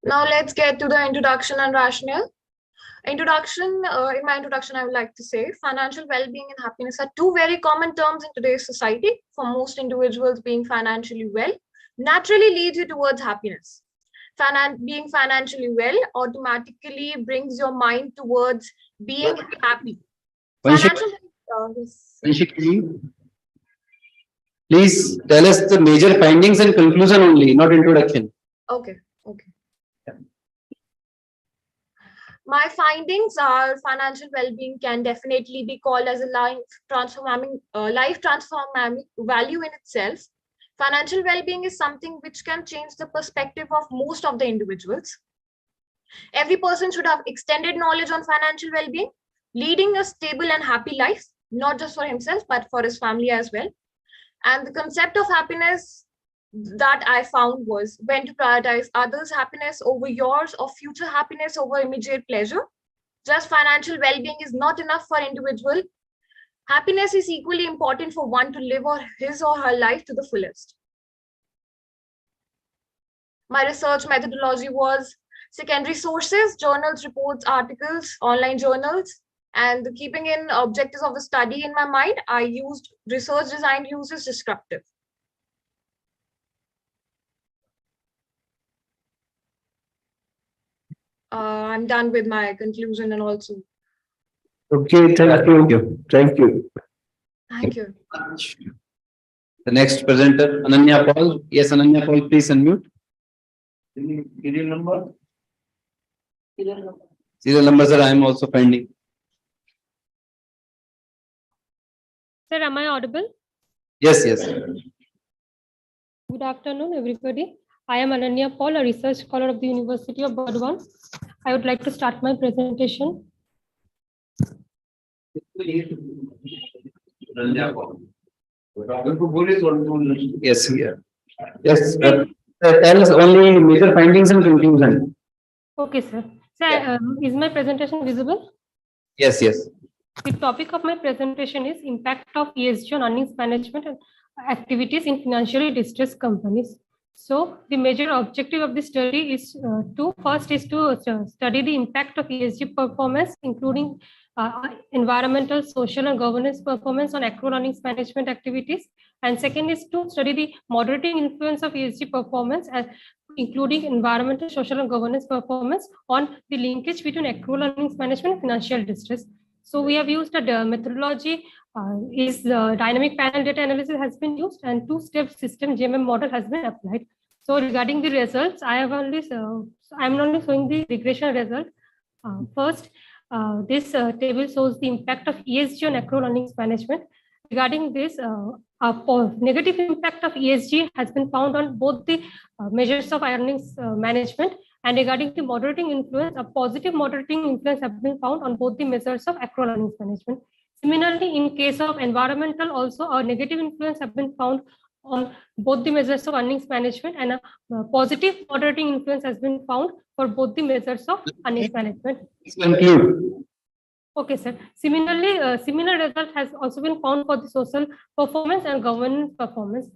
Now let's get to the introduction and rationale. In my introduction, I would like to say financial well-being and happiness are 2 very common terms in today's society. For most individuals, being financially well naturally leads you towards happiness. Being financially well automatically brings your mind towards being happy. Vanshika ji, please tell us the major findings and conclusion only, not introduction. Okay. My findings are financial well-being can definitely be called as a life-transforming value in itself. Financial well-being is something which can change the perspective of most of the individuals. Every person should have extended knowledge on financial well-being, leading a stable and happy life, not just for himself, but for his family as well. And the concept of happiness that I found was when to prioritize others' happiness over yours or future happiness over immediate pleasure. Just financial well-being is not enough for individual. Happiness is equally important for one to live his or her life to the fullest. My research methodology was secondary sources, journals, reports, articles, online journals, and keeping in objectives of the study in my mind, I used research design uses descriptive. I'm done with my conclusion and also. Okay, thank you. Thank you. Thank you. The next presenter, Ananya Paul. Yes, Ananya Paul, please unmute. Serial number? Serial numbers are I am also finding. Sir, am I audible? Yes, yes. Good afternoon, everybody. I am Ananya Paul, a research scholar of the University of Burdwan. I would like to start my presentation. Yes, here. Yes, tell us only major findings and conclusion. Okay, sir. Sir, is my presentation visible? Yes, yes. The topic of my presentation is impact of ESG on earnings management and activities in financially distressed companies. So the major objective of this study is to study the impact of ESG performance, including environmental, social, and governance performance on accrual earnings management activities. And second is to study the moderating influence of ESG performance, including environmental, social, and governance performance on the linkage between accrual earnings management and financial distress. So we have used a methodology is the dynamic panel data analysis has been used, and two-step system JMM model has been applied. So regarding the results, I'm only showing the regression result. First, this table shows the impact of ESG on accrual earnings management. Regarding this, negative impact of ESG has been found on both the measures of earnings management, and regarding the moderating influence, a positive moderating influence has been found on both the measures of accrual earnings management. Similarly, in case of environmental, also a negative influence have been found on both the measures of earnings management, and a positive moderating influence has been found for both the measures of earnings management. Conclude. Okay, sir. Similarly, similar result has also been found for the social performance and governance performance.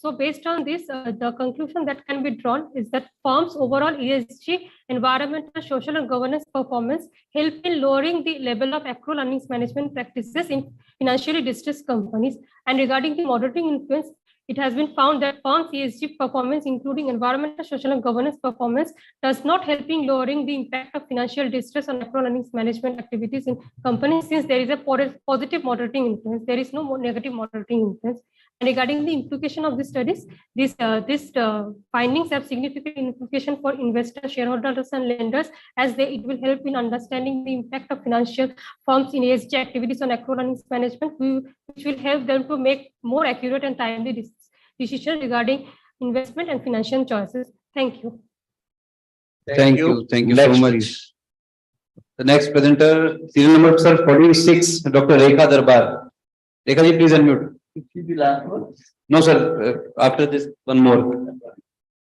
So based on this, the conclusion that can be drawn is that firms' overall ESG, environmental, social, and governance performance help in lowering the level of accrual earnings management practices in financially distressed companies. And regarding the moderating influence, it has been found that firms' ESG performance, including environmental, social, and governance performance, does not help in lowering the impact of financial distress on accrual earnings management activities in companies, since there is a positive moderating influence. There is no negative moderating influence. And regarding the implication of the studies, these findings have significant implication for investors, shareholders, and lenders, as it will help in understanding the impact of financial firms in ESG activities on accrual earnings management, which will help them to make more accurate and timely decisions regarding investment and financial choices. Thank you. Thank you. Thank you so much. The next presenter, serial number sir 46, Dr. Rekha Darbar. Rekha ji, please unmute. The last one? No, sir. After this, one more.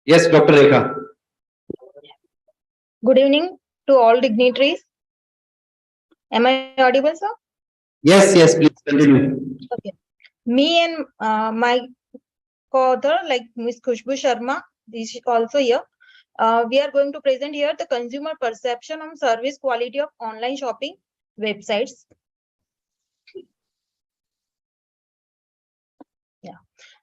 Yes, Dr. Rekha. Good evening to all dignitaries. Am I audible, sir? Yes, yes, please continue. Okay. Me and my co-author, like Ms. Khushbu Sharma, is also here. We are going to present here the consumer perception on service quality of online shopping websites. Yeah,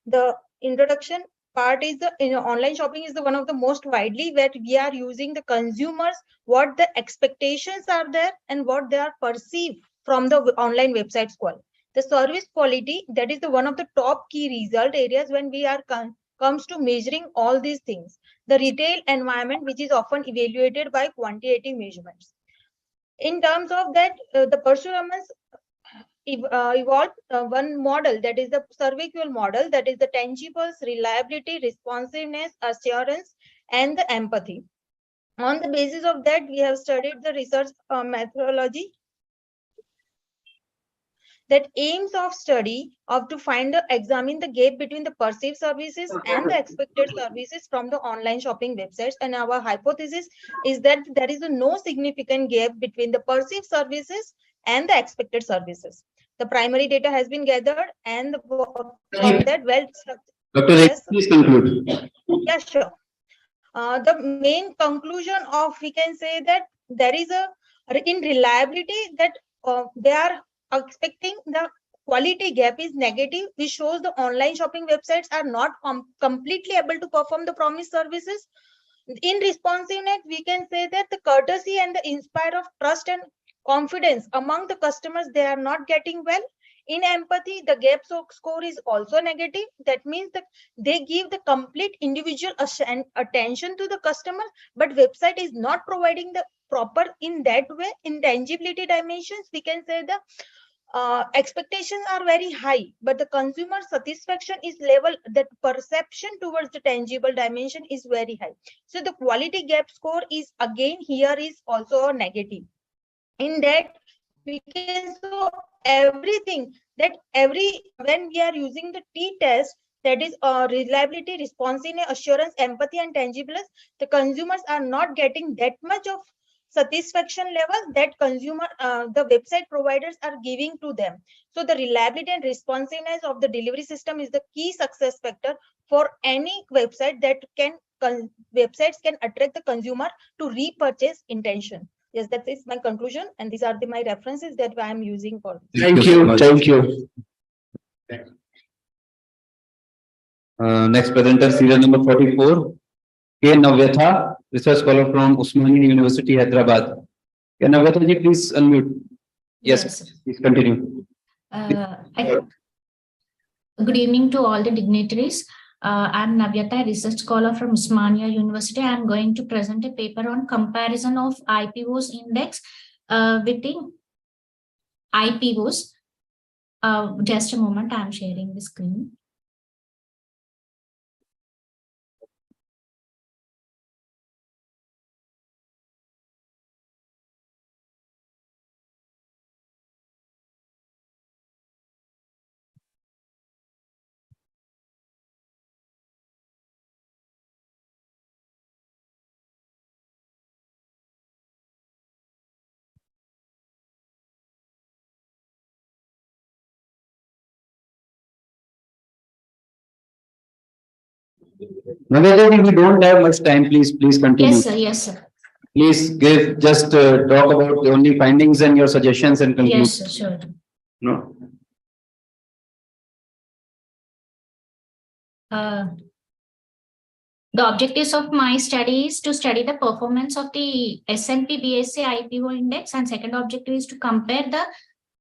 the introduction part is the online shopping is the one of the most widely that we are using the consumers, what the expectations are there and what they are perceived from the online websites quality. The service quality, that is the one of the top key result areas when we are comes to measuring all these things. The retail environment, which is often evaluated by quantitative measurements. In terms of that, the performance evolved one model, that is the survey model, that is the tangibles, reliability, responsiveness, assurance, and the empathy. On the basis of that, we have studied the research methodology that aims of study of to examine the gap between the perceived services and the expected services from the online shopping websites. And our hypothesis is that there is no significant gap between the perceived services and the expected services. The primary data has been gathered, and from that, Dr. Yes, please conclude. Yeah, sure. The main conclusion of, we can say that there is in reliability that they are expecting the quality gap is negative, which shows the online shopping websites are not completely able to perform the promised services. In responsiveness, we can say that the courtesy and the inspire of trust and confidence among the customers, they are not getting well. In empathy, the gap score is also negative. That means that they give the complete individual attention to the customer, but website is not providing the proper in that way. In tangibility dimensions, we can say the expectations are very high, but the consumer satisfaction is level, that perception towards the tangible dimension is very high. So the quality gap score is again here is also a negative. In that, we can show everything that when we are using the t-test, that is reliability, responsiveness, assurance, empathy, and tangibleness, the consumers are not getting that much of satisfaction level that consumer, the website providers are giving to them. So the reliability and responsiveness of the delivery system is the key success factor for any website that websites can attract the consumer to repurchase intention. Yes, that is my conclusion, and these are my references that I am using for this. Thank you. Thank you. Next presenter, serial number 44, K. Navyatha, research scholar from Osmania University, Hyderabad. K. Navyatha ji, please unmute. Yes, please continue. Good evening to all the dignitaries. I'm Navyatha, research scholar from Osmania University. I'm going to present a paper on comparison of IPO's index with the IPOs. Just a moment, I'm sharing the screen. Navyatha ji, we don't have much time. Please continue. Yes, sir. Yes, sir. Please give, just talk about the only findings and your suggestions and conclude. Yes, sir, sure. No. The objectives of my study is to study the performance of the S&P BSE IPO index, and second objective is to compare the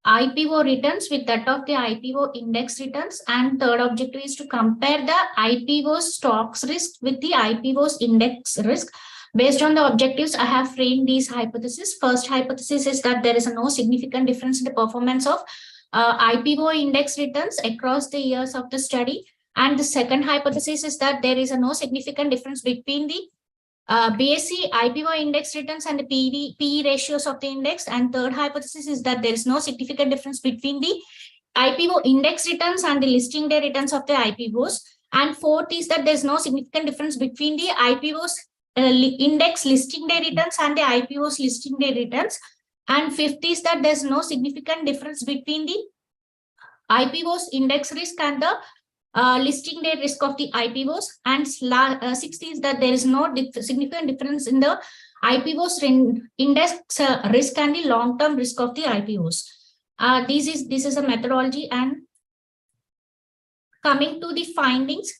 IPO returns with that of the IPO index returns, and third objective is to compare the IPO stocks risk with the IPO's index risk. Based on the objectives, I have framed these hypotheses. First hypothesis is that there is no significant difference in the performance of IPO index returns across the years of the study. And the second hypothesis is that there is no significant difference between the BSE IPO index returns and the PE ratios of the index. And third hypothesis is that there is no significant difference between the IPO index returns and the listing day returns of the IPOs. And fourth is that there is no significant difference between the IPOs index listing day returns and the IPOs listing day returns. And fifth is that there is no significant difference between the IPOs index risk and the listing day risk of the IPOs. And sixth is that there is no significant difference in the IPOs index risk and the long-term risk of the IPOs. This is a methodology. And coming to the findings,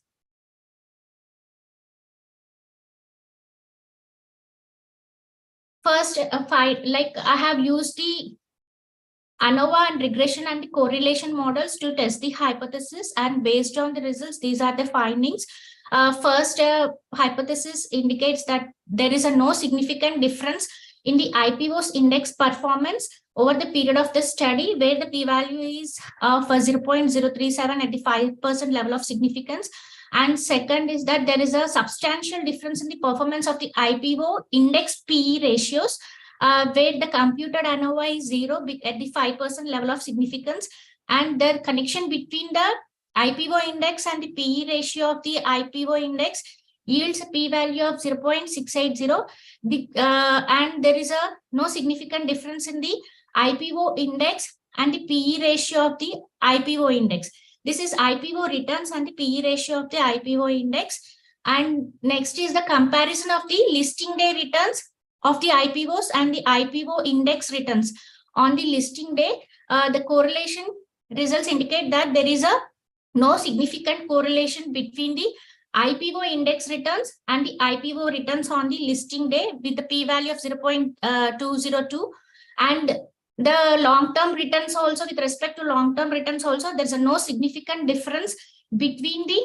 first, I have used the ANOVA and regression and the correlation models to test the hypothesis, and based on the results, these are the findings. First hypothesis indicates that there is no significant difference in the IPO's index performance over the period of the study, where the p-value is of 0.037 at the 5% level of significance. And second is that there is a substantial difference in the performance of the IPO index PE ratios, where the computed ANOVA is 0 at the 5% level of significance, and the connection between the IPO index and the PE ratio of the IPO index yields a p-value of 0.680, and there is no significant difference in the IPO index and the PE ratio of the IPO index. This is IPO returns and the PE ratio of the IPO index. And next is the comparison of the listing day returns of the IPOs and the IPO index returns. On the listing day, the correlation results indicate that there is no significant correlation between the IPO index returns and the IPO returns on the listing day, with the p-value of 0.202. And the long-term returns also, with respect to long-term returns also, there's no significant difference between the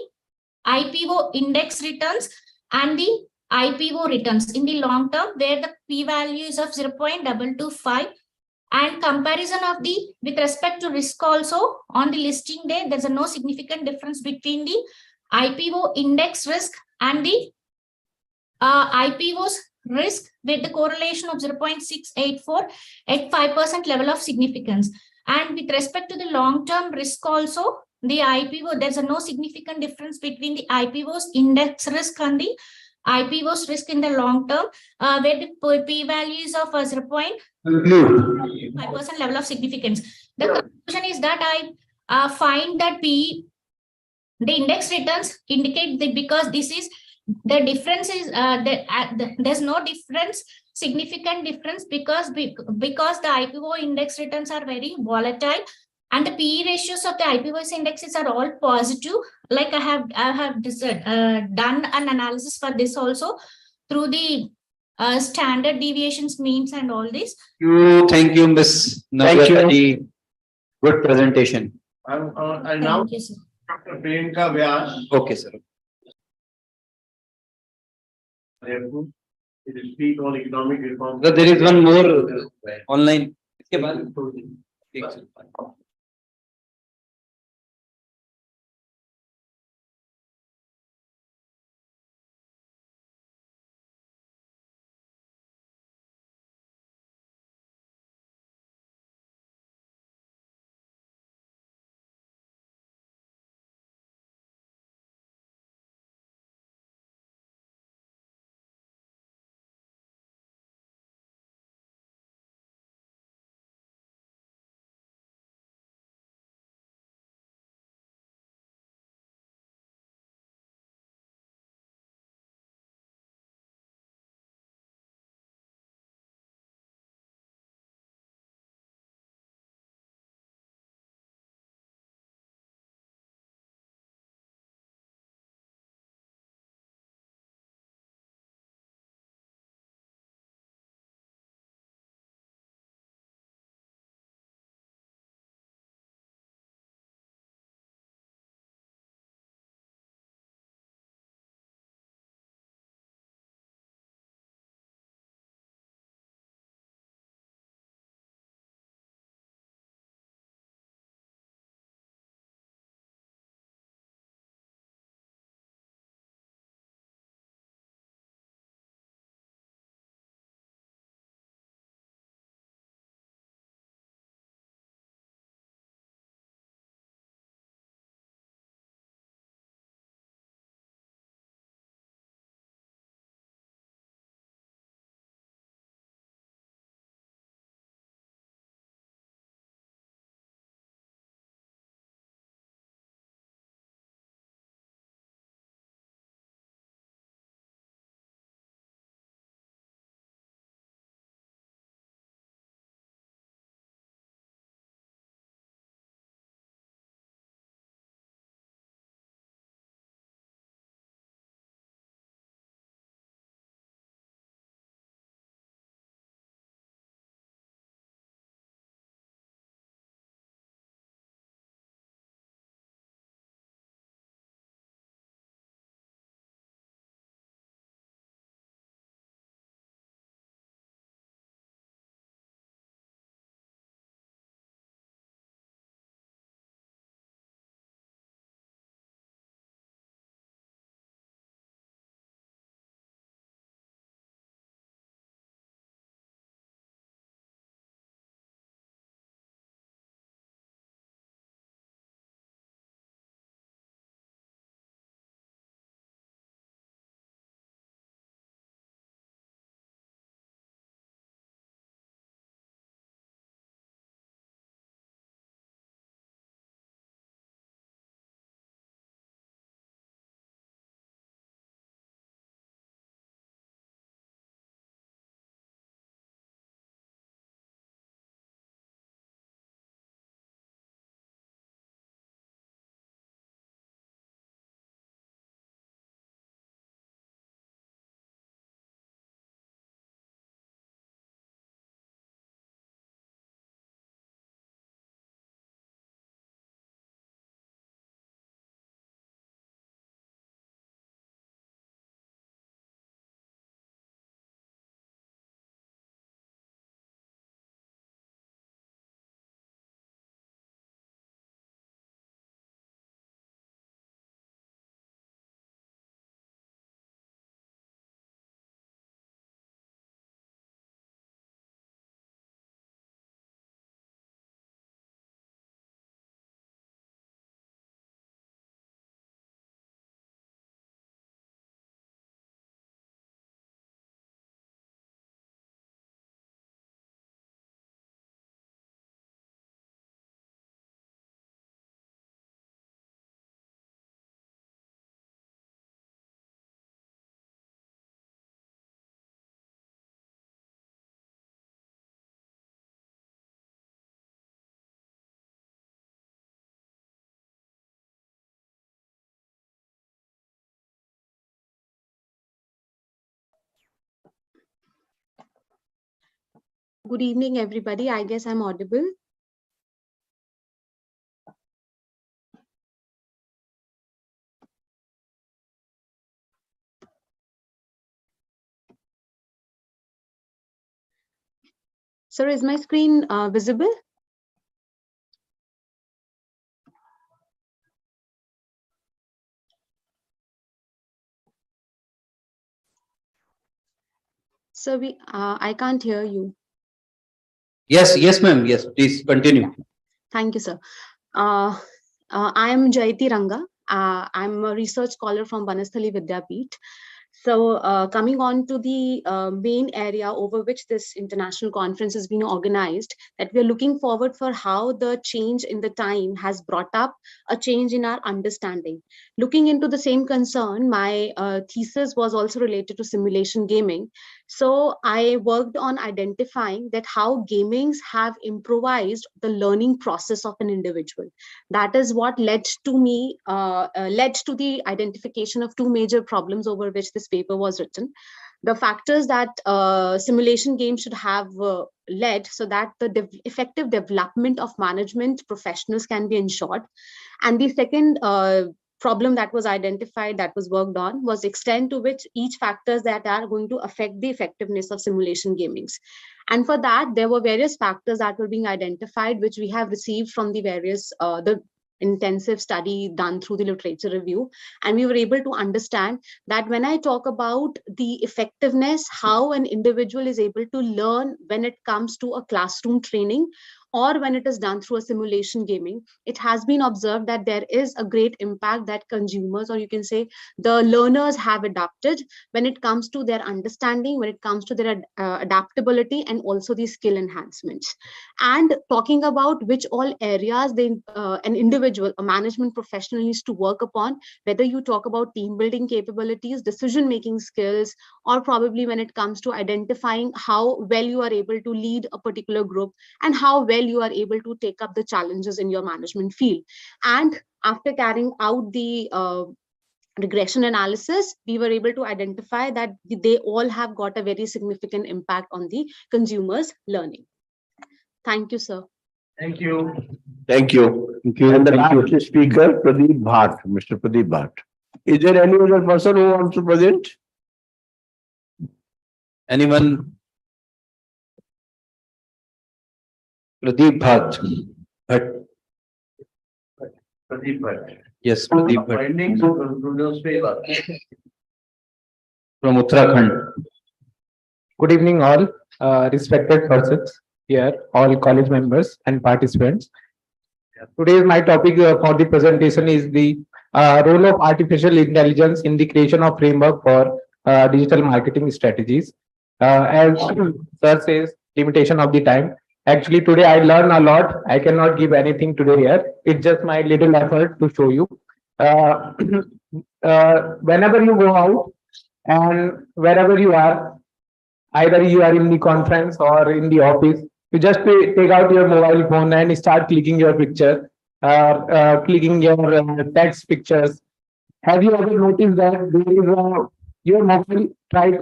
IPO index returns and the IPO returns in the long term, where the p-value is of 0.225. And comparison of the, with respect to risk also, on the listing day, there's no significant difference between the IPO index risk and the IPO's risk, with the correlation of 0.684 at 5% level of significance. And with respect to the long-term risk also, the IPO, there's no significant difference between the IPO's index risk and the IPO's risk in the long term, where the p-value is of 0.5% level of significance. The conclusion is that I find that the index returns indicate that because this is the difference is there's no difference, significant difference, because the IPO index returns are very volatile, and the PE ratios of the IPO indexes are all positive. Like I have done an analysis for this also through the standard deviations, means, and all this. Thank you, Ms. Thank you. Navya. Good presentation. And Thank now you, sir. Dr. Priyanka Vyas. Okay, sir. To speak on economic reform. So there is one more online. इसके बाद Good evening, everybody. I guess I'm audible. Sir, is my screen visible? Sir, I can't hear you. Yes, yes, ma'am. Yes, please continue. Thank you, sir. I am Jaiti Ranga. I'm a research scholar from Banasthali Vidyapeeth. So coming on to the main area over which this international conference has been organized, that we are looking forward for how the change in the time has brought up a change in our understanding. Looking into the same concern, my thesis was also related to simulation gaming. So I worked on identifying that how gamings have improvised the learning process of an individual. That is what led to me, led to the identification of two major problems over which this paper was written. The factors that simulation games should have led so that the effective development of management professionals can be ensured. And the second problem that was identified, that was worked on, was extent to which each factors that are going to affect the effectiveness of simulation gamings. And for that, there were various factors that were being identified, which we have received from the various, the intensive study done through the literature review. And we were able to understand that when I talk about the effectiveness, how an individual is able to learn when it comes to a classroom training, or when it is done through a simulation gaming, it has been observed that there is a great impact that consumers, or you can say the learners, have adapted when it comes to their understanding, when it comes to their adaptability, and also the skill enhancements. And talking about which all areas an individual, a management professional, needs to work upon, whether you talk about team building capabilities, decision making skills, or probably when it comes to identifying how well you are able to lead a particular group and how well you are able to take up the challenges in your management field. And after carrying out the regression analysis, we were able to identify that they all have got a very significant impact on the consumers' learning. Thank you, sir. Thank you. Thank you. Thank you. And the last speaker, Pradeep Bhatt, Mr. Pradeep Bhatt. Is there any other person who wants to present? Anyone? Pradeep Bhatt. Pradeep Bhatt. Yes, Pradeep Bhatt. Findings of conclusions paper. From Uttarakhand. Good evening, all respected persons here, all college members and participants. Today, my topic for the presentation is the role of artificial intelligence in the creation of framework for digital marketing strategies. As sir says, limitation of the time. Actually, today I learned a lot. I cannot give anything today here. It's just my little effort to show you. Whenever you go out and wherever you are, either you are in the conference or in the office, you just take out your mobile phone and start clicking your picture, clicking your text pictures. Have you ever noticed that there is your mobile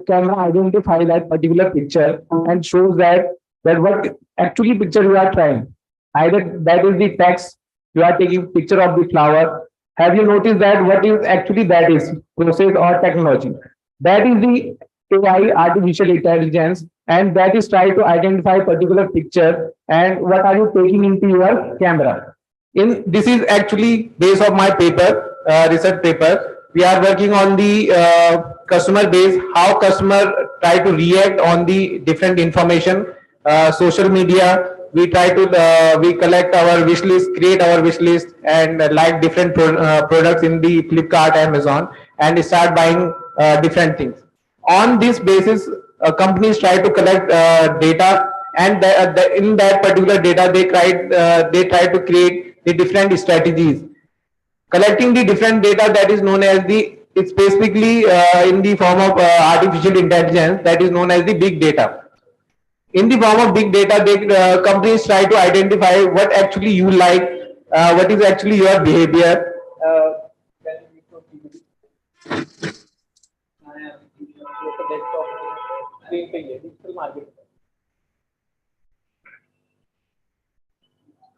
camera identify that particular picture and shows that what actually picture you are trying? Either that is the text, you are taking picture of the flower. Have you noticed that what is actually that is process or technology? That is the AI, artificial intelligence, and that is try to identify particular picture and what are you taking into your camera. This is actually base of my paper, research paper. We are working on the customer base, how customer try to react on the different information, social media. We try to we collect our wish list, create our wish list, and like different products in the Flipkart, Amazon, and start buying different things. On this basis, companies try to collect data, and in that particular data, they try to create the different strategies. Collecting the different data, that is known as it's basically in the form of artificial intelligence, that is known as the big data. In the form of big data, companies try to identify what actually you like, what is actually your behavior.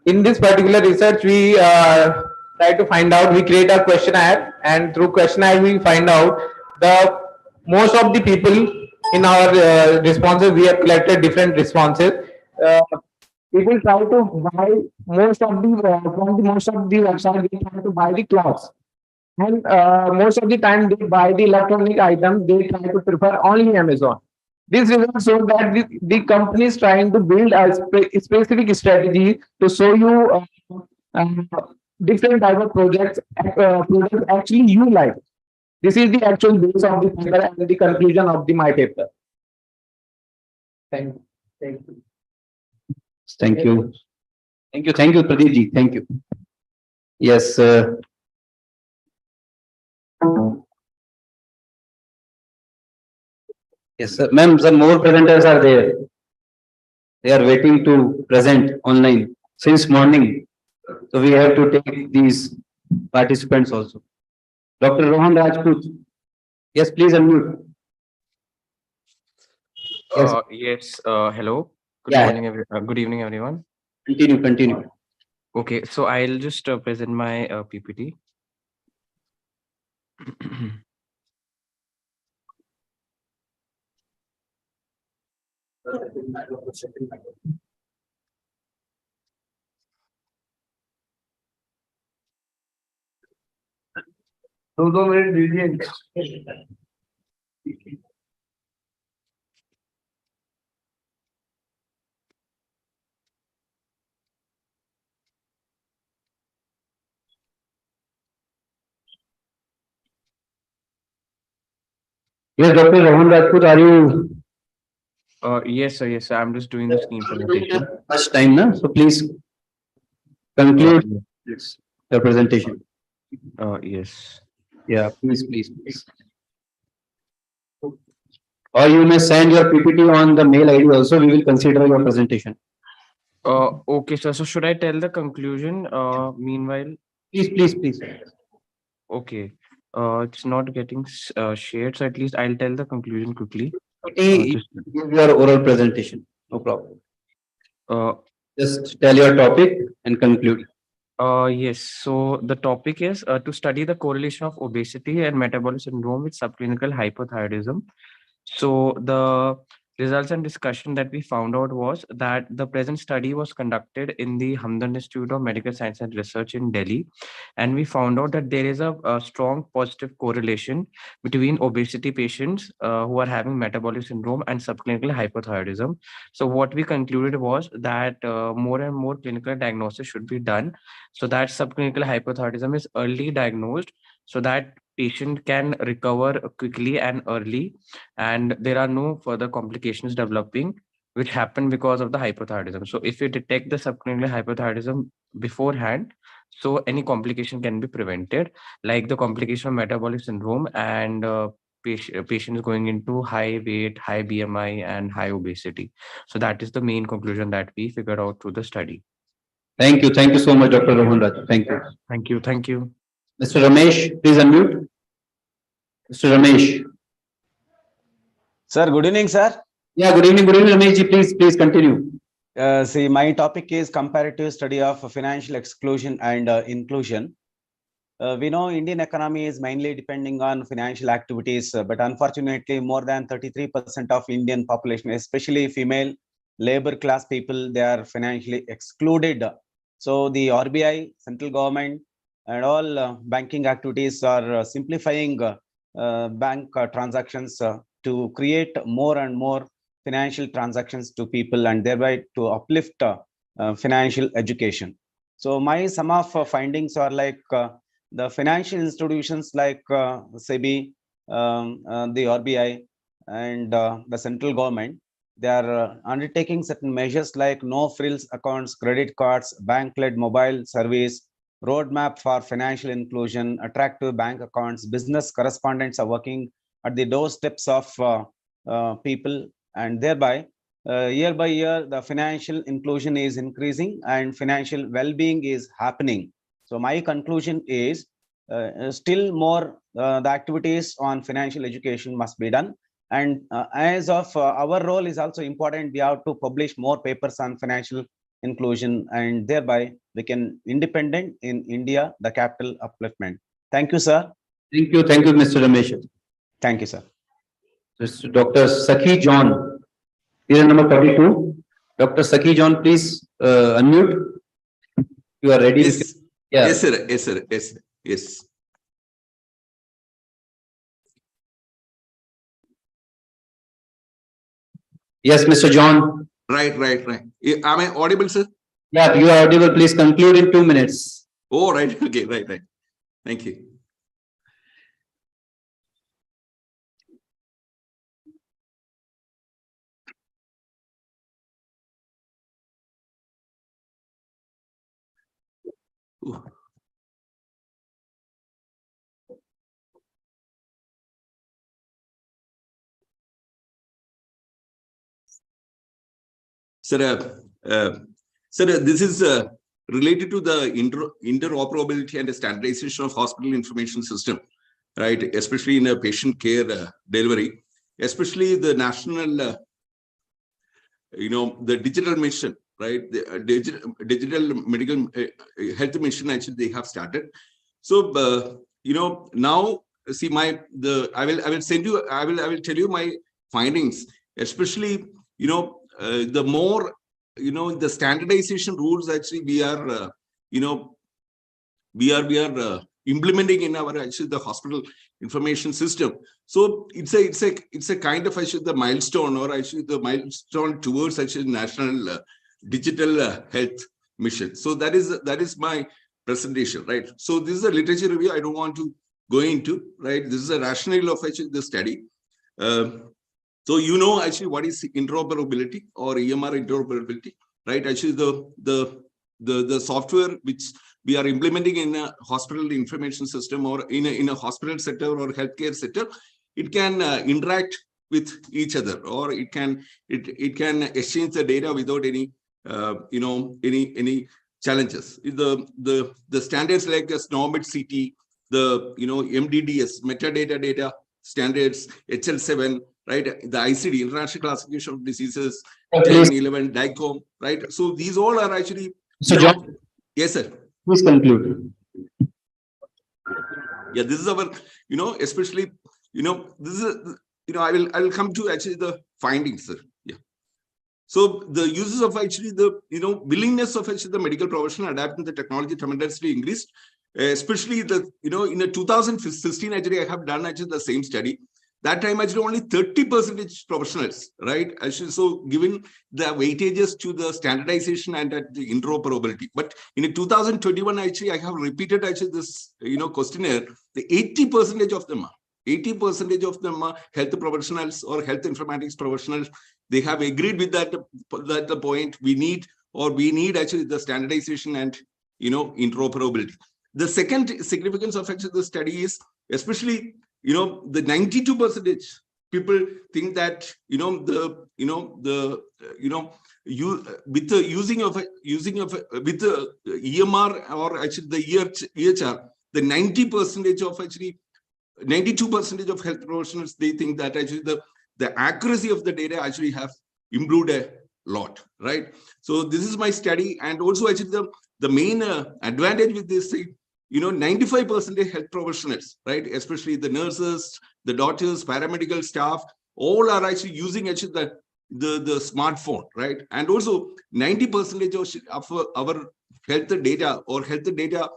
in this particular research, we try to find out, we create a questionnaire, and through questionnaire, we find out the most of the people in our responses, we have collected different responses. People try to buy most of the, from the most of the website, they try to buy the clothes. And most of the time they buy the electronic items, they try to prefer only Amazon. This result shows that the company is trying to build a specific strategy to show you different type of projects actually you like. This is the actual base of the paper and the conclusion of my paper. Thank you. Thank you. Thank you. Thank you. Thank you, Pradeep ji. Thank you. Yes. Yes, sir. Ma'am, some more presenters are there. They are waiting to present online since morning. So we have to take these participants also. Dr. Rohan Rajput. Yes, please unmute. Yes. Hello. Good Yeah. morning. Good evening, everyone. Continue. Okay, so I'll just present my PPT. दो minute दीजिए. Yes, Dr. Rohan Rajput, are you? Yes, sir. Yes, sir. I'm just doing the screen presentation. Much time, na? So please conclude your presentation. Yes. Yeah, please. Or you may send your PPT on the mail ID also. We will consider your presentation. Okay, sir. So should I tell the conclusion? Meanwhile. Please. Okay. It's not getting shared, so at least I'll tell the conclusion quickly. Give your oral presentation. No problem. Just tell your topic and conclude. Yes. So the topic is to study the correlation of obesity and metabolic syndrome with subclinical hypothyroidism. So the results and discussion that we found out was that the present study was conducted in the Hamdan Institute of Medical Science and Research in Delhi. And we found out that there is a strong positive correlation between obesity patients who are having metabolic syndrome and subclinical hypothyroidism. So what we concluded was that more and more clinical diagnosis should be done so that subclinical hypothyroidism is early diagnosed so that patient can recover quickly and early, and there are no further complications developing which happen because of the hypothyroidism. So if you detect the subclinical hypothyroidism beforehand, so any complication can be prevented, like the complication of metabolic syndrome and patient is going into high weight, high BMI, and high obesity. So that is the main conclusion that we figured out through the study. Thank you so much, Dr. Rohan Raj. Thank you. Thank you. Mr. Ramesh, please unmute. Mr. Ramesh. Sir, good evening, sir. Yeah, good evening, Ramesh ji. Please continue. See, my topic is comparative study of financial exclusion and inclusion. We know Indian economy is mainly depending on financial activities, but unfortunately, more than 33% of Indian population, especially female labor class people, they are financially excluded. So the RBI, central government, and all banking activities are simplifying bank transactions to create more and more financial transactions to people and thereby to uplift financial education. So my some of findings are like the financial institutions like SEBI, the RBI, and the central government, they are undertaking certain measures like no frills accounts, credit cards, bank-led mobile service, roadmap for financial inclusion, attractive bank accounts. Business correspondents are working at the doorsteps of people, and thereby year by year the financial inclusion is increasing and financial well-being is happening. So my conclusion is still more the activities on financial education must be done, and as of our role is also important. We have to publish more papers on financial inclusion, and thereby we can independent in India, the capital upliftment. Thank you, sir. Thank you, Mr. Ramesh. Thank you, sir. Mr. Dr. Sakhi John, year number 42. Dr. Sakhi John, please unmute. You are ready? Yes. Yeah. Yes, sir. Yes, sir. Yes, sir. Yes. Yes, Mr. John. Right. Am I audible, sir? Yeah, you are audible. Please conclude in 2 minutes. Oh, right. Okay, right. Thank you. Ooh. Sir, this is related to the interoperability and the standardization of hospital information system, right? Especially in a patient care delivery, especially the national, the digital mission, right? The digital medical health mission actually they have started. So now see I will send you. I will tell you my findings, especially the more the standardization rules actually we are implementing in our actually the hospital information system. So it's a kind of actually the milestone, or actually the milestone towards actually national digital health mission. So that is my presentation, right? So this is a literature review. I don't want to go into, right? This is a rationale of actually the study. So actually what is interoperability or EMR interoperability, right? Actually the software which we are implementing in a hospital information system or in a hospital sector or healthcare sector, it can interact with each other, or it can exchange the data without any any challenges. The standards like SNOMED CT, the MDDS metadata data standards, HL7, right? The ICD, International Classification of Diseases, 10, 11, DICOM, right? So these all are actually. Mr. John. Yes, sir. Please conclude. Yeah, this is our, especially, this is, I will come to actually the findings, sir. Yeah. So the uses of actually the, willingness of actually the medical professional adapting the technology tremendously increased, especially the, in the 2016, actually, I have done actually the same study. That time actually only 30% professionals, right? Actually, so giving the weightages to the standardization and the interoperability. But in 2021, actually, I have repeated actually this, questionnaire. The 80% of them are health professionals or health informatics professionals. They have agreed with that the point we need actually the standardization and interoperability. The second significance of actually the study is especially the 92% people think that with the with the EMR or actually the EHR, the 92% of health professionals, they think that actually the accuracy of the data actually have improved a lot, right? So this is my study, and also actually the main advantage with this thing, 95% health professionals, right? Especially the nurses, the doctors, paramedical staff, all are actually using actually the smartphone, right? And also 90% of our health data or health data,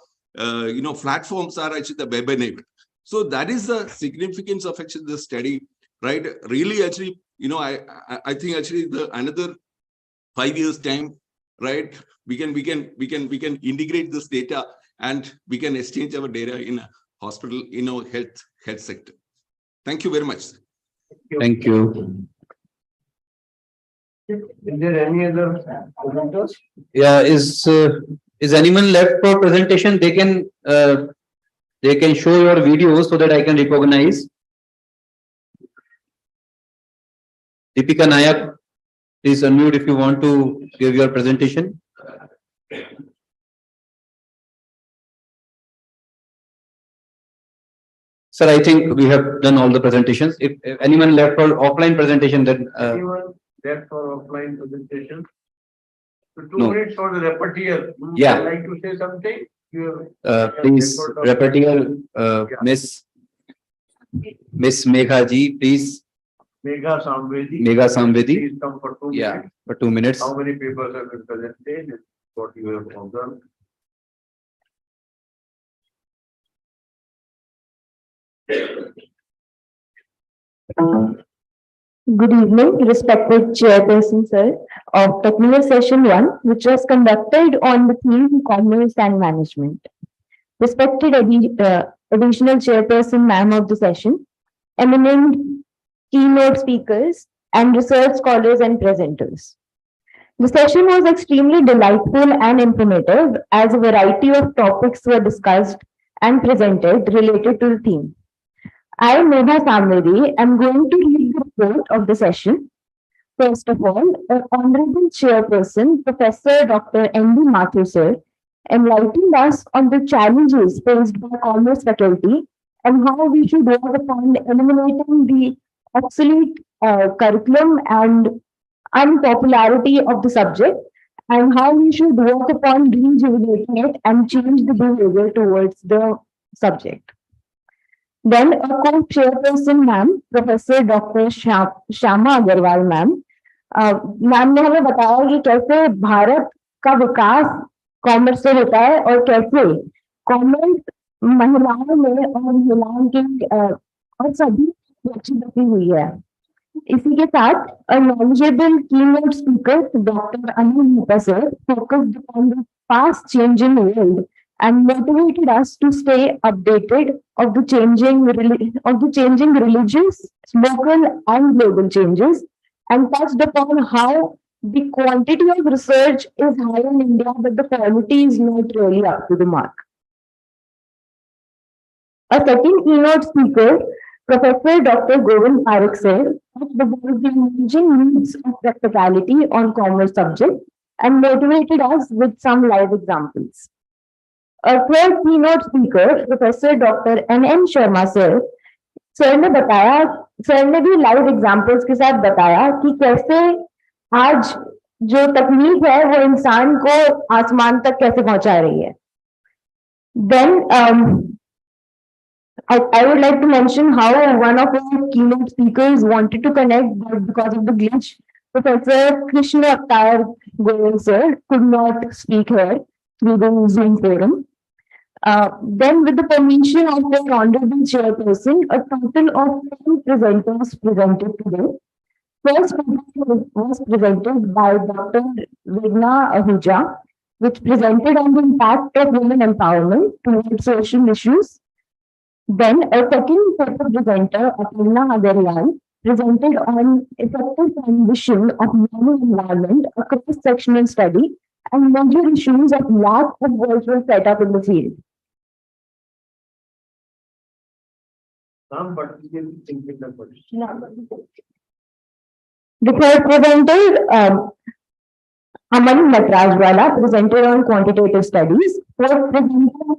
platforms are actually the web enabled. So that is the significance of actually the study, right? Really, actually, I think actually another 5 years time, right? We can integrate this data, and we can exchange our data in a hospital, health sector. Thank you very much. Thank you. Is there any other presenters? Yeah, is anyone left for presentation? They can show your videos so that I can recognize. Deepika Nayak, please unmute if you want to give your presentation. Sir, I think we have done all the presentations. If anyone left for offline presentation, then Anyone left for offline presentation? No. minutes for the rapporteur. Yeah. Like to say something? Please, rapporteur, Miss Megha ji, please. Megha Samvedi. Megha Samvedi. Please come for 2 Yeah, minutes. for 2 minutes. How many papers have been presented? What you have observed? Good evening, respected Chairperson, sir, of Technical Session 1, which was conducted on the theme Commerce and Management. Respected Additional Chairperson, ma'am of the session, eminent keynote speakers, and research scholars and presenters. The session was extremely delightful and informative as a variety of topics were discussed and presented related to the theme. I, Megha Samvedi, am going to read the report of the session. First of all, Honorable Chairperson, Professor Dr. N.D. Mathur, sir, enlightened us on the challenges faced by Commerce faculty and how we should work upon eliminating the obsolete curriculum and unpopularity of the subject, and how we should work upon rejuvenating it and change the behavior towards the subject. Then a co-chairperson ma'am, Professor Dr. Shama Agarwal ma'am, ma'am ने हमें बताया कि कैसे भारत का विकास commerce से होता है और कैसे कॉमर्स महिलाओं में और महिलाओं के और सभी अच्छी बची हुई है. इसी के साथ a knowledgeable keynote speaker Dr. Anil Mehta sir focused on the fast changing world and motivated us to stay updated of the changing religious, local and global changes, and touched upon how the quantity of research is high in India, but the quality is not really up to the mark. A second keynote speaker, Professor Dr. Govind Parekh sir, talked about the emerging needs of practicality on commerce subject and motivated us with some live examples. A third keynote speaker, Professor Dr. N.M. Sharma sir, sir ने भी live examples के साथ बताया कि कैसे आज जो तकनीक है वो इंसान को आसमान तक कैसे पहुंचा रही है. Then I would like to mention how one of our keynote speakers wanted to connect, but because of the glitch, Professor Krishna Avatar Goyal sir could not speak here through the Zoom forum. Then, with the permission of the Honorable Chairperson, a total of 10 presenters presented today. First presentation was presented by Dr. Vigna Ahuja, which presented on the impact of women empowerment towards social issues. Then, a second paper presenter, Aparna Agarwal, presented on effective transition of human environment, a cross-sectional study, and major issues of lack of virtual setup in the field. The third presenter, Aman Natrajwala, presented on quantitative studies. Fourth presenter,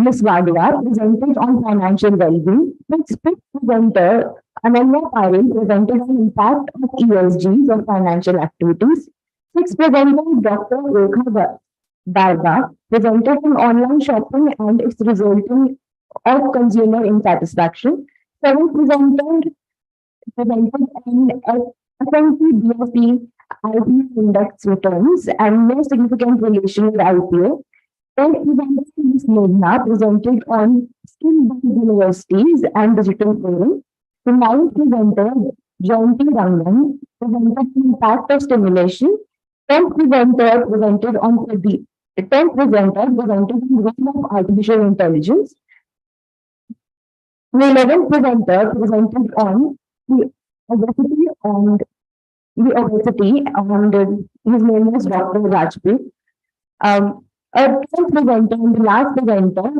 Ms. Wadhwa, presented on financial well-being. Fifth presenter, Ananya Parel, presented on impact of ESGs on financial activities. Sixth presenter, Dr. Rekha Barba, presented on online shopping and its resulting of consumer insatisfaction. Seventh presenter presented on S&P BSE IPO index returns and no significant relation with IPO. Tenth presenter Ms. Meghna presented on skill-based universities and digital forum. The ninth presenter Jayanti Rangan presented the impact of stimulation. Tenth presenter presented on the role of artificial intelligence. The 11th presenter presented on the obesity and his name is Dr. Rajpreet. A 12th presenter and the last presenter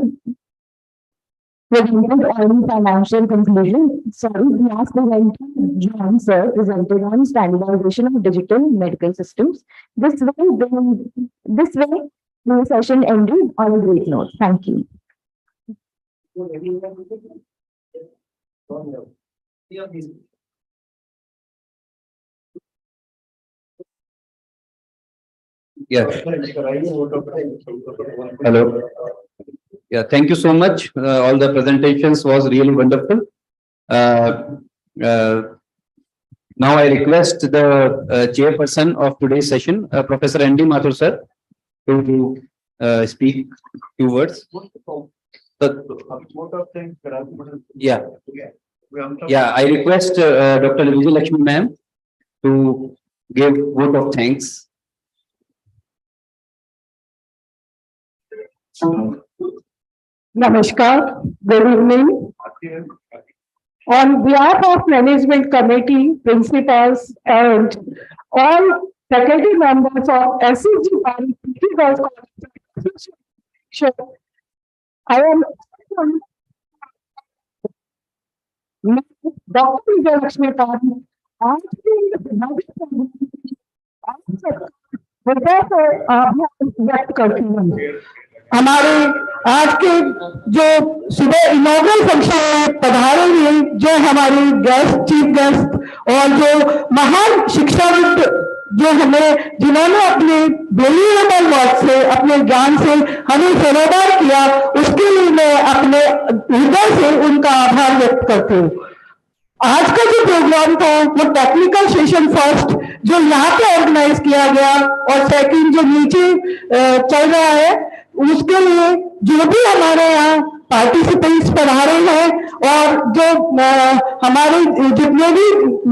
presented on financial conclusion. The last presenter, John sir, presented on standardization of digital medical systems. This way, the session ended on a great note. Thank you. Yeah. Hello. Yeah, thank you so much. All the presentations was really wonderful. Now I request the chairperson of today's session, Professor N.D. Mathur sir, to speak few words. Yeah. Yeah, I request Dr. Vijay Lakshmi ma'am to give vote of thanks. Namaskar, good evening. On behalf of Management Committee, principals, and all faculty members of S.S.G. PAREEK PG GIRLS COLLEGE, I am Dr. Vijay Lakshmi PAREEK, व्यक्त करती हूँ। हमारे आज के जो सुबह inauguration function में पधारे हुए जो हमारे गेस्ट, चीफ गेस्ट और जो महान शिक्षाविद जो हमें जिन्होंने अपने वैल्यूएबल वर्क से, अपने ज्ञान से हमें सरोकार किया, उसके लिए मैं अपने हृदय से उनका आभार व्यक्त करती हूँ। आज का जो प्रोग्राम था वो टेक्निकल सेशन फर्स्ट जो यहाँ पे ऑर्गेनाइज किया गया और सेकंड जो नीचे चल रहा है, उसके लिए जो भी हमारे यहाँ पार्टिसिपेंट्स पधारे हैं और जो हमारे जितने भी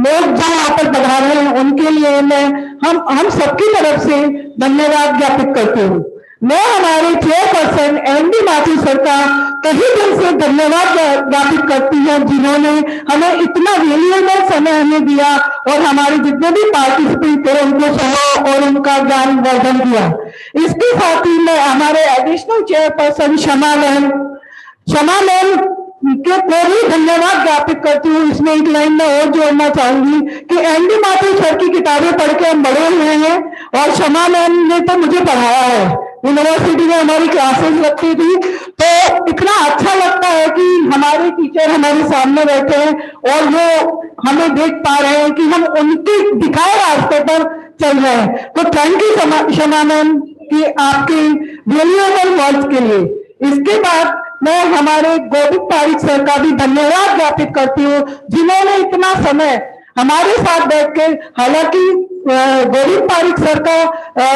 लोग जो यहाँ पर पधारे हैं उनके लिए मैं हम सबकी तरफ से धन्यवाद ज्ञापित करती हूँ। मैं हमारे चेयरपर्सन एन.डी. माथुर सर का तहे दिल से धन्यवाद ज्ञापित करती हूँ, जिन्होंने हमें इतना वैल्यूएबल समय हमें दिया और हमारे जितने भी पार्टिसिपेंट थे उनको सहयोग और उनका ज्ञान वर्धन किया। इसके साथ ही मैं हमारे एडिशनल चेयरपर्सन शमा मैम के को भी धन्यवाद ज्ञापित करती हूँ। इसमें एक लाइन में और जोड़ना चाहूंगी कि एन.डी. माथुर सर की किताबें पढ़ के हम बड़े हुए हैं और शमा मैम ने तो मुझे पढ़ाया है। यूनिवर्सिटी में हमारी क्लासेस लगती थी तो इतना अच्छा लगता है कि हमारे टीचर हमारे सामने बैठे हैं और वो हमें देख पा रहे हैं कि हम उनके दिखाए रास्ते पर चल रहे हैं। तो थैंक यू शमा मैम कि आपके वैल्यूएबल वर्ड्स के लिए। इसके बाद मैं हमारे गोविंद पारीक सर का भी धन्यवाद ज्ञापित करती हूँ, जिन्होंने इतना समय हमारे साथ बैठ के, हालांकि गोविंद पारीक सर का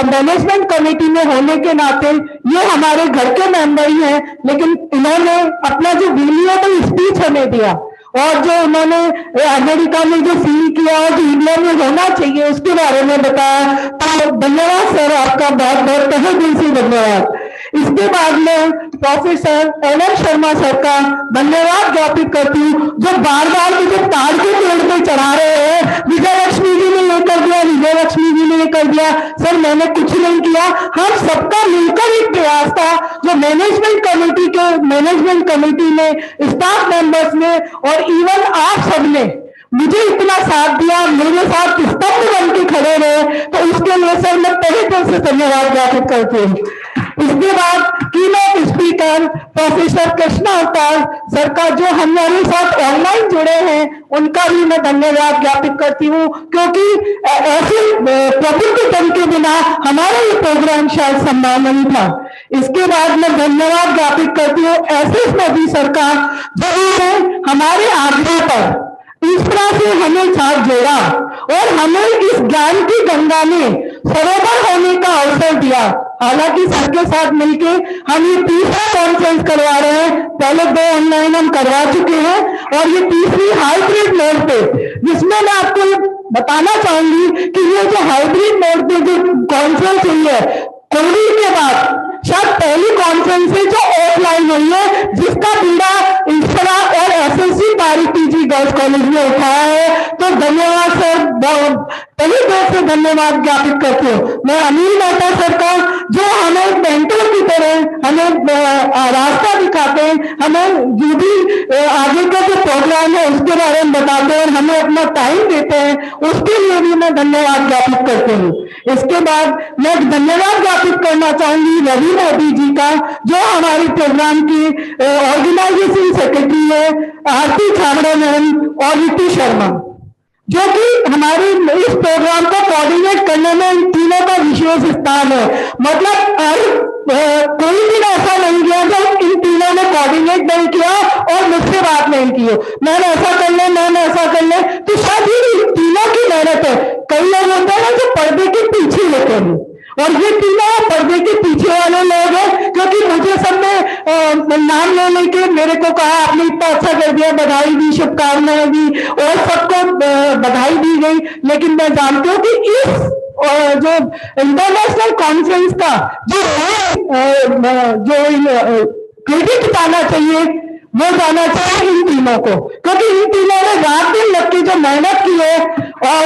मैनेजमेंट कमेटी में होने के नाते ये हमारे घर के मेंबर ही हैं, लेकिन इन्होंने अपना जो वैल्यूएबल स्पीच हमें दिया और जो उन्होंने अमेरिका में जो फील किया और जो इंडिया में होना चाहिए उसके बारे में बताया, तो धन्यवाद सर, आपका बहुत बहुत तहे दिल से धन्यवाद। इसके बाद में प्रोफेसर एन.एम. शर्मा सर का धन्यवाद ज्ञापित करती हूँ, जो बार बार मुझे ताड़ के पेड़ पे चढ़ा रहे हैं। विजय लक्ष्मी जी ने ये कर दिया, विजय लक्ष्मी जी ने ये कर दिया। सर मैंने कुछ नहीं किया, हम सबका मिलकर एक प्रयास था जो मैनेजमेंट कमेटी में स्टाफ मेंबर्स ने और इवन आप सब ने मुझे इतना साथ दिया, मेरे साथ स्तंभ बन के खड़े रहे, तो उसके लिए सर मैं तहे दिल से धन्यवाद ज्ञापित करती हूँ। इसके बाद कीनोट स्पीकर प्रोफेसर कृष्णा अवतार सर का जो हमारे साथ ऑनलाइन जुड़े हैं उनका भी मैं धन्यवाद ज्ञापित करती हूँ, क्योंकि ऐसे प्रबुद्ध जन के बिना हमारा ये प्रोग्राम शायद संभव नहीं था। इसके बाद मैं धन्यवाद ज्ञापित करती हूँ S.S.G सर का, जो हमारे आग्रह पर इंस्पिरा से हमें साथ जोड़ा और हमें इस ज्ञान की गंगा में सरोवर होने का अवसर दिया। हालांकि सर के साथ मिलके हम ये तीसरा कॉन्फ्रेंस करवा रहे हैं, पहले 2 ऑनलाइन हम करवा चुके हैं और ये तीसरी हाइब्रिड मोड पे, जिसमें मैं आपको बताना चाहूंगी कि ये जो हाइब्रिड मोड पे जो कॉन्फ्रेंस हुई है कोविड के बाद शायद पहली कॉन्फ्रेंस है जो ऑफलाइन हुई है, जिसका बीड़ा इंस्पिरा और S.S.G Pareek PG girls college में उठाया है। तो धन्यवाद सर, तभी देर से धन्यवाद ज्ञापित करती हूँ। मैं अनिल मेहता सर का, जो हमें मेंटर की तरह हमें रास्ता दिखाते हैं, हमें जो भी आगे का जो प्रोग्राम है उसके बारे में बताते हैं, हमें अपना टाइम देते हैं, उसके लिए भी मैं धन्यवाद ज्ञापित करती हूँ। इसके बाद मैं धन्यवाद ज्ञापित करना चाहूंगी रवि मोदी जी का, जो हमारे प्रोग्राम की ऑर्गेनाइजेशन सेक्रेटरी है, आरती छाबड़ा मैम और ऋतु शर्मा। जो कि हमारे इस प्रोग्राम को कोऑर्डिनेट करने में इन तीनों का विशेष स्थान है। मतलब कोई भी ऐसा नहीं किया जो इन तीनों ने कोऑर्डिनेट नहीं किया और मुझसे बात नहीं की हो, मैंने ऐसा कर ले, मैंने ऐसा कर ले, तो शायद ये तीनों की मेहनत है। कई लोग होते हैं जो पर्दे के पीछे होते हैं और ये तीनों पर्दे के पीछे वाले लोग हैं, क्योंकि मुझे सबने नाम ले लेके मेरे को कहा आपने इतना अच्छा कर दिया, बधाई दी, शुभकामनाएं दी और सबको बधाई दी गई। लेकिन मैं जानती हूँ कि इस जो इंटरनेशनल कॉन्फ्रेंस का जो क्रेडिट जाना चाहिए वो जाना चाहिए इन तीनों को, क्योंकि इन तीनों ने रात दिन लग के जो मेहनत की है। और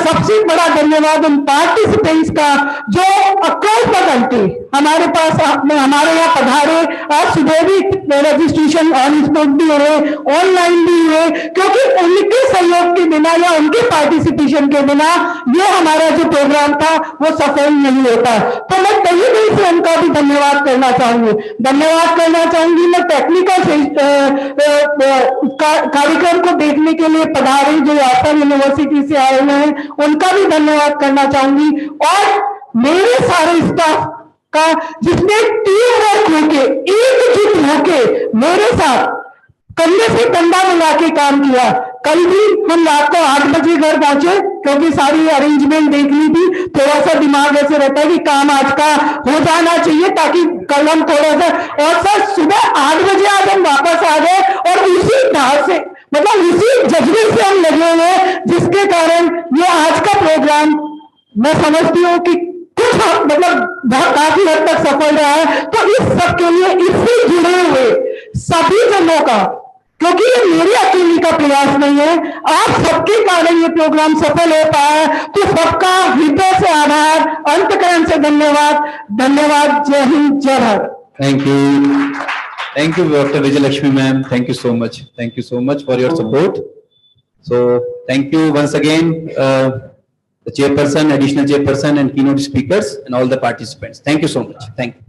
सबसे बड़ा धन्यवाद उन पार्टिसिपेंट्स का जो अक्रॉस द कंट्री हमारे पास हमारे यहाँ पधारे। आज सुबह भी रजिस्ट्रेशन ऑन स्पॉट भी हुए, ऑनलाइन भी हुए, क्योंकि उनके सहयोग के बिना या उनके पार्टिसिपेशन के बिना ये हमारा जो प्रोग्राम था वो सफल नहीं होता। तो मैं कहीं कहीं से उनका भी धन्यवाद करना चाहूंगी। मैं टेक्निकल कार्यक्रम को देखने के लिए पधारे जो आसम यूनिवर्सिटी से आए हुए हैं उनका भी धन्यवाद करना चाहूंगी। और मेरे सारे स्टाफ का जिसने टीम वर्क होके एकजुट होके मेरे साथ कंधे से कंधा मिला के काम किया। कल भी हम रात को 8 बजे घर पहुंचे क्योंकि सारी अरेंजमेंट देख ली थी। थोड़ा सा दिमाग ऐसे रहता है कि काम आज का हो जाना चाहिए ताकि कल हम थोड़ा सा, और सर सुबह 8 बजे आज हम वापस आ गए और उसी ढाल से मतलब उसी जज्बे से हम लगे हुए, जिसके कारण ये आज का प्रोग्राम मैं समझती हूँ कि कुछ मतलब काफी हद तक सफल रहा है। तो इस सब के लिए इससे जुड़े हुए सभी जनों का, क्योंकि ये मेरी अकेली का प्रयास नहीं है, आप सबके कारण ये प्रोग्राम सफल हो पाया, तो सबका हृदय से आभार, अंतकरण से धन्यवाद। जय हिंद, जय Bharat. Thank you, Dr. Vijayalakshmi ma'am. Thank you so much. Thank you so much for your support. So thank you once again, the chairperson, additional chairperson, and keynote speakers, and all the participants. Thank you so much. Thank you.